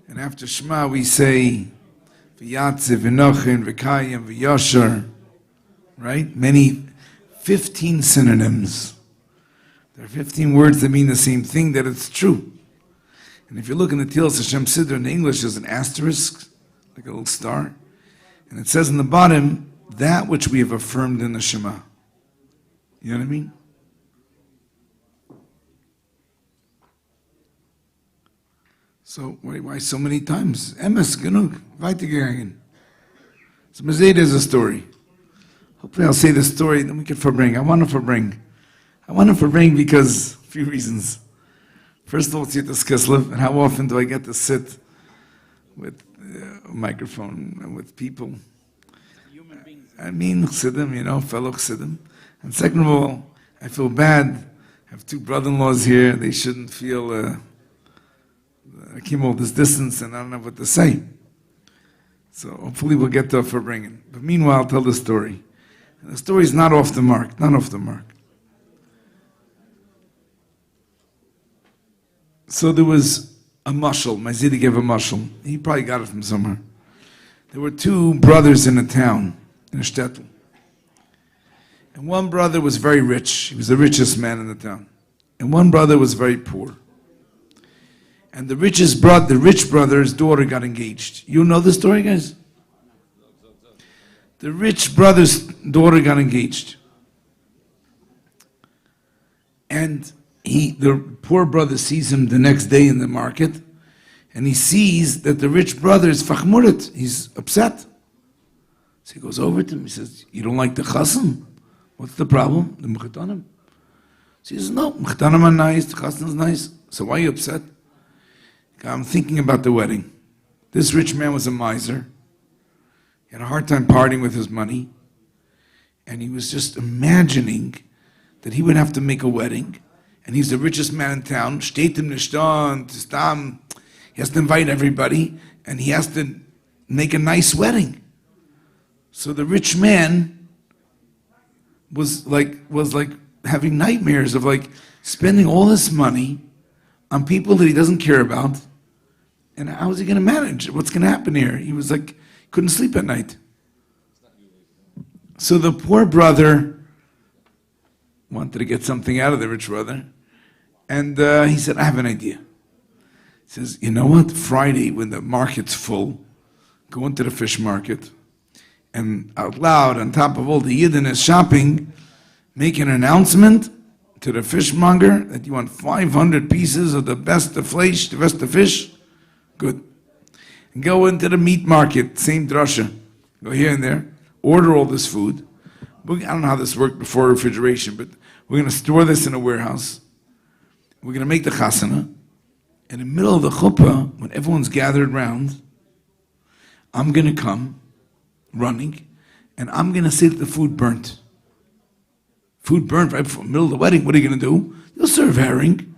And after Shema we say V'yatziv, V'nochin, V'kayim, V'yashar. Right? 15 synonyms. There are 15 words that mean the same thing, that it's true. And if you look in the Tilas Hashem Siddur in English, there's an asterisk, like a little star. And it says in the bottom, that which we have affirmed in the Shema. You know what I mean? So why so many times? Emes, genug, weitergegangen. So Mazeda is a story. Hopefully I'll say the story, then we can Farbrengen. I want to Farbrengen because a few reasons. First of all, it's Yitas Kislev, and how often do I get to sit with a microphone and with people? Human beings. Chassidim, fellow Chassidim. And second of all, I feel bad. I have two brother-in-laws here. They shouldn't feel I came all this distance and I don't know what to say. So hopefully we'll get to Farbrengen. But meanwhile, I'll tell the story. And the story is not off the mark. So there was a mashal. My Zidi gave a mashal. He probably got it from somewhere. There were two brothers in a town, in a shtetl. And one brother was very rich. He was the richest man in the town. And one brother was very poor. And the rich brother's daughter got engaged. You know the story, guys? The rich brother's daughter got engaged. And the poor brother sees him the next day in the market, and he sees that the rich brother is fachmurit. He's upset. So he goes over to him. He says, "You don't like the chassan? What's the problem? The mechatanim?" So he says, "No, mechatanim are nice. The chassan is nice. So why are you upset?" "I'm thinking about the wedding. This rich man was a miser, He had a hard time parting with his money. And he was just imagining that he would have to make a wedding. And he's the richest man in town. Steht im Stand, Stam. He has to invite everybody. And he has to make a nice wedding. So the rich man was like having nightmares of like spending all this money on people that he doesn't care about. And how is he going to manage? What's going to happen here? He was like, couldn't sleep at night. So the poor brother wanted to get something out of the rich brother. And he said, I have an idea. He says, you know what? Friday, when the market's full, go into the fish market and out loud, on top of all the Yidden is shopping, make an announcement to the fishmonger that you want 500 pieces of the best of flesh, the best of fish. Good. And go into the meat market, same drasha. Go here and there, order all this food. I don't know how this worked before refrigeration, but we're going to store this in a warehouse. We're going to make the chasana. In the middle of the chuppah, when everyone's gathered around, I'm going to come running, and I'm going to say that the food burnt. Food burnt right before the middle of the wedding. What are you going to do? You'll serve herring,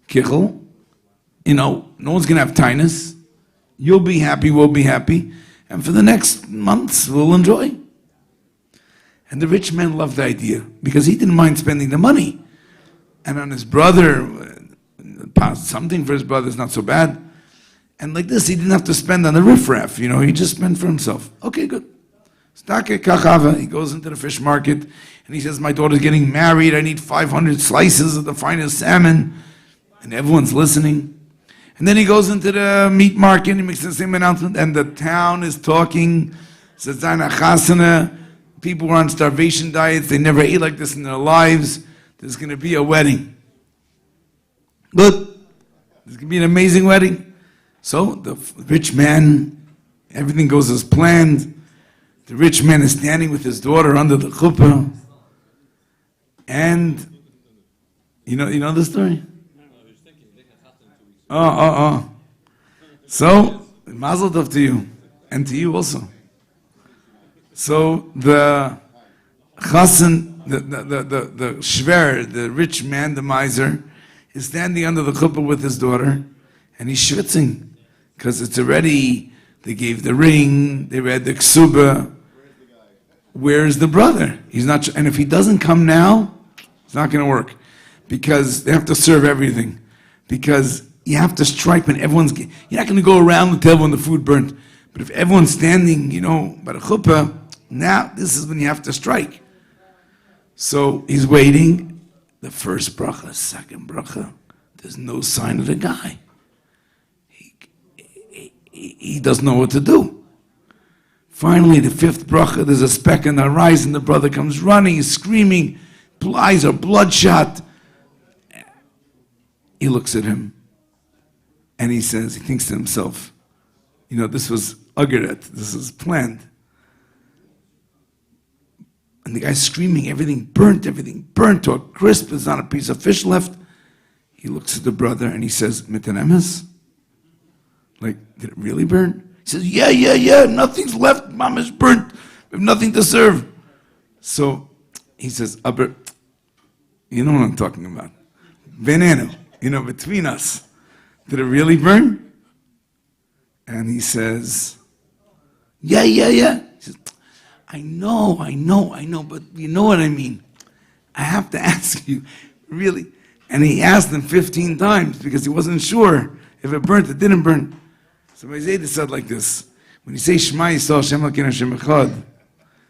kichel. You know, no one's going to have tinus. You'll be happy, we'll be happy. And for the next months, we'll enjoy. And the rich man loved the idea because he didn't mind spending the money. And on his brother, something for his brother is not so bad. And like this, he didn't have to spend on the riffraff, you know, he just spent for himself. Okay, good. He goes into the fish market and he says, my daughter's getting married, I need 500 slices of the finest salmon. And everyone's listening. And then he goes into the meat market, he makes the same announcement, and the town is talking. Says, people were on starvation diets, they never ate like this in their lives. There's going to be a wedding. Good. There's going to be an amazing wedding. So the rich man, everything goes as planned. The rich man is standing with his daughter under the chuppah. And, you know the story? So, mazel tov to you. And to you also. So the chassan, the shver, the rich man, the miser, is standing under the chuppah with his daughter, and he's schwitzing, because it's already, they gave the ring, they read the ksuba. Where's the brother? He's not, and if he doesn't come now, it's not going to work, because they have to serve everything, because you have to strike when everyone's, you're not going to go around the table when the food burnt, but if everyone's standing, by the chuppah, now this is when you have to strike. So he's waiting. The first bracha, second bracha, there's no sign of the guy. He doesn't know what to do. Finally, the fifth bracha, there's a speck in the horizon. The brother comes running, he's screaming, eyes are bloodshot. He looks at him, and he says, he thinks to himself, this was ageret, this is planned. And the guy's screaming, everything burnt to a crisp, there's not a piece of fish left. He looks at the brother and he says, Mitanemes? Like, did it really burn? He says, yeah, nothing's left, mama's burnt, we have nothing to serve. So he says, Aber, you know what I'm talking about. Veneno, between us. Did it really burn? And he says, yeah. He says, I know, but you know what I mean. I have to ask you, really. And he asked him 15 times because he wasn't sure if it burnt, it didn't burn. So Isaiah said like this, when you say Shema Yisrael, Shem Elokeinu Hashem Echad,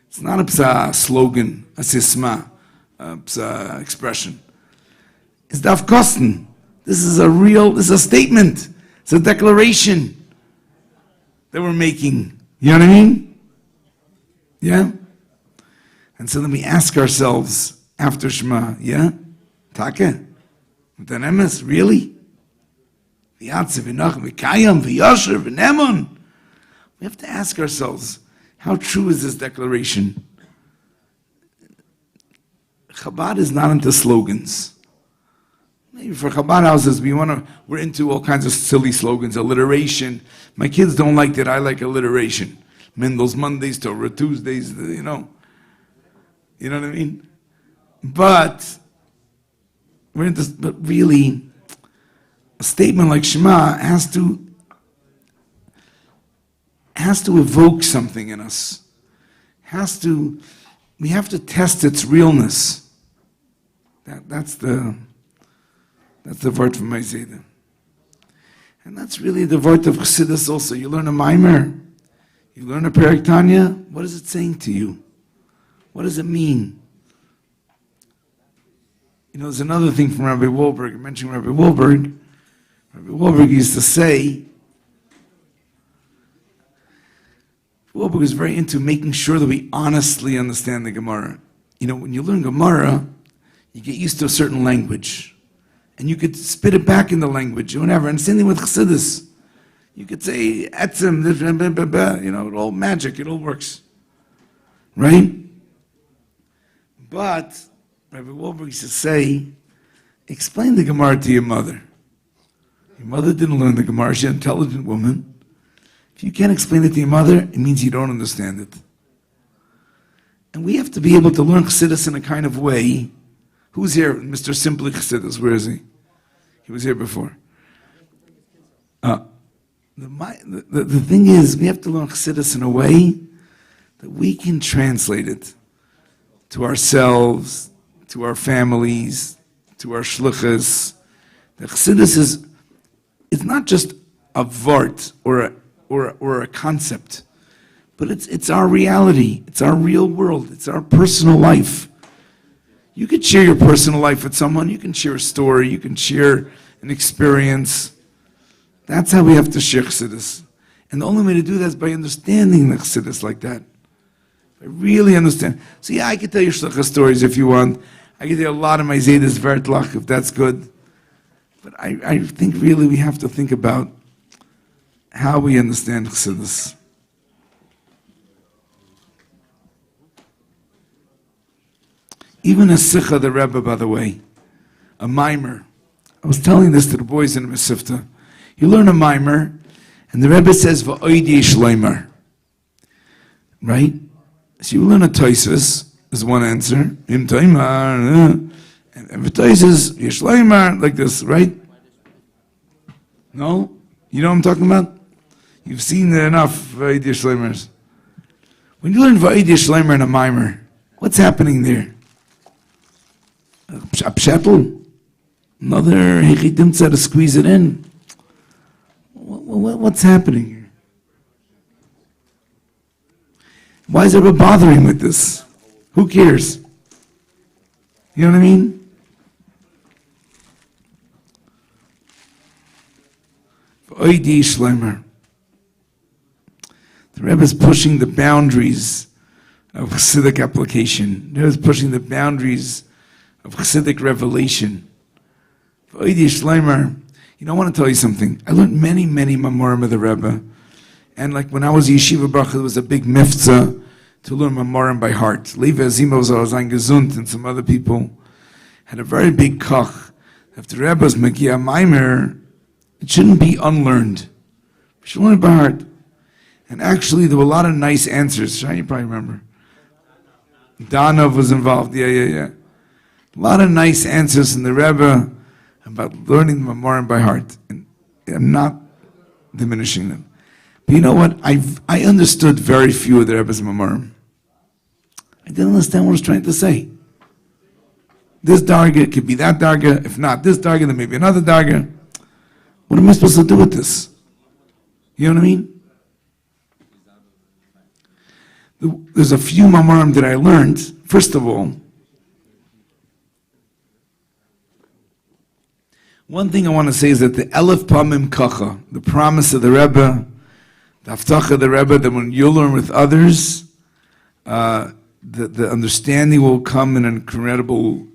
it's not a slogan, a sisma, a expression. It's daf kosten. This is a statement. It's a declaration that we're making. You know what I mean? Yeah? And so then we ask ourselves after Shema, yeah? Take? Mitanemes, really? We have to ask ourselves, how true is this declaration? Chabad is not into slogans. Maybe for Chabad houses, we're into all kinds of silly slogans, alliteration. My kids don't like that, I like alliteration. Mendel's Mondays, Torah Tuesdays, you know what I mean? But we're in this, but really, a statement like Shema has to evoke something in us. We have to test its realness. That's the word from Isaiah. And that's really the word of Chassidus also. You learn a mimer, you learn a Perek Tanya, what is it saying to you? What does it mean? You know, there's another thing from Rabbi Wahlberg. I mentioned Rabbi Wahlberg. Rabbi Wahlberg used to say, Wahlberg is very into making sure that we honestly understand the Gemara. You know, when you learn Gemara, you get used to a certain language. And you could spit it back in the language, or whatever. And same thing with Chassidus. You could say, etzem, you know, it all magic, it all works. Right? But, Rabbi Wahlberg used to say, explain the Gemara to your mother. Your mother didn't learn the Gemara, she's an intelligent woman. If you can't explain it to your mother, it means you don't understand it. And we have to be able to learn Chassidus in a kind of way. Who's here? Mr. Simply Chassidus, where is he? He was here before. The thing is, we have to learn Chassidus in a way that we can translate it to ourselves, to our families, to our shluchas. The Chassidus is not just a vart or a concept, but it's our reality, it's our real world, it's our personal life. You could share your personal life with someone, you can share a story, you can share an experience. That's how we have to share Chassidus. And the only way to do that is by understanding the Chassidus like that. I really understand. So yeah, I can tell you shluchah stories if you want. I can tell you a lot of my Zaydas Vertlach if that's good. But I think really we have to think about how we understand Chassidus. Even a Sikha, the Rebbe, by the way, a mimer. I was telling this to the boys in Mesivta. You learn a mimer, and the Rebbe says, V'oidi shleimar. Right? So you learn a Toisus, is one answer. Im Toimar, and Toisus, Yeshleimar, like this, right? No? You know what I'm talking about? You've seen enough V'oidi shleimars. When you learn V'oidi shleimar in a mimer, what's happening there? A pshatel, another hechitimtza to squeeze it in. What's happening here? Why is everybody bothering with this? Who cares? You know what I mean? Oidi Shleimer. The Rebbe is pushing the boundaries of Chassidic application. The Rebbe is pushing the boundaries of Chassidic revelation. Oidi Shleimer. You know, I want to tell you something. I learned many Mamorim of the Rebbe. And like when I was Yeshiva Bracha, there was a big miftzah to learn Mamorim by heart. Levi Azimov Zarazan Gesund and some other people had a very big koch. After Rebbe's Megia Maimer, it shouldn't be unlearned. We should learn it by heart. And actually, there were a lot of nice answers. Shai, you probably remember. Danov was involved. Yeah. A lot of nice answers in the Rebbe about learning the Mamorim by heart. And I'm not diminishing them. But you know what? I understood very few of the Rebbe's Mamorim. I didn't understand what he was trying to say. This darga could be that darga. If not this darga, then maybe another darga. What am I supposed to do with this? You know what I mean? There's a few Mamorim that I learned. First of all, one thing I want to say is that the Elef Pamim Kacha, the promise of the Rebbe, the Haftacha of the Rebbe, that when you learn with others, the understanding will come in an incredible,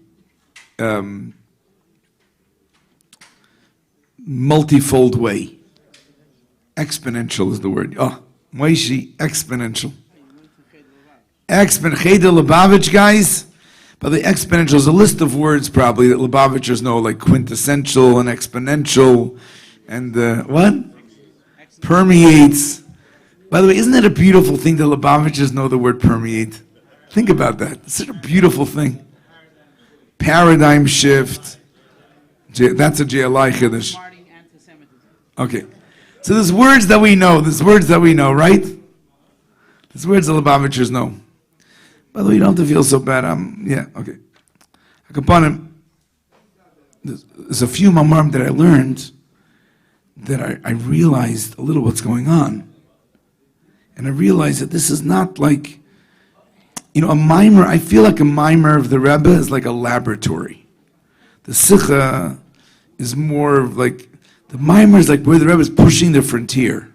multifold way. Exponential is the word. Oh, Moishi, exponential. Cheder Lubavitch, guys. But the exponential is a list of words probably that Lubavitchers know, like quintessential and exponential, and what? Permeates. By the way, isn't it a beautiful thing that Lubavitchers know the word permeate? Think about that. It's such a beautiful thing. Paradigm shift. That's a JLI Chiddush. Okay. So there's words that we know. Right? There's words that Lubavitchers know. By the way, you don't have to feel so bad. Yeah, okay. There's a few mamarim that I learned that I realized a little what's going on. And I realized that this is not like, a mimer. I feel like a mimer of the Rebbe is like a laboratory. The Sikha is more of like, the mimer is like where the Rebbe is pushing the frontier.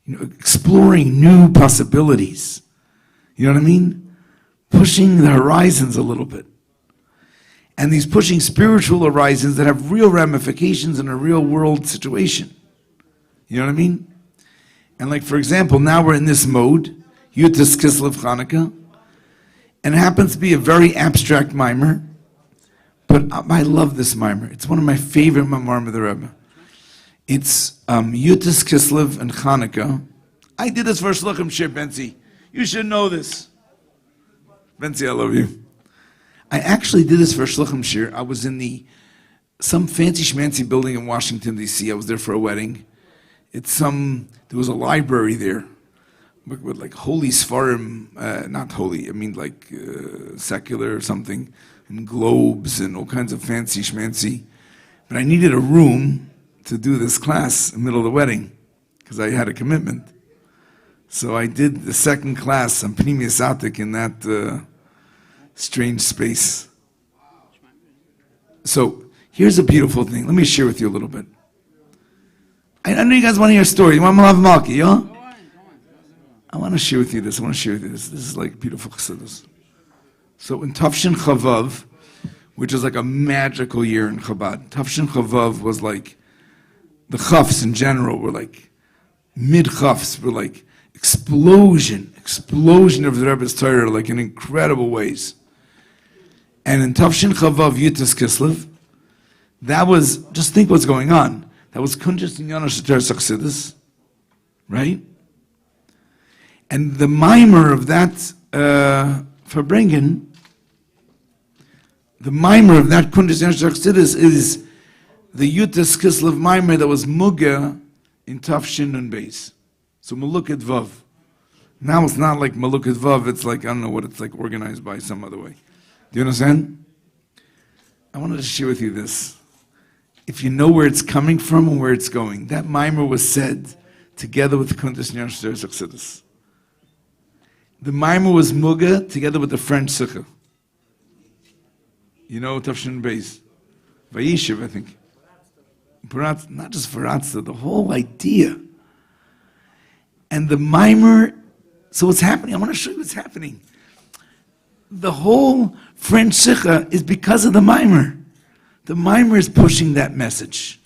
Exploring new possibilities. You know what I mean? Pushing the horizons a little bit. And these pushing spiritual horizons that have real ramifications in a real world situation. You know what I mean? And like, for example, now we're in this mode, Yutas Kislev Chanukah, and it happens to be a very abstract mimer, but I love this mimer. It's one of my favorite mamarim of the Rebbe. It's Yutas Kislev and Chanukah. I did this for Shluchim Shir, Benzi. You should know this. Benzi, I love you. I actually did this for Shluchim Shir. I was in some fancy schmancy building in Washington, D.C. I was there for a wedding. There was a library there with like holy Sfarim, not holy, I mean like secular or something, and globes and all kinds of fancy schmancy. But I needed a room to do this class in the middle of the wedding because I had a commitment. So I did the second class on Pnimius Atik in that strange space. So here's a beautiful thing. Let me share with you a little bit. I know you guys want to hear a story. You want Malav Malki, yeah? I want to share with you this. This is like beautiful chassidus. So in Tafshin Chavav, which is like a magical year in Chabad, Tafshin Chavav was like, the chafs in general were like, mid-chafs were like, explosion of the Rebbe's Torah, like in incredible ways. And in Tafshin Chavav Yutas Kislev, that was, just think what's going on. That was Kunjus and Yana Shater Chassidus, right? And the mimer of that Farbrengen, the mimer of that Kunjus and Yana Shater Chassidus is the Yutas Kislev mimer that was Muga in Tafshin and Beis. So Maluk et Vav. Now it's not like Maluk et Vav, it's like, I don't know what it's like, organized by some other way. Do you understand? I wanted to share with you this. If you know where it's coming from and where it's going, that mimer was said together with the Kuntas Nyan Shter Chassidus. The mimer was Muga together with the French Sikha. You know, Tafshin Beis. Vayishiv, I think. Not just Faratzta, the whole idea. And the mimer, so what's happening? I want to show you what's happening. The whole French Sikha is because of the mimer. The mimer is pushing that message.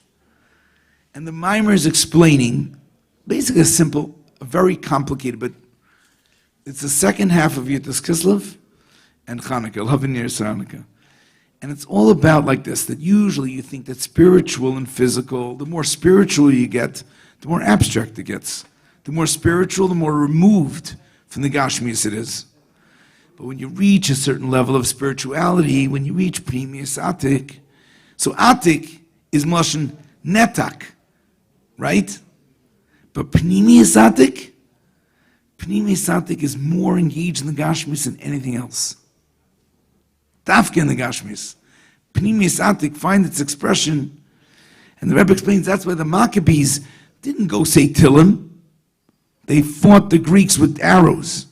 And the mimer is explaining, basically a simple, a very complicated, but it's the second half of Yutas Kislev and Chanukah, Lavinir Chanukah. And it's all about like this, that usually you think that spiritual and physical, the more spiritual you get, the more abstract it gets. The more spiritual, the more removed from the Gashmias it is. But when you reach a certain level of spirituality, when you reach Pnimius Atik, so Atik is Moshen Netak, right? But Pnimius Atik is more engaged in the Gashmis than anything else. Dafka in the Gashmis. Pnimius Atik finds its expression, and the Rebbe explains that's why the Maccabees didn't go say Tillim. They fought the Greeks with arrows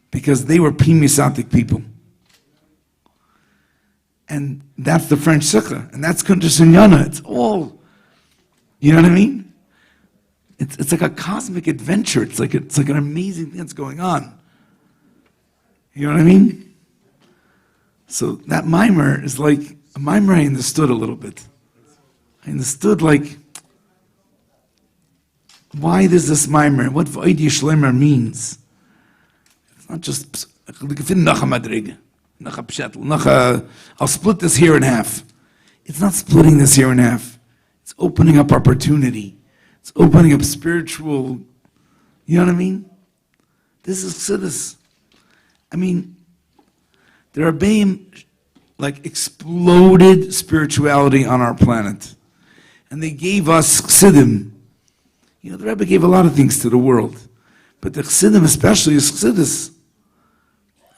because they were Pnimius Atik people. And that's the French Sikha, and that's Kuntas and Yana. It's all, you know what I mean? It's like a cosmic adventure. It's like an amazing thing that's going on. You know what I mean? So that mimer is like a mimer I understood a little bit. I understood like why does this mimer, what V'aydi Shlemer means. It's not just I'll split this here in half. It's not splitting this here in half. It's opening up opportunity. It's opening up spiritual You know what I mean? This is Chassidus. I mean, the Rabbeim like exploded spirituality on our planet. And they gave us Chassidim. You know, the Rebbe gave a lot of things to the world. But the Chassidim especially is Chassidus.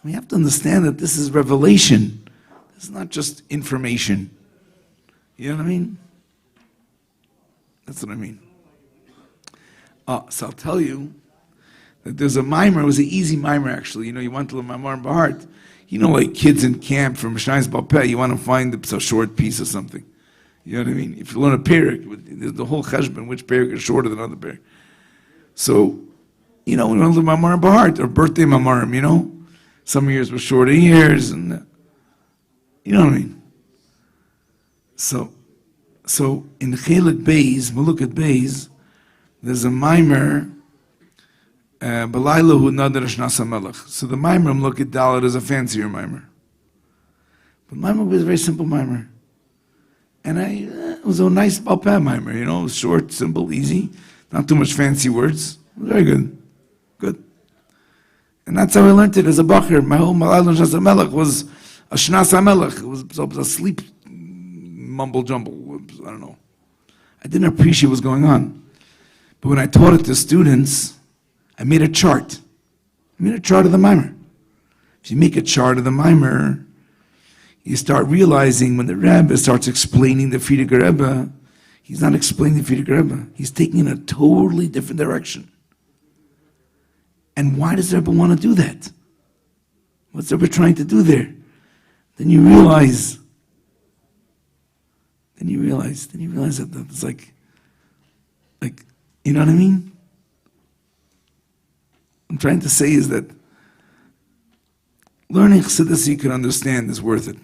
We have to understand that this is revelation. This is not just information. You know what I mean? That's what I mean. So I'll tell you that there's a mimer. It was an easy mimer, actually. You know, you want to learn Mamar and Bahart. You know, like kids in camp from Mishnayos Balpeh, you want to find a short piece or something. You know what I mean? If you learn a parak, there's the whole cheshbon, which parak is shorter than other parak. So, you know, we want to learn Mamar and Bahart, or birthday Mamarim, you know? Some years were shorter years, and you know what I mean? So in Chelik Beis, Malukat Beis, there's a mimer, B'layla hu nadar shnas hamelech. So the mimer, Malukat Dalet, is a fancier mimer. But mimer was a very simple mimer. And it was a nice Balpeh mimer, you know, it was short, simple, easy, not too much fancy words. Very good. Good. And that's how I learned it as a bacher. My whole B'layla shnas hamelech was a shnas hamelech. It was a sleep mumble jumble. I don't know. I didn't appreciate what was going on. But when I taught it to students, I made a chart. I made a chart of the mimer. If you make a chart of the mimer, you start realizing when the Rebbe starts explaining the F.R.E.E. Rebbe, he's not explaining the F.R.E.E. Rebbe. He's taking in a totally different direction. And why does the Rebbe want to do that? What's the Rebbe trying to do there? Then you realize that it's like, you know what I mean? I'm trying to say is that learning Chassidus you can understand is worth it.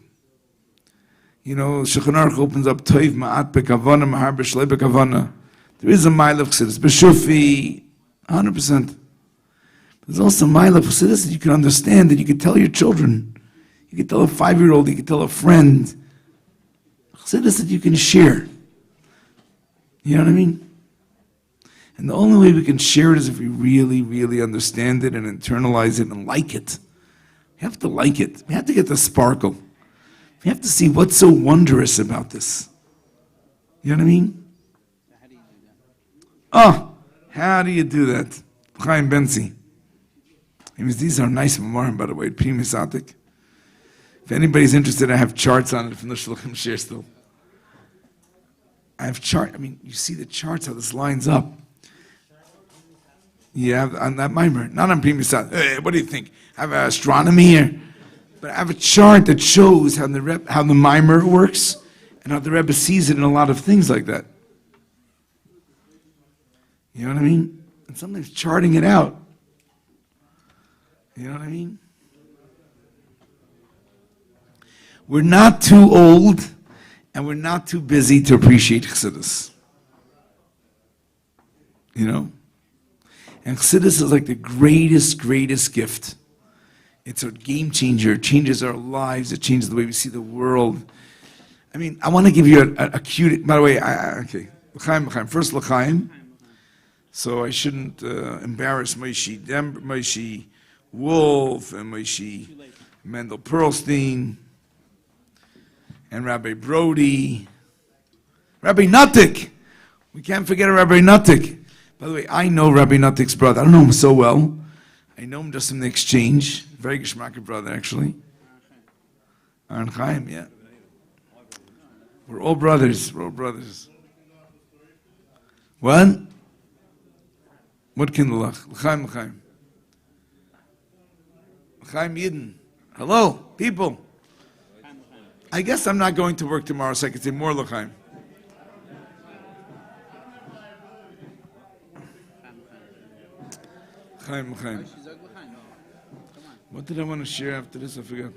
You know, Shulchan Aruch opens up Toiv Ma'at Bekavana Mahar B'Shlei Bekavana. There is a mile of Chassidus, B'Shufi, 100%. There's also a mile of Chassidus that you can understand, that you can tell your children. You can tell a 5-year-old, you can tell a friend. Chassidus that you can share. You know what I mean? And the only way we can share it is if we really, really understand it and internalize it and like it. We have to like it. We have to get the sparkle. We have to see what's so wondrous about this. You know what I mean? Oh, how do you do that? Chaim Benzi. These are nice memorim, by the way, Primus Atik. If anybody's interested, I have charts on it from the Shulchan Share still. I have you see the charts, how this lines up. You have on that mimer, not on Primus Atik. Hey, what do you think? I have astronomy here. But I have a chart that shows how the mimer works and how the Rebbe sees it in a lot of things like that. You know what I mean? And sometimes charting it out. You know what I mean? We're not too old and we're not too busy to appreciate Chassidus. You know? And Chassidus is like the greatest gift. It's a game changer. It changes our lives. It changes the way we see the world. I mean, I want to give you a cute... By the way, okay. L'chaim. First, L'chaim. So I shouldn't embarrass Moshe Wolf and Moshe Mendel Pearlstein and Rabbi Brody. Rabbi Nuttik. We can't forget Rabbi Nuttik. By the way, I know Rabbi Nuttik's brother. I don't know him so well. I know him just from the exchange. Very geschmacked brother, actually. Aaron Chaim, yeah. We're all brothers. What? What kindlach? L'chaim. L'chaim Yidden. Hello, people. I guess I'm not going to work tomorrow, so I can say more L'chaim. L'chaim. What did I want to share after this? I forgot.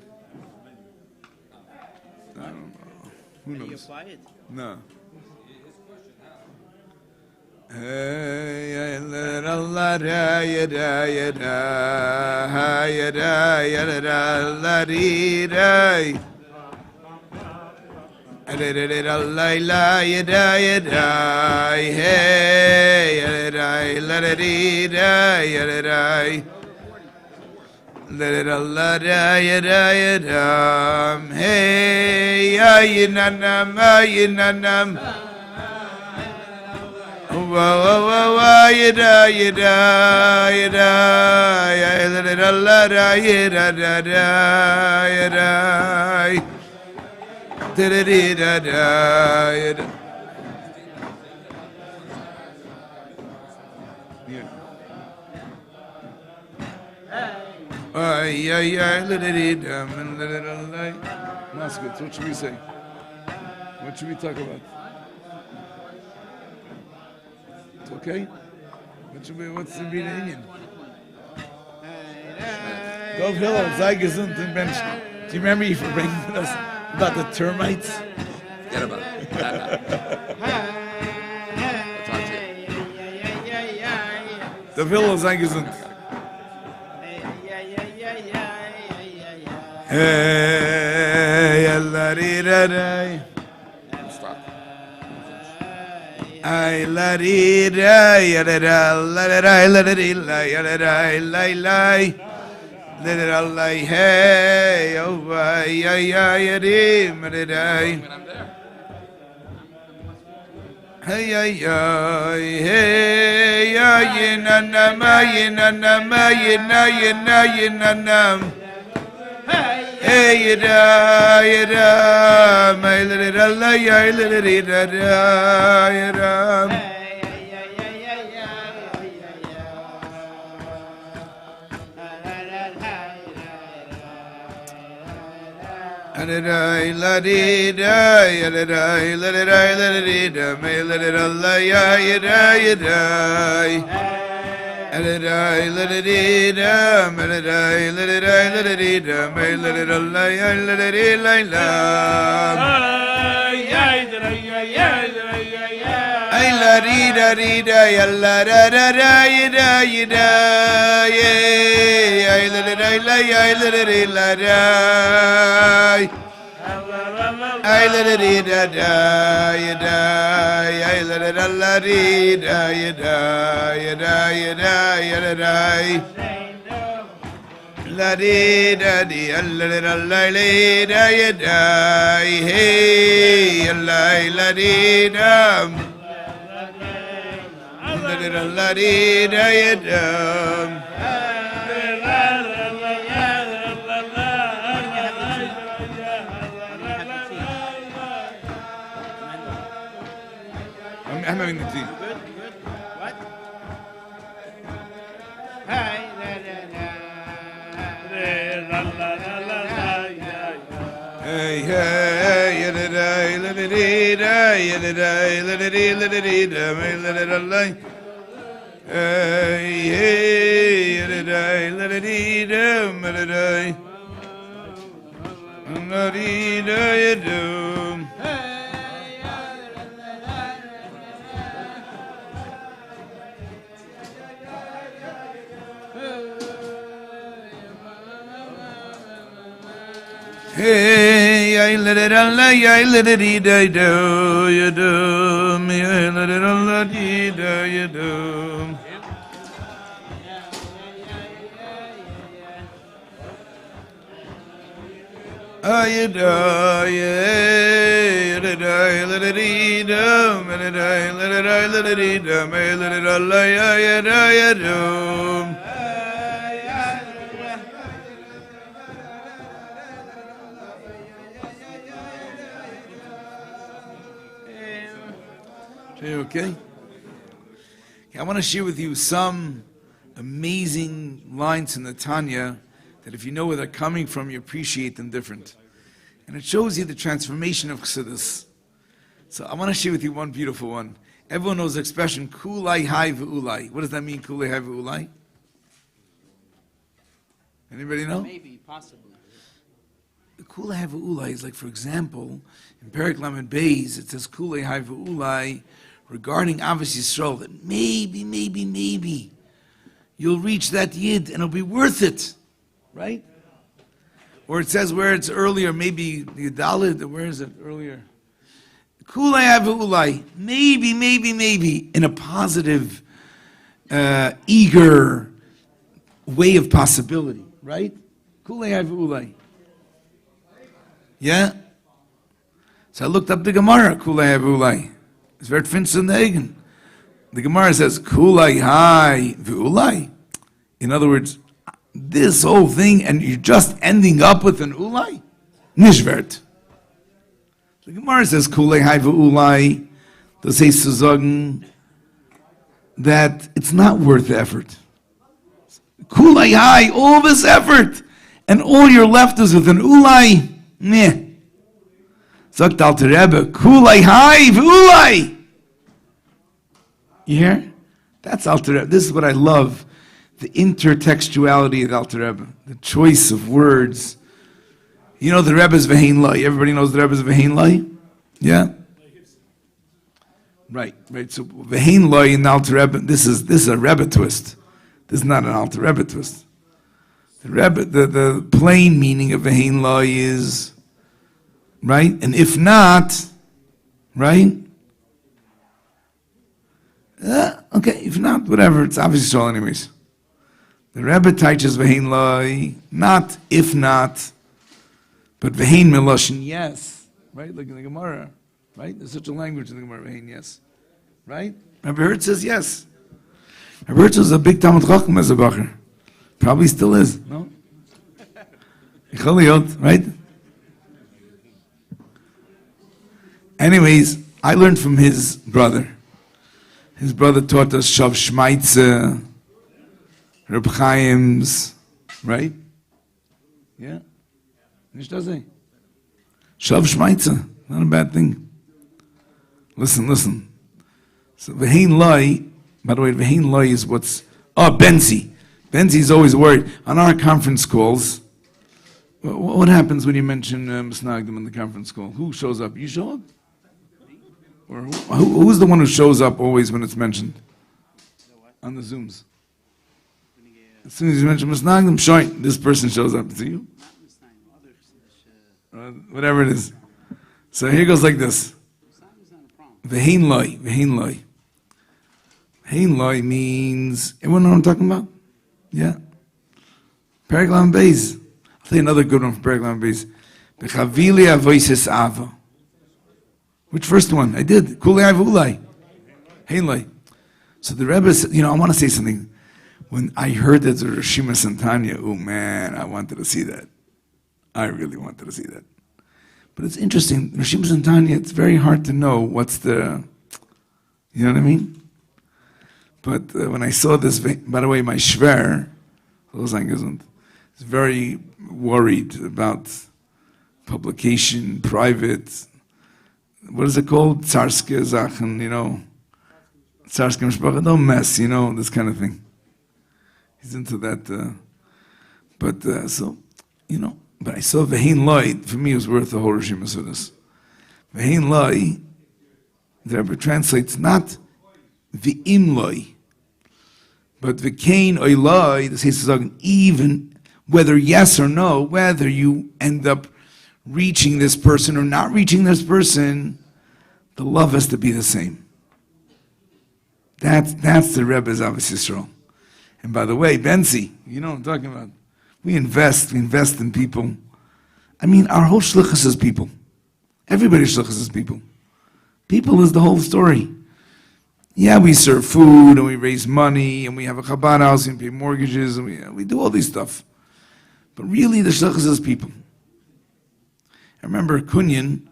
I don't know. Who knows? Are you quiet? No. Hey, yalidai, ladididai, yalidai. Yadam. Hey, yinanam, yinanam. Yada, yada, yada, yada, yada, yada. Ay, ay, ay, let it eat them and let it lie. That's good. So what should we say? What should we talk about? It's okay? What's the meaning? Dov Hillel, sei gesund und Mensch. Do you remember you bringing us about the termites? Forget about it. I'll talk to you. Dov Hillel, sei gesund. Hey, la-di-da-di. Stop. Ay, la-di-da, ya-da-da, la-da-da, la-da-di-la, ya-da-da, la-la, la-da-da, hey, oh, ay, ay, ay, ya-di, ma-da-da. Hey, ay, ay, hey, ay, na-nam, ay, na-nam, ay, na-nam. Hey, yada, yada, my little la, ya, little yada. Adidai, la di da, yadidai, la di da, my little la, ya, yada. Adidai, la di da, melidai, la di da, my little la, ya, la di la. Ay, la di da, ya, la da, ya, da, yeah. Ay, la di da, ya, la di la, ay, la di da, ya, da, ay, la di da, la di da, ya, da, ya, da, ya, da, ya, da, la di da, di, la di da, la di da, ya, da, hey, la di da, la di da, ya, da. I'm having the tea. Good. What? Hey, hey, yadidai, ladididai, yadidai, ladididai, ladididai. Hey, yadidai, ladididai, ladidai. Ladidai, yadum. Hey, I let it all, I let it eat, I do, you do, me, I let it all, I eat, you do. You do, yeah, let it eat, let it eat, me, let it all, you do. Okay? I want to share with you some amazing lines in the Tanya that if you know where they're coming from, you appreciate them different. And it shows you the transformation of Chassidus. So I want to share with you one beautiful one. Everyone knows the expression, Kulai hai v'ulai. What does that mean, Kulai hai v'ulai? Anybody know? Maybe, possibly. Kulai hai v'ulai is like, for example, in Perek Lamed Beis, it says, Kulai hai v'ulai, regarding Avos Yisrael, that maybe you'll reach that yid and it'll be worth it, right? Or it says where it's earlier, maybe the Yudalid, where is it earlier? Kulai avulai, maybe, in a positive eager way of possibility, right? Kulei Havu'ulai. Yeah? So I looked up the Gemara, Kulei Havu'ulai. It's very finster in the Egen. The Gemara says, Kulei Hai Vu'ulai. In other words, this whole thing, and you're just ending up with an Ulai? Nishvert. The Gemara says, Kulei Hai Vu'ulai. Das heißt zu sagen, that it's not worth the effort. Kulei Hai, all this effort, and all you're left is with an Ulai. Meh. Sagt Alter Rebbe, Kulei Hai Vu'ulai. You hear? That's Alter Rebbe. This is what I love. The intertextuality of Alter Rebbe. The choice of words. You know the Rebbe's Vehein Lai. Everybody knows the Rebbe's Vehein Lai? Yeah? Right. So Vehein Lai in Alter Rebbe, this is a Rebbe twist. This is not an Alter Rebbe twist. The Rebbe, the plain meaning of Vehein Lai is, right? And if not, right? Okay, if not, whatever, it's obviously so anyways. The Rebbe teaches Vehein Lai, not if not, but Vehein Meloshin, yes. Right, like in the Gemara. Right? There's such a language in the Gemara, Vehein, yes. Right? Rabbi Hertz says yes. Rabbi Hertz was a big Talmud Chacham as a Bacher. Probably still is, no? Right? Anyways, I learned from his brother. His brother taught us Shav Shmaitze, Reb Chaim's, right? Yeah? Nicht das eh? Shav Shmaitze, not a bad thing. Listen. So Vehein Lai, by the way, Vehein Lai is what's, Benzi. Benzi's always worried. On our conference calls, what happens when you mention Misnagdim in the conference call? Who shows up? You show up? Or who's the one who shows up always when it's mentioned? On the Zooms. As soon as you mention Misnagdim, shoin, this person shows up. Is it you? Whatever it is. So here goes like this. Vehein Lai. Vehein Lai means, everyone know what I'm talking about? Yeah. Perek Beis. I'll tell you another good one for Perek Beis. Bechavili avoises ava. Which first one? I did. Kulei Havu'ulai. Vehein Lai. So the Rebbe said, I want to say something. When I heard that the Rishima Santanya, oh man, I wanted to see that. I really wanted to see that. But it's interesting, Rishim Santanya, it's very hard to know what's the, you know what I mean? But when I saw this, by the way, my Shver, is very worried about publication, private, what is it called? Tsarske Sachen, Tsarske Mishpacha, don't mess, this kind of thing. He's into that, but I saw Vehein Lai, for me it was worth the whole Rishim Asudas. Vehein Lai, the Rebbe translates not V'im Lai, but V'kein Oy Lai, the says even whether yes or no, whether you end up reaching this person or not reaching this person, the love has to be the same. That's the Rebbe's Ahavas Yisrael. And by the way, Benzi, you know what I'm talking about. We invest in people. I mean, our whole shlichus is people. Everybody's shlichus is people. People is the whole story. Yeah, we serve food, and we raise money, and we have a Chabad house, and we pay mortgages, and we do all these stuff. But really, the shlichus is people. I remember Kunyan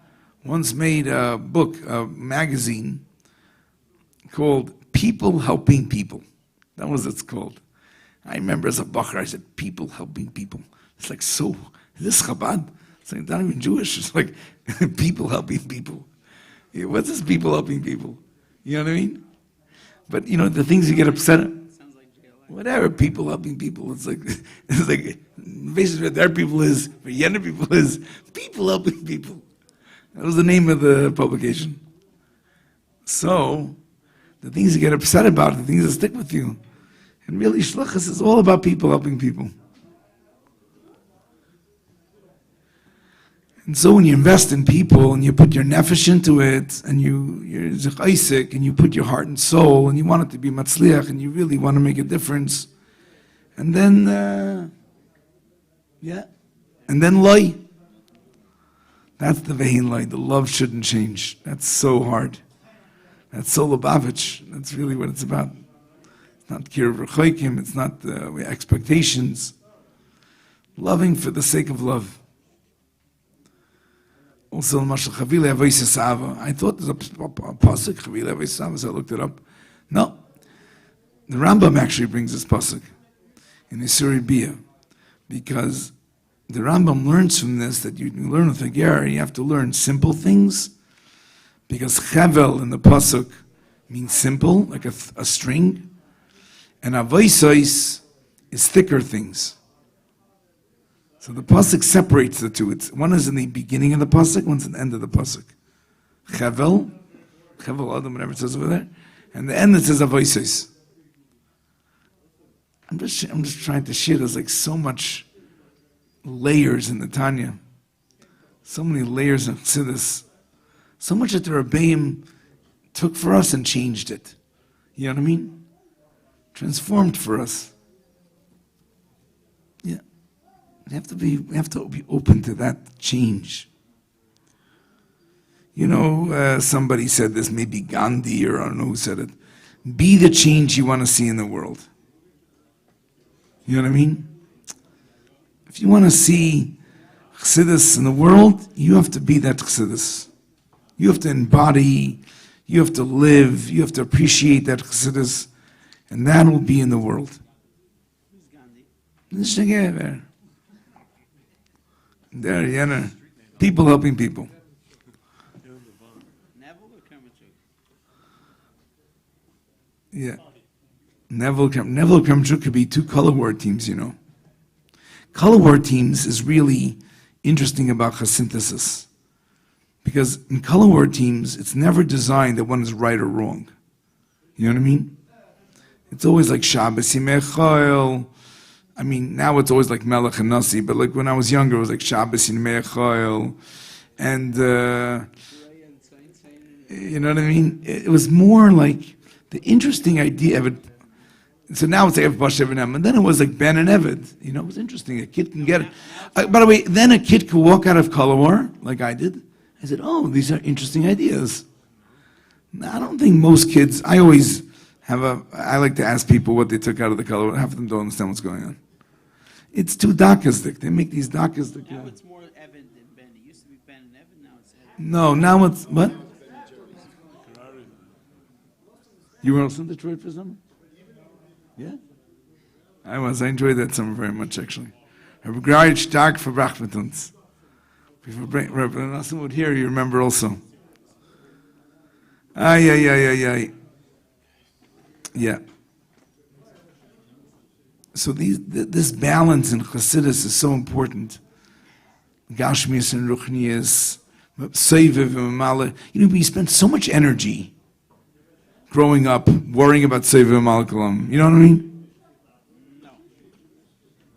once made a book, a magazine, called People Helping People. That was what it's called. I remember as a bacher, I said, people helping people. It's like, so, is this Chabad? It's like, not even Jewish. It's like, people helping people. Yeah, what's this people helping people? You know what I mean? But, the things you get upset at, whatever, people helping people. It's like basically what their people is, what Yener people is, people helping people. That was the name of the publication. So, the things you get upset about, the things that stick with you. And really, shlichus is all about people helping people. And so when you invest in people and you put your nefesh into it and you're zich Isaac and you put your heart and soul and you want it to be matzliach and you really want to make a difference, and then and then loy. That's the vein loy. The love shouldn't change. That's so hard. That's so Lubavitch. That's really what it's about. It's not kirov rechoikim. It's not expectations. Loving for the sake of love. Also, Mashal Chavile Avois Sava. I thought there's a pasuk Chavile Avois Sava, so I looked it up. No, the Rambam actually brings this pasuk in Isuri Bia, because the Rambam learns from this that you learn with a ger, you have to learn simple things, because Chavel in the pasuk means simple, like a string, and Avoisois is thicker things. So the pasuk separates the two. One is in the beginning of the pasuk, one's in the end of the pasuk. Chavel Adam, whatever it says over there, and the end it says Avoisos. I'm just trying to share. There's like so much layers in the Tanya, so many layers of Chassidus, so much that the Rabbeim took for us and changed it. You know what I mean? Transformed for us. Yeah. We have to be open to that change. You know, somebody said this, maybe Gandhi, or I don't know who said it. Be the change you want to see in the world. You know what I mean? If you want to see Chassidus in the world, you have to be that Chassidus. You have to embody, you have to live, you have to appreciate that Chassidus, and that will be in the world. Who's Gandhi? There, Yenner. People helping people. Yeah. Neville Kremchuk could be two color war teams, you know. Color war teams is really interesting about Chassidus. Because in color war teams, it's never designed that one is right or wrong. You know what I mean? It's always like Shabbos Yimei. I mean, now it's always like Melech and Nasi, but like when I was younger, it was like Shabbos Yimei Choil, and you know what I mean? It was more like the interesting idea of it. So now it's Ev Bashev and Em, and then it was like Ben and Eved. You know, it was interesting. A kid can get it. By the way, then a kid could walk out of Kolawar, like I did. I said, oh, these are interesting ideas. Now, I don't think most kids, I like to ask people what they took out of the Kolawar. Half of them don't understand what's going on. It's too dakasdik. They make these dakasdik. Now it's more Evan than Ben. It used to be Ben and Evan, now it's Evan. No, now it's, what? You were also in Detroit for summer? Yeah? I was. I enjoyed that summer very much, actually. Rabbi Greit stark verbracht mit uns. Rabbi Nassim would hear, you remember also. Yeah. So this balance in Chassidus is so important. Gashmias and Ruchnias, Seiviv and Mala. You know, we spend so much energy growing up worrying about Seiviv and Malakalam. You know what I mean? No.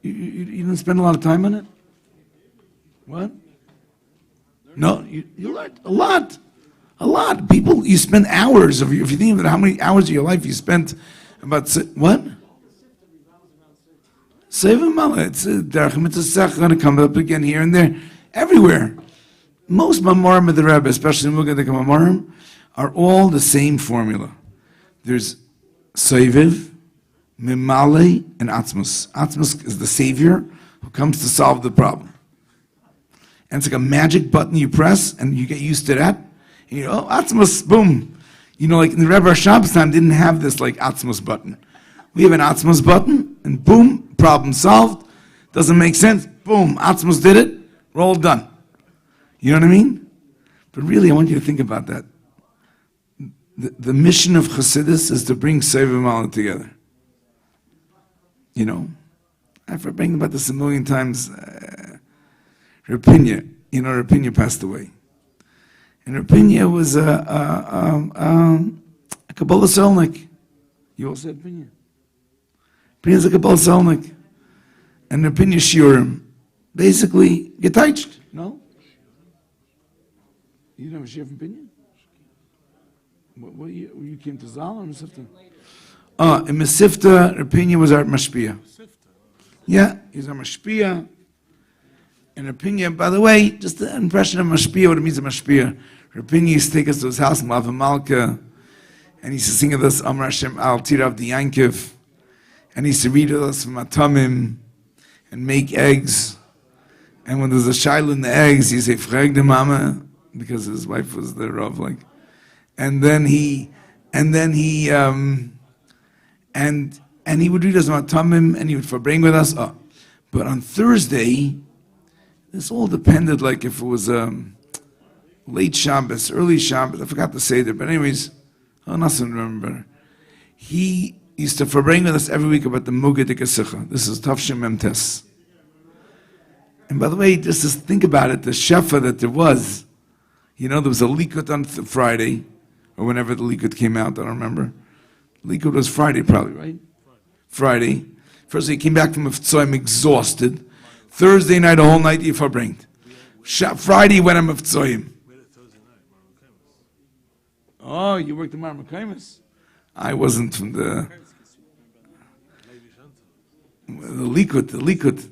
You didn't spend a lot of time on it? What? No, you learned a lot. A lot. People, you spend hours of, if you think about how many hours of your life you spent about, what? Seiviv Mala. It's Derech Mitzvah going to come up again here and there, everywhere. Most Mamorim of the Rebbe, especially in Mugad Mamorim, are all the same formula. There's Seiviv, Mimale, and Atzmus. Atzmus is the savior who comes to solve the problem. And it's like a magic button you press, and you get used to that. And you go, oh, Atzmus, boom. You know, like in the Rebbe Rashab's time, didn't have this like Atzmus button. We have an Atzmus button, and boom, problem solved. Doesn't make sense. Boom, Atzmus did it. We're all done. You know what I mean? But really, I want you to think about that. The mission of Chassidus is to bring Seiviv Mala together. You know? I've Farbrengen about this a million times. Rapinya, Rapinya passed away. And Rapinya was a Kabbalah Solnik. You all said Rapinya? Rapinya's a Kabbalah Solnik. And Rapinya Shiurim basically get touched, no? You didn't have a share from Pinyon? What you came to Zal or Mesivta? In Mesivta, Rapinyan was our Mashpia. Yeah, he's our Mashpia. And Rapinyan, by the way, just the impression of Mashpia, what it means of Mashpia. Rapinyan used to take us to his house in Lava Malka, and he used to sing with us Amar Hashem Al Tirav the Yankiv, and he used to read with us from Atamim, and make eggs. And when there's a shiloh in the eggs, he'd say, F.R.E.E. the mama, because his wife was the Rav, like. And he would read us about Tamim, and he would Farbrengen with us. But on Thursday, this all depended, like if it was late Shabbos, early Shabbos, I forgot to say that, but anyways, nothing to remember. He used to Farbrengen with us every week about the Mugad Sikha. This is Tafshim Memtes. And by the way, just to think about it, the shefa that there was, there was a Likud on Friday, or whenever the Likud came out, I don't remember. Likud was Friday probably, right? Friday. First he came back from Mefzoim exhausted. Thursday night, a whole night, he Farbrengen. Friday, he went on Mefzoim. Oh, you worked in Marmakaimus? I wasn't from the Likud.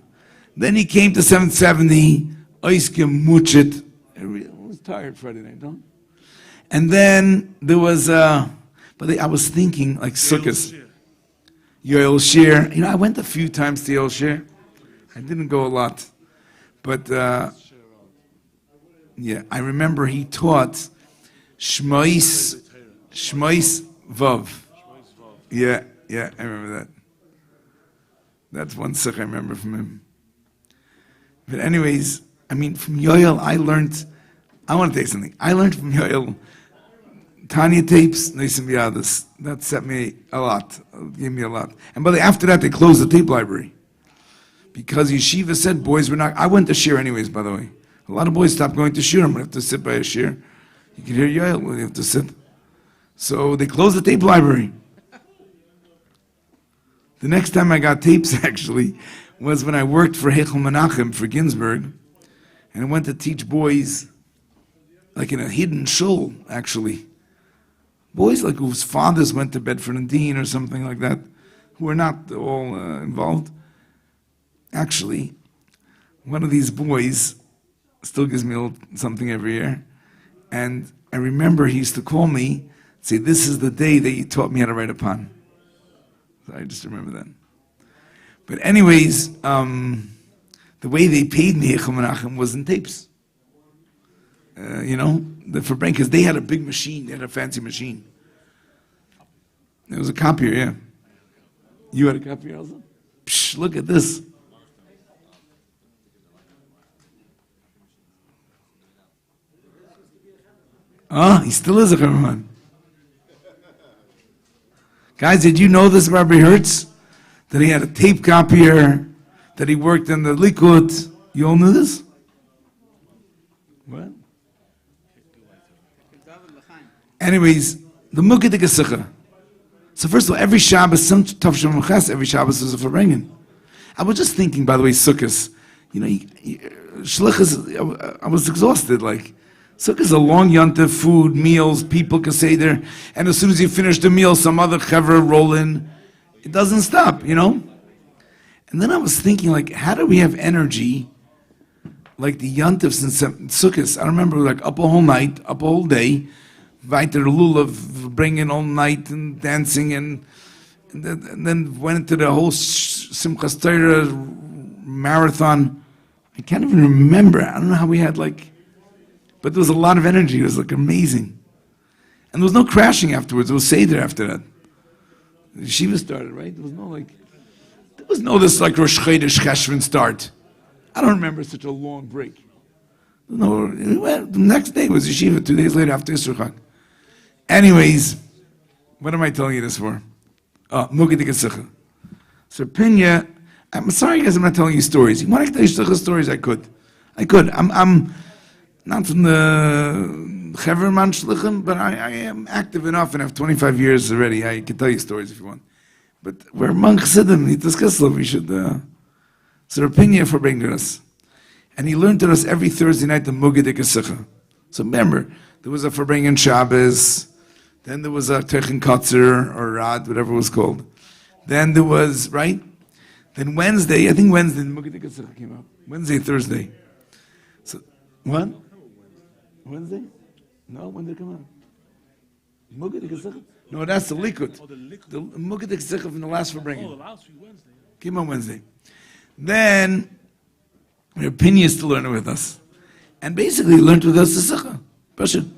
Then he came to 770, Oiske Muchit. I was tired Friday night, don't? And then there was, I was thinking, like Sukkot. Yoel Shir. I went a few times to Yoel Shir. I didn't go a lot. But, I remember he taught Shmois Vav. Yeah, I remember that. That's one sikh I remember from him. But anyways, from Yoel, I want to tell you something. I learned from Yoel Tanya tapes, Nisim Biadas. That set me a lot, gave me a lot. And by the way, after that, they closed the tape library. Because Yeshiva said boys were not, I went to shir anyways, by the way. A lot of boys stopped going to shir, I'm going to have to sit by a shir. You can hear Yoel when you have to sit. So they closed the tape library. The next time I got tapes, actually, was when I worked for Heichel Menachem for Ginsburg, and I went to teach boys, like in a hidden shul, actually. Boys like whose fathers went to Bedford and Dean or something like that, who were not all involved. Actually, one of these boys still gives me something every year, and I remember he used to call me, say, "This is the day that you taught me how to write a pun." So I just remember that. But anyways, the way they paid me Heichel Menachem was in tapes. The Farbrengen, because they had a big machine, they had a fancy machine. There was a copier, yeah. You had a copier also? Psh, look at this. He still is a Chaverman. Guys, did you know this, Rabbi Hertz? That he had a tape copier, that he worked in the Likud. You all knew this? What? Anyways, the Mugad Sikha. So first of all, every Shabbos, some Tavshim Ches, every Shabbos is a Farbrengen. I was just thinking, by the way, Sukkot. Shlichus, I was exhausted, like. Sukkot is a long yontif, food, meals, people can say there, and as soon as you finish the meal, some other chaver roll in. It doesn't stop, And then I was thinking, like, how do we have energy, like the yontifs and Sukkot? I remember, like, up a whole night, up a whole day, weiter lulav, bringing all night and dancing, and then went into the whole Simchas Torah marathon. I can't even remember. I don't know how we had, like, but there was a lot of energy. It was like amazing. And there was no crashing afterwards. It was Seder after that. The yeshiva started, right? There was no this like Rosh Chodesh Cheshvan start. I don't remember such a long break. No, the next day was yeshiva, 2 days later after Yisro Chag. Anyways, what am I telling you this for? Mugad Sikha. So Pinya, I'm sorry guys I'm not telling you stories. You want to tell you stories? I could. I'm not from the Cheverman Shlichim, but I am active enough and have 25 years already. I can tell you stories if you want. But we're among Chassidim, Nitas Kislev, we should... So Pinya Farbrengen us. And he learned to us every Thursday night the Mugad Sikha. So remember, there was a Farbrengen Shabbos, then there was a Techen Kotzer, or Rad, whatever it was called. Then there was, right? Then Wednesday, I think Wednesday, came out. Wednesday, Thursday. So, what? Wednesday? No, when did it come out? No, that's the Likud. The Mugad Ekzekha from the last Farbrengen. Oh, the last week, Wednesday. Came on Wednesday. Then, Rabbi used to learn it with us. And basically learned with us the Sikha. Pashut.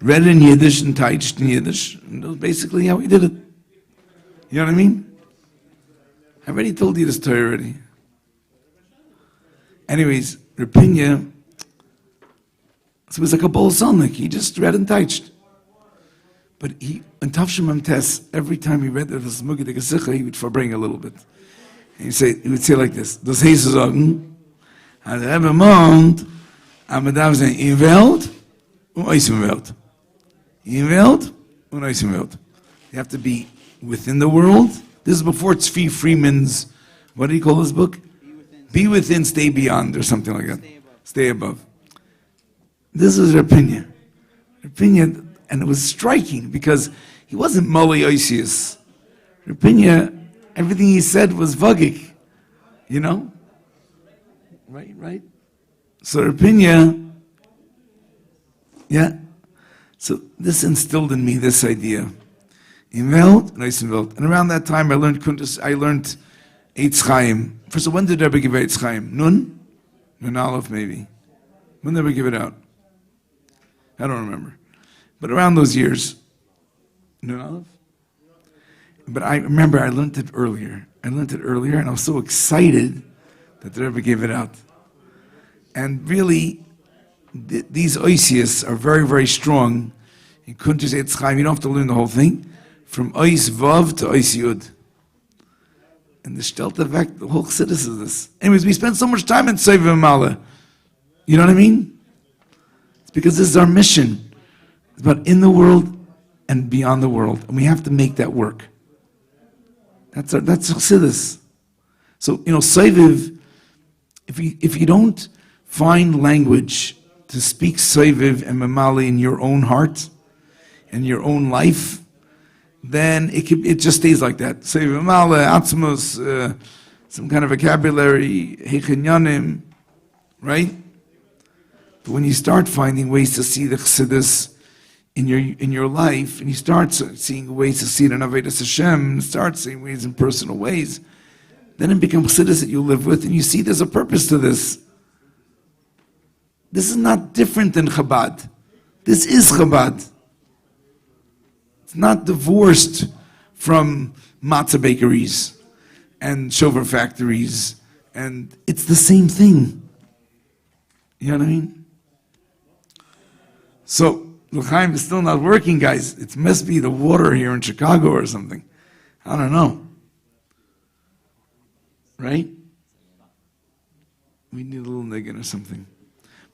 Read it in Yiddish and teached in Yiddish. And that was basically how we did it. You know what I mean? I already told you this story already. Anyways, Rabbi, so it was like a bowl sonic. He just read and teached. But he, in Tavshim Tes, every time he read the Mugad Ekzekha, he would Farbrengen a little bit. And he would say like this: Das heißt zu sagen, also Rebbe meint, aber darf sein in Welt und aus in Welt. In Welt und aus in Welt. You have to be within the world. This is before Tzvi Freeman's, what do you call this book? Be within, stay beyond, or something like that. Stay above. This is her opinion. And it was striking because he wasn't Moli Oisius. Rapinya, everything he said was vagik, you know? Right? So Rapinya, yeah. So this instilled in me this idea. In Welt, nice in Welt. And around that time I learned Eitz Chaim. First of all, when did Rabbi give Eitz Chaim? Nun Aleph maybe. When did Rabbi give it out? I don't remember. But around those years, Nun Aleph? But I remember I learned it earlier. And I was so excited that the Rebbe gave it out. And really, these oisias are very, very strong. In Kuntres Eitz Chaim, you don't have to learn the whole thing. From Ois Vav to Ois Yud. And the Shtelte Vek, the whole Chassidus is this. Anyways, we spend so much time in Tzeiva Mala. You know what I mean? It's because this is our mission. It's about in the world and beyond the world. And we have to make that work. That's Chassidus. So, Soiviv, if you don't find language to speak Soiviv and Mamali in your own heart and your own life, then it just stays like that. Soiviv Mamali, Atzmus, some kind of vocabulary, Hechinyanim, right? But when you start finding ways to see the Chassidus in your life, and you start seeing ways to see it in Avodas Hashem, start seeing ways in personal ways, then it becomes Chassidus that you live with, and you see there's a purpose to this. This is not different than Chabad. This is Chabad. It's not divorced from matzah bakeries and shofar factories, and it's the same thing. You know what I mean? So, L'chaim is still not working, guys. It must be the water here in Chicago or something. I don't know. Right? We need a little niggin or something.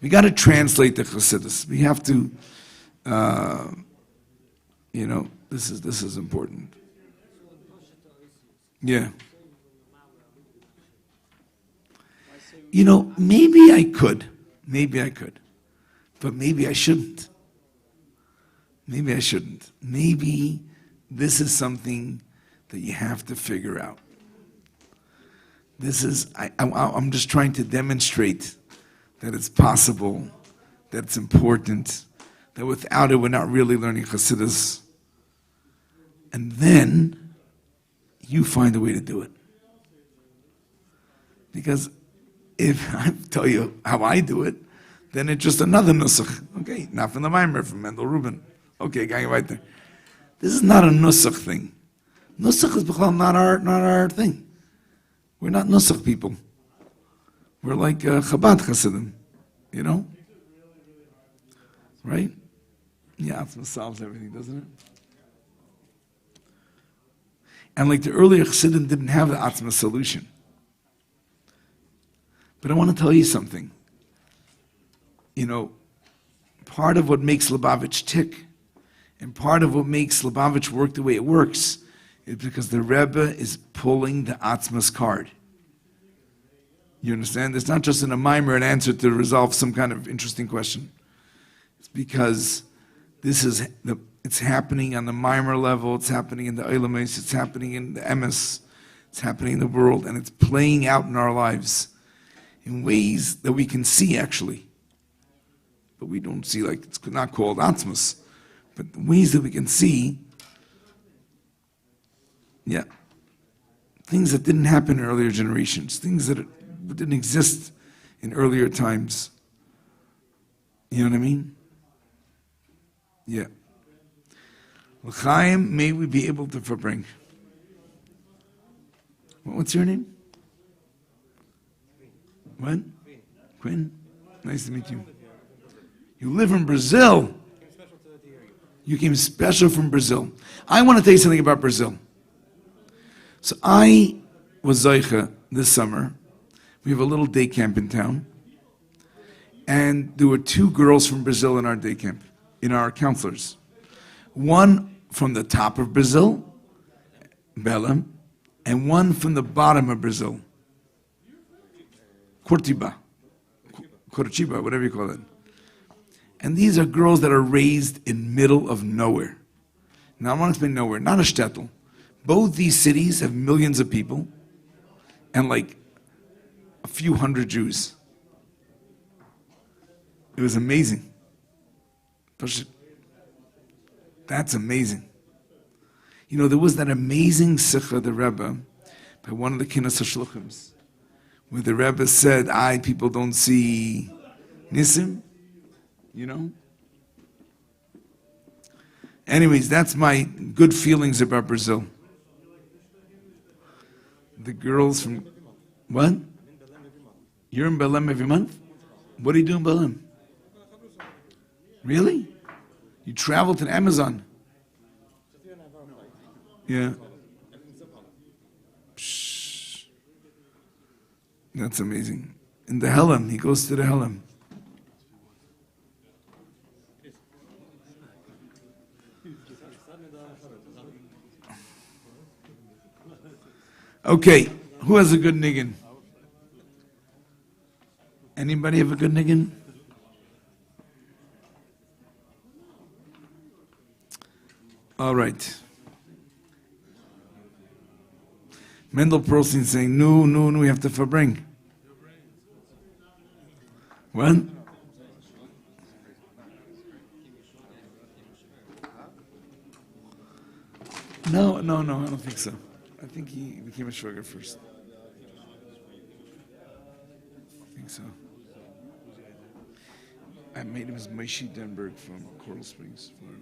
We got to translate the Chassidus. We have to, this is important. Yeah. Maybe I could, but maybe I shouldn't. Maybe this is something that you have to figure out. I'm just trying to demonstrate that it's possible, that it's important, that without it we're not really learning Chassidus. And then you find a way to do it. Because if I tell you how I do it, then it's just another nusach. Okay, not from the Maimer, from Mendel, Rubin. Okay, going right there. This is not a nusach thing. Nusach is not our thing. We're not nusach people. We're like Chabad Chassidim, right? Yeah, Atzma solves everything, doesn't it? And like the earlier Chassidim didn't have the Atzma solution. But I want to tell you something. Part of what makes Lubavitch tick, and part of what makes Lubavitch work the way it works, is because the Rebbe is pulling the Atzma's card. You understand? It's not just in a mimer an answer to resolve some kind of interesting question. It's because it's happening on the Maimer level, it's happening in the Eilames, it's happening in the Emes, it's happening in the world, and it's playing out in our lives in ways that we can see actually. But we don't see, like, it's not called Atzmus, but the ways that we can see, yeah, things that didn't happen in earlier generations, things that didn't exist in earlier times. You know what I mean? Yeah. L'chaim, may we be able to Farbrengen. What's your name? What? Quinn? Nice to meet you. You live in Brazil. You came special from Brazil. I want to tell you something about Brazil. So I was Zoicha this summer. We have a little day camp in town. And there were 2 girls from Brazil in our day camp, in our counselors. One from the top of Brazil, Belém, and one from the bottom of Brazil, Curitiba, whatever you call it. And these are girls that are raised in middle of nowhere. Now I want to explain nowhere, not a shtetl. Both these cities have millions of people and like a few hundred Jews. It was amazing. That's amazing. You know, there was that amazing sikha, the Rebbe, by one of the Kinnas HaShluchims, where the Rebbe said, people don't see Nisim, you know? Anyways, that's my good feelings about Brazil. The girls from, what? You're in Belém every month? What do you do in Belém? Really? You travel to the Amazon? Yeah. Psh. That's amazing. In the Helem, he goes to the Helem. Okay, who has a good niggin? Anybody have a good niggin? All right. Mendel Perlstein saying, no, we have to Farbrengen. What? No, I don't think so. I think he became a shogger first. I think so. I made him as Maishi Denberg from Coral Springs, Florida.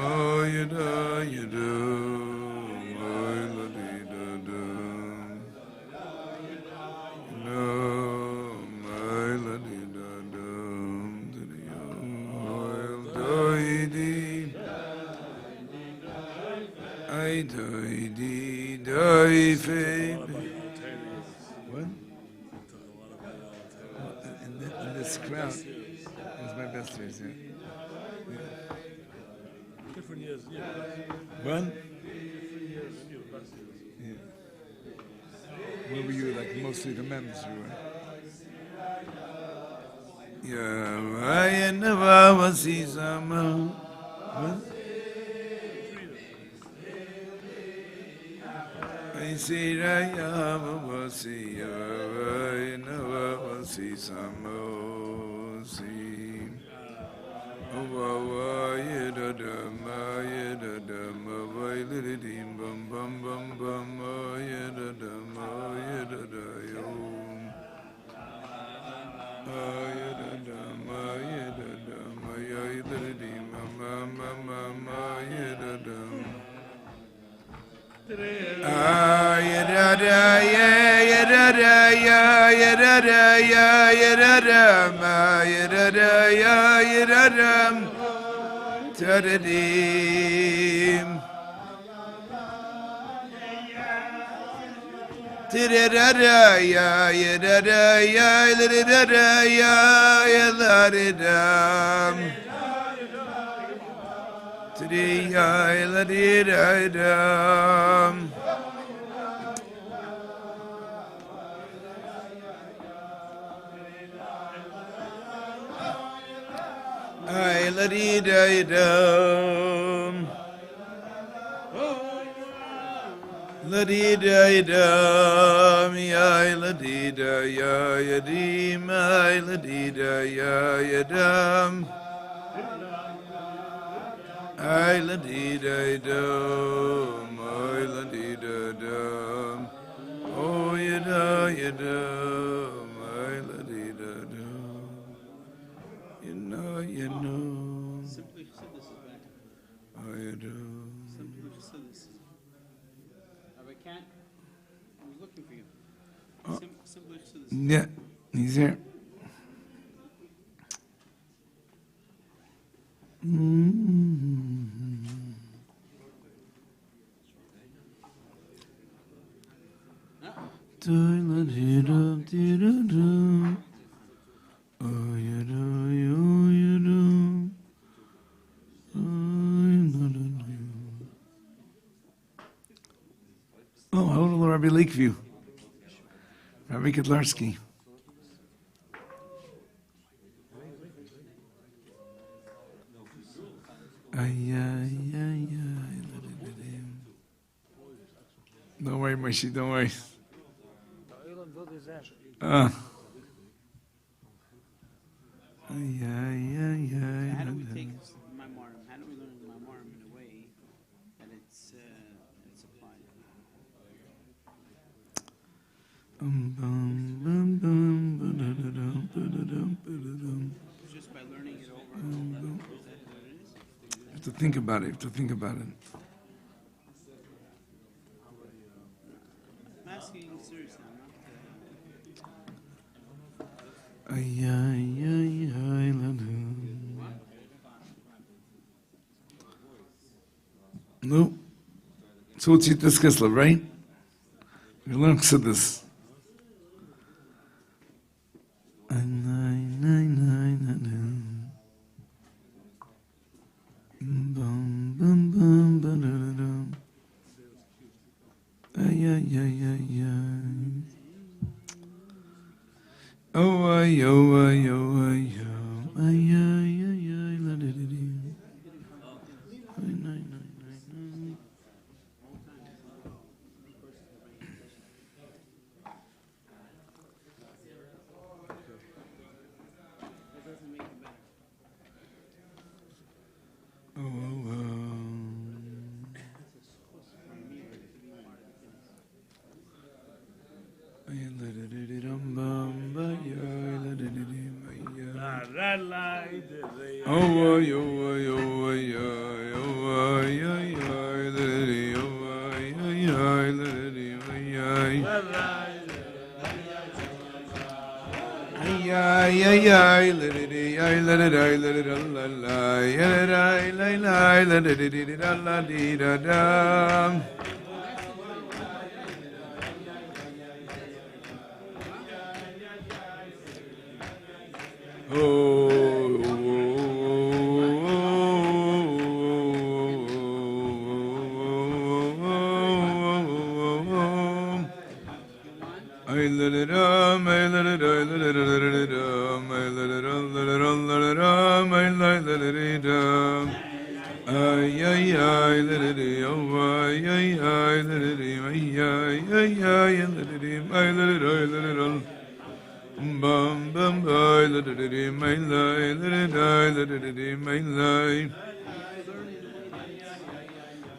oh yada yada, ay la di da da, no, ay la di da da, di ay di, ay di fe. What? In this crowd, it was my best years, yeah. Different years, yeah. What? Different years, you, best years. Yeah. Where were you, like mostly the men's, you were? Yeah, I never was see some. What? I see that I was see, I never was see some. See. Oh, yeah, da, why, little dim, bum, bum, bum, bum, yeah, da, yo. Yeah, da, yeah, little dim, yeah, da. Yeah, I la dee da dum. La dee da dum. Ya la dee da ya dee my la dee da ya dum. I la dee da dum. I la dee da dum. Oh ya dum. I la dee da dum. You know. Simply Chassidus is back. Oh, you do. Simply Chassidus. Rabbi Kant, I was looking for you. Simply Chassidus. Yeah, he's here. Oh, you do, you do. Oh, hello, Rabbi Lakeview. Rabbi Kedlarski. Don't worry, Moshe, don't worry. How do we take Maimorim? How do we learn Maimorim in a way that it's applied? Just by learning it over and over. Is that what it is? You have to think about it. You have to think about it. I'm asking seriously. No. So what's it this Kislev, right? We learned this. ay let it ay let it ay let it la la let it ay let it la la di da da.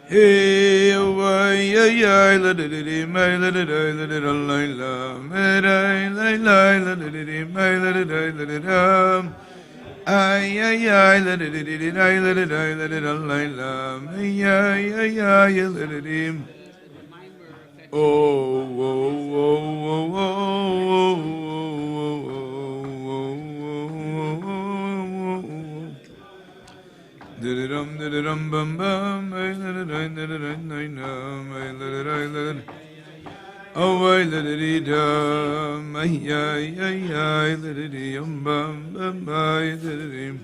Hey, ay, ay, ay, la da da dee, my la da da, la da da, la la, my da, la la da da dee, my la da da, la da da. Ay, ay, ay, la da da dee, ay, la da da, la da da, la la, ay, ay, ay, ay, la da dee. Oh, oh, oh, oh, oh, dum dum bum bum, I let it I let it I let it oh I let it dum I let it bum bum I let it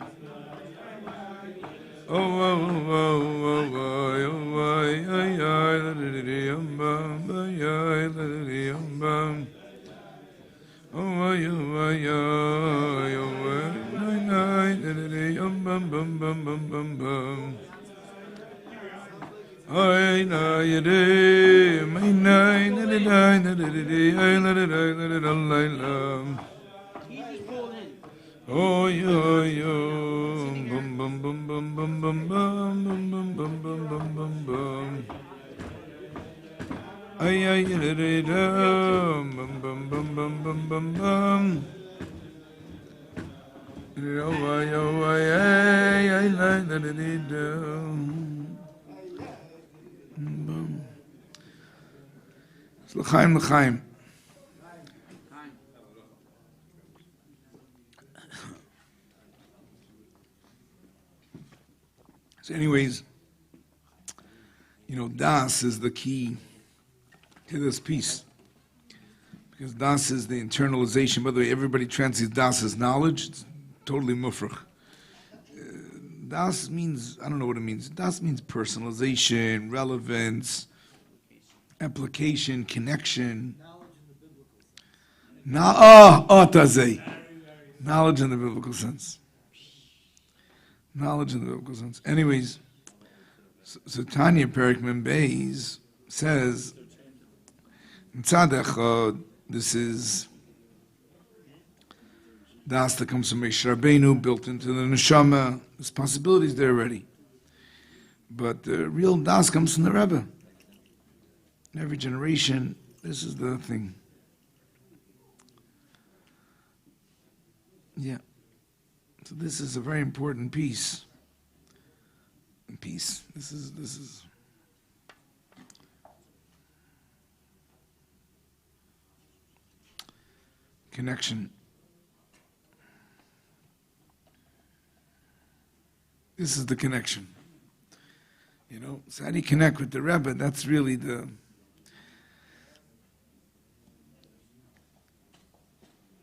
oh oh oh oh I let it bum I let it bum oh ay bum bum bum bum bum bum ay na yede my nine na de ay na de la oh yo bum bum bum bum bum bum bum bum bum bum bum bum bum ay de bum bum bum bum bum bum bum yo ay like that it L'chaim, l'chaim. So anyways, you know, das is the key to this piece. Because das is the internalization. By the way, everybody translates das as knowledge. It's totally mufrach. Das means, I don't know what it means. Das means personalization, relevance, application, connection. Knowledge in the biblical sense. Knowledge in the biblical sense. Anyways, so Tanya Perek Mem Beis says, this is das that comes from Moshe Rabbeinu, built into the neshama. There's possibilities there already. But the real das comes from the Rebbe. In every generation, this is the thing. Yeah. So this is a very important piece. This is connection. This is the connection. You know, so how do you connect with the Rebbe? That's really the.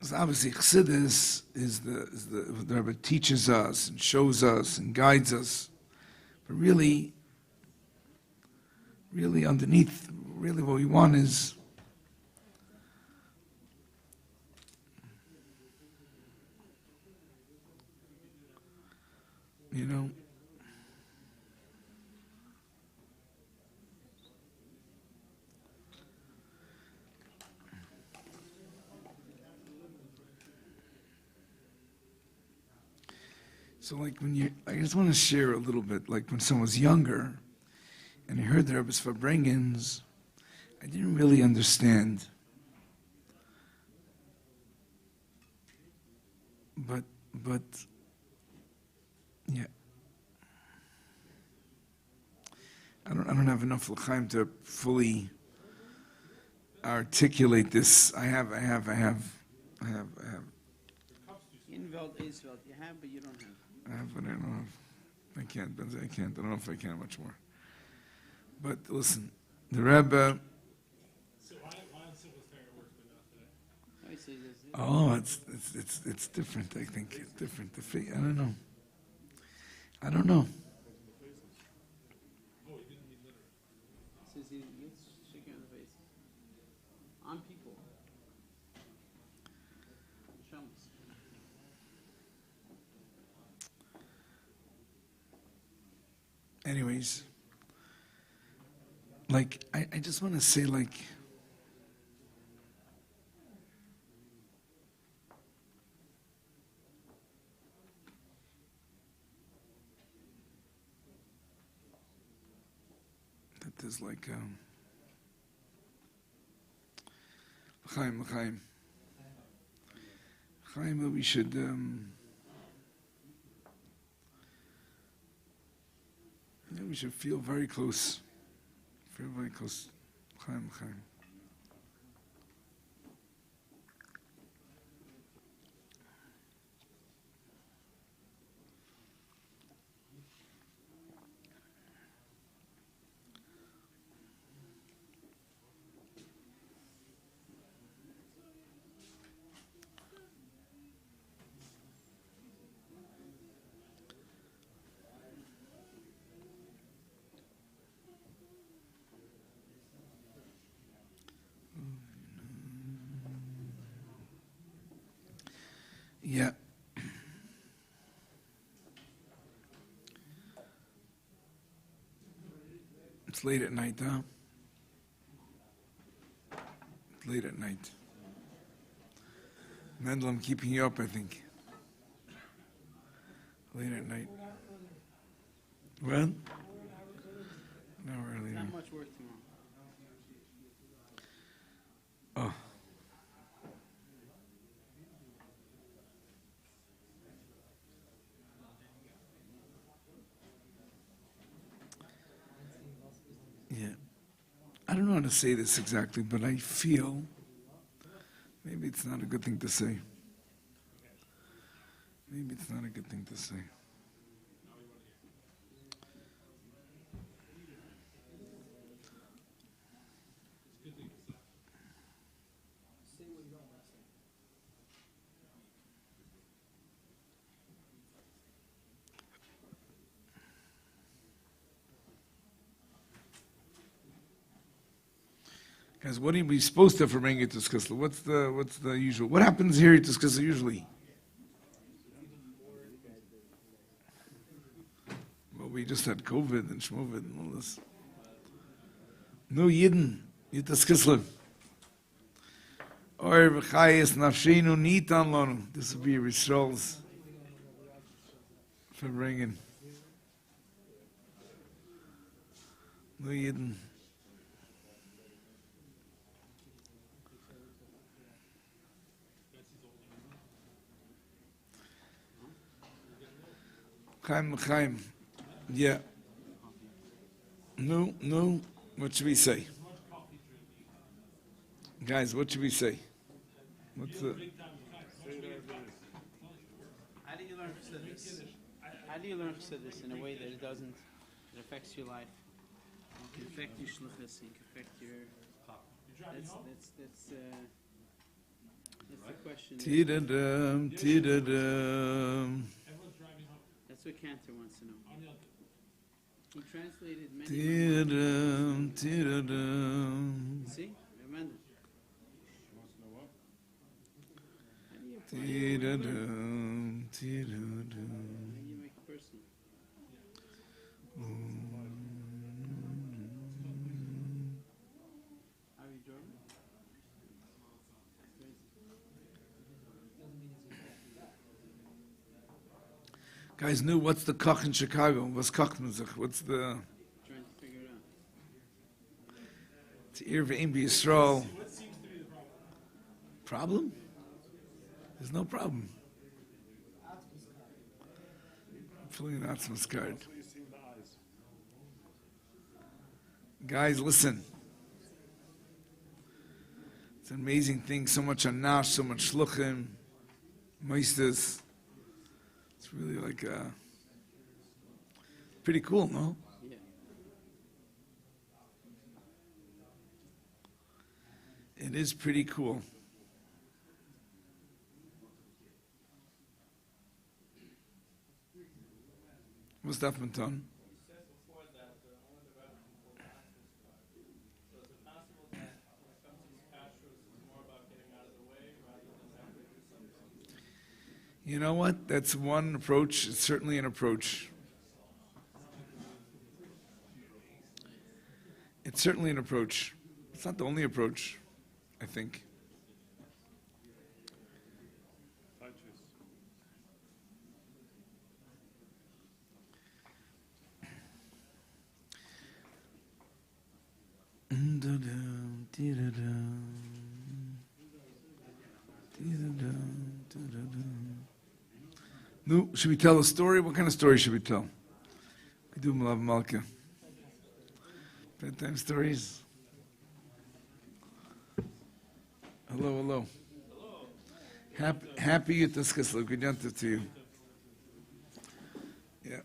So obviously, Chassidus is the Rebbe teaches us and shows us and guides us, but really underneath, really what we want is you know. So like I just want to share a little bit, like when someone was younger and I heard the Rebbe's Farbrengens, I didn't really understand. But yeah. I don't have enough l'chaim to fully articulate this. I have. Inwelt is Welt. You have, but you don't have. I have, but I don't have. I can't. I can't. I don't know if I can much more. But listen, the Rebbe. Oh, it's different. I think it's different. I don't know. I don't know. Says he gets shaking on the face. On people. Shams. Anyways, like I just want to say, like, that there's like Chaim, that we should we should feel very close. Feel very close. Chaim. Yeah. It's late at night, huh? It's late at night. Mendel, I'm keeping you up, I think. Late at night. Well? No, early. Not much work tomorrow. Oh. Yeah. I don't know how to say this exactly, but I feel maybe it's not a good thing to say. Maybe it's not a good thing to say. Guys, what are we supposed to bring it to Kislev? What's the usual? What happens here to Kislev usually? Well, we just had COVID and Shmovid and all this. No Yidden, Yitas Kislev. Or v'chayis nafshenu nitan lonu. This will be Rishol's Farbrengen. No Yidden. Chaim. Yeah. No. What should we say? Guys, what should we say? What's the... How do you learn Chassidus? How do you learn Chassidus in a way that it affects your life? It can affect your shluchus, it can affect your... That's the question. Tidadam. That's what Cantor wants to know. He translated many. Tidadam. See? Remember. Tidadam. How do you make it personal? Are you German? Guys knew what's the Koch in Chicago? What's Koch Music? What's the... Trying to figure it out. T'ir ve'im b'Yisrael. Problem? There's no problem. I'm filling an Atzmas card. Guys, listen. It's an amazing thing. So much anash, so much shluchim, meisters. It's really like pretty cool, no? Yeah. It is pretty cool. What's that, Menton? You know what? That's one approach. It's certainly an approach. It's certainly an approach. It's not the only approach, I think. No, should we tell a story? What kind of story should we tell? We do Malav Malka. Bedtime stories. Hello, hello. Happy Yutas Kislev. Good yontif to you. Yeah.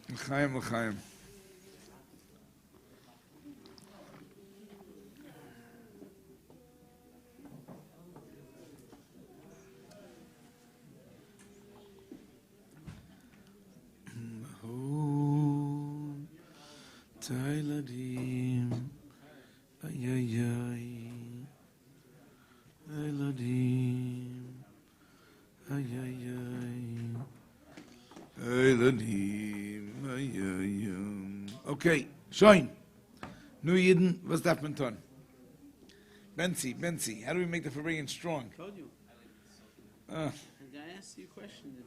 L'chaim, l'chaim. Tailadim, ayayay, ayladim, ayayay, ayladim, ayayam. Okay, Shoin. Nu Yidden, what's that Menton? Benzi, how do we make the Farbrengen strong? I told you. I asked you a question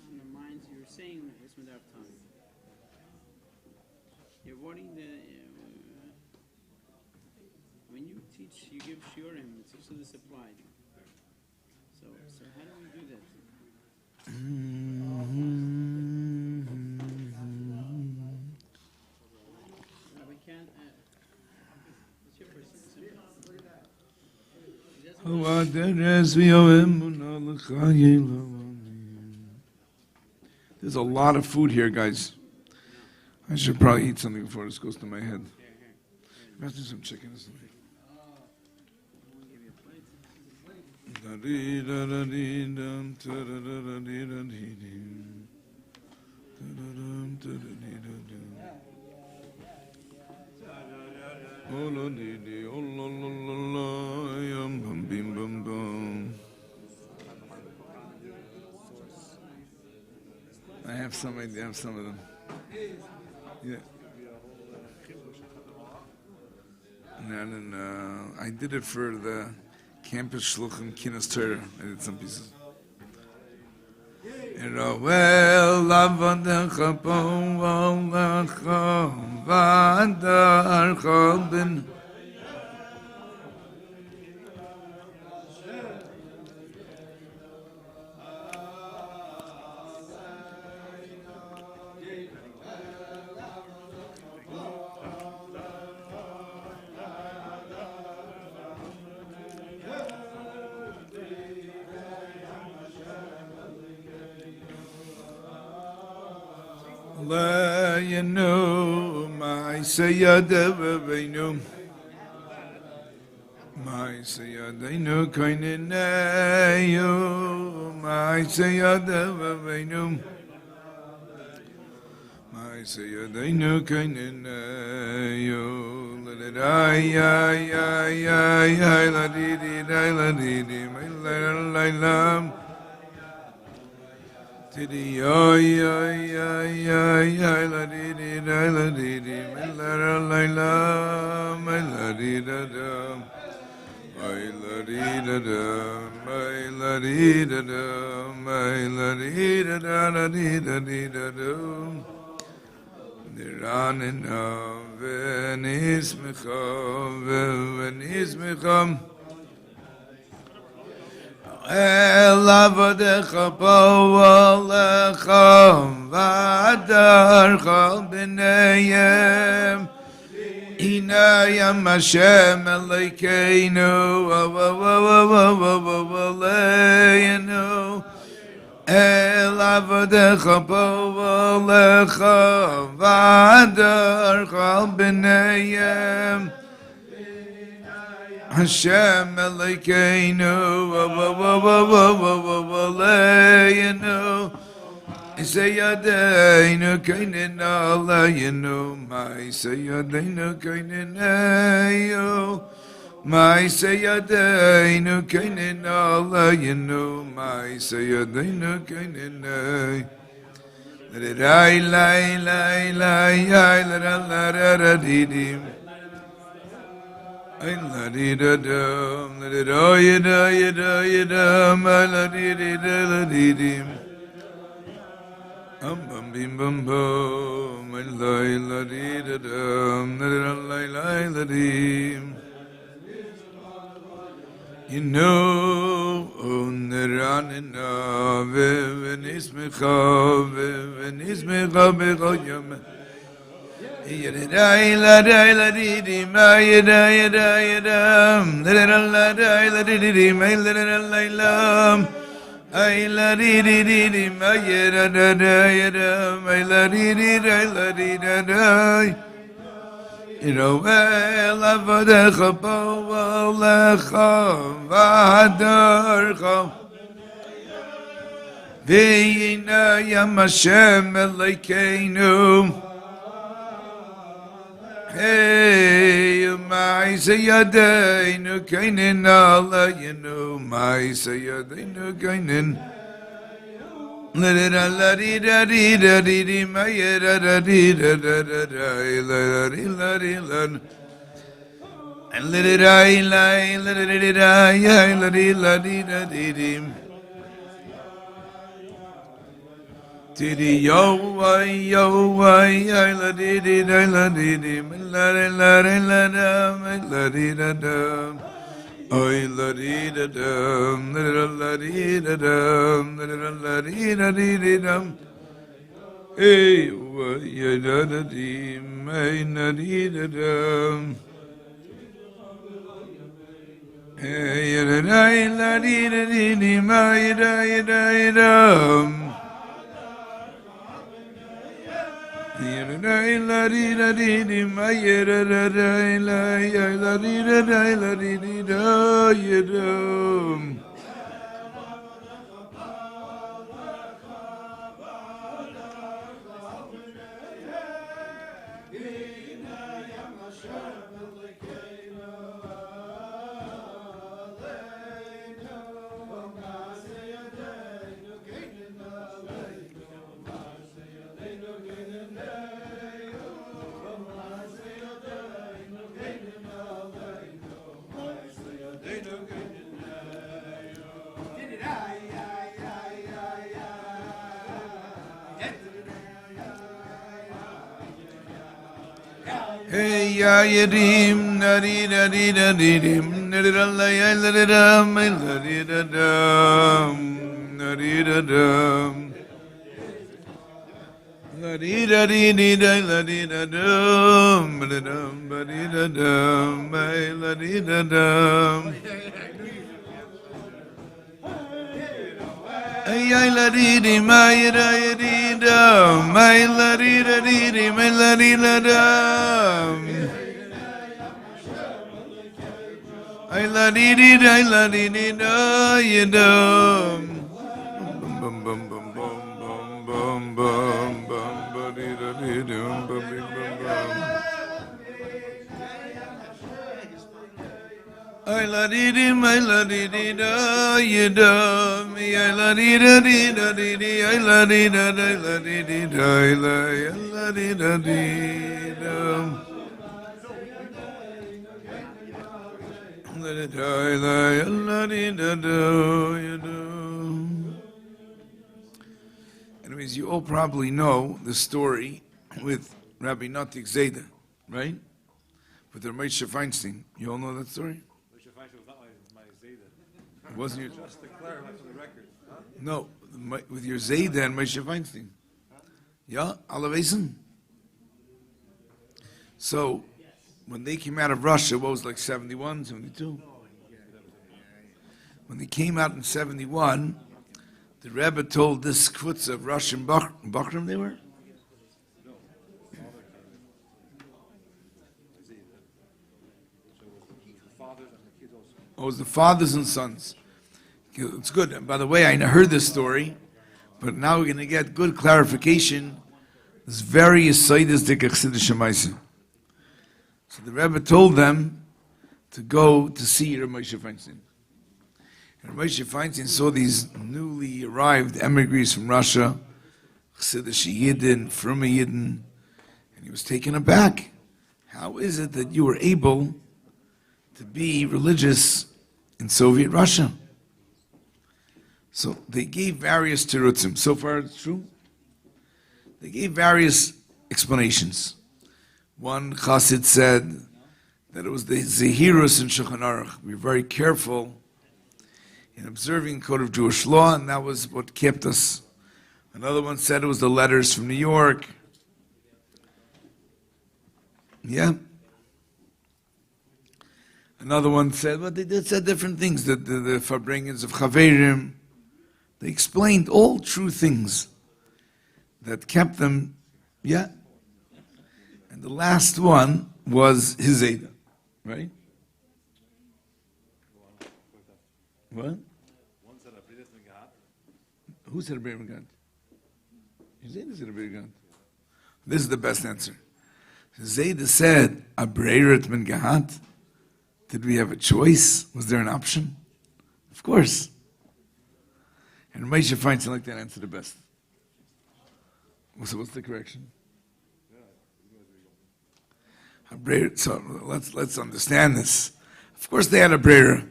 on the minds you were saying this without time. You're wanting when you teach, you give shiurim, it's usually supplied. So how do we do that? We can't. What's your person? There's a lot of food here, guys. I should probably eat something before this goes to my head. Let's do some chicken or something. I have some of them. Yeah. And I did it for the campus shluchim Kinas Torah. I did some pieces. Well, lavadecha po v'alecha v'adarcha ben. La yenu my sayadav my sayadainu kainayu my sayadav my sayadainu kainayu la di di my la Didi ay la di di my la my la di da my la di da my la di da my la di da la di da Niranina v'nismicha Elavadecha po'alecha v'adarcha b'neyem Inayam Hashem Elokeinu Aleinu El avodecha po'alecha v'adarcha b'neihem Hashem Elokeinu v'aleinu Isayadeinu kainin alayinu Isayadeinu kainin ayu Isayadeinu kainin alayinu Isayadeinu kainin ayu Lai lai lai lai lai la la la la di di I la di da dum la di da ya da ya da ya da ma la di di da la di di bum bim bum bum I la di da dum la di la la di You know, on the running of Venismicha, Begoyam. Yada, di, my yada, la di, my lam. I la di, my yada, my la di, da. You know, avodecha po'alecha v'adarcha v'yinayam Hashem Elokeinu Hey, ma'isa yadeinu kainin alayinu ma'isa yadeinu kainin La di da la di da di da di di ma ya da da di da da da da la di la di la and la di da la di da ya la di da di di yo wai la di da la di la di da da Oy la di da dum, la di da dum, la di da di dum. Hey, wa ya da da di, may na di da dum. Hey, ya da la di da di, may da dum. La di da di, may da la di da la di da ya dum. Hey ya yedim nari nari nari dim nari la ya la dam nari dam nari dam nari nari ni da nari dam dam nari dam nari dam ay la di di my di da my la di my la di la da ay la di da ya da bum bum bum bum bum bum bum bum ba di da di dum bum bum I la di di my la di da ya da me I la di da I la di da I la di da I la di da da la di da ya da. Anyways, you all probably know the story with Rabbi Notik Zayda, right? With the Moshe Feinstein. You all know that story? Wasn't your Just to clarify for the record. Huh? No, with your Zayda and Moshe Feinstein. Yeah, Alavesen. So, when they came out of Russia, what was like 71, 72? When they came out in 71, The Rebbe told this kvutz of Russian Bachram they were? Oh, it was the fathers and sons. It's good. And by the way, I heard this story, but now we're going to get good clarification. It's very Yesodistic Chassidish Maaseh. So the Rebbe told them to go to see Rabbi Moshe Feinstein. And Rabbi Moshe Feinstein saw these newly arrived emigres from Russia, Chassidish Yidden, F.R.E.E. Yidden, and he was taken aback. How is it that you were able to be religious in Soviet Russia? So they gave various terutzim. So far it's true. They gave various explanations. One chassid said that it was the Zehirus in Shulchan Aruch. We were very careful in observing the code of Jewish law, and that was what kept us. Another one said it was the letters from New York. Yeah. Another one said, well, they said different things, the Farbrengens of Chaverim. They explained all true things that kept them, yeah. And the last one was his Zayda, right? What? Who said a Brer God? Zayda said a Brer God. This is the best answer. Zayda said, a Breirat min Gahat. Did we have a choice? Was there an option? Of course. And Moshe Feinstein like that answer the best. So what's the correction? So let's understand this. Of course they had a Breira.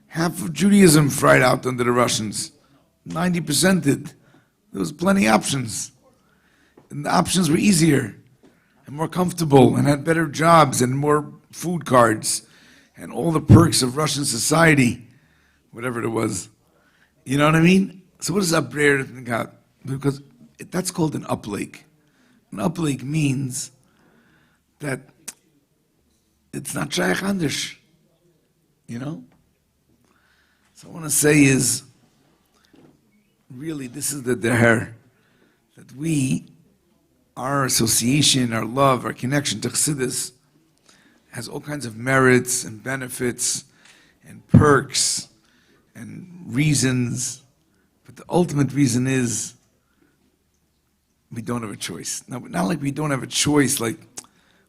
Half of Judaism fried out under the Russians. 90% did. There was plenty of options. And the options were easier and more comfortable and had better jobs and more food cards and all the perks of Russian society, whatever it was. You know what I mean? So what is a Breira? Because that's called an uplake. An uplake means that it's not shaykh anders, you know? So I want to say is, really this is the deher, that we, our association, our love, our connection to Chassidus has all kinds of merits and benefits and perks and reasons, but the ultimate reason is we don't have a choice. Now, not like we don't have a choice, like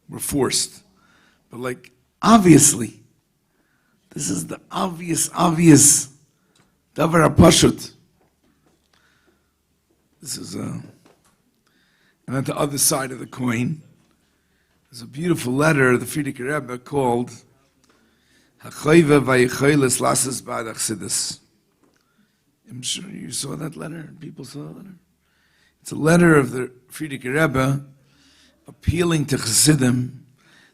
we're forced, but like obviously, this is the obvious davar pashut. This is and at the other side of the coin, there's a beautiful letter the F.R.E.E. Rebbe called Hachayva Vayichayles Lasses Ba'ad Chassidus. I'm sure you saw that letter. People saw that letter. It's a letter of the F.R.E.E. Rebbe appealing to Chassidim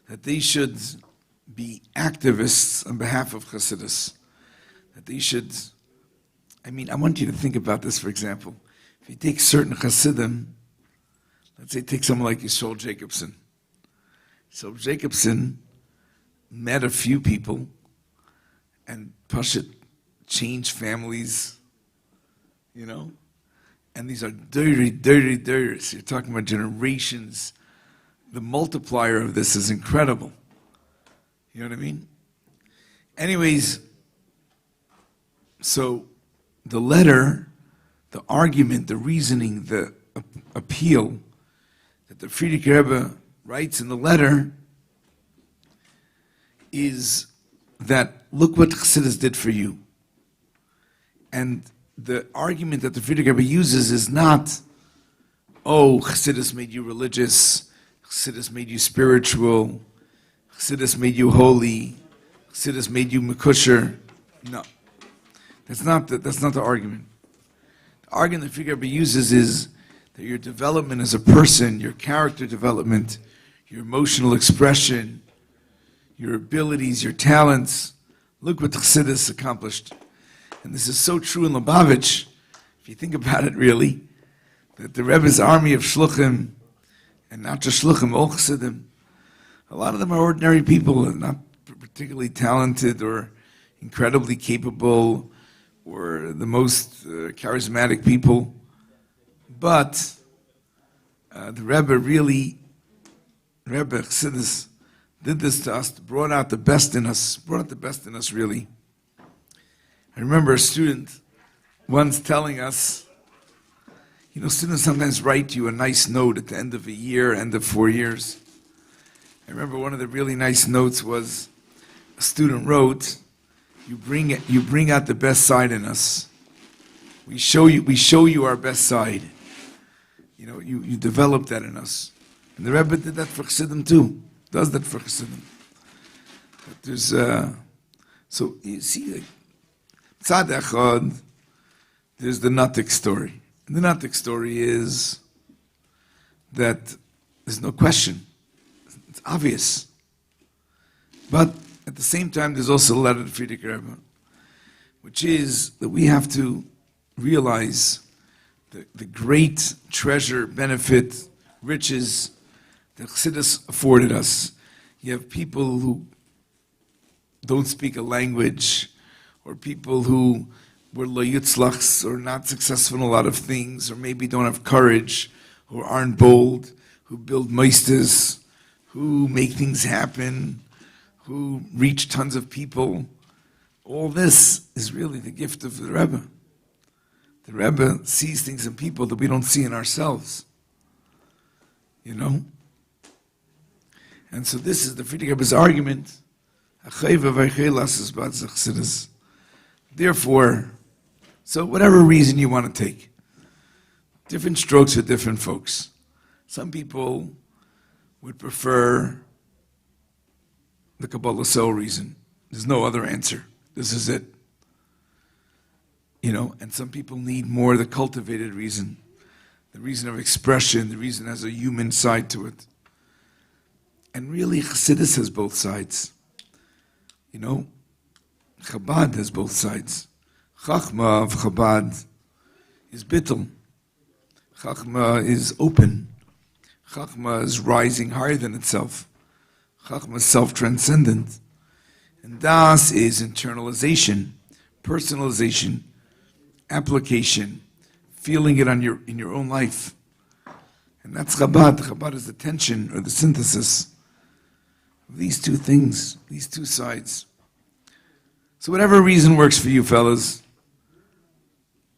that they should be activists on behalf of Chassidus. That they should, I want you to think about this, for example. If you take certain Chassidim, let's say take someone like Yisrael Jacobson. So Jacobson met a few people and Pashut changed families, you know? And these are dirty. You're talking about generations. The multiplier of this is incredible. You know what I mean? Anyways, so the letter, the argument, the reasoning, the appeal that the F.R.E.E. Rebbe writes in the letter is that look what Chassidus did for you. And the argument that the F.R.E.E. Rebbe uses is not, oh, Chassidus made you religious, Chassidus made you spiritual, Chassidus made you holy, Chassidus made you mekusher. No, that's not the argument. The argument the F.R.E.E. Rebbe uses is that your development as a person, your character development, your emotional expression, your abilities, your talents. Look what Chassidus accomplished. And this is so true in Lubavitch, if you think about it really, that the Rebbe's army of Shluchim, and not just Shluchim, all Chassidim, a lot of them are ordinary people, not particularly talented or incredibly capable, or the most charismatic people. But the Rebbe Chassidus, did this to us, brought out the best in us, really. I remember a student once telling us, students sometimes write you a nice note at the end of a year, end of 4 years. I remember one of the really nice notes was, a student wrote, you bring out the best side in us. We show you our best side. You develop that in us. And the Rebbe did that for Chassidim too. Does that for Chassidim. But there's, so you see, Tzad Echad, there's the Natik story. And the Natik story is that there's no question. It's obvious. But at the same time, there's also a letter to Friedrich Rebbe, which is that we have to realize the great treasure, benefit, riches that Chassidus afforded us. You have people who don't speak a language, or people who were lo yitzlachs, or not successful in a lot of things, or maybe don't have courage, who aren't bold, who build meisters, who make things happen, who reach tons of people. All this is really the gift of the Rebbe. The Rebbe sees things in people that we don't see in ourselves. And so this is the Friedrich Rebbe's argument. Therefore, so whatever reason you want to take, different strokes for different folks. Some people would prefer the Kabbalah Soul reason. There's no other answer. This is it. And some people need more the cultivated reason, the reason of expression, the reason has a human side to it. And really, Chassidus has both sides. Chabad has both sides. Chachma of Chabad is bittul. Chachma is open. Chachma is rising higher than itself. Chachma is self-transcendent. And Das is internalization, personalization, application, feeling it in your own life. And that's Chabad. Chabad is the tension or the synthesis of these two things, these two sides. So whatever reason works for you, fellas,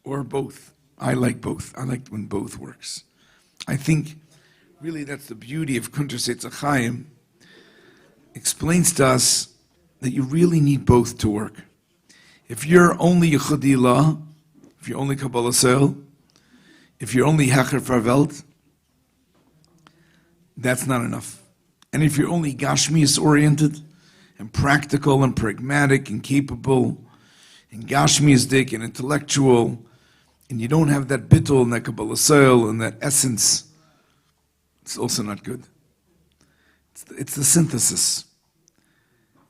or both. I like both. I like when both works. I think really that's the beauty of Kunter Seitz Chaim. Explains to us that you really need both to work. If you're only Yechudi Law, if you're only Kabbalah Soil, if you're only Hecher Farvelt, that's not enough. And if you're only Gashmias oriented and practical and pragmatic and capable and Gashmiasdik and intellectual, and you don't have that bittul and that Kabbalah Soil and that essence, it's also not good. It's the synthesis.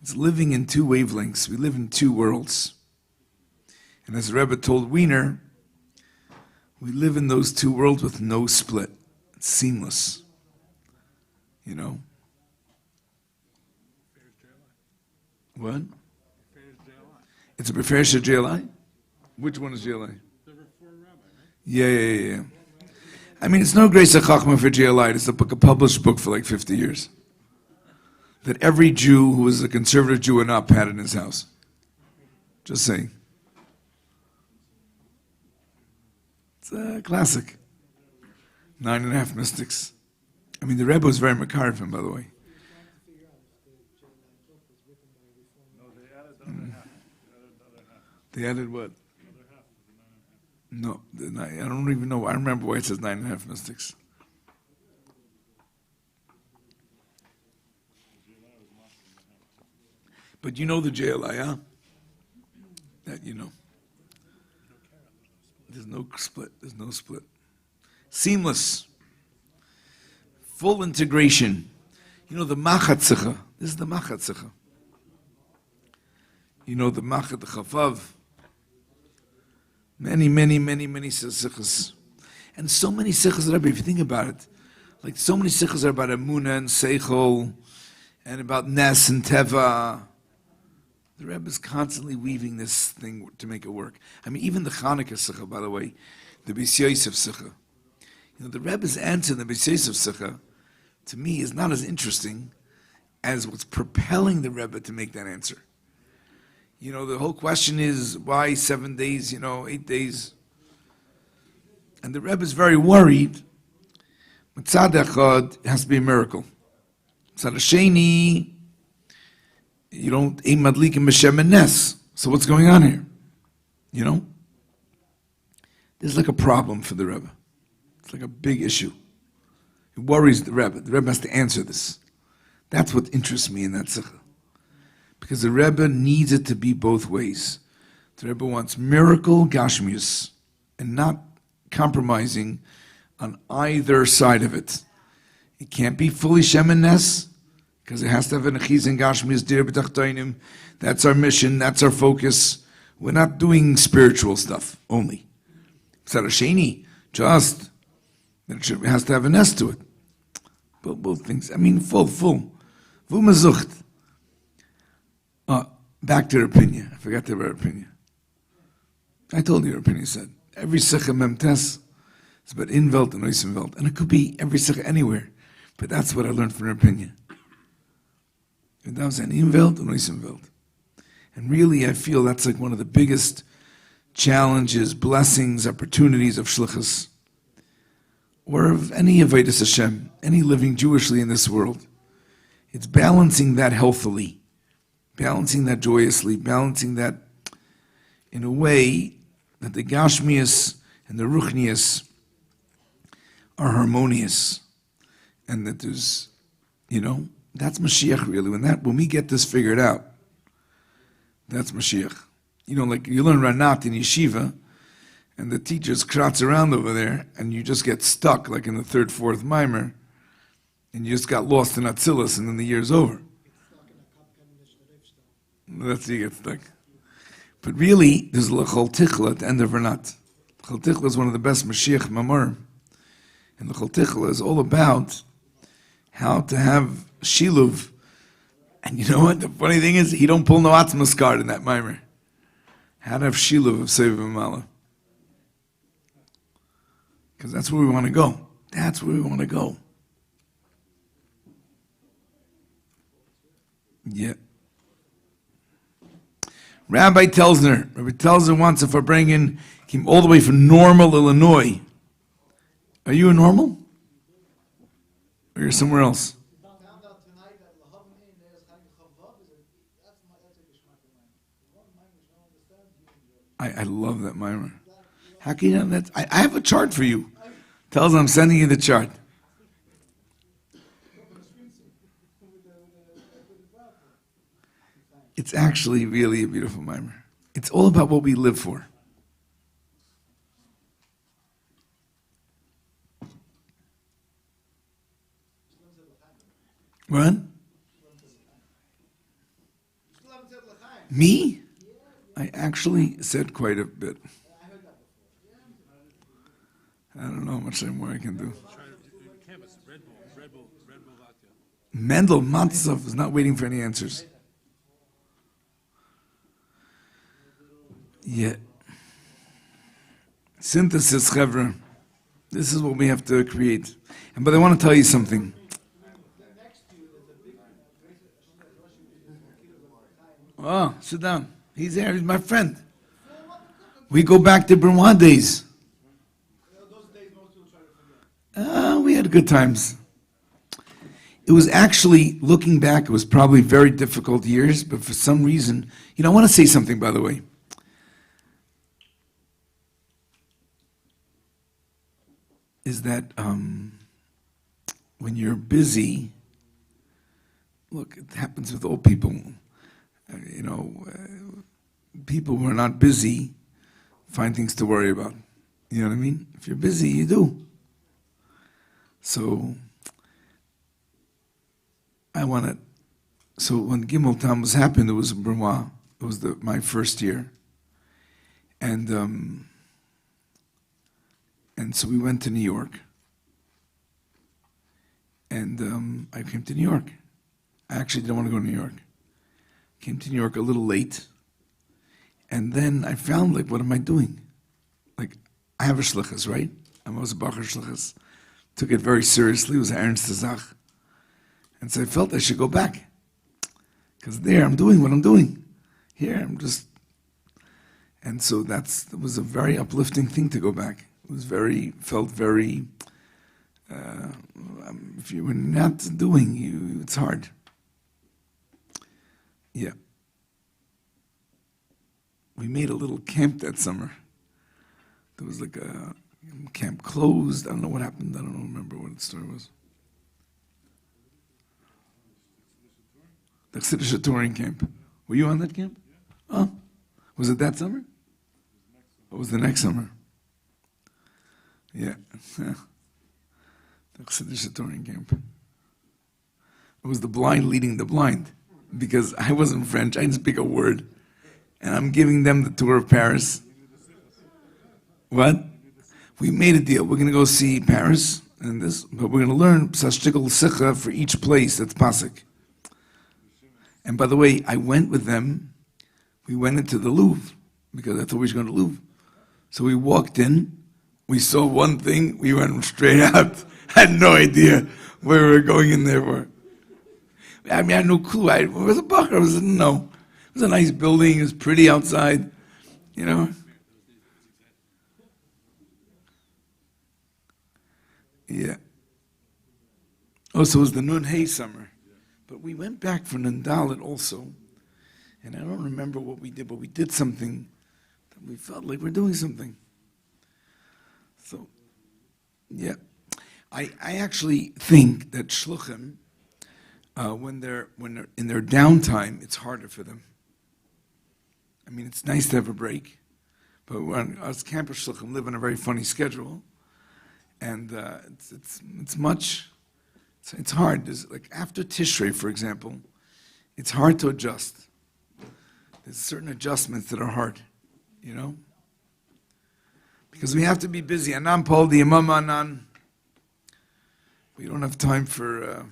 It's living in two wavelengths. We live in two worlds. And as the Rebbe told Wiener, we live in those two worlds with no split. It's seamless. What? It's a Beferish JLI? Which one is JLI? The Reform Rabbi, right? Yeah. I mean, it's no Grace of Chachma for JLI. It's a published book for like 50 years. That every Jew who was a conservative Jew and up had in his house. Just saying. It's a classic. 9.5 Mystics. I mean, the Rebbe was very Makar for him, by the way. They added what? No, I don't even know. I remember why it says 9.5 Mystics. But you know the JLI, huh? That you know. There's no split. Seamless. Full integration. The Machatzicha. This is the Machatzicha. The Machat, the Chafav. Many sichas. And so many sichas, Rabbi, if you think about it, like so many sichas are about Emunah and Seichel, and about Nes and Teva. The Rebbe is constantly weaving this thing to make it work. I mean, even the Chanukah Sikha, by the way, the Beis Yosef Sikha. The Rebbe's answer in the Beis Yosef Sikha, to me, is not as interesting as what's propelling the Rebbe to make that answer. The whole question is, why 7 days, 8 days? And the Rebbe is very worried. Mitzad echad, it has to be a miracle. Mitzad hasheni, you don't aim madlikim b'shem and nes. So what's going on here? There's like a problem for the Rebbe. It's like a big issue. It worries the Rebbe. The Rebbe has to answer this. That's what interests me in that sikha. Because the Rebbe needs it to be both ways. The Rebbe wants miracle gashmius and not compromising on either side of it. It can't be fully Shem and Nes, because it has to have an achiz and gashmius dir b'tachtoinim. That's our mission, that's our focus. We're not doing spiritual stuff only. Sarasheni, just, it has to have an S to it. Both things, full. Vumazucht. Back to her opinion. I forgot to her opinion. I told you her opinion said. Every sikha memtes is about invelt and oisenvelt. And it could be every sikha anywhere. But that's what I learned from her opinion. And that was an invelt and oisenvelt. And really I feel that's like one of the biggest challenges, blessings, opportunities of shlichus. Or of any Avodas Hashem, any living Jewishly in this world. It's balancing that healthily. Balancing that joyously, balancing that in a way that the Gashmias and the Ruchnias are harmonious. And that there's, that's Mashiach really. When we get this figured out, that's Mashiach. Like you learn Ranat in yeshiva, and the teachers kratz around over there, and you just get stuck, like in the third, fourth mimer, and you just got lost in Atzilus, and then the year's over. That's how you get stuck. But really, there's L'chol Tichla at the end of Ranat. L'chol Tichla is one of the best Mashiach Mamar. And L'chol Tichla is all about how to have Shiluv. And you know what? The funny thing is, he don't pull no Atzmas card in that mimer. How to have Shiluv of Seviv Amala. Because that's where we want to go. That's where we want to go. Yeah. Rabbi Telzner wants a Farbrengen, came all the way from Normal, Illinois. Are you in Normal? Or you're somewhere else? I love that mimer. How can you know that? I have a chart for you. Tells I'm sending you the chart. It's actually really a beautiful mimer. It's all about what we live for. What? Me? I actually said quite a bit. I don't know how much more I can do. Mendel Matzov is not waiting for any answers. Yeah. Synthesis, Chevra. This is what we have to create. But I want to tell you something. Oh, sit down. He's there. He's my friend. We go back to Benoit days. We had good times. It was actually, looking back, it was probably very difficult years, but for some reason, I want to say something, by the way. Is that when you're busy, look, it happens with old people. People who are not busy find things to worry about. You know what I mean? If you're busy, you do. So, when Gimel Tammuz happened, it was in Benoit. It was my first year. And so we went to New York. And I came to New York. I actually didn't want to go to New York. came to New York a little late, and then I found, like, what am I doing? Like, I have a shlichus, right? I was a bacher shlichus. Took it very seriously. It was an ernst zach. And so I felt I should go back. Because there I'm doing what I'm doing. Here I'm just... And so that was a very uplifting thing to go back. It was felt very... if you were not doing, it's hard. Yeah. We made a little camp that summer. There was like a camp closed. I don't know what happened. I don't remember what the story was. The Chassidish touring camp. Were you on that camp? Oh, was it that summer? Or was the next summer? Yeah. The Chassidish touring camp. It was the blind leading the blind. Because I wasn't French, I didn't speak a word. And I'm giving them the tour of Paris. What? We made a deal. We're going to go see Paris and this, but we're going to learn Psashtikal Sikha for each place that's Pasuk. And by the way, I went with them. We went into the Louvre because I thought we were going to Louvre. So we walked in. We saw one thing. We went straight out. Had no idea where we were going in there for. I mean, I had no clue. I was a bacher. No. It was a nice building. It was pretty outside. You know. Yeah. Oh, so it was the Nun Hay summer. But we went back for Nandalit also. And I don't remember what we did, but we did something that we felt like we're doing something. So, yeah. I actually think that shluchim, when they're in their downtime, it's harder for them. I mean, it's nice to have a break, but when us campus shluchim live on a very funny schedule, and it's hard. There's, like after Tishrei, for example, it's hard to adjust. There's certain adjustments that are hard, you know, because we have to be busy. Anam Paul the Imam Anan. We don't have time for. If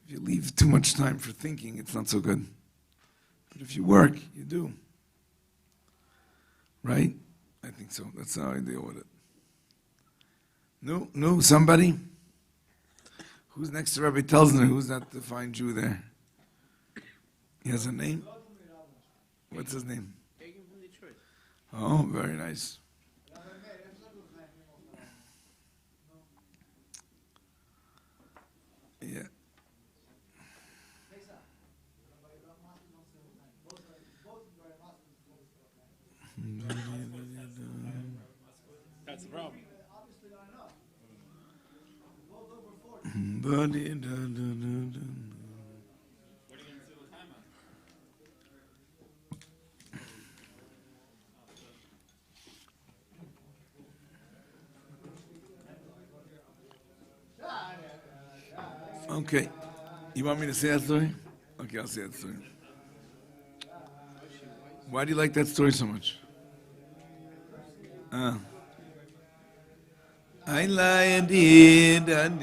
you leave too much time for thinking, it's not so good. But if you work, you do. Right? I think so. That's how I deal with it. No, somebody? Who's next to Rabbi Telsner? Who's that fine Jew there? He has a name? What's his name? Oh, very nice. Yeah. That's the problem. What are you going to do with time on? Okay. You want me to say that story? Okay, I'll say that story. Why do you like that story so much? I lie and did. No.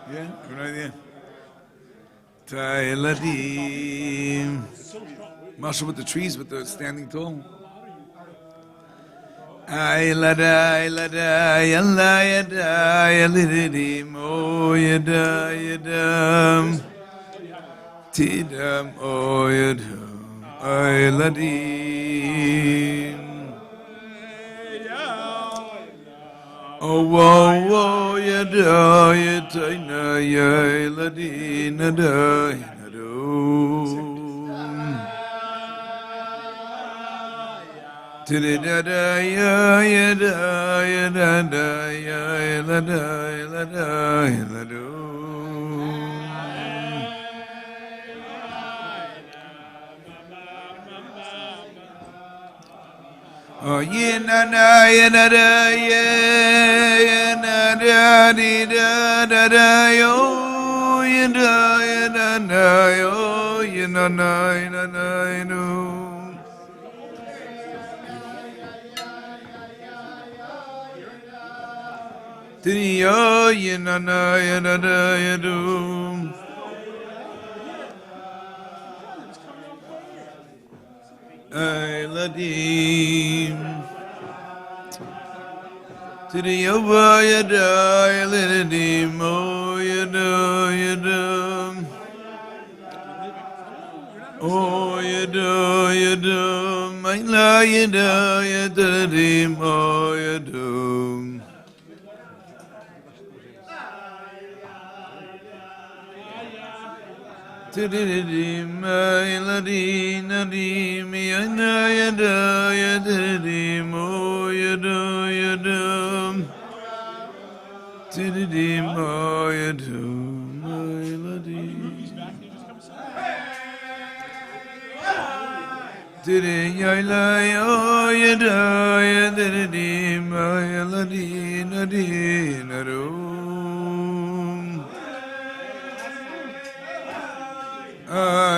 Yeah, I have no idea. Tailadim. Marshall with the trees, with the standing tall. Ay lada, yalla yada, yalidim, oh yada, yadam. Tidam, oh yadam, ay ladim. Oh, whoa, yada, yadina, yaladina, da, yadam. Tidida, yada, yada, yada, yada, yada. Oh, yena na yena da yena da di da da da yo yena na yo yena na no. Tiriyo Yenana Yenada Yadum. Ladim. Tiriyo Yada Yaladim. Oh Yada Yadum. Oh Yada Yadum. Ayla Yada Yadadim. Oh Yadum. Tididim, ayladim, nadim, yana yada, yadidim, oh yada, yadam. Tididim, ayadum, ayladim. Tididim, ayla, oh yada, yadidim, ayladim, nadim, nadim.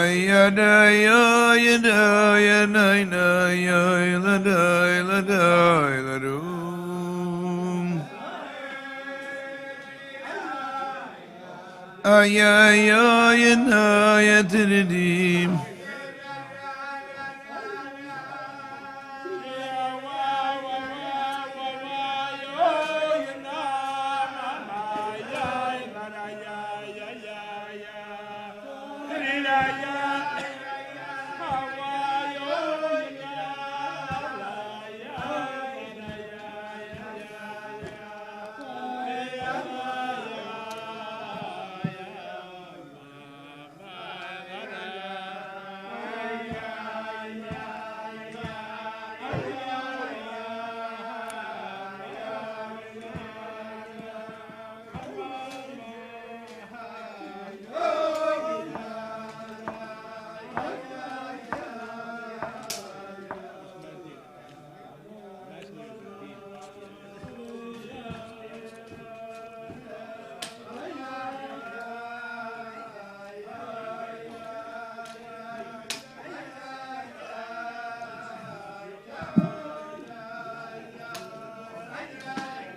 Yada ya yada ya na na ya la da la da la do. Ya ya na ya tidim.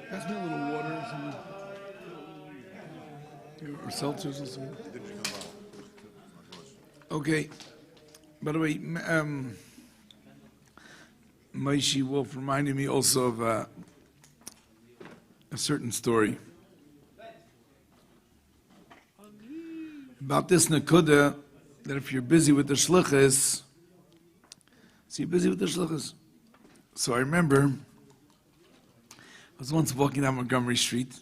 Pass me a little water or something. Or seltzers or something. Okay. By the way, Maishi Wolf reminded me also of a certain story about this nakuda, that if you're busy with the shluchas, so you're busy with the shluchas. So I remember I was once walking down Montgomery Street.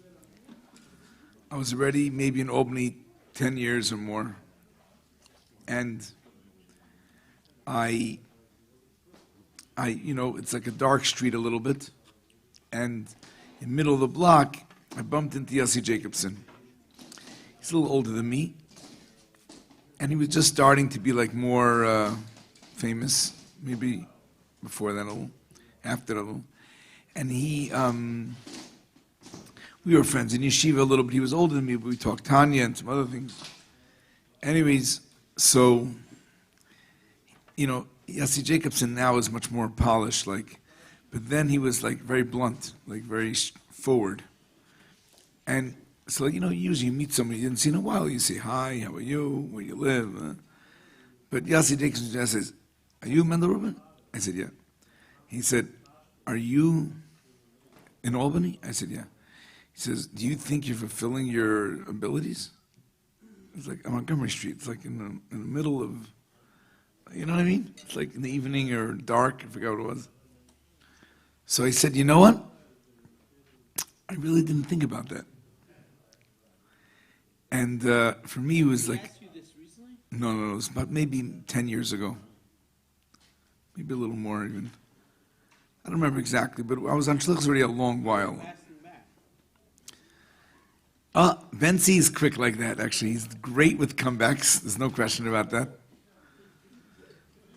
I was already maybe in Albany 10 years or more. And I, it's like a dark street a little bit. And in the middle of the block, I bumped into Yossi Jacobson. He's a little older than me. And he was just starting to be like more famous, maybe before that a little, after that a little. And he, we were friends in yeshiva a little bit. He was older than me, but we talked Tanya and some other things. Anyways, so, Yossi Jacobson now is much more polished, but then he was like very blunt, like very forward. And so, usually you meet somebody you didn't see in a while, you say, hi, how are you, where you live? But Yossi Jacobson just says, are you Mendel Rubin? I said, yeah. He said, are you in Albany? I said, yeah. He says, do you think you're fulfilling your abilities? It's like on Montgomery Street. It's like in the middle of, you know what I mean? It's like in the evening or dark. I forgot what it was. So I said, you know what? I really didn't think about that. And for me, it was like, no, it was about maybe 10 years ago. Maybe a little more even. I don't remember exactly, but I was on Shlichus already a long while. Benzi is quick like that, actually. He's great with comebacks. There's no question about that.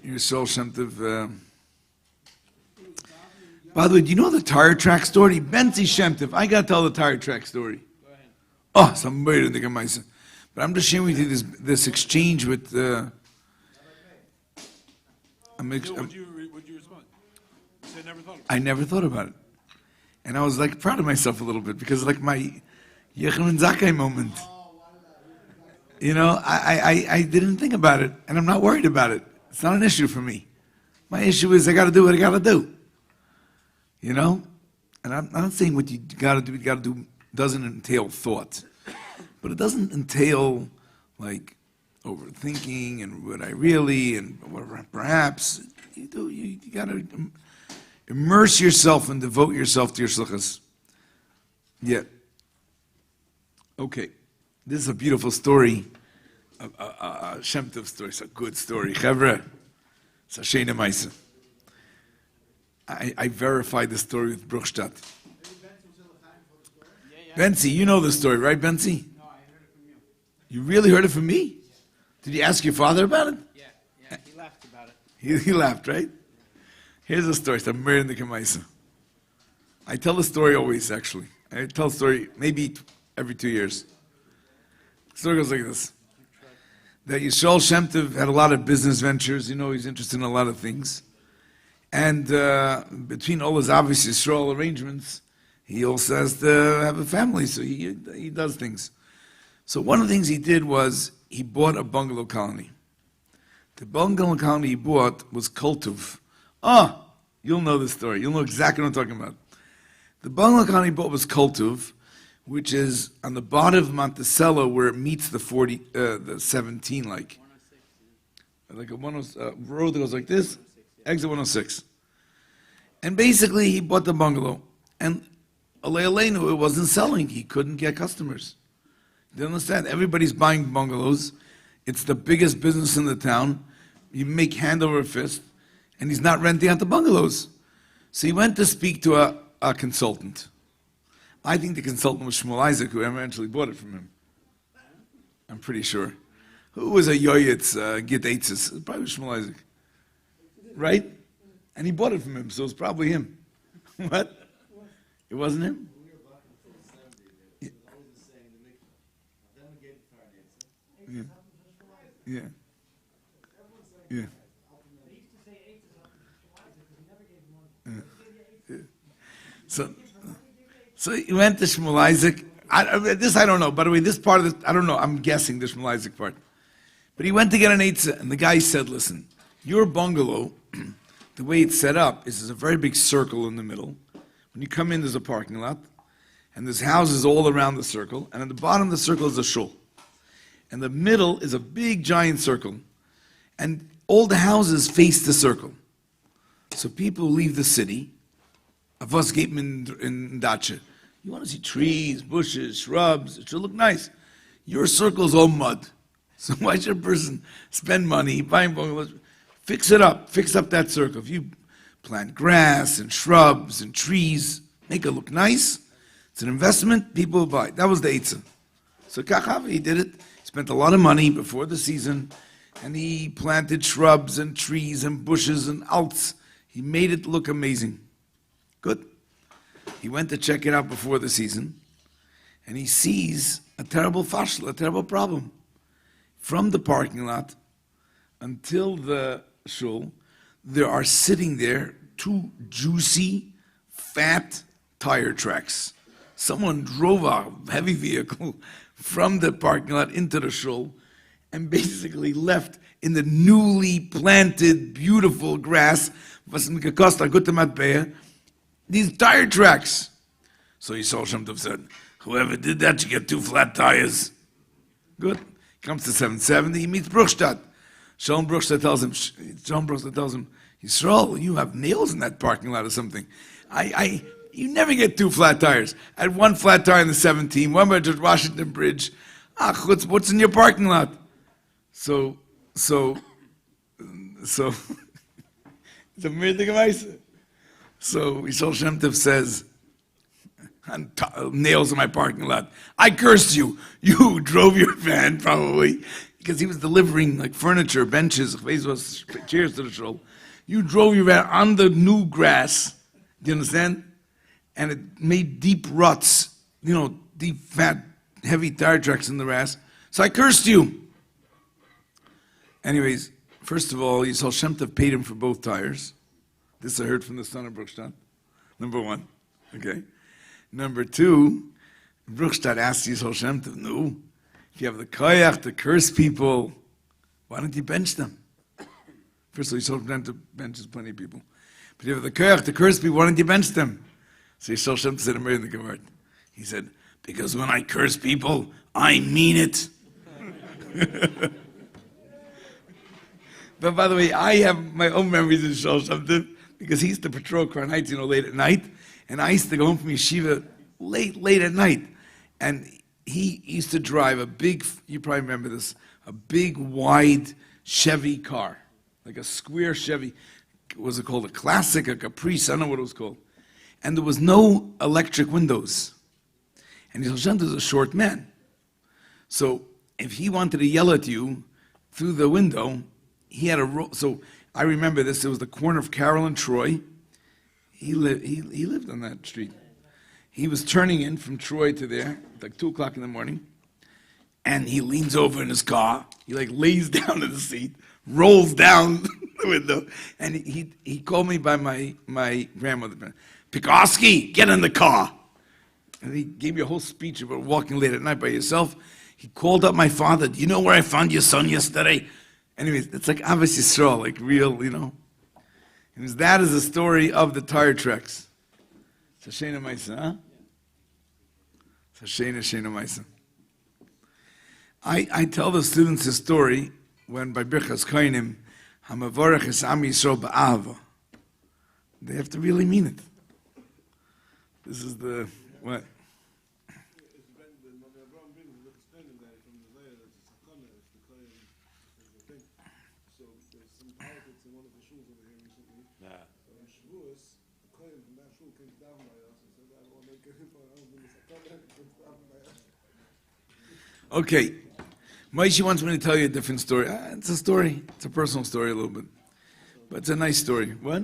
You're so Shem Tov. By the way, do you know the tire track story? Benzi Shem Tov. I got to tell the tire track story. Oh, somebody didn't think of myself. But I'm just sharing with you this exchange with... Would you respond? You said never thought about it. I never thought about it. And I was like proud of myself a little bit because like my Yechanan Zakai moment. You know, I didn't think about it, and I'm not worried about it. It's not an issue for me. My issue is I got to do what I got to do. You know? And I'm not saying what you got to do doesn't entail thought. But it doesn't entail, like, overthinking and would I really and whatever. Perhaps you got to immerse yourself and devote yourself to your shlichus. Yeah. Okay. This is a beautiful story, a Shem Tov story. It's a good story. Chevra, it's a Sheina Maisa. I verified the story with Bruchstadt. Benzi, you know the story, right, Benzi? No, I heard it from you. You really heard it from me? Yeah. Did you ask your father about it? Yeah, he laughed about it. He laughed, right? Here's the story. It's a Mir in the Kamaisa. I tell the story always, actually. I tell the story maybe every 2 years. The story goes like this. That Yisrael Shem Tov had a lot of business ventures. You know, he's interested in a lot of things. And between all his obvious Yisrael arrangements, he also has to have a family, so he does things. So one of the things he did was he bought a bungalow colony. The bungalow colony he bought was Kultuv. You'll know the story. You'll know exactly what I'm talking about. The bungalow colony he bought was Kultuv, which is on the bottom of Monticello where it meets the 17, like a road that goes like this, exit 106. And basically, he bought the bungalow, and Alei Aleinu, it wasn't selling. He couldn't get customers. You understand? Everybody's buying bungalows. It's the biggest business in the town. You make hand over fist, and he's not renting out the bungalows. So he went to speak to a consultant. I think the consultant was Shmuel Isaac, who eventually bought it from him. I'm pretty sure. Who was a Yoyitz, Git Eitzis? Probably Shmuel Isaac. Right? And he bought it from him, so it's probably him. What? It wasn't him? Yeah. Yeah. Yeah. Yeah. Yeah. So he went to Shmuel Isaac. This I don't know. By the way, this part of this, I don't know. I'm guessing the Shmuel Isaac part. But he went to get an eitzah, and the guy said, listen, your bungalow, the way it's set up is there's a very big circle in the middle. When you come in, there's a parking lot, and there's houses all around the circle, and at the bottom of the circle is a shul. And the middle is a big, giant circle, and all the houses face the circle. So people leave the city, of us getting in Dacha. You want to see trees, bushes, shrubs, it should look nice. Your circle's all mud. So why should a person spend money buying bungalows? Fix it up. Fix up that circle. If you plant grass and shrubs and trees, make it look nice, it's an investment, people will buy. That was the Eitzah. So Kachav, he did it. He spent a lot of money before the season, and he planted shrubs and trees and bushes and alts. He made it look amazing. Good. He went to check it out before the season, and he sees a terrible fashla, a terrible problem. From the parking lot until the shul, there are sitting there 2 juicy, fat tire tracks. Someone drove a heavy vehicle from the parking lot into the shul and basically left in the newly planted, beautiful grass, these tire tracks. So Yisrael Shem Tov said, whoever did that should get 2 flat tires. Good. Comes to 770, he meets Bruchstadt. Shalom Bruchstadt tells him, Yisrael, you have nails in that parking lot or something. You never get 2 flat tires. I had 1 flat tire in the 17, one by George Washington Bridge. What's in your parking lot? So, it's a Mirdik Maisa. So Yisrael Shem Tov says, nails in my parking lot. I curse you. You drove your van probably because he was delivering like furniture, benches, chairs to the shul. You drove your van on the new grass. Do you understand? And it made deep ruts, deep, fat, heavy tire tracks in the grass. So I cursed you. Anyways, first of all, Yisrael Shem Tov paid him for both tires. This I heard from the son of Bruchstadt. Number 1. Okay. Number two, Bruchstadt asked Yisrael Shem Tov, no, if you have the koyach to curse people, why don't you bench them? First of all, Yisrael Shem Tov benches plenty of people. But if you have the koyach to curse people, why don't you bench them? So Yisrael Shem Tov said, in the Gemara, he said, because when I curse people, I mean it. But by the way, I have my own memories of Yisrael Shem Tov, because he used to patrol Crown Heights, late at night, and I used to go home from yeshiva late at night. And he used to drive a big, you probably remember this, a big, wide Chevy car, like a square Chevy. Was it called a Classic, a Caprice? I don't know what it was called. And there was no electric windows. And Yisrael Shem Tov was a short man. So if he wanted to yell at you through the window, he had a so I remember this. It was the corner of Carroll and Troy. He lived on that street. He was turning in from Troy to there, like 2 o'clock in the morning, and he leans over in his car. He lays down in the seat, rolls down the window, and he called me by my grandmother. Pekoski, get in the car. And he gave me a whole speech about walking late at night by yourself. He called up my father. Do you know where I found your son yesterday? Anyways, it's like Avos Yisrael, like real, And that is the story of the tire treks. Shashena Maisa, huh? Shashena Maisa. I tell the students a story when by Birchas Koinim, Hamavorach es Am Yisrael ba'ava. They have to really mean it. This is the, what? Okay, Moshe wants me to tell you a different story. It's a story. It's a personal story a little bit. But it's a nice story. What?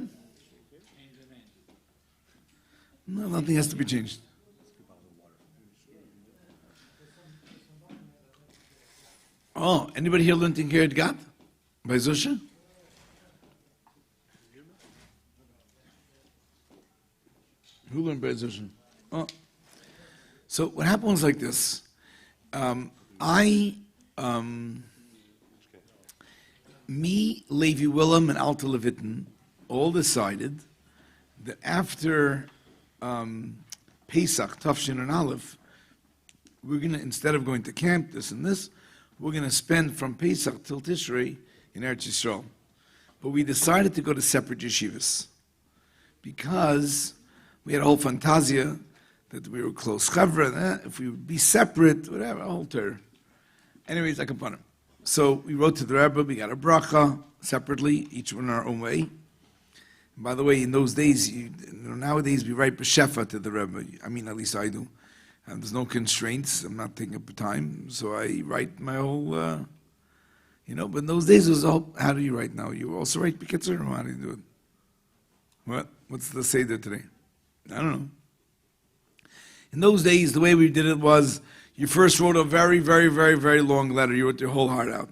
No, nothing has to be changed. Oh, anybody here learned in Kiryat Gat? By Zusha? Who learned by Zusha? Oh. So what happened was like this. Me, Levi Willem, and Alta Levitin all decided that after Pesach, Tafshin and Aleph, we're going to, instead of going to camp, this and this, we're going to spend from Pesach till Tishrei in Eretz Yisrael. But we decided to go to separate yeshivas because we had a whole fantasia that we were close chavra, if we would be separate, whatever, a whole Torah. Anyways, I upon him. So we wrote to the Rabbi, we got a bracha separately, each one in our own way. And by the way, in those days, nowadays we write b'shefa to the Rabbi. I mean, at least I do. And there's no constraints. I'm not taking up time, so I write my whole, But in those days it was all. How do you write now? You also write b'kitzer, or how do you do it? What? What's the seder today? I don't know. In those days, the way we did it was, you first wrote a very, very, very, very long letter. You wrote your whole heart out.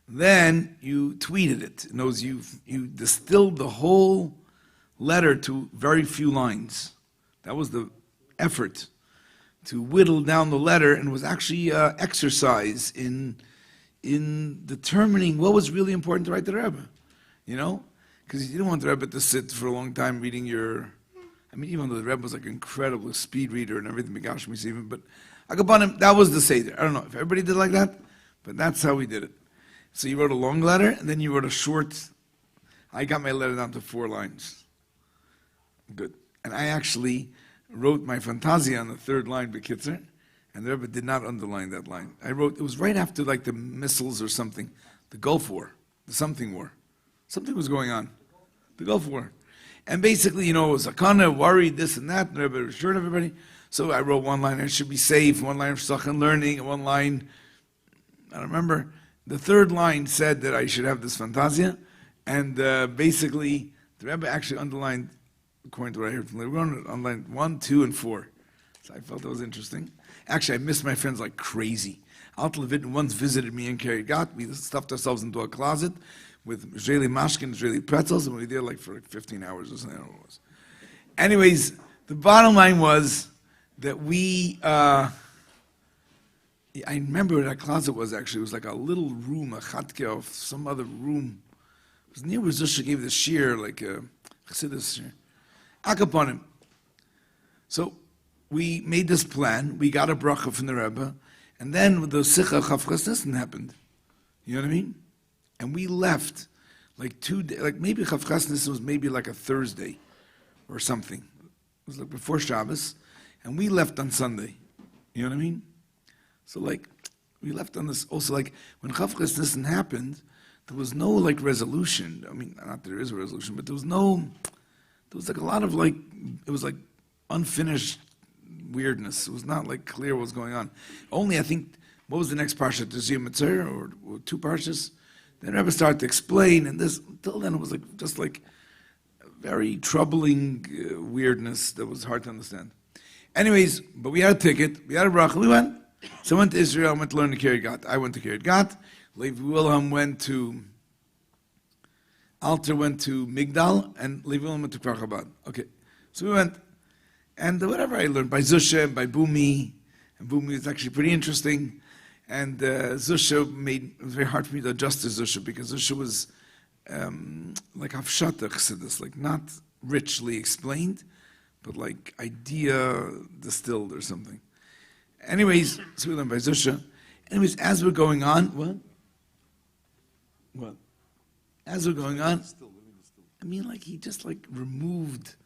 Then you tweeted it. In those, you distilled the whole letter to very few lines. That was the effort to whittle down the letter, and it was actually exercise in determining what was really important to write to the Rebbe. Because you didn't want the Rebbe to sit for a long time reading your. Even though the Rebbe was like an incredible speed reader and everything, Megashmis even, but Agabanim, that was the Seder. I don't know if everybody did like that, but that's how we did it. So you wrote a long letter, and then you wrote a short. I got my letter down to 4 lines. Good. And I actually wrote my fantasia on the 3rd line, Bekitzer, and the Rebbe did not underline that line. I wrote, it was right after like the missiles or something, the Gulf War, the something war. Something was going on. The Gulf War. And basically, it was a kind of worried, this and that, and the Rebbe assured everybody. So I wrote 1 line, I should be safe, 1 line of Sachan learning, and 1 line, I don't remember. The 3rd line said that I should have this fantasia, and basically, the Rebbe actually underlined, according to what I heard from the Rebbe, underlined 1, 2, and 4. So I felt that was interesting. Actually, I missed my friends like crazy. Alta Levitin once visited me in Kiryat Gat. We stuffed ourselves into a closet with Israeli mashkin, Israeli pretzels, and we were there like for 15 hours or something. I don't know what it was. Anyways, the bottom line was that we, I remember what that closet was actually. It was like a little room, a chatke of some other room. It was near where Zusha gave the shir, like a chassidus shir. Akaponim. So we made this plan. We got a bracha from the Rebbe, and then the Sikha Chavchas Nissen happened. You know what I mean? And we left like 2 days, like maybe Chavchas Nissen was maybe like a Thursday or something. It was like before Shabbos, and we left on Sunday. You know what I mean? So like, we left on this, also like, when Chavchas Nissen happened, there was no like resolution. I mean, not that there is a resolution, but there was like a lot of like, it was like unfinished weirdness. It was not like clear what was going on. Only I think, what was the next parsha? Tizia Mitzvah or 2 parshas? Then Rebbe started to explain, and this, until then it was like, just like very troubling weirdness that was hard to understand. Anyways, but we had a ticket, we had a bracha, we went. So I went to Israel, I went to learn the Kiryat Gat. I went to Kiryat Gat. Levi Wilhelm went to, Alter went to Migdal, and Levi Wilhelm went to Kfar Chabad. Okay, so we went, and whatever I learned, by Zusha and by Bumi, and Bumi is actually pretty interesting, and Zusha it was very hard for me to adjust to Zusha, because Zusha was like Hafshata Chassidus, like not richly explained, but like idea distilled or something. Anyways, so we learned by Zusha. Anyways, as we're going on, what? As we're going on, I mean, like he just like removed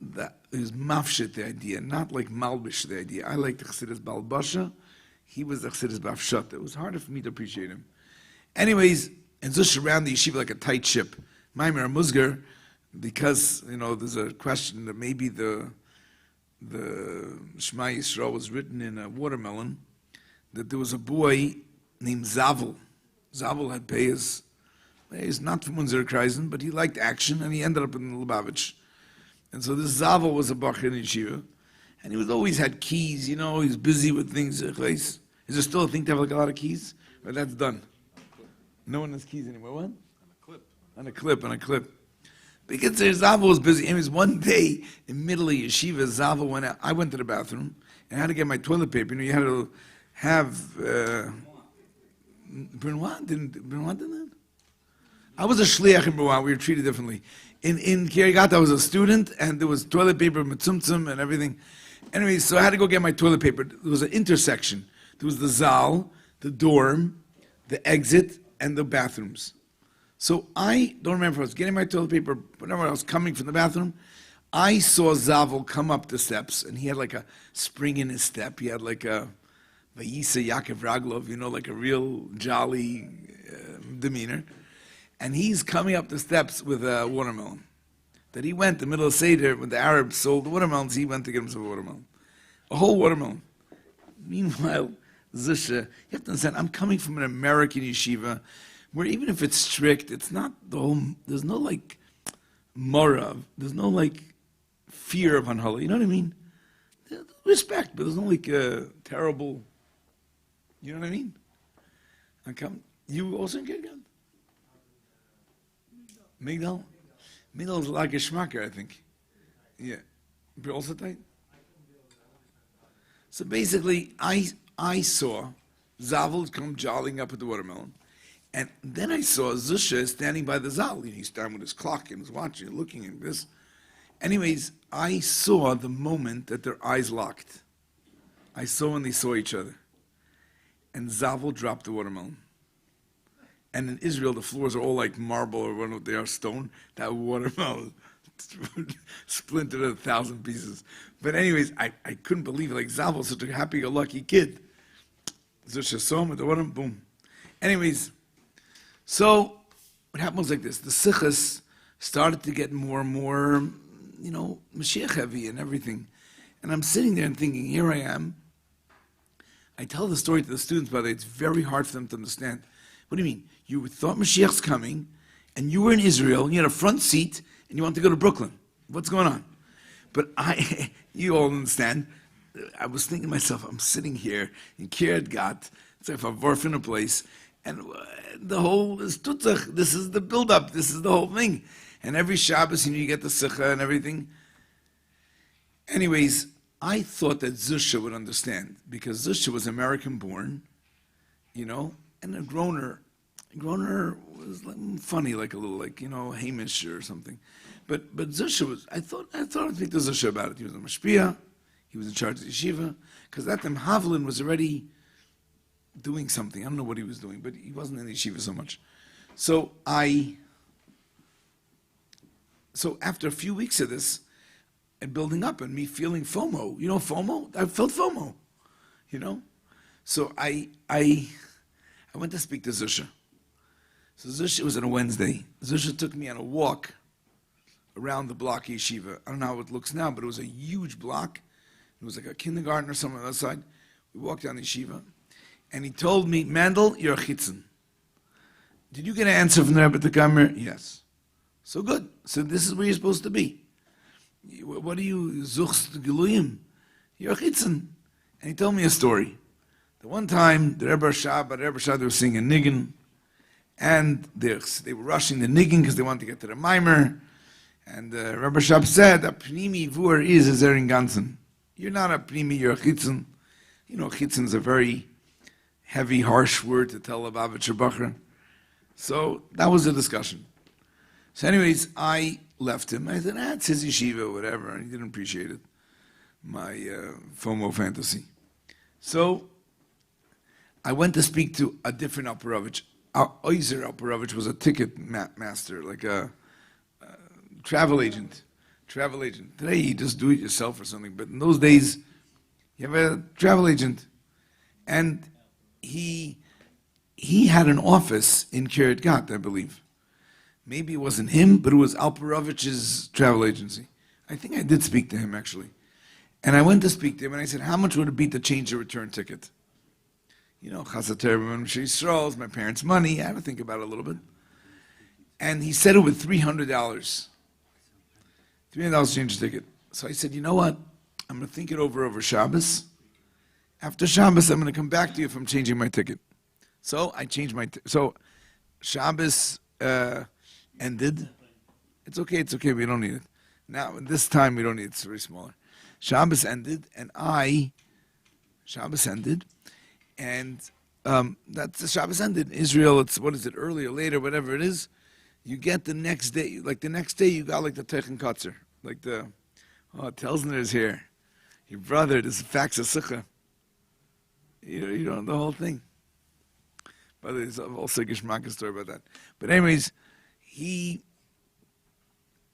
that, he was mafshit the idea, not like malbish the idea. I like the Chassidus Balbasha, he was the Chassidus Bafshat. It was harder for me to appreciate him. Anyways, and Zusha ran the yeshiva like a tight ship. Maimer Musgar, because, you know, there's a question that maybe the Shema Yisrael was written in a watermelon, that there was a boy named Zavel. Zavel had payas. He's not from Unzer Kreisen, but he liked action, and he ended up in Lubavitch. And so this Zavel was a Bachar in yeshiva, and he was always had keys, you know, he's busy with things. Is there still a thing to have like a lot of keys? Or that's done? No one has keys anymore. What? On a clip. Because Zavel was busy. Anyways, one day, in middle of yeshiva, Zavel went out. I went to the bathroom, and I had to get my toilet paper. You know, you had to have... Benoit didn't that? I was a shliach in Benoit. We were treated differently. In Kiryat Gat, I was a student, and there was toilet paper, mitzumtzum, and everything. Anyways, so I had to go get my toilet paper. There was an intersection. There was the zal, the dorm, the exit, and the bathrooms. So I don't remember if I was getting my toilet paper, whenever I was coming from the bathroom, I saw Zavel come up the steps, and he had like a spring in his step. He had like a Vayisa Yaakov Raglov, you know, like a real jolly demeanor. And he's coming up the steps with a watermelon. That he went, the middle of Seder, when the Arabs sold the watermelons, he went to get himself a watermelon. A whole watermelon. Meanwhile, Zusha, you have to understand, I'm coming from an American yeshiva, where even if it's strict, it's not the whole, there's no like morav, there's no like fear of Hanhala, you know what I mean? There's respect, but there's no like terrible, you know what I mean? You also in Kiryat Gat? Mendel? Mendel is like a schmacker, I think. Yeah. But also tight? So basically, I saw Zavel come jolling up with the watermelon. And then I saw Zusha standing by the Zal. He's standing with his clock and his watch and looking at this. Anyways, I saw the moment that their eyes locked. I saw when they saw each other. And Zavel dropped the watermelon. And in Israel, the floors are all like marble or what they are, stone. That watermelon splintered in 1,000 pieces. But anyways, I couldn't believe it. Like Zavel, such a happy-go-lucky kid. Zusha saw him with the watermelon, boom. Anyways, so what happened was like this. The sichas started to get more and more, you know, Mashiach heavy and everything. And I'm sitting there and thinking, here I am. I tell the story to the students, by the way, it's very hard for them to understand. What do you mean? You thought Mashiach's coming, and you were in Israel, and you had a front seat, and you wanted to go to Brooklyn. What's going on? But you all understand, I was thinking to myself, I'm sitting here in Kiryat Gat, it's like a Vorfiner place, and the whole is tutzach, this is the build-up, this is the whole thing. And every Shabbos, you know, you get the sikha and everything. Anyways, I thought that Zusha would understand, because Zusha was American-born, and a Groner was funny, like a little, Hamish or something. But Zusha was, I thought I'd speak to Zusha about it. He was a mashpia, he was in charge of the yeshiva, because at that time Havlin was already doing something. I don't know what he was doing, but he wasn't in the yeshiva so much. So after a few weeks of this, and building up, and me feeling FOMO, FOMO? I felt FOMO, So I went to speak to Zusha. So Zusha, it was on a Wednesday. Zusha took me on a walk around the block yeshiva. I don't know how it looks now, but it was a huge block. It was like a kindergarten or something on the other side. We walked down the yeshiva, and he told me, Mendel, you're a chitzen. Did you get an answer from the Rebbe to come here? Yes. So good. So this is where you're supposed to be. What do you, zuchst geluyim? You're a chitzen. And he told me a story. The one time, the Rebbe Rashab, they were singing a niggin, and they were rushing the niggin because they wanted to get to the mimer. And Rebbe Rashab said, a pnimi vuar is a zerin ganzen. You're not a pnimi, you're a chitzen. Chitzen is a very heavy, harsh word to tell about a Shabachar. So that was the discussion. So anyways, I left him. I said, it's his yeshiva, whatever. And he didn't appreciate it, my FOMO fantasy. So I went to speak to a different Alperovich. Oizer Alperovich was a ticket master, like a travel agent. Today you just do it yourself or something. But in those days, you have a travel agent. And he had an office in Kiryat Gat, I believe. Maybe it wasn't him, but it was Alperovich's travel agency. I think I did speak to him, actually. And I went to speak to him, and I said, how much would it be to change a return ticket? Chasater, Yisrael, my parents' money. I had to think about it a little bit. And he said it with $300. $300 change the ticket. So I said, you know what? I'm going to think it over Shabbos. After Shabbos, I'm going to come back to you if I'm changing my ticket. So I changed my ticket. So Shabbos ended. It's okay, we don't need it. Now, this time we don't need it, it's very smaller. Shabbos ended, and that's the Shabbos ended. In Israel, it's, early or later, whatever it is, you get the next day, the next day you got the Techen Kotzer, Telsner is here. Your brother, this is fax a sukkah. You don't know the whole thing. By the way, there's also a Geshmaka story about that. But anyways,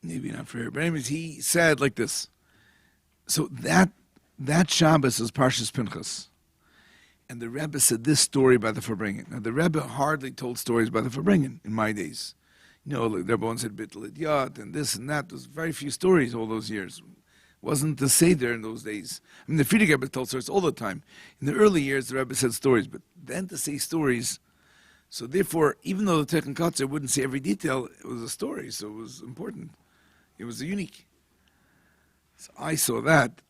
maybe not for here, but anyways, he said like this. So that Shabbos was Parshas Pinchas. And the Rebbe said this story by the Farbrengen. Now, the Rebbe hardly told stories by the Farbrengen in my days. The Rebbe once said Bittel Idiot and this and that. There was very few stories all those years. It wasn't the Seder in those days. I mean, the Friedrich Rebbe told stories all the time. In the early years, the Rebbe said stories, but then to say stories. So therefore, even though the Techen Kotzer wouldn't say every detail, it was a story, so it was important. It was unique. So I saw that.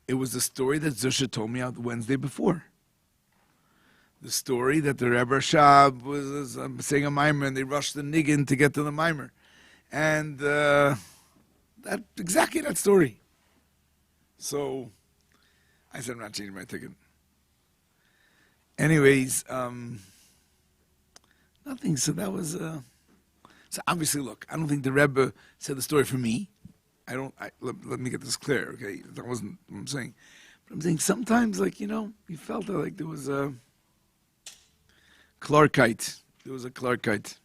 It was the story that Zusha told me out the Wednesday before. The story that the Rebbe Rashab was saying a mimer, and they rushed the niggin to get to the mimer. And exactly that story. So I said, I'm not changing my ticket. Anyways, nothing. So that was. So obviously, look, I don't think the Rebbe said the story for me. Let me get this clear, okay? That wasn't what I'm saying. But I'm saying sometimes, you felt like there was a Clarkite. There was a Clarkite.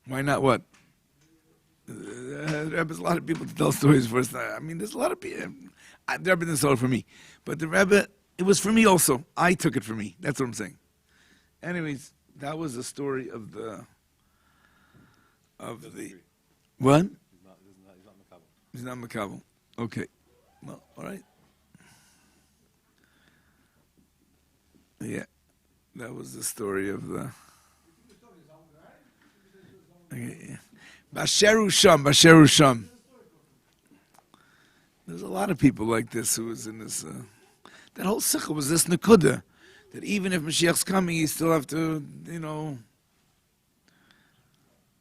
Why not what? There's a lot of people to tell stories for us. I mean, there's a lot of people. The Rebbe didn't tell it for me. But the Rebbe, it was for me also. I took it for me. That's what I'm saying. Anyways, that was the story of the... What? He's not Makabel. Okay. Well, all right. Yeah. That was the story of the... Okay, yeah. Basheru Sham. There's a lot of people like this who was in this... that whole sikha was this nekuda, that even if Mashiach's coming, you still have to,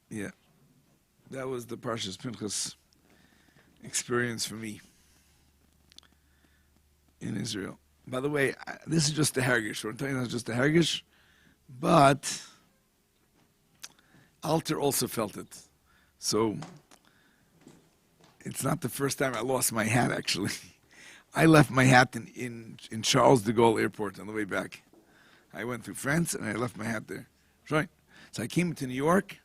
Yeah. That was the Parshas Pinchas. experience for me in Israel. By the way, this is just a hergish. I'm telling you, that's just a hergish, but Alter also felt it. So it's not the first time I lost my hat, actually. I left my hat in Charles de Gaulle Airport on the way back. I went through France and I left my hat there. Right. So I came to New York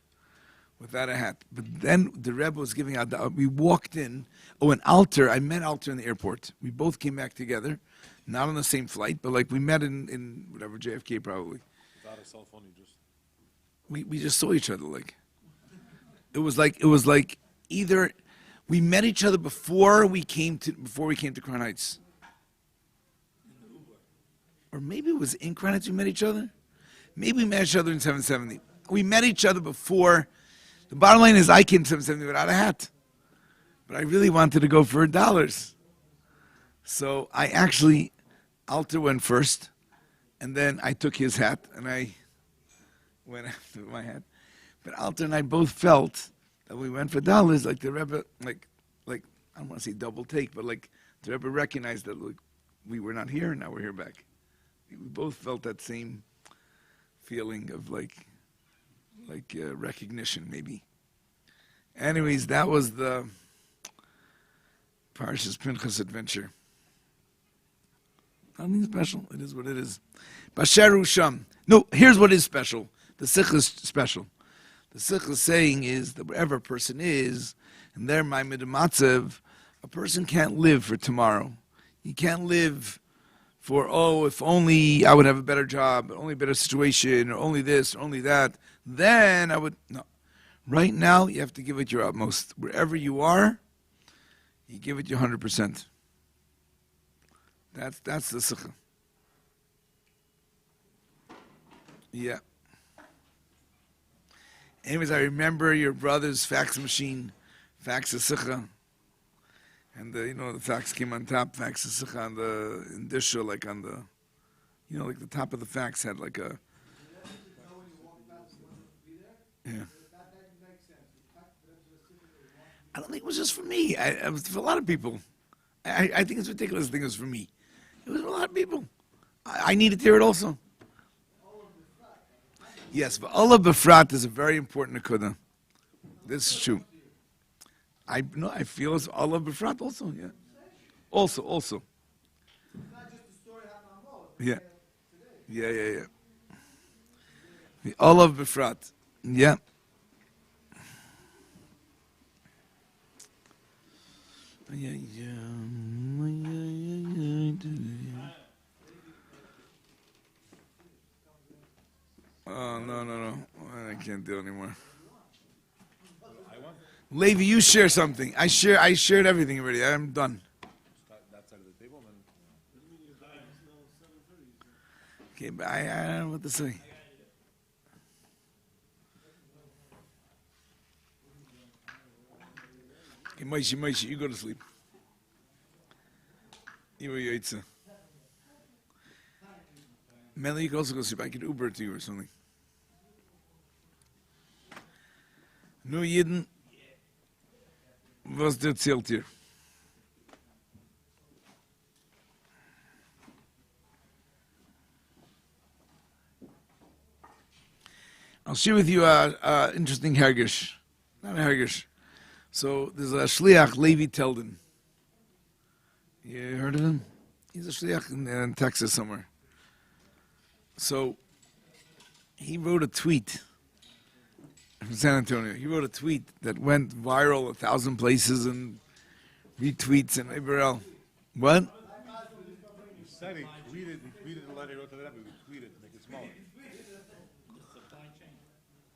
without a hat. But then the Rebbe was giving out, we walked in. Oh, and Alter, I met Alter in the airport. We both came back together, not on the same flight, but like we met in whatever, JFK probably. Without a cell phone, you just... We just saw each other like. It was like either we met each other before we came to Crown Heights. Or maybe it was in Crown Heights we met each other. Maybe we met each other in 770. We met each other before. The bottom line is I came to 770 without a hat. But I really wanted to go for $1. So I actually, Alter went first, and then I took his hat, and I went after my hat. But Alter and I both felt that we went for $, like the Rebbe, like I don't want to say double take, but like the Rebbe recognized that like, we were not here, and now we're here back. We both felt that same feeling of like recognition, maybe. Anyways, that was the Parshas Pinchas adventure. Nothing special. It is what it is. Basheru Sham. No, here's what is special. The Sikh is special. The Sikh is saying is that wherever a person is, and there my midamatzev, a person can't live for tomorrow. You can't live for, oh, if only I would have a better job, only a better situation, or only this, or only that, then I would, no. Right now, you have to give it your utmost. Wherever you are, you give it your 100%. That's the Sikha. Yeah. Anyways, I remember your brother's fax machine, fax a Sikha. And the fax came on top, fax a Sikha on the indisha, like on the, like the top of the fax had like a, yeah. I don't think it was just for me. It was for a lot of people. I think it's ridiculous. I think it was for me. It was for a lot of people. I needed to hear it also. Yes, but Allah Befrat is a very important nekuda. This is true. I feel it's Allah Befrat also. Yeah. Also. Yeah. The Allah Befrat. Yeah. Oh, no. I can't do it anymore. Levi, you share something. I shared everything already. I'm done. Okay, but I don't know what to say. Okay, Moshe, you go to sleep. You or Yaitza. Mendel, you can also go to sleep. I could Uber to you or something. Nu Yidden, was der zählt hier? I'll share with you a interesting hergish. Not a hergish. So there's a shliach, Levi Telden. You heard of him? He's a shliach in Texas somewhere. So he wrote a tweet from San Antonio. He wrote a tweet that went viral 1,000 places and retweets and everywhere else. What? He said he tweeted the letter he wrote to the Rebbe. We tweeted to make it smaller.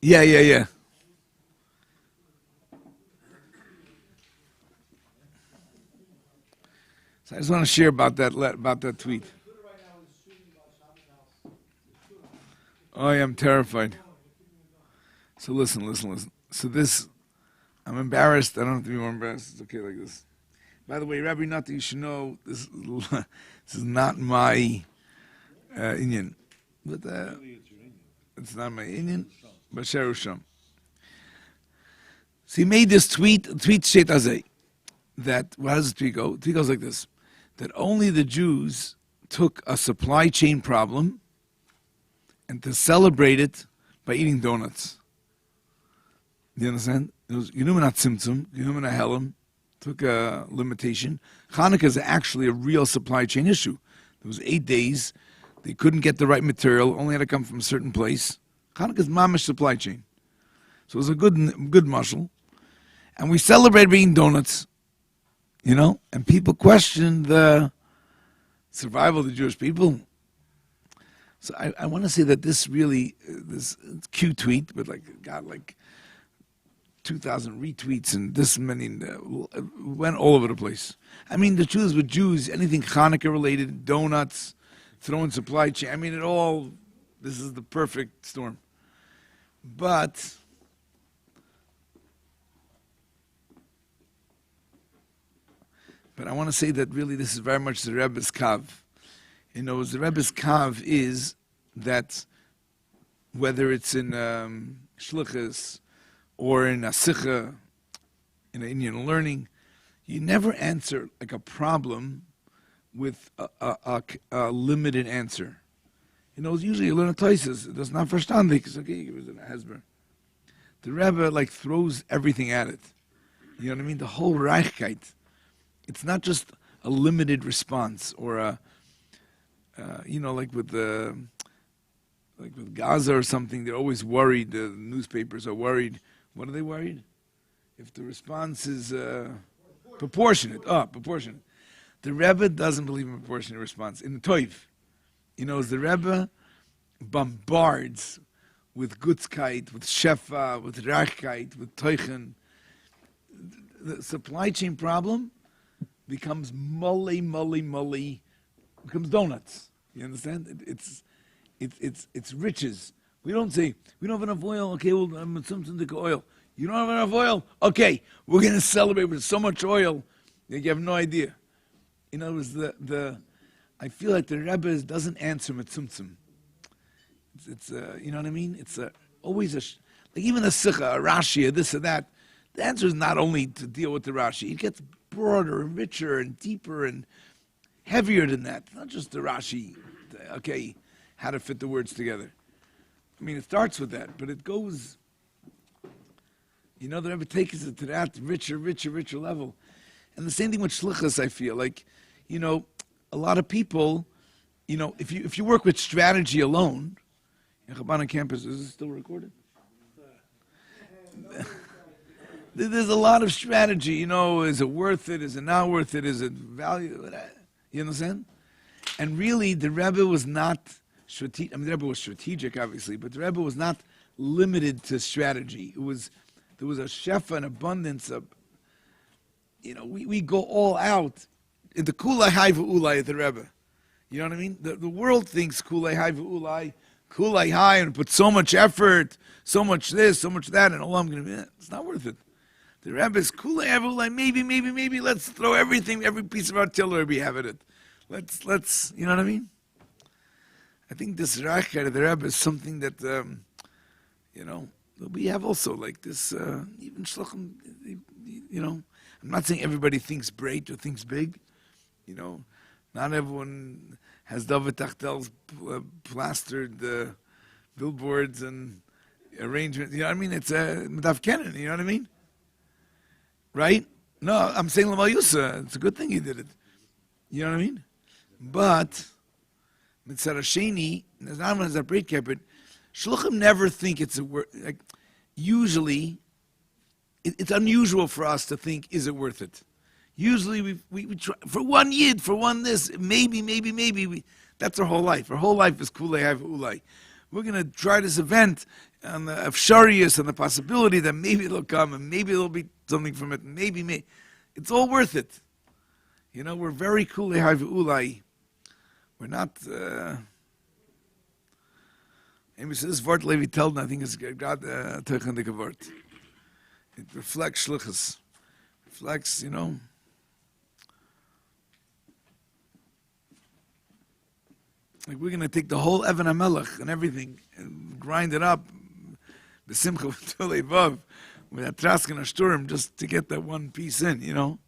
Yeah. So I just want to share about that tweet. Oh, I'm terrified. So listen. So this, I'm embarrassed. I don't have to be more embarrassed. It's okay like this. By the way, Rabbi, not that you should know, this is not my Indian. But it's not my Indian. But Sherusham. So he made this tweet. Tweet Shet Azay. that, how does the tweet go? The tweet goes like this, that only the Jews took a supply chain problem and to celebrate it by eating donuts. Do you understand? It was Yenumen HaTzimtzum, Yenumen HaHelam, took a limitation. Hanukkah is actually a real supply chain issue. There was 8 days, they couldn't get the right material, only had to come from a certain place. Hanukkah is mamish supply chain. So it was a good mashal. And we celebrated eating donuts, and people questioned the survival of the Jewish people. So I want to say that this cute tweet with got 2,000 retweets and this many, went all over the place. I mean, the truth is with Jews, anything Hanukkah related, donuts, throwing supply chain, I mean, this is the perfect storm. But I want to say that really this is very much the Rebbe's kav. The Rebbe's kav is that whether it's in shlichus or in a sikha, in an Indian learning, you never answer like a problem with a limited answer. Usually you learn a taisis, that's not verstandig, it's okay, you give it a hezber. The Rebbe throws everything at it. You know what I mean? The whole Reichkeit. It's not just a limited response or like with Gaza or something, they're always worried, the newspapers are worried. What are they worried? If the response is proportionate. Proportionate. The Rebbe doesn't believe in proportionate response. In the Toiv, as the Rebbe bombards with Gutzkeit, with Shefa, with Reichkeit, with Teuchen, the supply chain problem becomes becomes donuts. You understand? It's riches. We don't say, we don't have enough oil, okay, we'll have some oil. You don't have enough oil? Okay, we're going to celebrate with so much oil that you have no idea. In other words, I feel like the Rebbe doesn't answer mitzumtzum. It's you know what I mean? It's always even a sikha, a Rashi, this or that. The answer is not only to deal with the Rashi. It gets broader and richer and deeper and heavier than that. It's not just the Rashi, how to fit the words together. I mean, it starts with that, but it goes, the Rebbe takes it to that richer level. And the same thing with shlichus, I feel like, a lot of people, if you work with strategy alone, in Chabad campus, is it still recorded? There's a lot of strategy, is it worth it? Is it not worth it? Is it value? You understand? And really, the Rebbe was not strategic. I mean, the Rebbe was strategic, obviously, but the Rebbe was not limited to strategy. There was a shefa and abundance of, we go all out in the kulai hai v'ulai of the Rebbe. You know what I mean? The world thinks kulai hai v'ulai, kulai hai, and put so much effort, so much this, so much that, and all I'm going to be, it's not worth it. The Rebbe is kulai hai v'ulai, maybe, let's throw everything, every piece of artillery we have at it. Let's, you know what I mean? I think this Rachar of the Rebbe is something that, we have also like this, even Shlochim, I'm not saying everybody thinks great or thinks big, not everyone has David Tachtel's plastered billboards and arrangements, you know what I mean? It's a Madav Kenan, you know what I mean? Right? No, I'm saying Lamal Yusa, it's a good thing he did it. You know what I mean? But Mitzvah Sheni, there's not one has a break but Shluchim never think it's a word. Like usually, it's unusual for us to think, is it worth it? Usually, we try for one yid, for one this, maybe. That's our whole life. Our whole life is kulei hav ulai. We're going to try this event on the F.R.E.E. and the possibility that maybe it'll come and maybe there'll be something from it. Maybe. It's all worth it. We're very kulei hav ulai. We're not. And this word Levi Telden, I think, is God teuchendige word. It reflects shluchas. Reflects, like we're going to take the whole Evan HaMelech and everything and grind it up, b'simcha v'tolei vav, with a trask and a shturim, just to get that one piece in,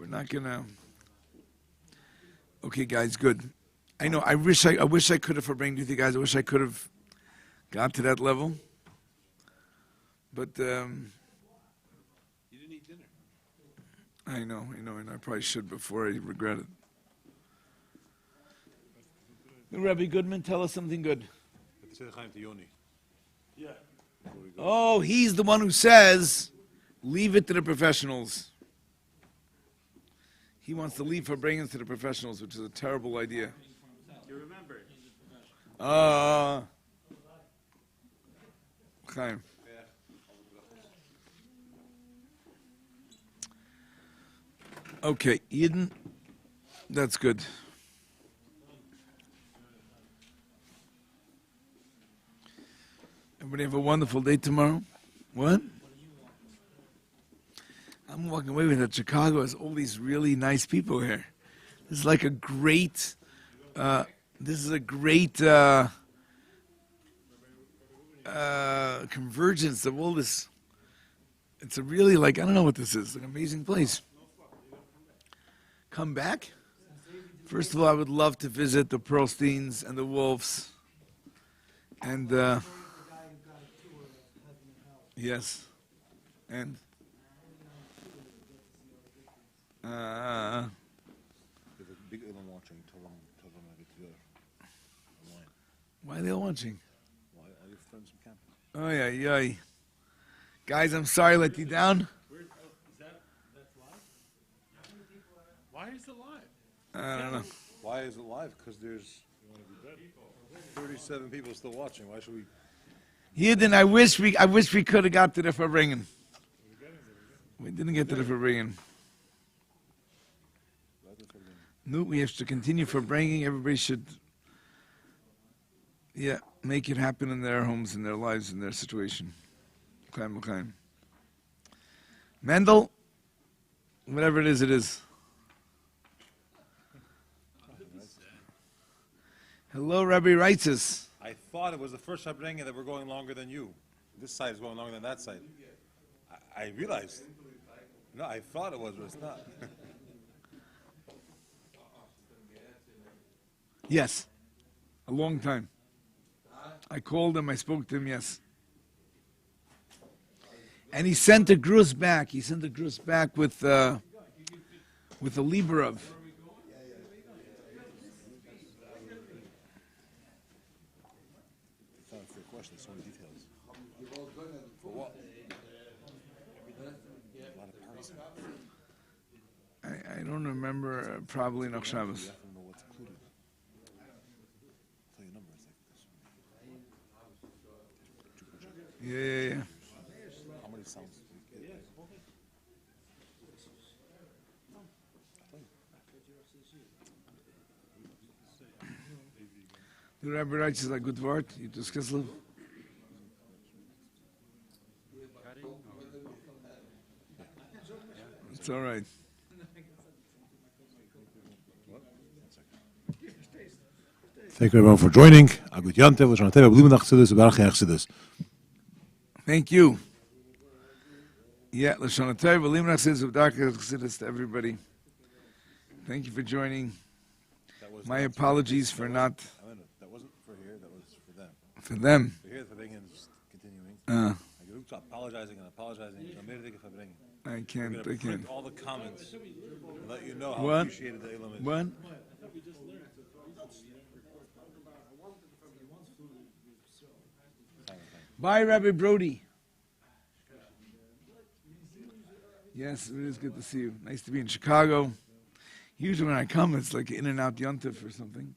We're not gonna. Okay, guys, good. I know. I wish I could have Farbrengen with you guys. I wish I could have got to that level. But You didn't eat dinner. I know. I probably should before I regret it. Rabbi Goodman, tell us something good. Yeah. Oh, he's the one who says, leave it to the professionals. He wants to leave Farbrengen to the professionals, which is a terrible idea. You remember? Chaim. Okay, Eden, that's good. Everybody have a wonderful day tomorrow. What? I'm walking away with that Chicago has all these really nice people here. This is like a great, convergence of all this. It's a really I don't know what this is, an amazing place. Come back? First of all, I would love to visit the Pearlsteins and the Wolves. And, yes. And, There's a big Ilan watching. Tell them I get together. Online. Why are they all watching? Why? All your friends from campus. Oh, yeah. Guys, I'm sorry I let you down. That's live? Why is it live? I don't know. Why is it live? Because there's 37 people still watching. Why should we? Yidden, I wish we could have got to the Farbrengen. We didn't get to the Farbrengen. No, we have to continue Farbrengen. Everybody should, make it happen in their homes, in their lives, in their situation. Mendel, whatever it is, it is. Hello, Rabbi Reitzes. I thought it was the first Farbrengen that we're going longer than you. This side is going longer than that side. I realized. No, I thought it was, but it's not. Yes, a long time. I called him, I spoke to him, yes. And he sent a grus back. He sent a grus back with a Librov. Thanks for your question. So many details. For what? A lot of parties. I don't remember, probably not Shabbos. Yeah. How many sounds? The Rabbi writes is a good word. You just Kislev. It's all right. Thank you everyone for joining. Thank you. Yeah, Lashon Tov, Limnach says of Darkar Chassidus to everybody. Thank you for joining. My apologies for not. That wasn't for here. That was for them. For them. For here, the Farbrengen's continuing. I go apologizing. I can't. We're gonna print all the comments and let you know how What? appreciated the Elam is. What? Bye, Rabbi Brody. Yes, it is good to see you. Nice to be in Chicago. Usually when I come, it's like in and out Yontif or something.